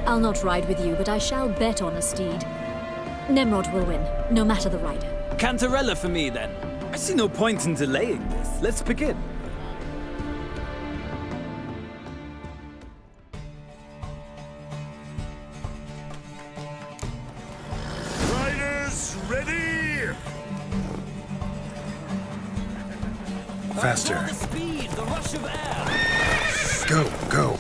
I'll not ride with you, but I shall bet on a steed. Nemrod will win, no matter the rider. Cantarella for me, then. I see no point in delaying this. Let's begin. Riders, ready! Faster. The speed, the rush of air. Go, go.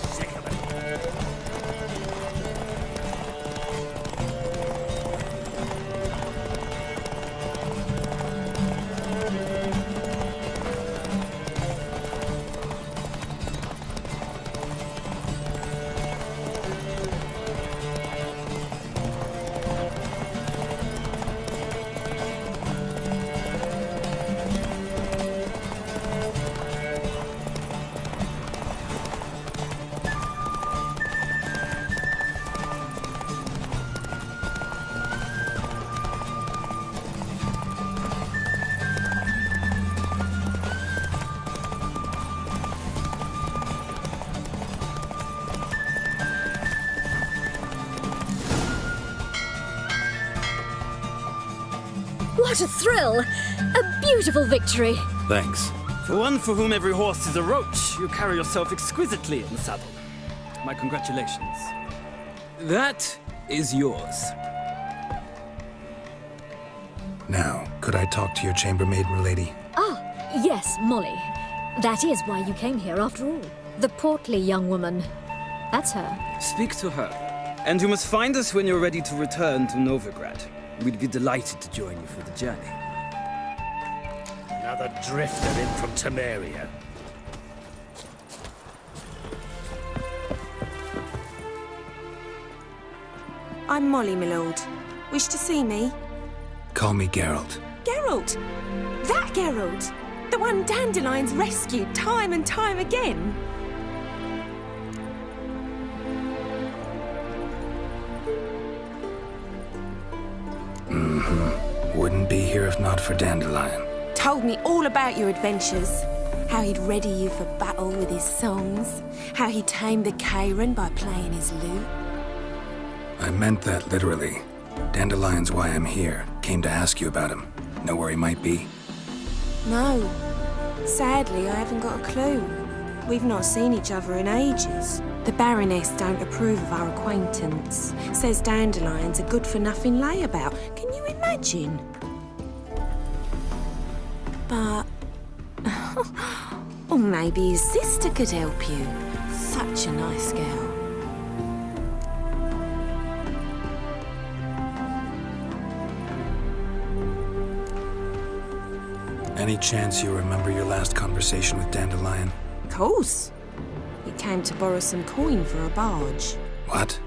What a thrill! A beautiful victory! Thanks. For one for whom every horse is a roach, you carry yourself exquisitely in the saddle. My congratulations. That is yours. Now, could I talk to your chambermaid, milady? Ah, yes, Molly. That is why you came here after all. The portly young woman. That's her. Speak to her. And you must find us when you're ready to return to Novigrad. We'd be delighted to join you for the journey. Another drifter in from Temeria. I'm Molly, my lord. Wish to see me? Call me Geralt. Geralt! That Geralt! The one Dandelion's rescued time and time again! Wouldn't be here if not for Dandelion. Told me all about your adventures. How he'd ready you for battle with his songs. How he tamed the Kairan by playing his lute. I meant that literally. Dandelion's why I'm here. Came to ask you about him. Know where he might be? No. Sadly, I haven't got a clue. We've not seen each other in ages. The Baroness don't approve of our acquaintance. Says Dandelion's a good-for-nothing layabout. Can you imagine? But Or maybe his sister could help you. Such a nice girl. Any chance you remember your last conversation with Dandelion? Of course. He came to borrow some coin for a barge. What?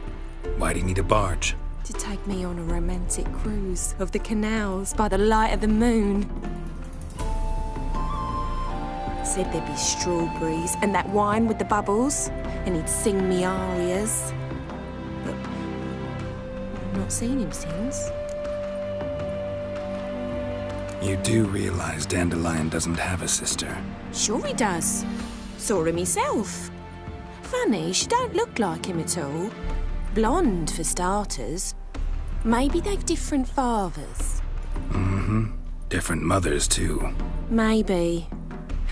Why do you need a barge? To take me on a romantic cruise of the canals by the light of the moon. Said there'd be strawberries and that wine with the bubbles, and he'd sing me arias. But I've not seen him since. You do realize Dandelion doesn't have a sister. Sure he does. Saw him himself. Funny, she don't look like him at all. Blonde, for starters. Maybe they've different fathers. Mm-hmm. Different mothers, too. Maybe.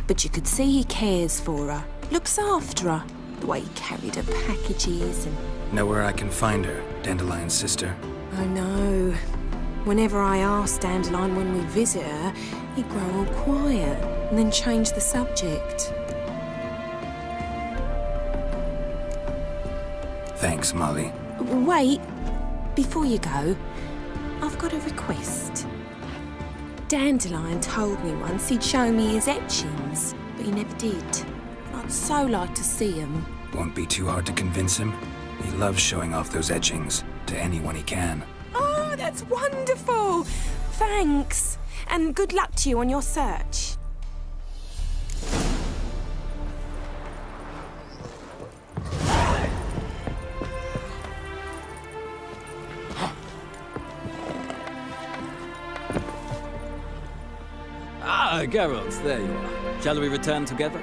But you could see he cares for her. Looks after her. The way he carried her packages and... Know where I can find her, Dandelion's sister? I know. Whenever I asked Dandelion when we visit her, he'd grow all quiet and then change the subject. Thanks, Molly. Wait. Before you go, I've got a request. Dandelion told me once he'd show me his etchings, but he never did. I'd so like to see them. Won't be too hard to convince him. He loves showing off those etchings to anyone he can. Oh, that's wonderful! Thanks. And good luck to you on your search. Ah, Geralt, there you are. Shall we return together?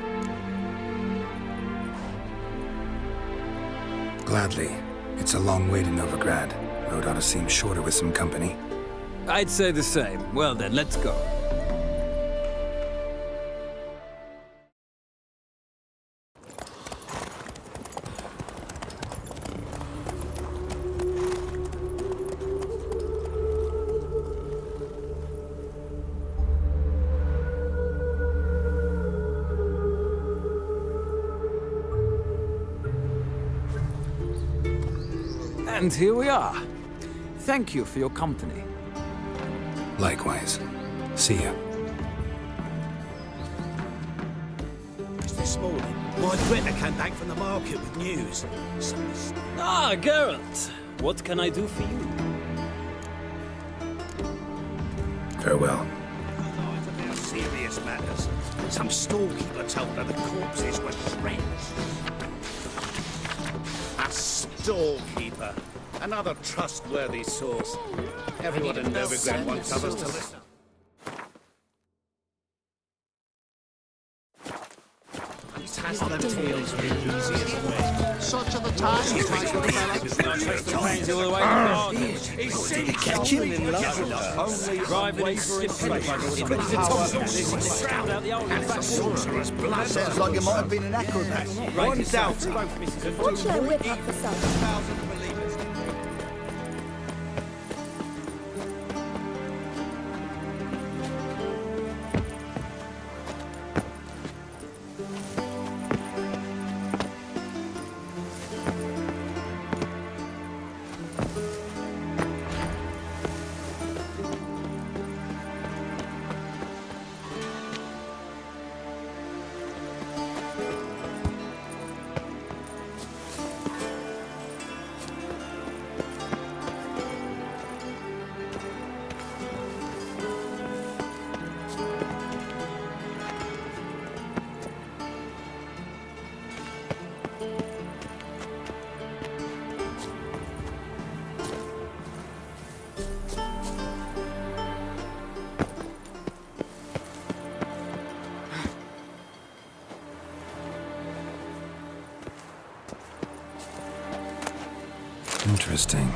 Gladly. It's a long way to Novigrad. Road ought to seem shorter with some company. I'd say the same. Well then, let's go. And here we are. Thank you for your company. Likewise. See ya. Just this morning, my Greta came back from the market with news. Ah, Geralt. What can I do for you? Farewell. About serious matters. Some storekeeper told her the corpses were drenched. A storekeeper. Another trustworthy source. Everyone in Novigrad wants others to listen. This has no tales for the easiest way. Such are the times, my good Catch him in love. Sounds like you might have been an acrobat. One doubter. What should I whip up for supper? Interesting.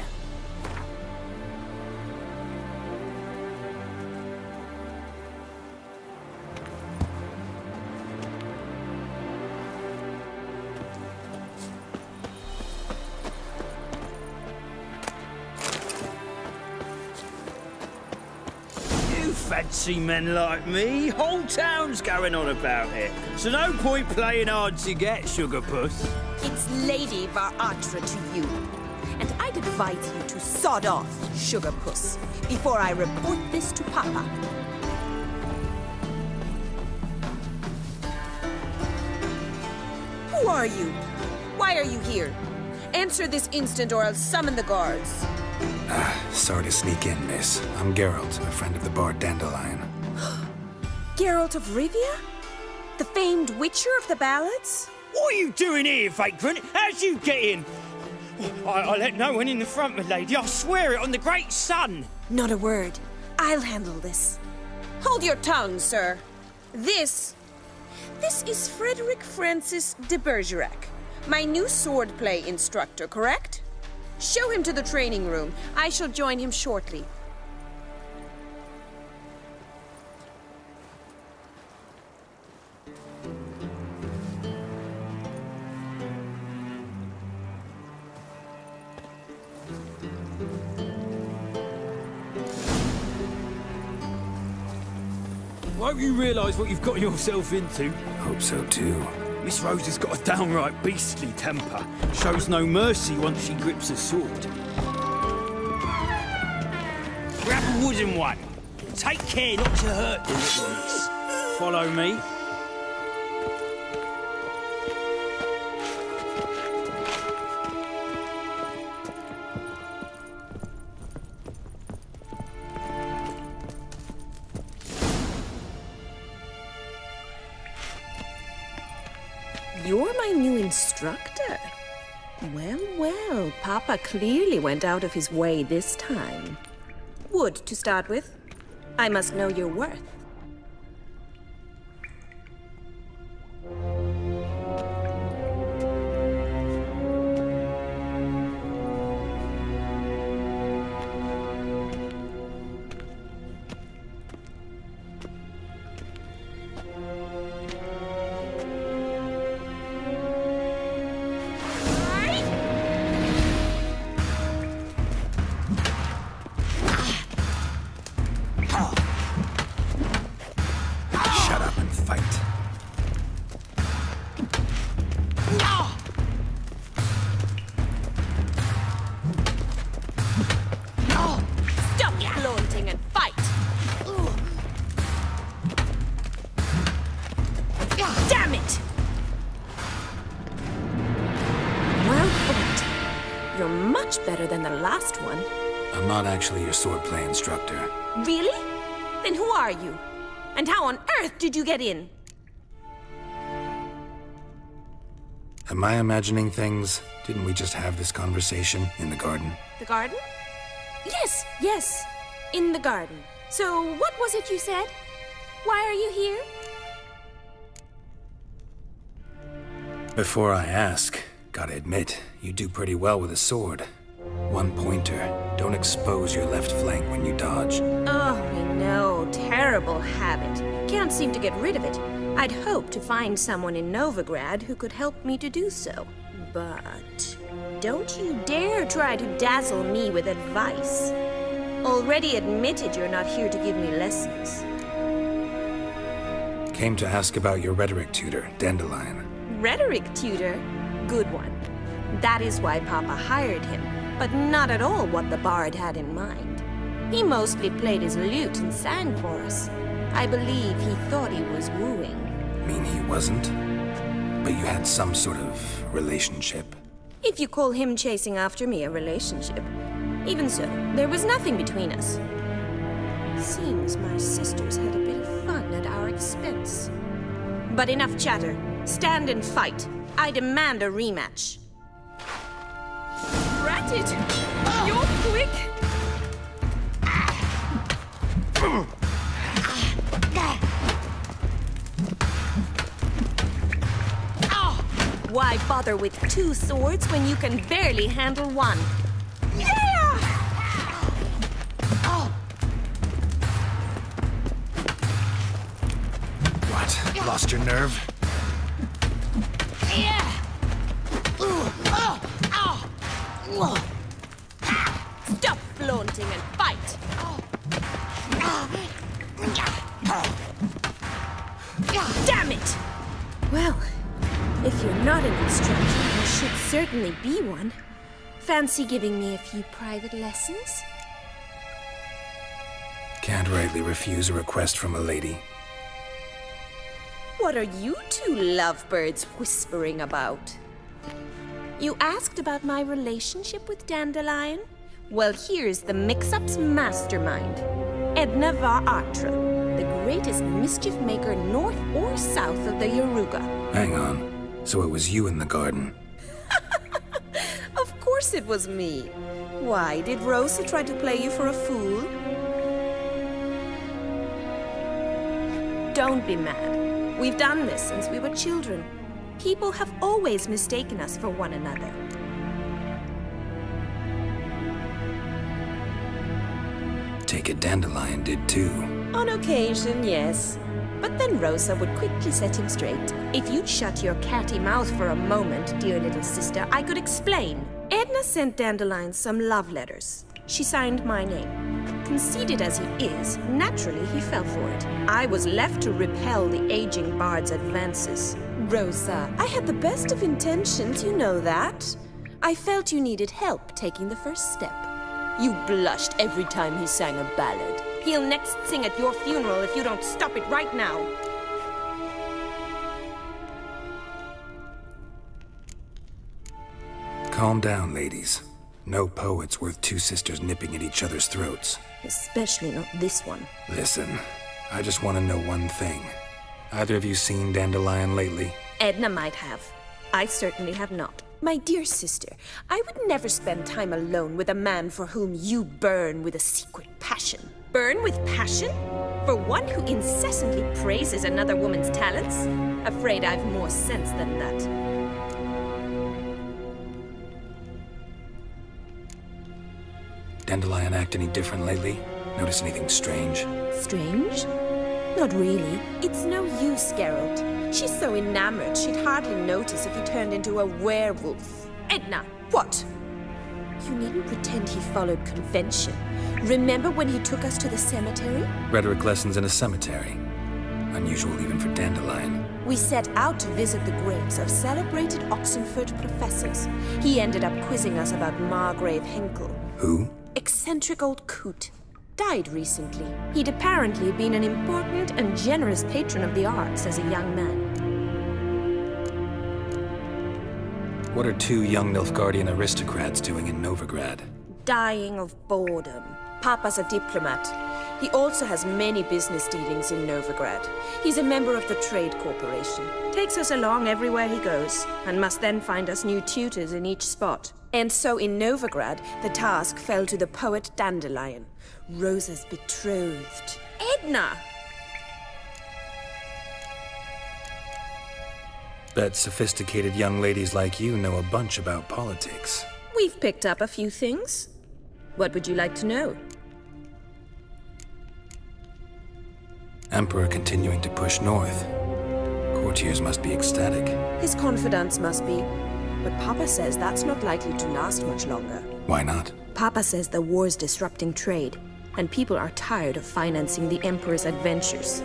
fancy men like me. Whole town's going on about it. So no point playing hard to get, Sugar Puss. It's Lady Varatra to you. And I'd advise you to sod off, Sugar Puss, before I report this to Papa. Who are you? Why are you here? Answer this instant or I'll summon the guards. Sorry to sneak in, miss. I'm Geralt, a friend of the bard Dandelion. Geralt of Rivia? The famed witcher of the ballads? What are you doing here, vagrant? How'd you get in? I let no one in the front, my lady. I swear it on the great sun. Not a word. I'll handle this. Hold your tongue, sir. This is Frederick Francis de Bergerac, my new swordplay instructor, correct? Show him to the training room. I shall join him shortly. Won't you realise what you've got yourself into? Hope so too. Miss Rose has got a downright beastly temper. Shows no mercy once she grips a sword. Grab a wooden one. Take care not to hurt the little miss. Follow me. You're my new instructor? Well, well, Papa clearly went out of his way this time. Wood, to start with. I must know your worth. Better than the last one. I'm not actually your swordplay instructor. Really? Then who are you? And how on earth did you get in? Am I imagining things? Didn't we just have this conversation in the garden? The garden? Yes, yes. In the garden. So what was it you said? Why are you here? Before I ask, gotta admit, you do pretty well with a sword. One pointer. Don't expose your left flank when you dodge. Oh, we know. Terrible habit. Can't seem to get rid of it. I'd hoped to find someone in Novigrad who could help me to do so. But don't you dare try to dazzle me with advice. Already admitted you're not here to give me lessons. Came to ask about your rhetoric tutor, Dandelion. Rhetoric tutor? Good one. That is why Papa hired him, but not at all what the bard had in mind. He mostly played his lute and sang for us. I believe he thought he was wooing. Mean he wasn't? But you had some sort of relationship? If you call him chasing after me a relationship. Even so, there was nothing between us. Seems my sisters had a bit of fun at our expense. But enough chatter. Stand and fight. I demand a rematch. Ratted! You're quick! Why bother with two swords when you can barely handle one? Yeah! What? Lost your nerve? Yeah! Stop flaunting and fight! Damn it! Well, if you're not an instructor, you should certainly be one. Fancy giving me a few private lessons? Can't rightly refuse a request from a lady. What are you two lovebirds whispering about? You asked about my relationship with Dandelion? Well, here's the mix-up's mastermind. Edna Va Atra, the greatest mischief maker north or south of the Yaruga. Hang on. So it was you in the garden? Of course it was me. Why, did Rosa try to play you for a fool? Don't be mad. We've done this since we were children. People have always mistaken us for one another. Take it Dandelion did too. On occasion, yes. But then Rosa would quickly set him straight. If you'd shut your catty mouth for a moment, dear little sister, I could explain. Edna sent Dandelion some love letters. She signed my name. Conceited as he is, naturally he fell for it. I was left to repel the aging bard's advances. Rosa, I had the best of intentions, you know that. I felt you needed help taking the first step. You blushed every time he sang a ballad. He'll next sing at your funeral if you don't stop it right now. Calm down, ladies. No poet's worth two sisters nipping at each other's throats. Especially not this one. Listen, I just want to know one thing. Either of you seen Dandelion lately? Edna might have. I certainly have not. My dear sister, I would never spend time alone with a man for whom you burn with a secret passion. Burn with passion? For one who incessantly praises another woman's talents? Afraid I've more sense than that. Dandelion act any different lately? Notice anything strange? Strange? Not really. It's no use, Geralt. She's so enamored she'd hardly notice if he turned into a werewolf. Edna, what? You needn't pretend he followed convention. Remember when he took us to the cemetery? Rhetoric lessons in a cemetery. Unusual even for Dandelion. We set out to visit the graves of celebrated Oxenford professors. He ended up quizzing us about Margrave Henkel. Who? Eccentric old coot. Died recently. He'd apparently been an important and generous patron of the arts as a young man. What are two young Nilfgaardian aristocrats doing in Novigrad? Dying of boredom. Papa's a diplomat. He also has many business dealings in Novigrad. He's a member of the Trade Corporation. Takes us along everywhere he goes, and must then find us new tutors in each spot. And so in Novigrad, the task fell to the poet Dandelion, Rosa's betrothed. Edna! Bet sophisticated young ladies like you know a bunch about politics. We've picked up a few things. What would you like to know? Emperor continuing to push north. Courtiers must be ecstatic. His confidants must be. But Papa says that's not likely to last much longer. Why not? Papa says the war's disrupting trade, and people are tired of financing the Emperor's adventures.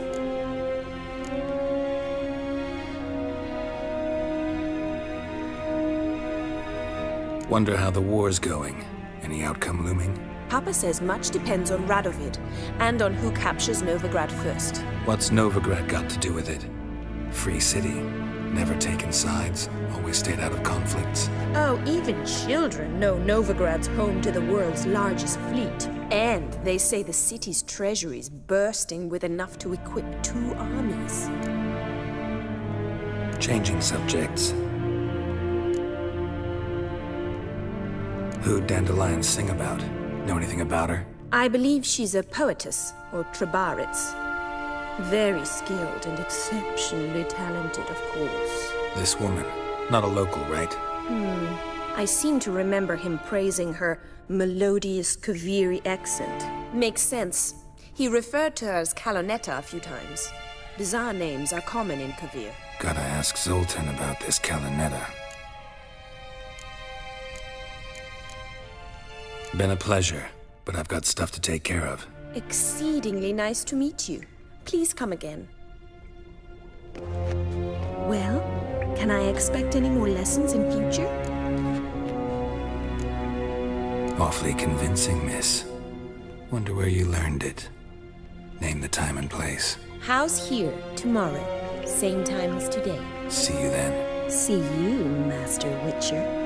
Wonder how the war's going. Any outcome looming? Papa says much depends on Radovid, and on who captures Novigrad first. What's Novigrad got to do with it? Free city. Never taken sides. Always stayed out of conflicts. Oh, even children know Novigrad's home to the world's largest fleet. And they say the city's treasury's bursting with enough to equip 2 armies. Changing subjects. Who'd Dandelion sing about? Know anything about her? I believe she's a poetess, or Trebaritz. Very skilled and exceptionally talented, of course. This woman. Not a local, right? I seem to remember him praising her melodious Kaviri accent. Makes sense. He referred to her as Calonetta a few times. Bizarre names are common in Kavir. Gotta ask Zoltan about this Calonetta. Been a pleasure, but I've got stuff to take care of. Exceedingly nice to meet you. Please come again. Well, can I expect any more lessons in future? Awfully convincing, miss. Wonder where you learned it. Name the time and place. House here, tomorrow. Same time as today. See you then. See you, Master Witcher.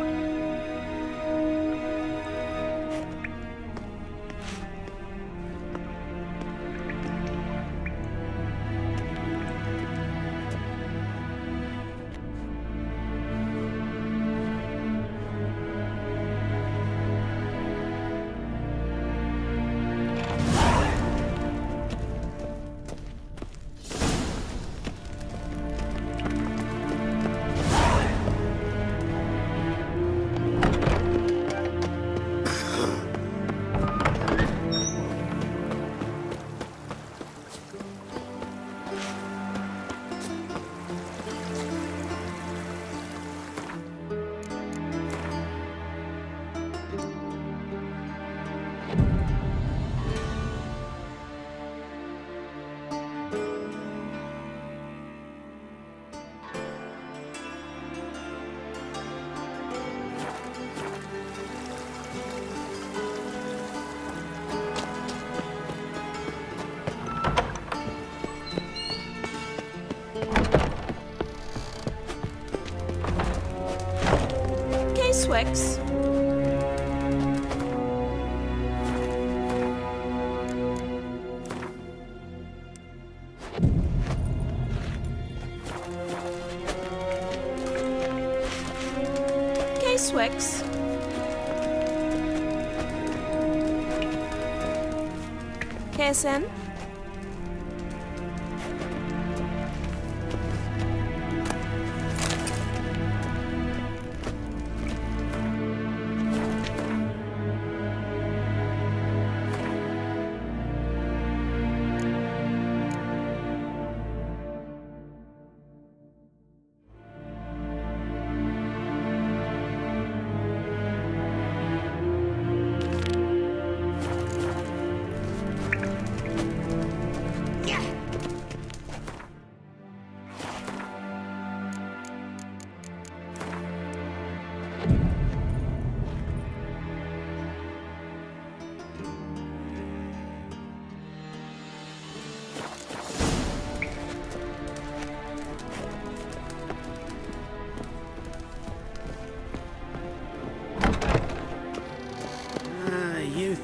Swex. Swex. Kesen.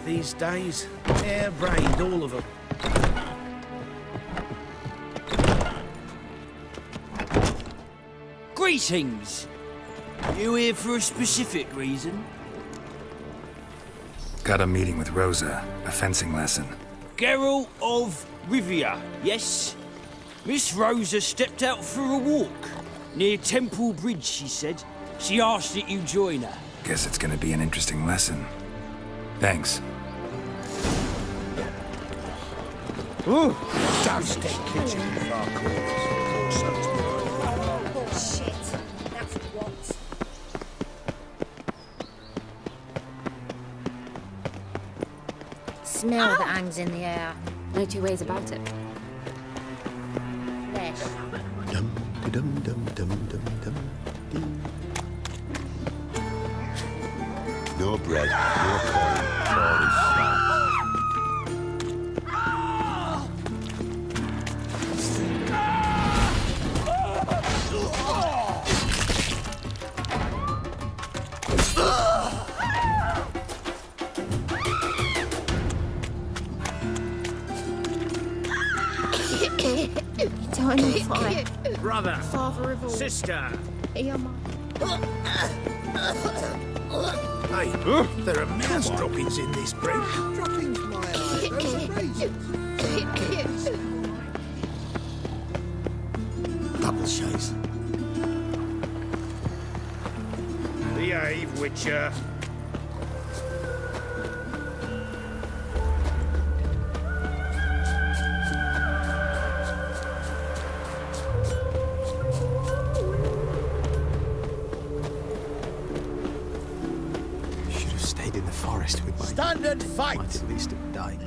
These days, hair-brained, all of them. Greetings! You here for a specific reason? Got a meeting with Rosa, a fencing lesson. Geralt of Rivia, yes? Miss Rosa stepped out for a walk. Near Temple Bridge, she said. She asked that you join her. Guess it's gonna be an interesting lesson. Thanks. Ooh! Dusty kitchen in far corners. Oh, shit. That's what. Smell that hangs in the air. No two ways about it. Flesh. No bread, no coin, all is flat. Brother, Father of all. sister. Hey, there are mouse droppings in this bread. Droppings, my eye. Those are raisins. Double shows. Behave, Witcher. Should have stayed in the forest with my... Stand and fight! Might at least have died.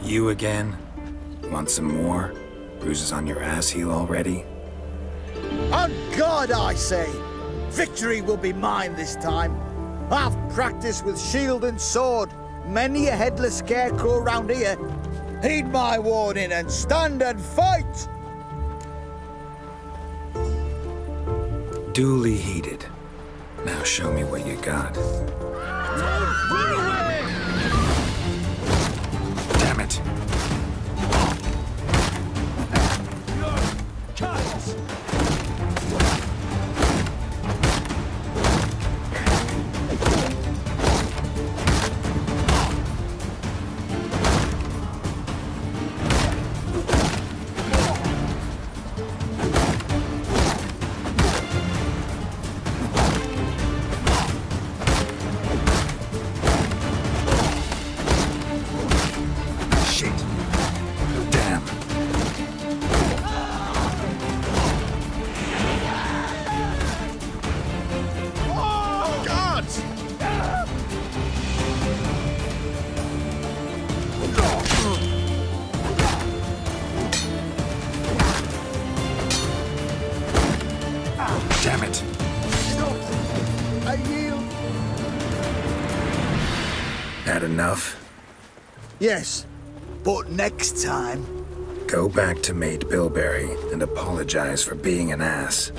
You again? Want some more? Bruises on your ass heel already? On God, I say! Victory will be mine this time. I've practiced with shield and sword. Many a headless scarecrow round here. Heed my warning and stand and fight! Duly heeded. Now show me what you got. Damn it. Damn it. I yield. Had enough? Yes, but next time... Go back to Maid Bilberry and apologize for being an ass.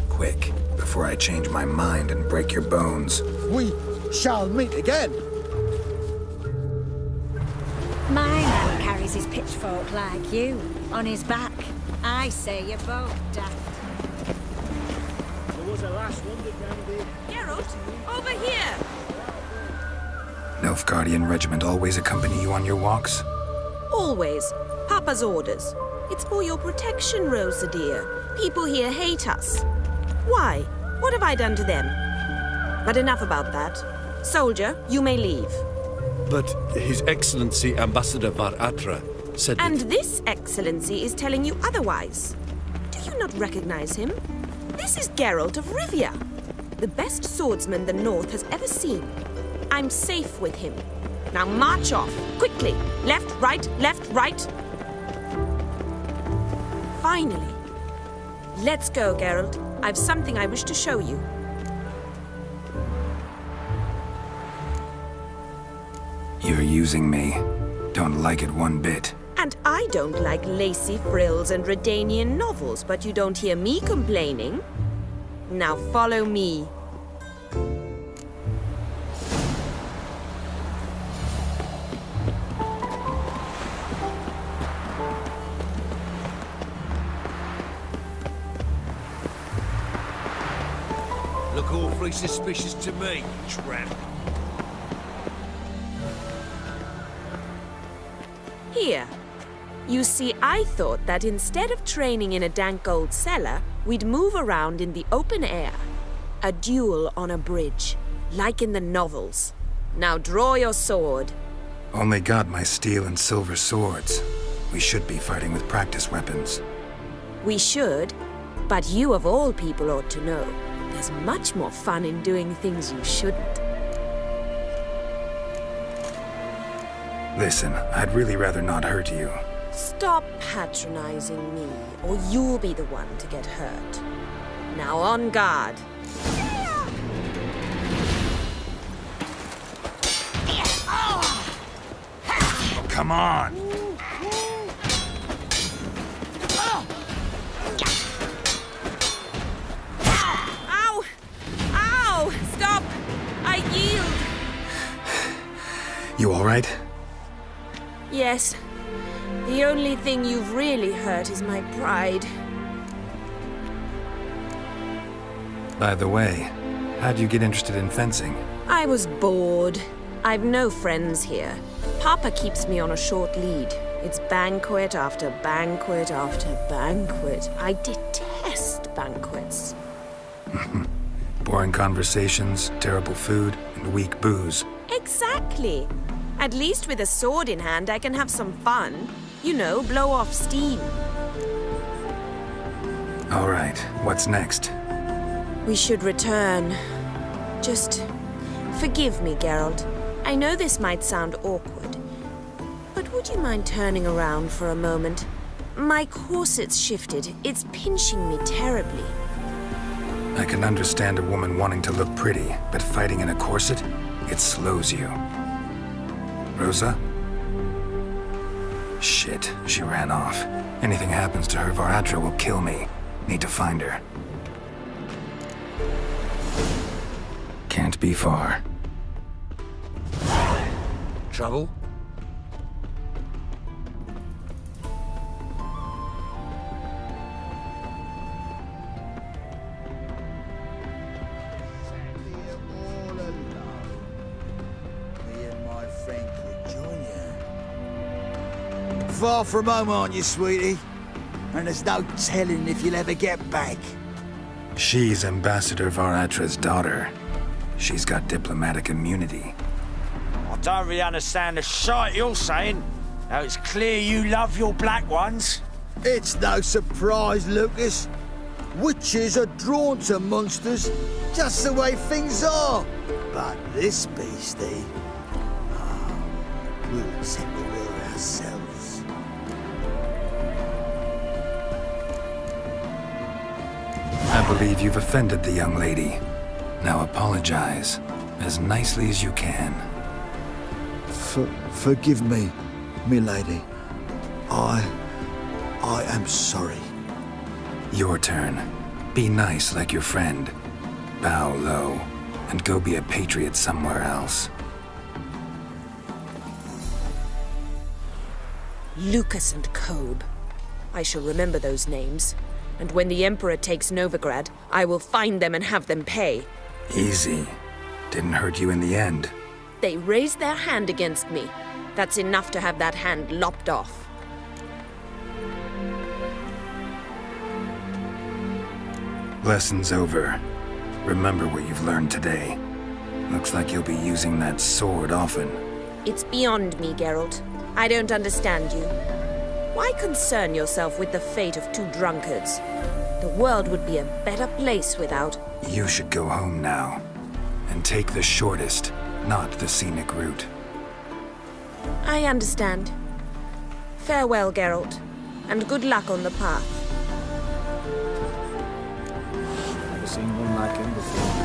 Quick, before I change my mind and break your bones. We shall meet again. My man carries his pitchfork like you, on his back. I say you're both daft. There was a last wonder down there. Geralt, over here! Nilfgaardian regiment always accompany you on your walks? Always. Papa's orders. It's for your protection, Rosa dear. People here hate us. Why? What have I done to them? But enough about that. Soldier, you may leave. But His Excellency Ambassador Var Atra said And that... this excellency is telling you otherwise. Do you not recognize him? This is Geralt of Rivia, the best swordsman the North has ever seen. I'm safe with him. Now march off, quickly. Left, right, left, right. Finally. Let's go, Geralt. I've something I wish to show you. You're using me. Don't like it one bit. And I don't like lacy frills and Redanian novels, but you don't hear me complaining. Now follow me. Look awfully suspicious to me, tramp. Here. You see, I thought that instead of training in a dank old cellar, we'd move around in the open air. A duel on a bridge, like in the novels. Now draw your sword. Only got my steel and silver swords. We should be fighting with practice weapons. We should, but you of all people ought to know. There's much more fun in doing things you shouldn't. Listen, I'd really rather not hurt you. Stop patronizing me, or you'll be the one to get hurt. Now on guard. Come on! Ow! Ow! Stop! I yield! You all right? Yes. The only thing you've really hurt is my pride. By the way, how'd you get interested in fencing? I was bored. I've no friends here. Papa keeps me on a short lead. It's banquet after banquet after banquet. I detest banquets. Boring conversations, terrible food, and weak booze. Exactly. At least with a sword in hand, I can have some fun. You know, blow off steam. All right, what's next? We should return. Just forgive me, Geralt. I know this might sound awkward, but But would you mind turning around for a moment? My corset's shifted. It's pinching me terribly. I can understand a woman wanting to look pretty, but fighting in a corset, it slows you. Rosa? Shit, she ran off. Anything happens to her, Varatra will kill me. Need to find her. Can't be far. Trouble? Far from home, aren't you, sweetie? And there's no telling if you'll ever get back. She's Ambassador Varatra's daughter. She's got diplomatic immunity. I don't really understand the shite you're saying. Now it's clear you love your black ones. It's no surprise, Lucas. Witches are drawn to monsters, just the way things are. But this beastie, we'll settle her ourselves. I believe you've offended the young lady. Now apologize, as nicely as you can. Forgive me, milady. I am sorry. Your turn. Be nice like your friend. Bow low, and go be a patriot somewhere else. Lucas and Kobe. I shall remember those names. And when the Emperor takes Novigrad, I will find them and have them pay. Easy. Didn't hurt you in the end. They raised their hand against me. That's enough to have that hand lopped off. Lesson's over. Remember what you've learned today. Looks like you'll be using that sword often. It's beyond me, Geralt. I don't understand you. Why concern yourself with the fate of two drunkards? The world would be a better place without... You should go home now. And take the shortest, not the scenic route. I understand. Farewell, Geralt. And good luck on the path. Never seen one like him before.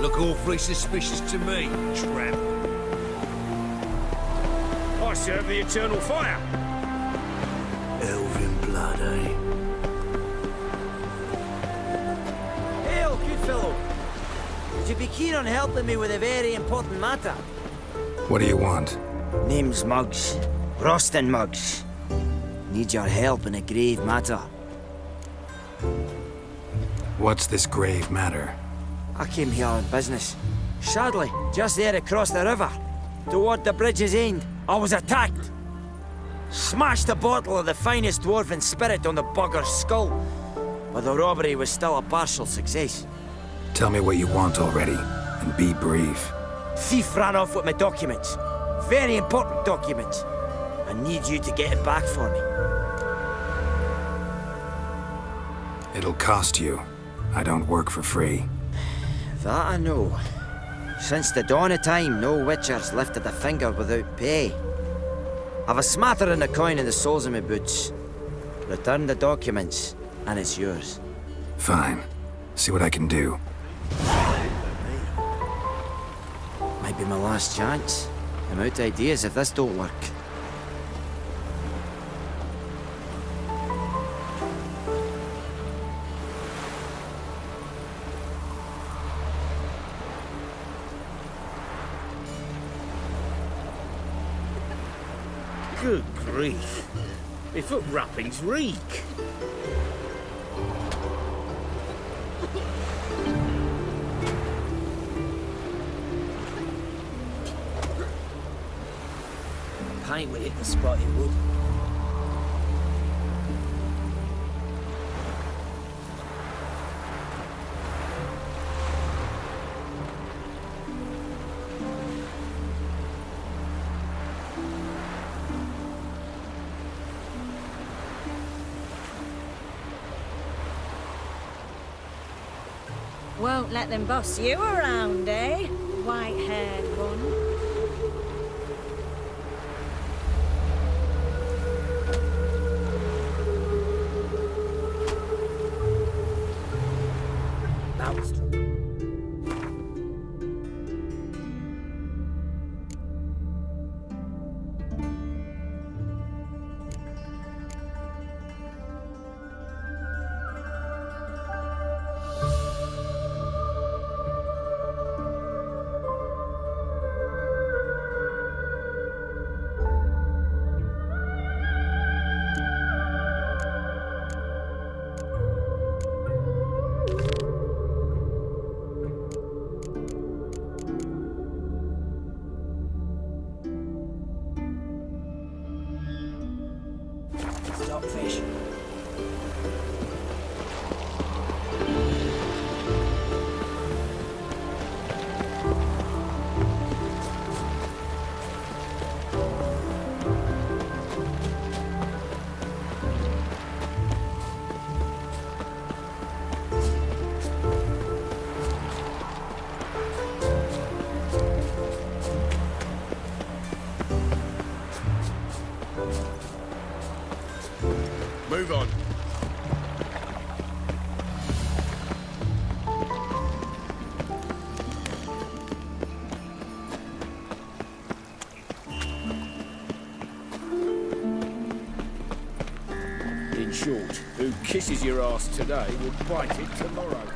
Look awfully suspicious to me, tramp. I serve the eternal fire. Elven blood, eh? Hail, good fellow. Would you be keen on helping me with a very important matter? What do you want? Name's Muggs. Rostin Muggs. Need your help in a grave matter. What's this grave matter? I came here on business. Sadly, just there across the river, toward the bridge's end, I was attacked. Smashed a bottle of the finest dwarven spirit on the bugger's skull, but the robbery was still a partial success. Tell me what you want already, and be brief. Thief ran off with my documents. Very important documents. I need you to get it back for me. It'll cost you. I don't work for free. That I know. Since the dawn of time, no witcher's lifted a finger without pay. I've a smattering of coin in the soles of my boots. Return the documents, and it's yours. Fine. See what I can do. Might be my last chance. I'm out of ideas if this don't work. Good grief. My foot wrappings reek. Pint would hit the spot, it would. Won't let them boss you around, eh? White-haired one. Stockfish. Move on. In short, who kisses your ass today will bite it tomorrow.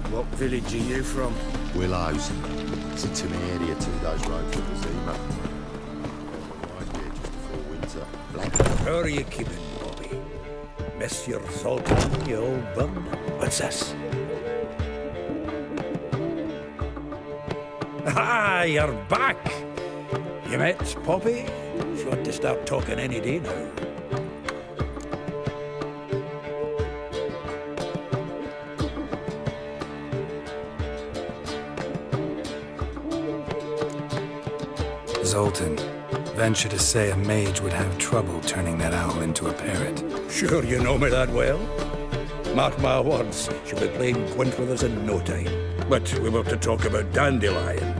What village are you from? Willows. It's in the area 2 days' road from the Zima. How are you keeping, Bobby? Monsieur Zoltan, you old bum? What's this? Ah, you're back! You met Poppy? She ought to start talking any day now. Zoltan, venture to say a mage would have trouble turning that owl into a parrot. Sure you know me that well? Mark my words, she'll be playing Gwent with us in no time. But we were to talk about Dandelion.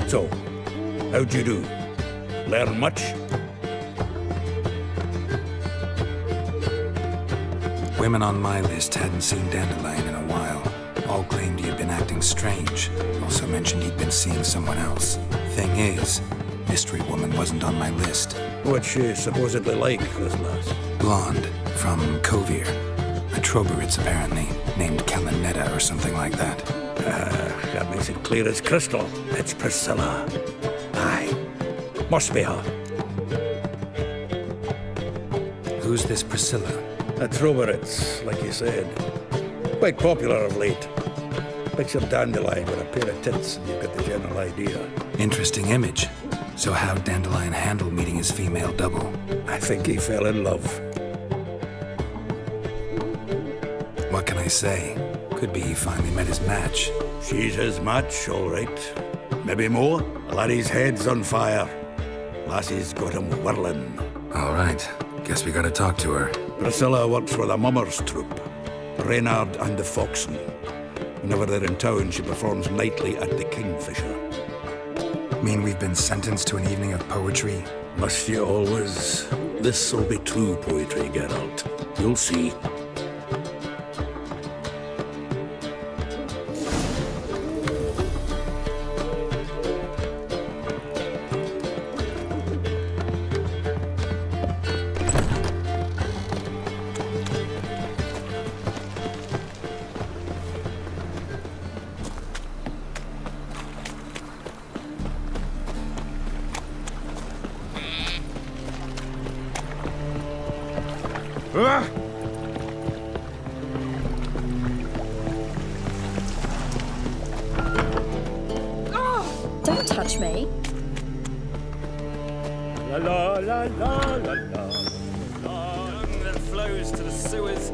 So, how'd you do? Learn much? Women on my list hadn't seen Dandelion in a while. All claimed he had been acting strange. Also mentioned he'd been seeing someone else. Thing is, Mystery Woman wasn't on my list. What's she supposedly like, this lass? Blonde, from Kovir. A Troberitz, apparently, named Kalanetta or something like that. That makes it clear as crystal. It's Priscilla. Aye, must be her. Who's this Priscilla? A Troberitz, like you said. Quite popular of late. Picture Dandelion with a pair of tits and you get the general idea. Interesting image. So how'd Dandelion handle meeting his female double? I think he fell in love. What can I say? Could be he finally met his match. She's his match, all right. Maybe more. Laddie's head's on fire. Lassie's got him whirling. All right. Guess we gotta talk to her. Priscilla works for the Mummers troupe. Reynard and the Foxen. Whenever they're in town, she performs nightly at the Kingfisher. Mean we've been sentenced to an evening of poetry? Must you always? This'll be true poetry, Geralt. You'll see. Don't touch me. La la la la la la. That flows to the sewers.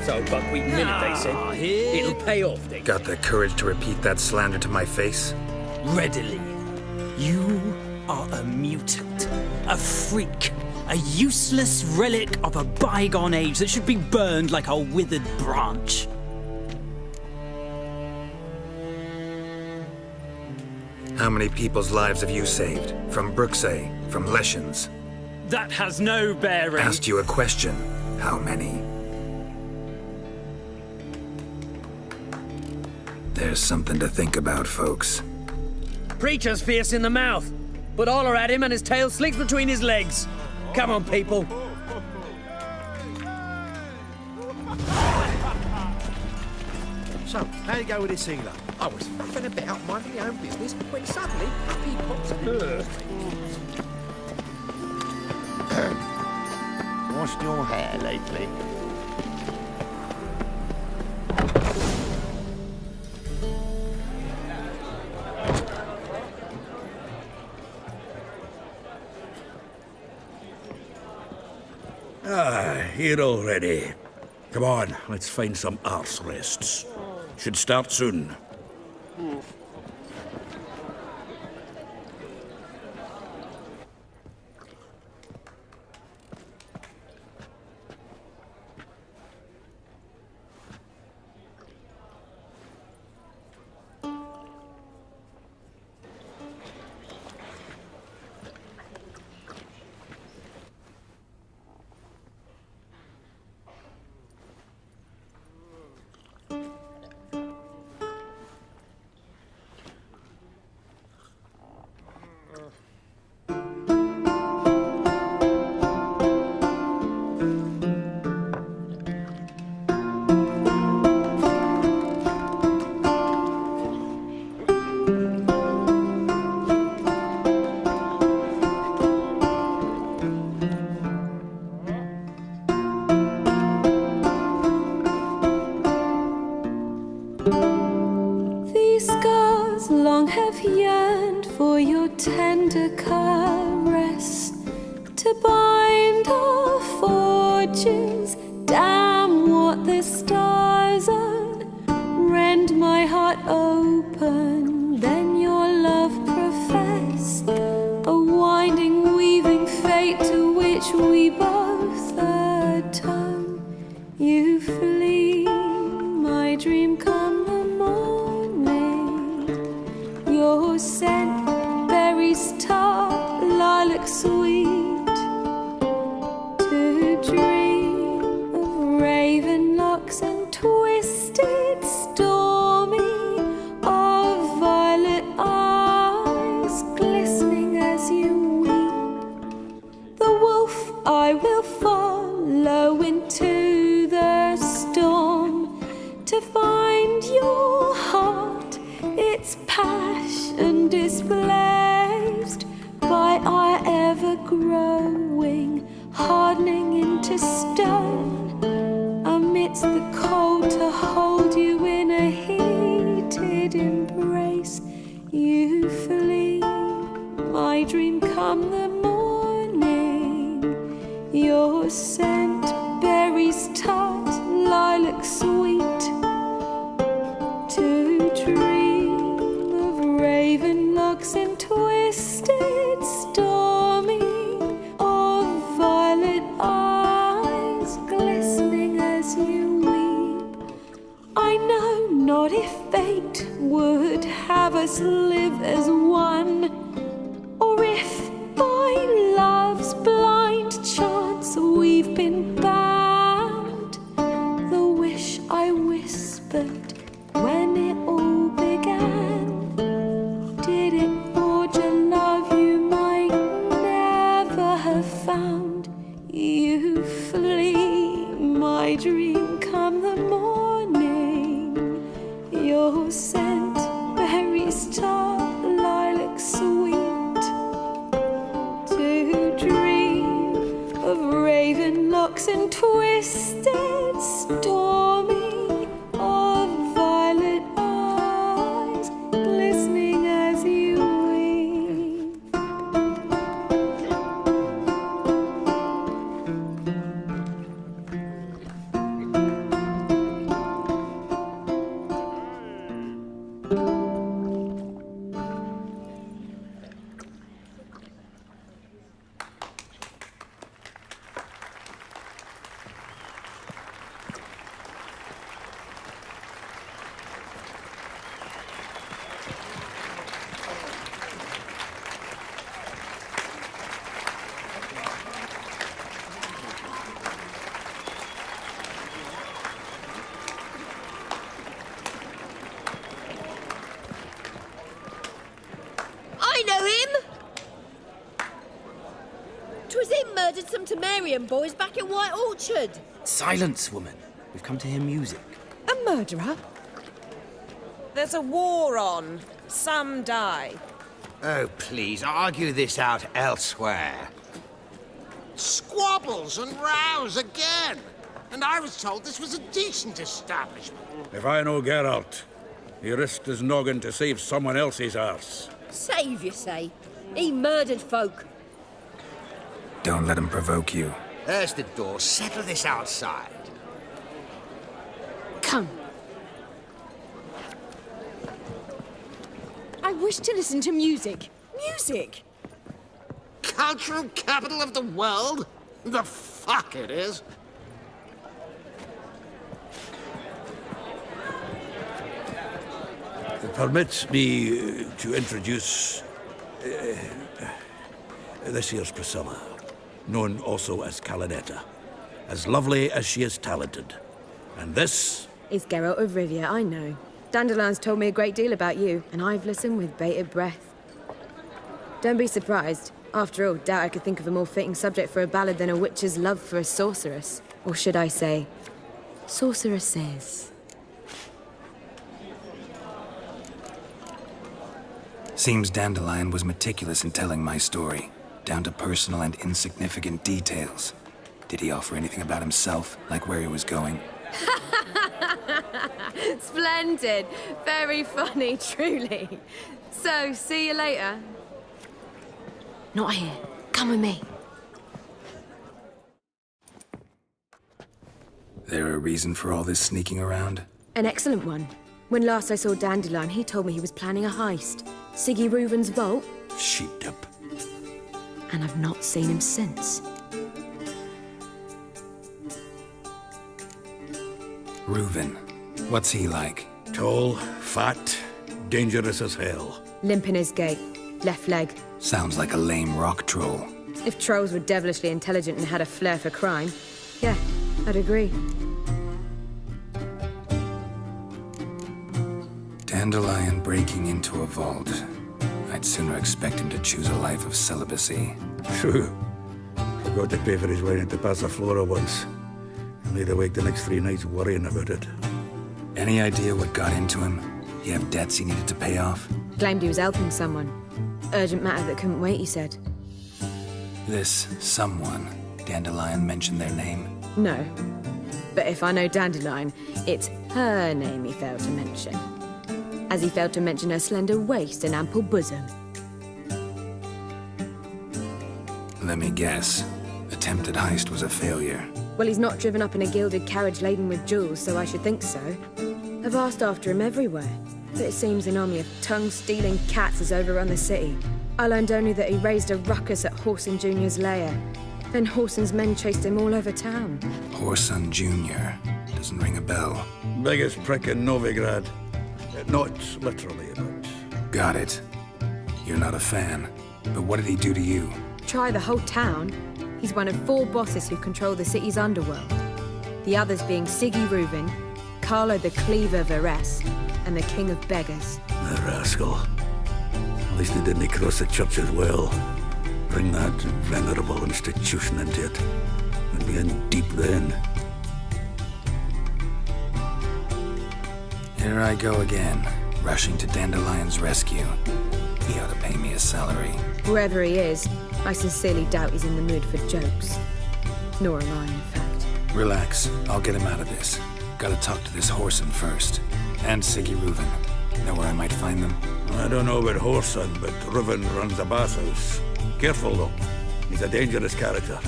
So buckwheat minute, they said. It'll pay off, they Got the courage to repeat that slander to my face? Readily. You are a mutant, a freak, A useless relic of a bygone age that should be burned like a withered branch. How many people's lives have you saved? From Bruxay, from Leshens? That has no bearing. Asked you a question. How many? There's something to think about, folks. Preacher's fierce in the mouth, but all are at him and his tail slicks between his legs. Come on, people. So, how do you go with this healer? I was faffing about minding my own business when suddenly up he pops and Washed your hair lately? Here already. Come on, let's find some arse rests. Should start soon. These scars long have yearned for your tender caress, to bind our fortunes. Damn what the stars are. Rend my heart open, then your love profess. A winding, weaving fate to which we both atone. You flee, my dream come the morning. Your scent, berries tart, lilac sweet. To dream of raven locks and twisted, stormy, of violet eyes glistening as you weep. The wolf I will follow into the storm, to find your heart, its passion displaced by our ever-growing, hardening into stone. Amidst the cold, to hold you in a heated embrace. You flee, my dream come the morning. Your scent, berries tart, lilac sweet. To dream of raven locks and twisted, stormy, of violet eyes glistening as you weep. I know not if fate would have us live as one, or if by love's blind chance we've been bound. The wish I whispered when it all began, did it forge a love you might never have found? You flee, my dream come the morning. Your scent, berries tart, lilac sweet. To dream of raven locks and twisted, stormy, of violet eyes glistening as you weep. 'Twas him murdered some Temerian boys back in White Orchard. Silence, woman. We've come to hear music. A murderer? There's a war on. Some die. Oh, please, argue this out elsewhere. Squabbles and rows again! And I was told this was a decent establishment. If I know Geralt, he risked his noggin to save someone else's arse. Save, you say? He murdered folk. Don't let him provoke you. There's the door. Settle this outside. Come. I wish to listen to music. Music! Cultural capital of the world? The fuck it is. Permit me to introduce this here's Priscilla, known also as Calinetta. As lovely as she is talented. And this It's Geralt of Rivia, I know. Dandelion's told me a great deal about you, and I've listened with bated breath. Don't be surprised. After all, doubt I could think of a more fitting subject for a ballad than a witch's love for a sorceress. Or should I say, sorceresses. Seems Dandelion was meticulous in telling my story, down to personal and insignificant details. Did he offer anything about himself, like where he was going? Splendid. Very funny, truly. So, see you later. Not here. Come with me. There a reason for all this sneaking around? An excellent one. When last I saw Dandelion, he told me he was planning a heist. Siggy Reuven's vault. sheeped up. And I've not seen him since. Reuven. What's he like? Tall, fat, dangerous as hell. Limp in his gait. Left leg. Sounds like a lame rock troll. If trolls were devilishly intelligent and had a flair for crime, yeah, I'd agree. Dandelion breaking into a vault. I'd sooner expect him to choose a life of celibacy. True. Forgot to pay for his wine at the Passaflora once. And laid awake the next 3 nights worrying about it. Any idea what got into him? He have debts he needed to pay off? Claimed he was helping someone. Urgent matter that couldn't wait, he said. This someone, Dandelion mentioned their name? No. But if I know Dandelion, it's her name he failed to mention. As he failed to mention her slender waist and ample bosom. Let me guess. Attempted heist was a failure. Well, he's not driven up in a gilded carriage laden with jewels, so I should think so. I've asked after him everywhere, but it seems an army of tongue-stealing cats has overrun the city. I learned only that he raised a ruckus at Whoreson Jr.'s lair. Then Whoreson's men chased him all over town. Whoreson Jr. Doesn't ring a bell. Biggest prick in Novigrad. Not literally, but... Got it. You're not a fan. But what did he do to you? Try the whole town. He's one of 4 bosses who control the city's underworld. The others being Siggy Reuven, Carlo the Cleaver Varese, and the King of Beggars. The rascal. At least he didn't cross the church as well. Bring that venerable institution into it. We'd be in deep then. Here I go again, rushing to Dandelion's rescue. He ought to pay me a salary. Wherever he is, I sincerely doubt he's in the mood for jokes. Nor am I, in fact. Relax, I'll get him out of this. Gotta talk to this Whoreson first. And Siggy Reuven. Know where I might find them? I don't know about Whoreson, but Reuven runs a bathhouse. Careful, though. He's a dangerous character.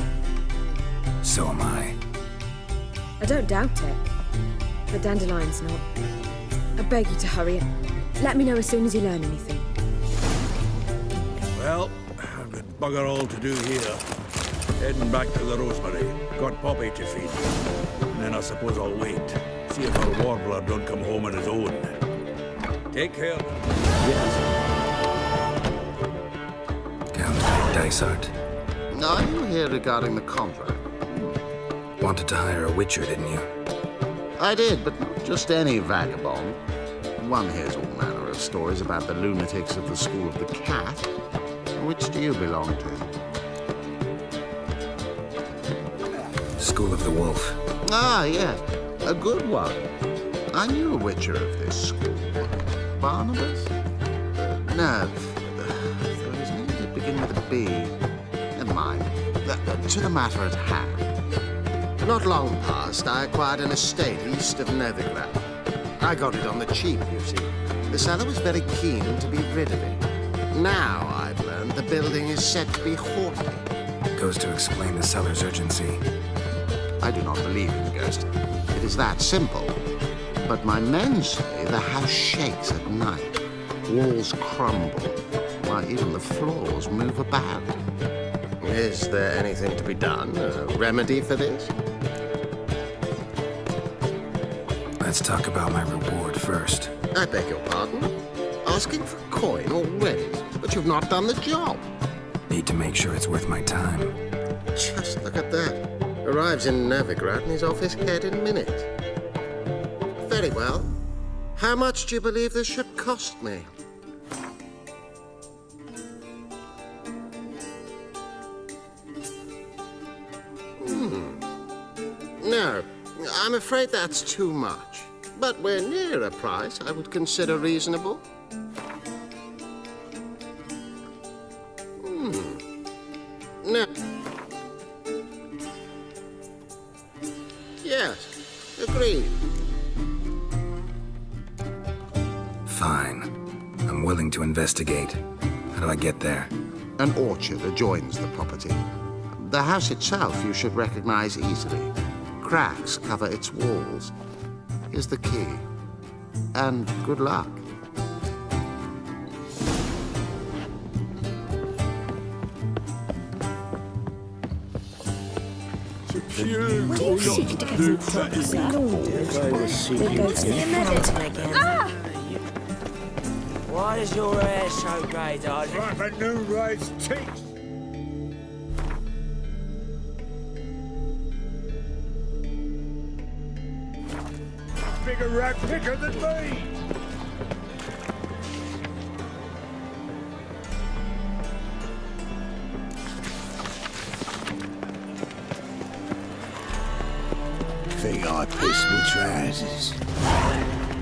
So am I. I don't doubt it. But Dandelion's not. I beg you to hurry. Let me know as soon as you learn anything. Well, I've got bugger all to do here. Heading back to the Rosemary. Got Poppy to feed. And then I suppose I'll wait. See if our warbler don't come home on his own. Take care. Yes. Count Dysart. Are you here regarding the contract? Wanted to hire a witcher, didn't you? I did, but not just any vagabond. One hears all manner of stories about the lunatics of the School of the Cat. Which do you belong to? School of the Wolf. Ah, yes. A good one. I knew a witcher of this school. Barnabas? No. His name did begin with a B. Never mind. To the matter at hand. Not long past, I acquired an estate east of Novigrad. I got it on the cheap, you see. The seller was very keen to be rid of it. Now, I've learned the building is said to be haunted. Goes to explain the seller's urgency. I do not believe in ghosts. It is that simple. But my men say the house shakes at night. Walls crumble. Why, even the floors move about. Is there anything to be done? A remedy for this? Let's talk about my reward first. I beg your pardon? Asking for coin already, but you've not done the job. Need to make sure it's worth my time. Just look at that. Arrives in Novigrad and he's off his head in minutes. Very well. How much do you believe this should cost me? No, I'm afraid that's too much. But we're near a price I would consider reasonable. No. Yes, agreed. Fine. I'm willing to investigate. How do I get there? An orchard adjoins the property. The house itself you should recognize easily. Cracks cover its walls. Here's the key. And good luck. Why is your hair so grey, darling? Like a new raised teeth. Bigger rat picker than me. Think I pissed me trousers.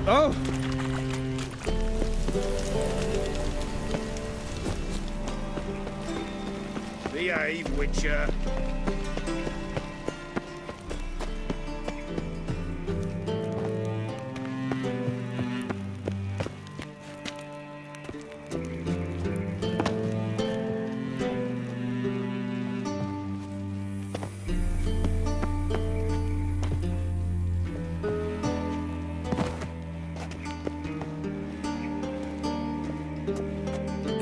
Oh! Behave, Witcher.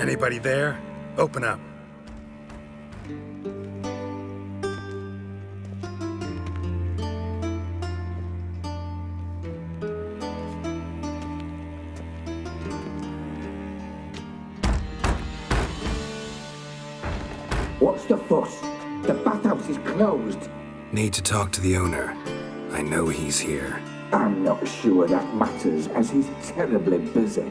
Anybody there? Open up. What's the fuss? The bathhouse is closed. Need to talk to the owner. I know he's here. I'm not sure that matters, as he's terribly busy.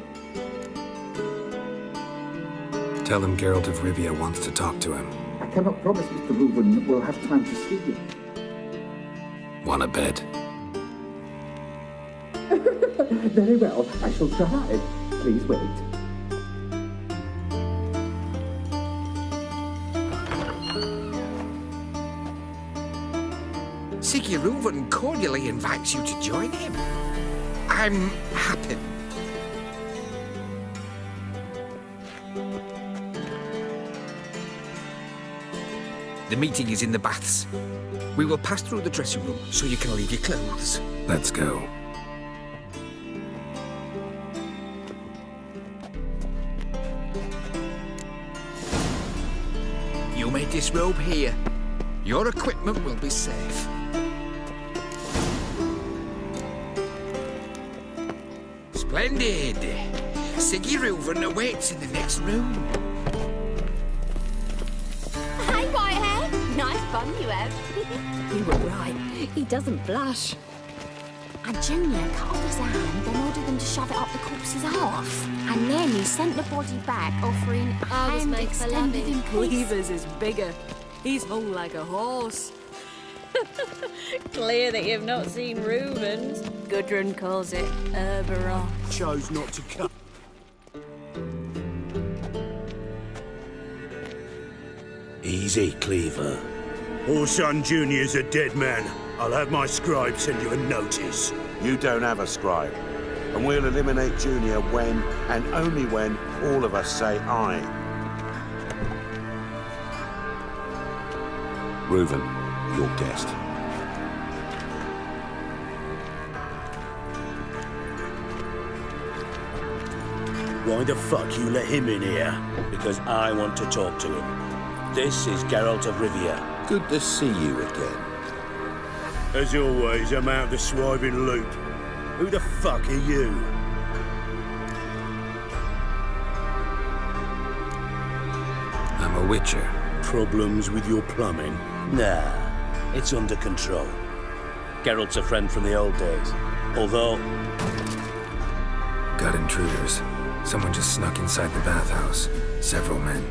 Tell him Geralt of Rivia wants to talk to him. I cannot promise Mr. Reuben will have time to see you. Wanna bet? Very well, I shall try. Please wait. Siggy Reuven cordially invites you to join him. I'm happy. The meeting is in the baths. We will pass through the dressing room so you can leave your clothes. Let's go. You may disrobe here. Your equipment will be safe. Splendid. Siggy Reuven awaits in the next room. Hey, Whitehair. Nice bum you have. You were right. He doesn't blush. And Junior cut off his hand, then ordered them to shove it up the corpse's arse. And then he sent the body back, offering I was hand made for extended loving. in peace. Cleaver's is bigger. He's hung like a horse. Clear that you've not seen Rubens. Gudrun calls it Herberon. Chose not to come. Easy, Cleaver. Orson Jr.'s a dead man. I'll have my scribe send you a notice. You don't have a scribe. And we'll eliminate Junior when, and only when, all of us say aye. Reuven, your guest. Why the fuck you let him in here? Because I want to talk to him. This is Geralt of Rivia. Good to see you again. As always, I'm out the swiving loop. Who the fuck are you? I'm a witcher. Problems with your plumbing? Nah, it's under control. Geralt's a friend from the old days. Although... Got intruders. Someone just snuck inside the bathhouse. Several men.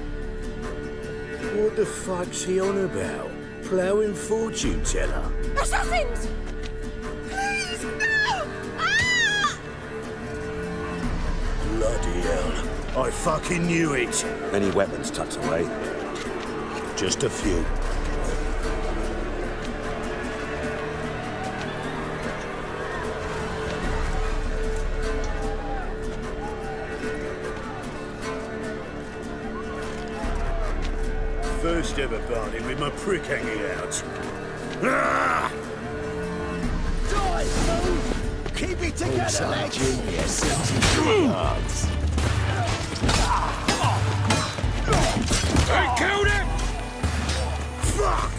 What the fuck's he on about? Ploughing fortune teller? Assassins! Please, no! Ah! Bloody hell. I fucking knew it. Any weapons tucked away? Just a few. First ever party with my prick hanging out. Ah! Die, fool! Keep it together, mate! Junior, 70 yards. I killed him! Fuck!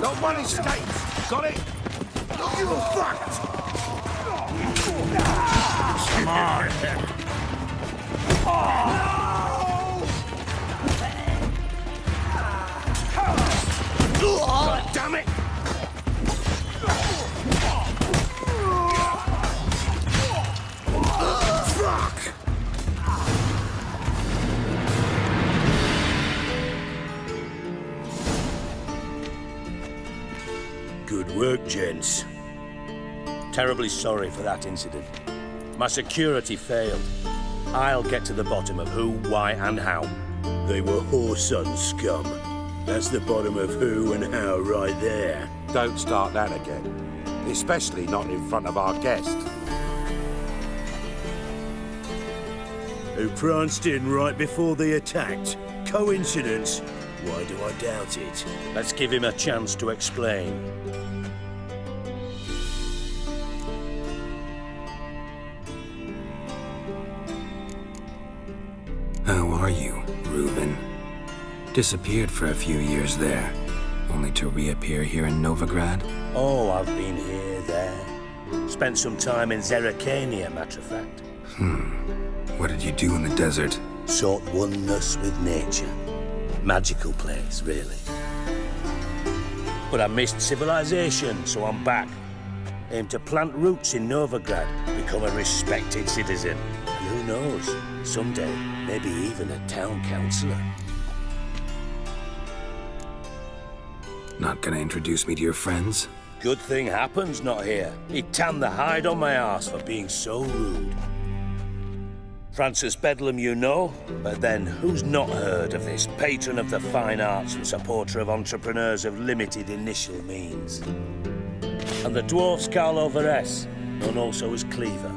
Not one escapes. Got it? You're fucked! Come on! God damn it! Fuck! Good work, gents. Terribly sorry for that incident. My security failed. I'll get to the bottom of who, why, and how. They were Whoreson scum. That's the bottom of who and how right there. Don't start that again. Especially not in front of our guest. Who pranced in right before they attacked. Coincidence? Why do I doubt it? Let's give him a chance to explain. How are you, Reuven? Disappeared for a few years there, only to reappear here in Novigrad? Oh, I've been here, there. Spent some time in Zerrikania, matter of fact. What did you do in the desert? Sought oneness with nature. Magical place, really. But I missed civilization, so I'm back. Aim to plant roots in Novigrad, become a respected citizen. And who knows, someday, maybe even a town councillor. Not gonna introduce me to your friends? Good thing Happen's not here. He tanned the hide on my arse for being so rude. Francis Bedlam you know, but then who's not heard of this patron of the fine arts and supporter of entrepreneurs of limited initial means? And the dwarf's Carlo Veres, known also as Cleaver.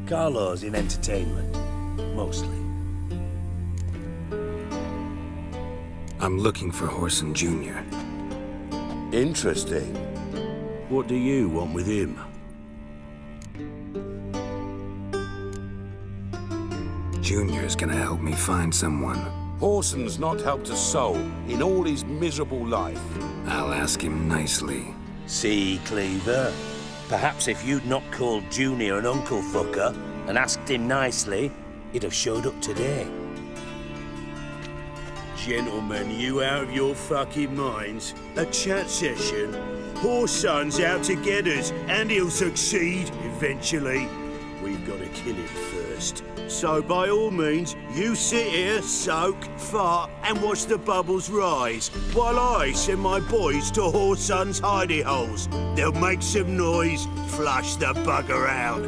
Carlo's in entertainment, mostly. I'm looking for Whoreson Jr. Interesting. What do you want with him? Junior's gonna help me find someone. Whoreson's not helped a soul in all his miserable life. I'll ask him nicely. See, Cleaver? Perhaps if you'd not called Junior an uncle fucker and asked him nicely, he'd have showed up today. Gentlemen, you out of your fucking minds? A chat session? Whoreson's out to get us, and he'll succeed, eventually. We've got to kill him first. So by all means, you sit here, soak, fart, and watch the bubbles rise, while I send my boys to Whoreson's hidey holes. They'll make some noise, flush the bugger out.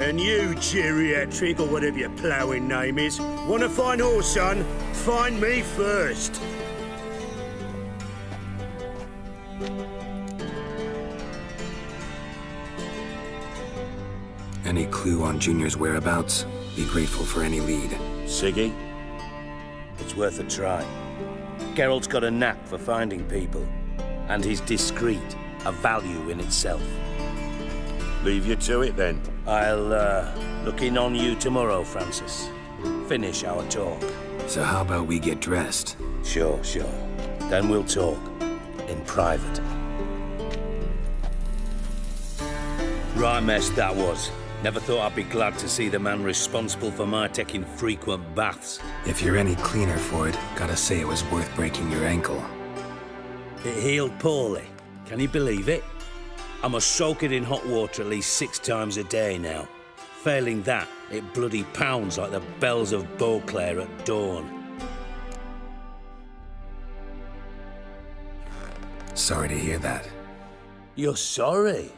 And you, geriatric, or whatever your ploughing name is, want to find Whoreson? Find me first. Any clue on Junior's whereabouts? Be grateful for any lead. Siggy? It's worth a try. Geralt's got a knack for finding people. And he's discreet, a value in itself. Leave you to it, then. I'll, look in on you tomorrow, Francis. Finish our talk. So how about we get dressed? Sure. Then we'll talk. In private. Right mess that was. Never thought I'd be glad to see the man responsible for my taking frequent baths. If you're any cleaner for it, gotta say it was worth breaking your ankle. It healed poorly. Can you believe it? I must soak it in hot water at least 6 times a day now. Failing that, it bloody pounds like the bells of Beauclair at dawn. Sorry to hear that. You're sorry?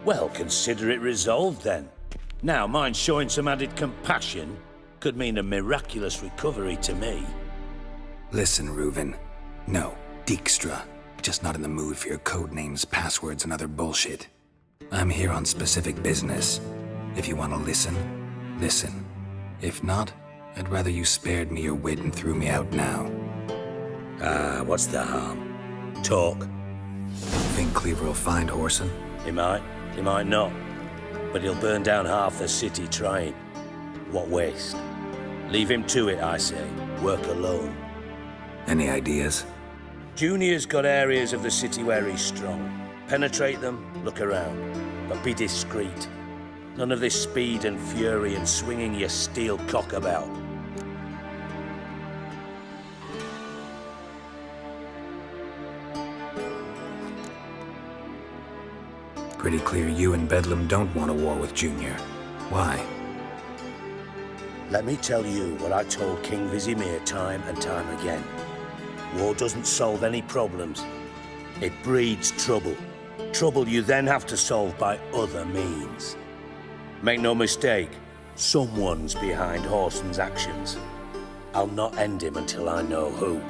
Well, consider it resolved then. Now, mind showing some added compassion could mean a miraculous recovery to me. Listen, Reuven. No, Dijkstra. Just not in the mood for your code names, passwords, and other bullshit. I'm here on specific business. If you want to listen, listen. If not, I'd rather you spared me your wit and threw me out now. What's the harm? Talk. Think Cleaver will find Whoreson? He might not. But he'll burn down half the city trying. What waste? Leave him to it, I say. Work alone. Any ideas? Junior's got areas of the city where he's strong. Penetrate them, look around. But be discreet. None of this speed and fury and swinging your steel cock about. Pretty clear you and Bedlam don't want a war with Junior. Why? Let me tell you what I told King Vizimir time and time again. War doesn't solve any problems. It breeds trouble. Trouble you then have to solve by other means. Make no mistake, someone's behind Whoreson's actions. I'll not end him until I know who.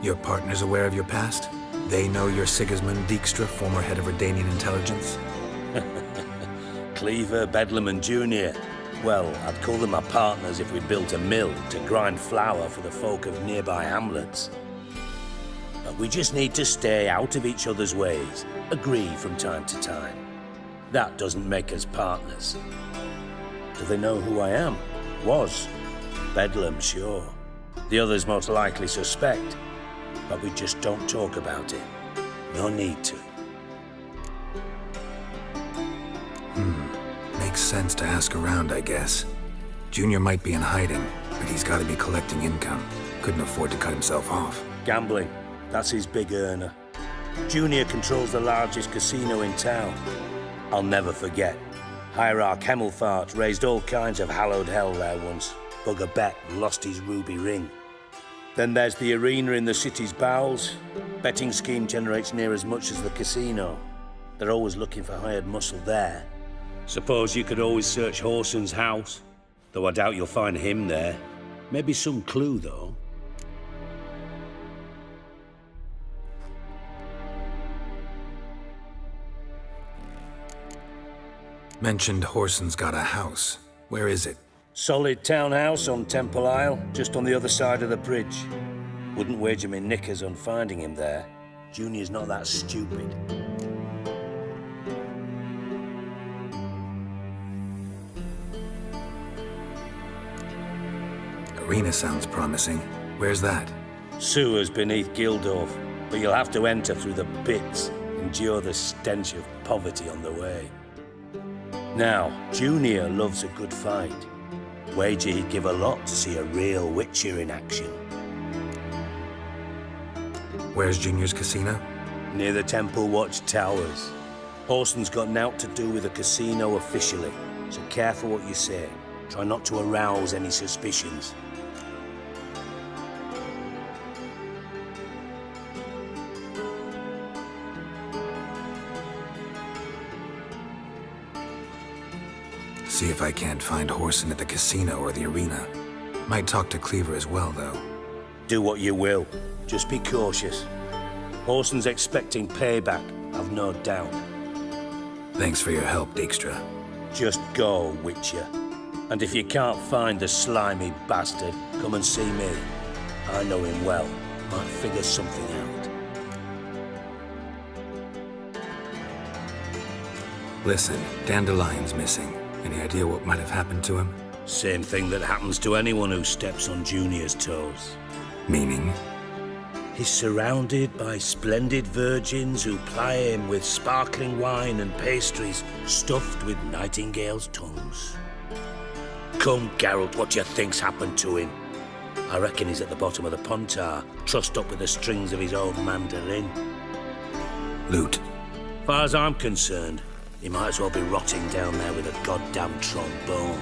Your partner's aware of your past? They know you're Sigismund Dijkstra, former head of Redanian intelligence? Cleaver, Bedlam and Junior. Well, I'd call them my partners if we built a mill to grind flour for the folk of nearby hamlets. But we just need to stay out of each other's ways, agree from time to time. That doesn't make us partners. Do they know who I am? Was. Bedlam, sure. The others most likely suspect. But we just don't talk about it. No need to. Makes sense to ask around, I guess. Junior might be in hiding, but he's got to be collecting income. Couldn't afford to cut himself off. Gambling. That's his big earner. Junior controls the largest casino in town. I'll never forget. Hierarch Hemmelfart raised all kinds of hallowed hell there once. Bugger bet and lost his ruby ring. Then there's the arena in the city's bowels. Betting scheme generates near as much as the casino. They're always looking for hired muscle there. Suppose you could always search Whoreson's house, though I doubt you'll find him there. Maybe some clue, though. Mentioned Whoreson's got a house. Where is it? Solid townhouse on Temple Isle, just on the other side of the bridge. Wouldn't wager me knickers on finding him there. Junior's not that stupid. Arena sounds promising. Where's that? Sewers beneath Gildorf, but you'll have to enter through the pits, endure the stench of poverty on the way. Now, Junior loves a good fight. Wager he'd give a lot to see a real Witcher in action. Where's Junior's casino? Near the Temple Watch Towers. Orson's got naught to do with the casino officially, so careful what you say. Try not to arouse any suspicions. See if I can't find Horson at the casino or the arena. Might talk to Cleaver as well, though. Do what you will. Just be cautious. Orson's expecting payback, I've no doubt. Thanks for your help, Dijkstra. Just go, Witcher. And if you can't find the slimy bastard, come and see me. I know him well. Might figure something out. Listen, Dandelion's missing. Any idea what might have happened to him? Same thing that happens to anyone who steps on Junior's toes. Meaning? He's surrounded by splendid virgins who ply him with sparkling wine and pastries stuffed with nightingales' tongues. Come, Geralt, what do you think's happened to him? I reckon he's at the bottom of the Pontar, trussed up with the strings of his own mandolin. Loot. Far as I'm concerned, he might as well be rotting down there with a goddamn trombone.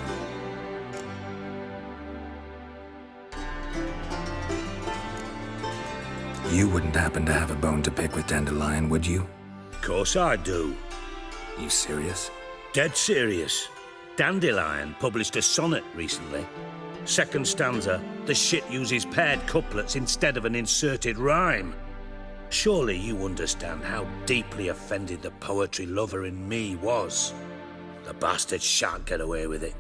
You wouldn't happen to have a bone to pick with Dandelion, would you? Of course I do. You serious? Dead serious. Dandelion published a sonnet recently. Second stanza, the shit uses paired couplets instead of an inserted rhyme. Surely you understand how deeply offended the poetry lover in me was. The bastard shan't get away with it.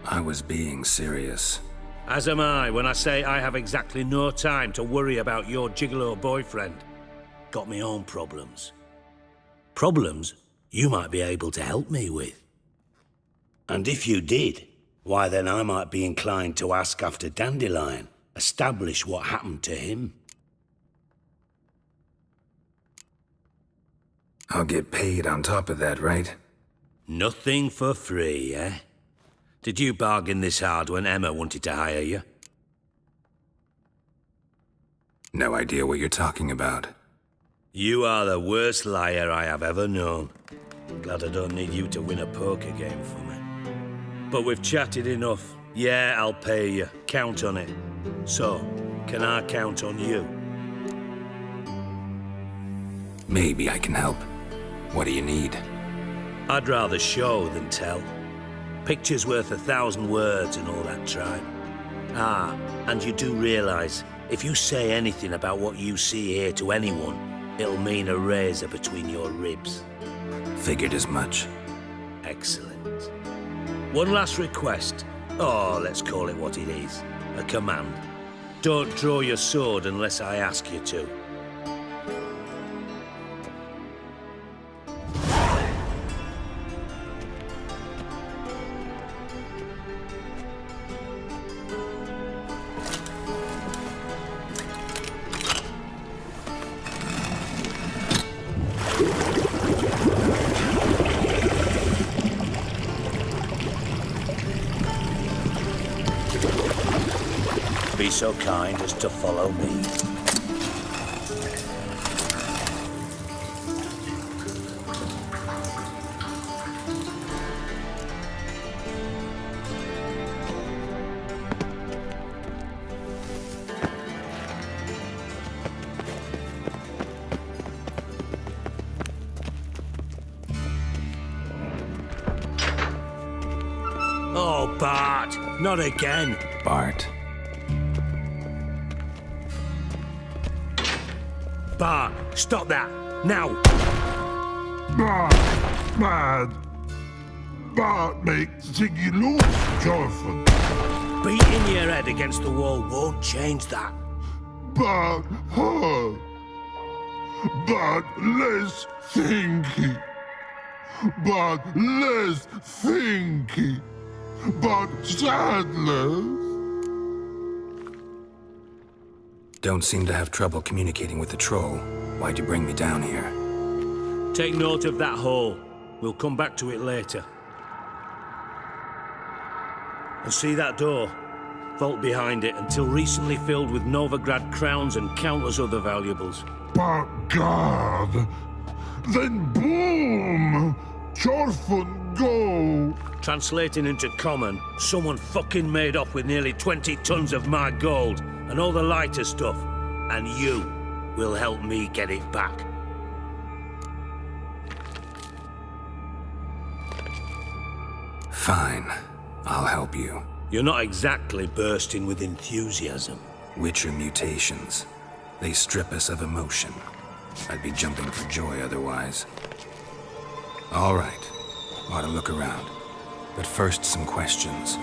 I was being serious. As am I when I say I have exactly no time to worry about your gigolo boyfriend. Got me own problems. Problems you might be able to help me with. And if you did, why then I might be inclined to ask after Dandelion, establish what happened to him. I'll get paid on top of that, right? Nothing for free, eh? Did you bargain this hard when Emma wanted to hire you? No idea what you're talking about. You are the worst liar I have ever known. Glad I don't need you to win a poker game for me. But we've chatted enough. Yeah, I'll pay you. Count on it. So, can I count on you? Maybe I can help. What do you need? I'd rather show than tell. Picture's worth 1,000 words and all that tribe. Ah, and you do realize, if you say anything about what you see here to anyone, it'll mean a razor between your ribs. Figured as much. Excellent. One last request. Oh, let's call it what it is. A command. Don't draw your sword unless I ask you to. Be so kind as to follow me. Oh, Bart, not again. Bart. Bart, stop that! Now! Bart makes Ziggy lose, Jonathan. Beating your head against the wall won't change that. Bart hurt. Bart less thinky. Bart less thinky. Bart sadness. Don't seem to have trouble communicating with the troll. Why'd you bring me down here? Take note of that hole. We'll come back to it later. And see that door? Vault behind it, until recently filled with Novigrad crowns and countless other valuables. Bagad. Then boom! Chorfun go! Translating into common, someone fucking made off with nearly 20 tons of my gold and all the lighter stuff. And you will help me get it back. Fine. I'll help you. You're not exactly bursting with enthusiasm. Witcher mutations. They strip us of emotion. I'd be jumping for joy otherwise. All right. Ought to look around. But first, some questions.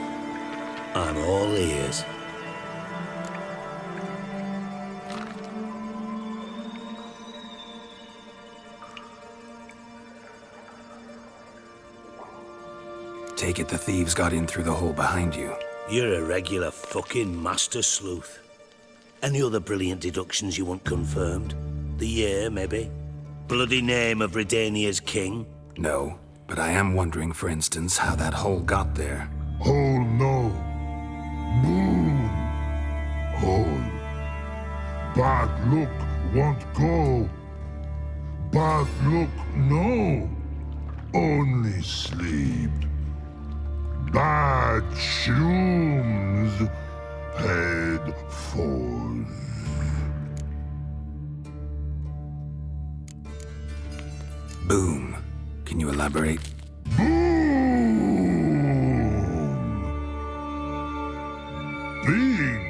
I'm all ears. Take it the thieves got in through the hole behind you. You're a regular fucking master sleuth. Any other brilliant deductions you want confirmed? The year, maybe? Bloody name of Redania's king? No, but I am wondering, for instance, how that hole got there. Hole no. Boom! Hole. Bad look won't go. Bad look no. Only sleep. Bad shrooms. Head falls. Boom. Can you elaborate? Big.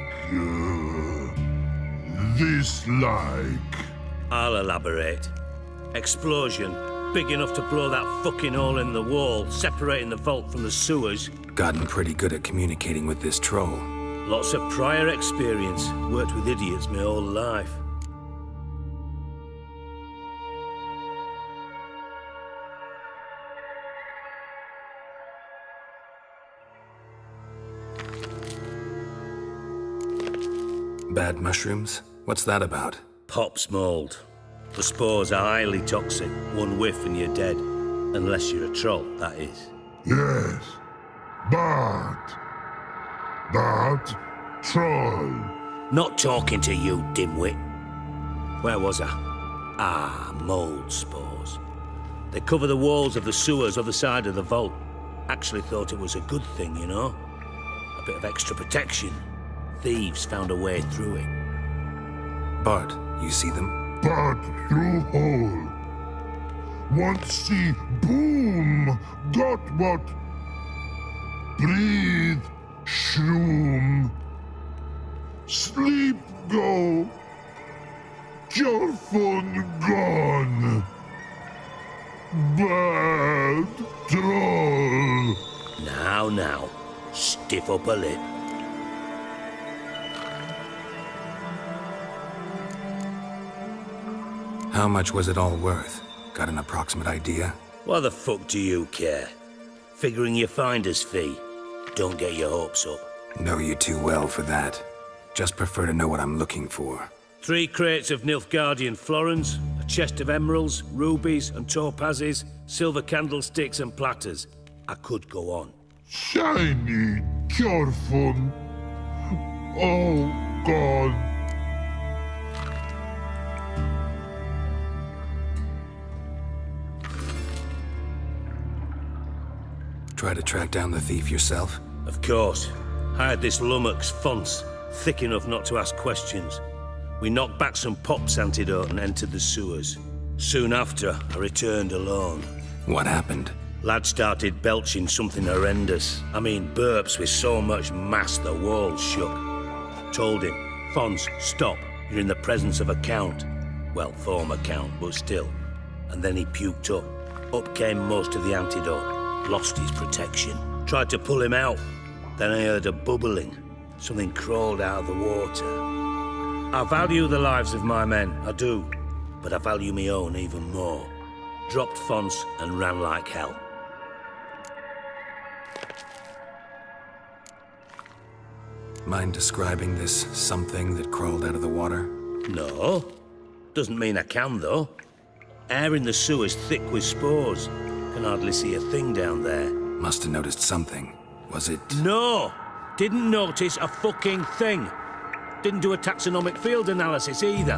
This like. I'll elaborate. Explosion. Big enough to blow that fucking hole in the wall, separating the vault from the sewers. Gotten pretty good at communicating with this troll. Lots of prior experience. Worked with idiots my whole life. Bad mushrooms? What's that about? Pop's mold. The spores are highly toxic. One whiff and you're dead. Unless you're a troll, that is. Yes. But. Troll. Not talking to you, dimwit. Where was I? Ah, mold spores. They cover the walls of the sewers other side of the vault. Actually thought it was a good thing, you know? A bit of extra protection. Thieves found a way through it. Bart, you see them? But through hole. Once see boom. Got what? Breathe. Shroom. Sleep go. Your phone gone. Bad troll. Now. Stiff up a lip. How much was it all worth? Got an approximate idea? Why the fuck do you care? Figuring your finder's fee. Don't get your hopes up. Know you too well for that. Just prefer to know what I'm looking for. 3 crates of Nilfgaardian florins, a chest of emeralds, rubies and topazes, silver candlesticks and platters. I could go on. Shiny, careful. Oh, God. Try to track down the thief yourself? Of course. Hired this lummox, Fons, thick enough not to ask questions. We knocked back some Pop's antidote and entered the sewers. Soon after, I returned alone. What happened? Lad started belching something horrendous. I mean, burps with so much mass the walls shook. Told him, Fons, stop. You're in the presence of a count. Well, former count, but still. And then he puked up. Up came most of the antidote. Lost his protection. Tried to pull him out. Then I heard a bubbling. Something crawled out of the water. I value the lives of my men, I do. But I value my own even more. Dropped Fons and ran like hell. Mind describing this something that crawled out of the water? No. Doesn't mean I can, though. Air in the sewer's thick with spores. Can hardly see a thing down there. Must have noticed something. Was it... No! Didn't notice a fucking thing. Didn't do a taxonomic field analysis either.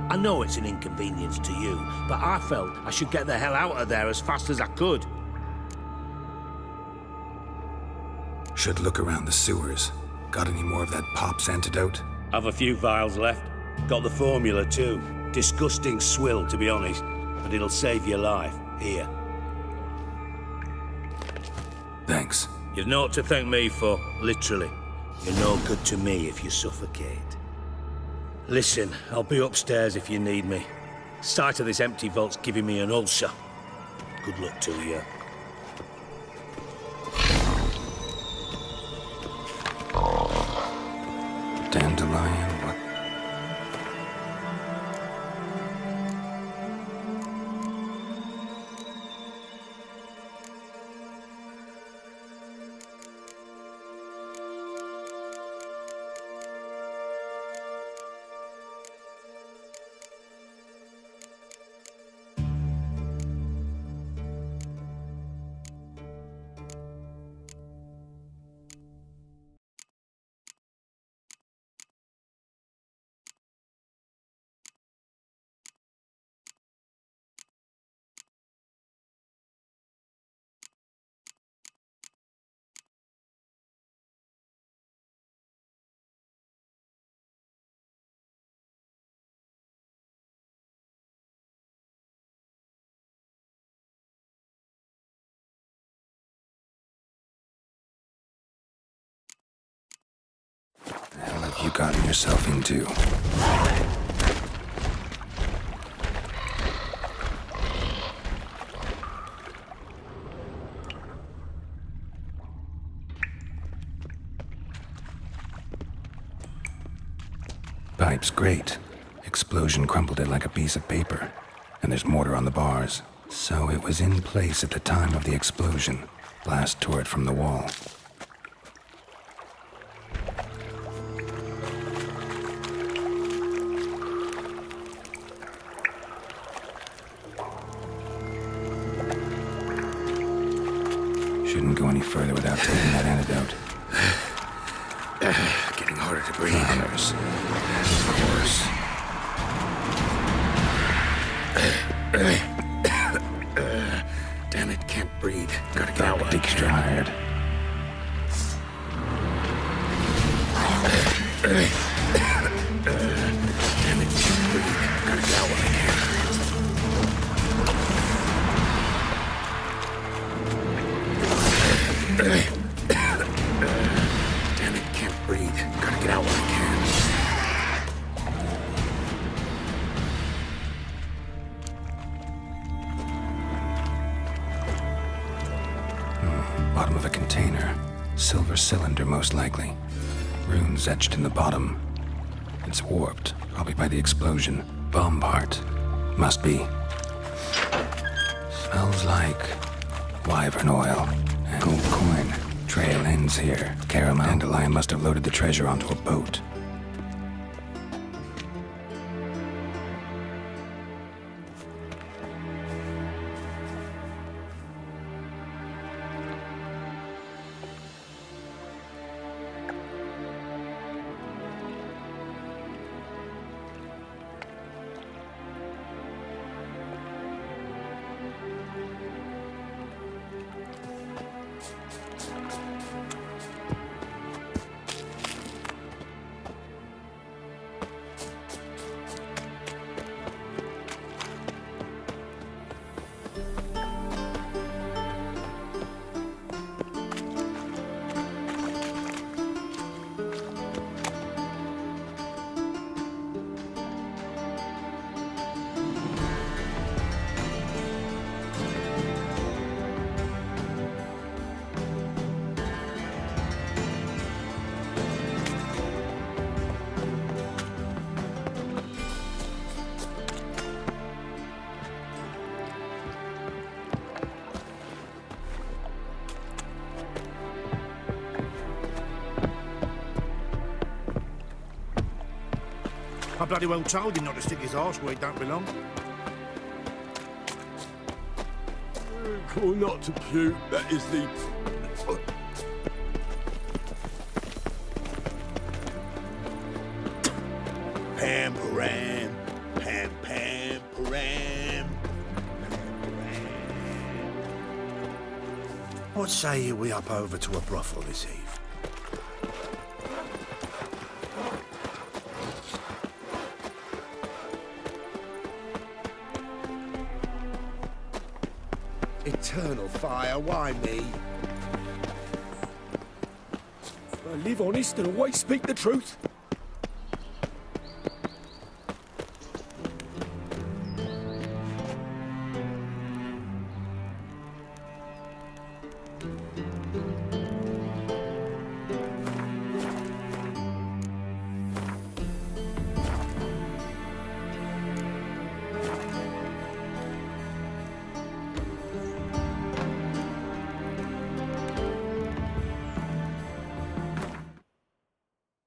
I know it's an inconvenience to you, but I felt I should get the hell out of there as fast as I could. Should look around the sewers. Got any more of that Pop's antidote? I've a few vials left. Got the formula too. Disgusting swill, to be honest, but it'll save your life. Here. Thanks. You've naught to thank me for, literally. You're no good to me if you suffocate. Listen, I'll be upstairs if you need me. Sight of this empty vault's giving me an ulcer. Good luck to you. Dandelion, what? The hell have you gotten yourself into? Pipe's great. Explosion crumpled it like a piece of paper. And there's mortar on the bars. So it was in place at the time of the explosion. Blast tore it from the wall. Shouldn't go any further without taking that antidote. Getting harder to breathe. Flowers. Of course. Damn it, can't breathe. Gotta get out. Dick's tired. Damn it, can't breathe. Gotta get out when I can. Damn it, can't breathe. Gotta get out when I can. Bottom of a container. Silver cylinder, most likely. Runes etched in the bottom. It's warped, probably by the explosion. Bomb part. Must be. Smells like wyvern oil. And gold coin. Trail ends here. Caramel. Dandelion must have loaded the treasure onto a boat. I bloody well told him not to stick his arse where he don't belong. Or not to puke, that is the... Pam, param, pam. What say you we up over to a brothel this eve? Eternal fire, why me? I live honest and always speak the truth.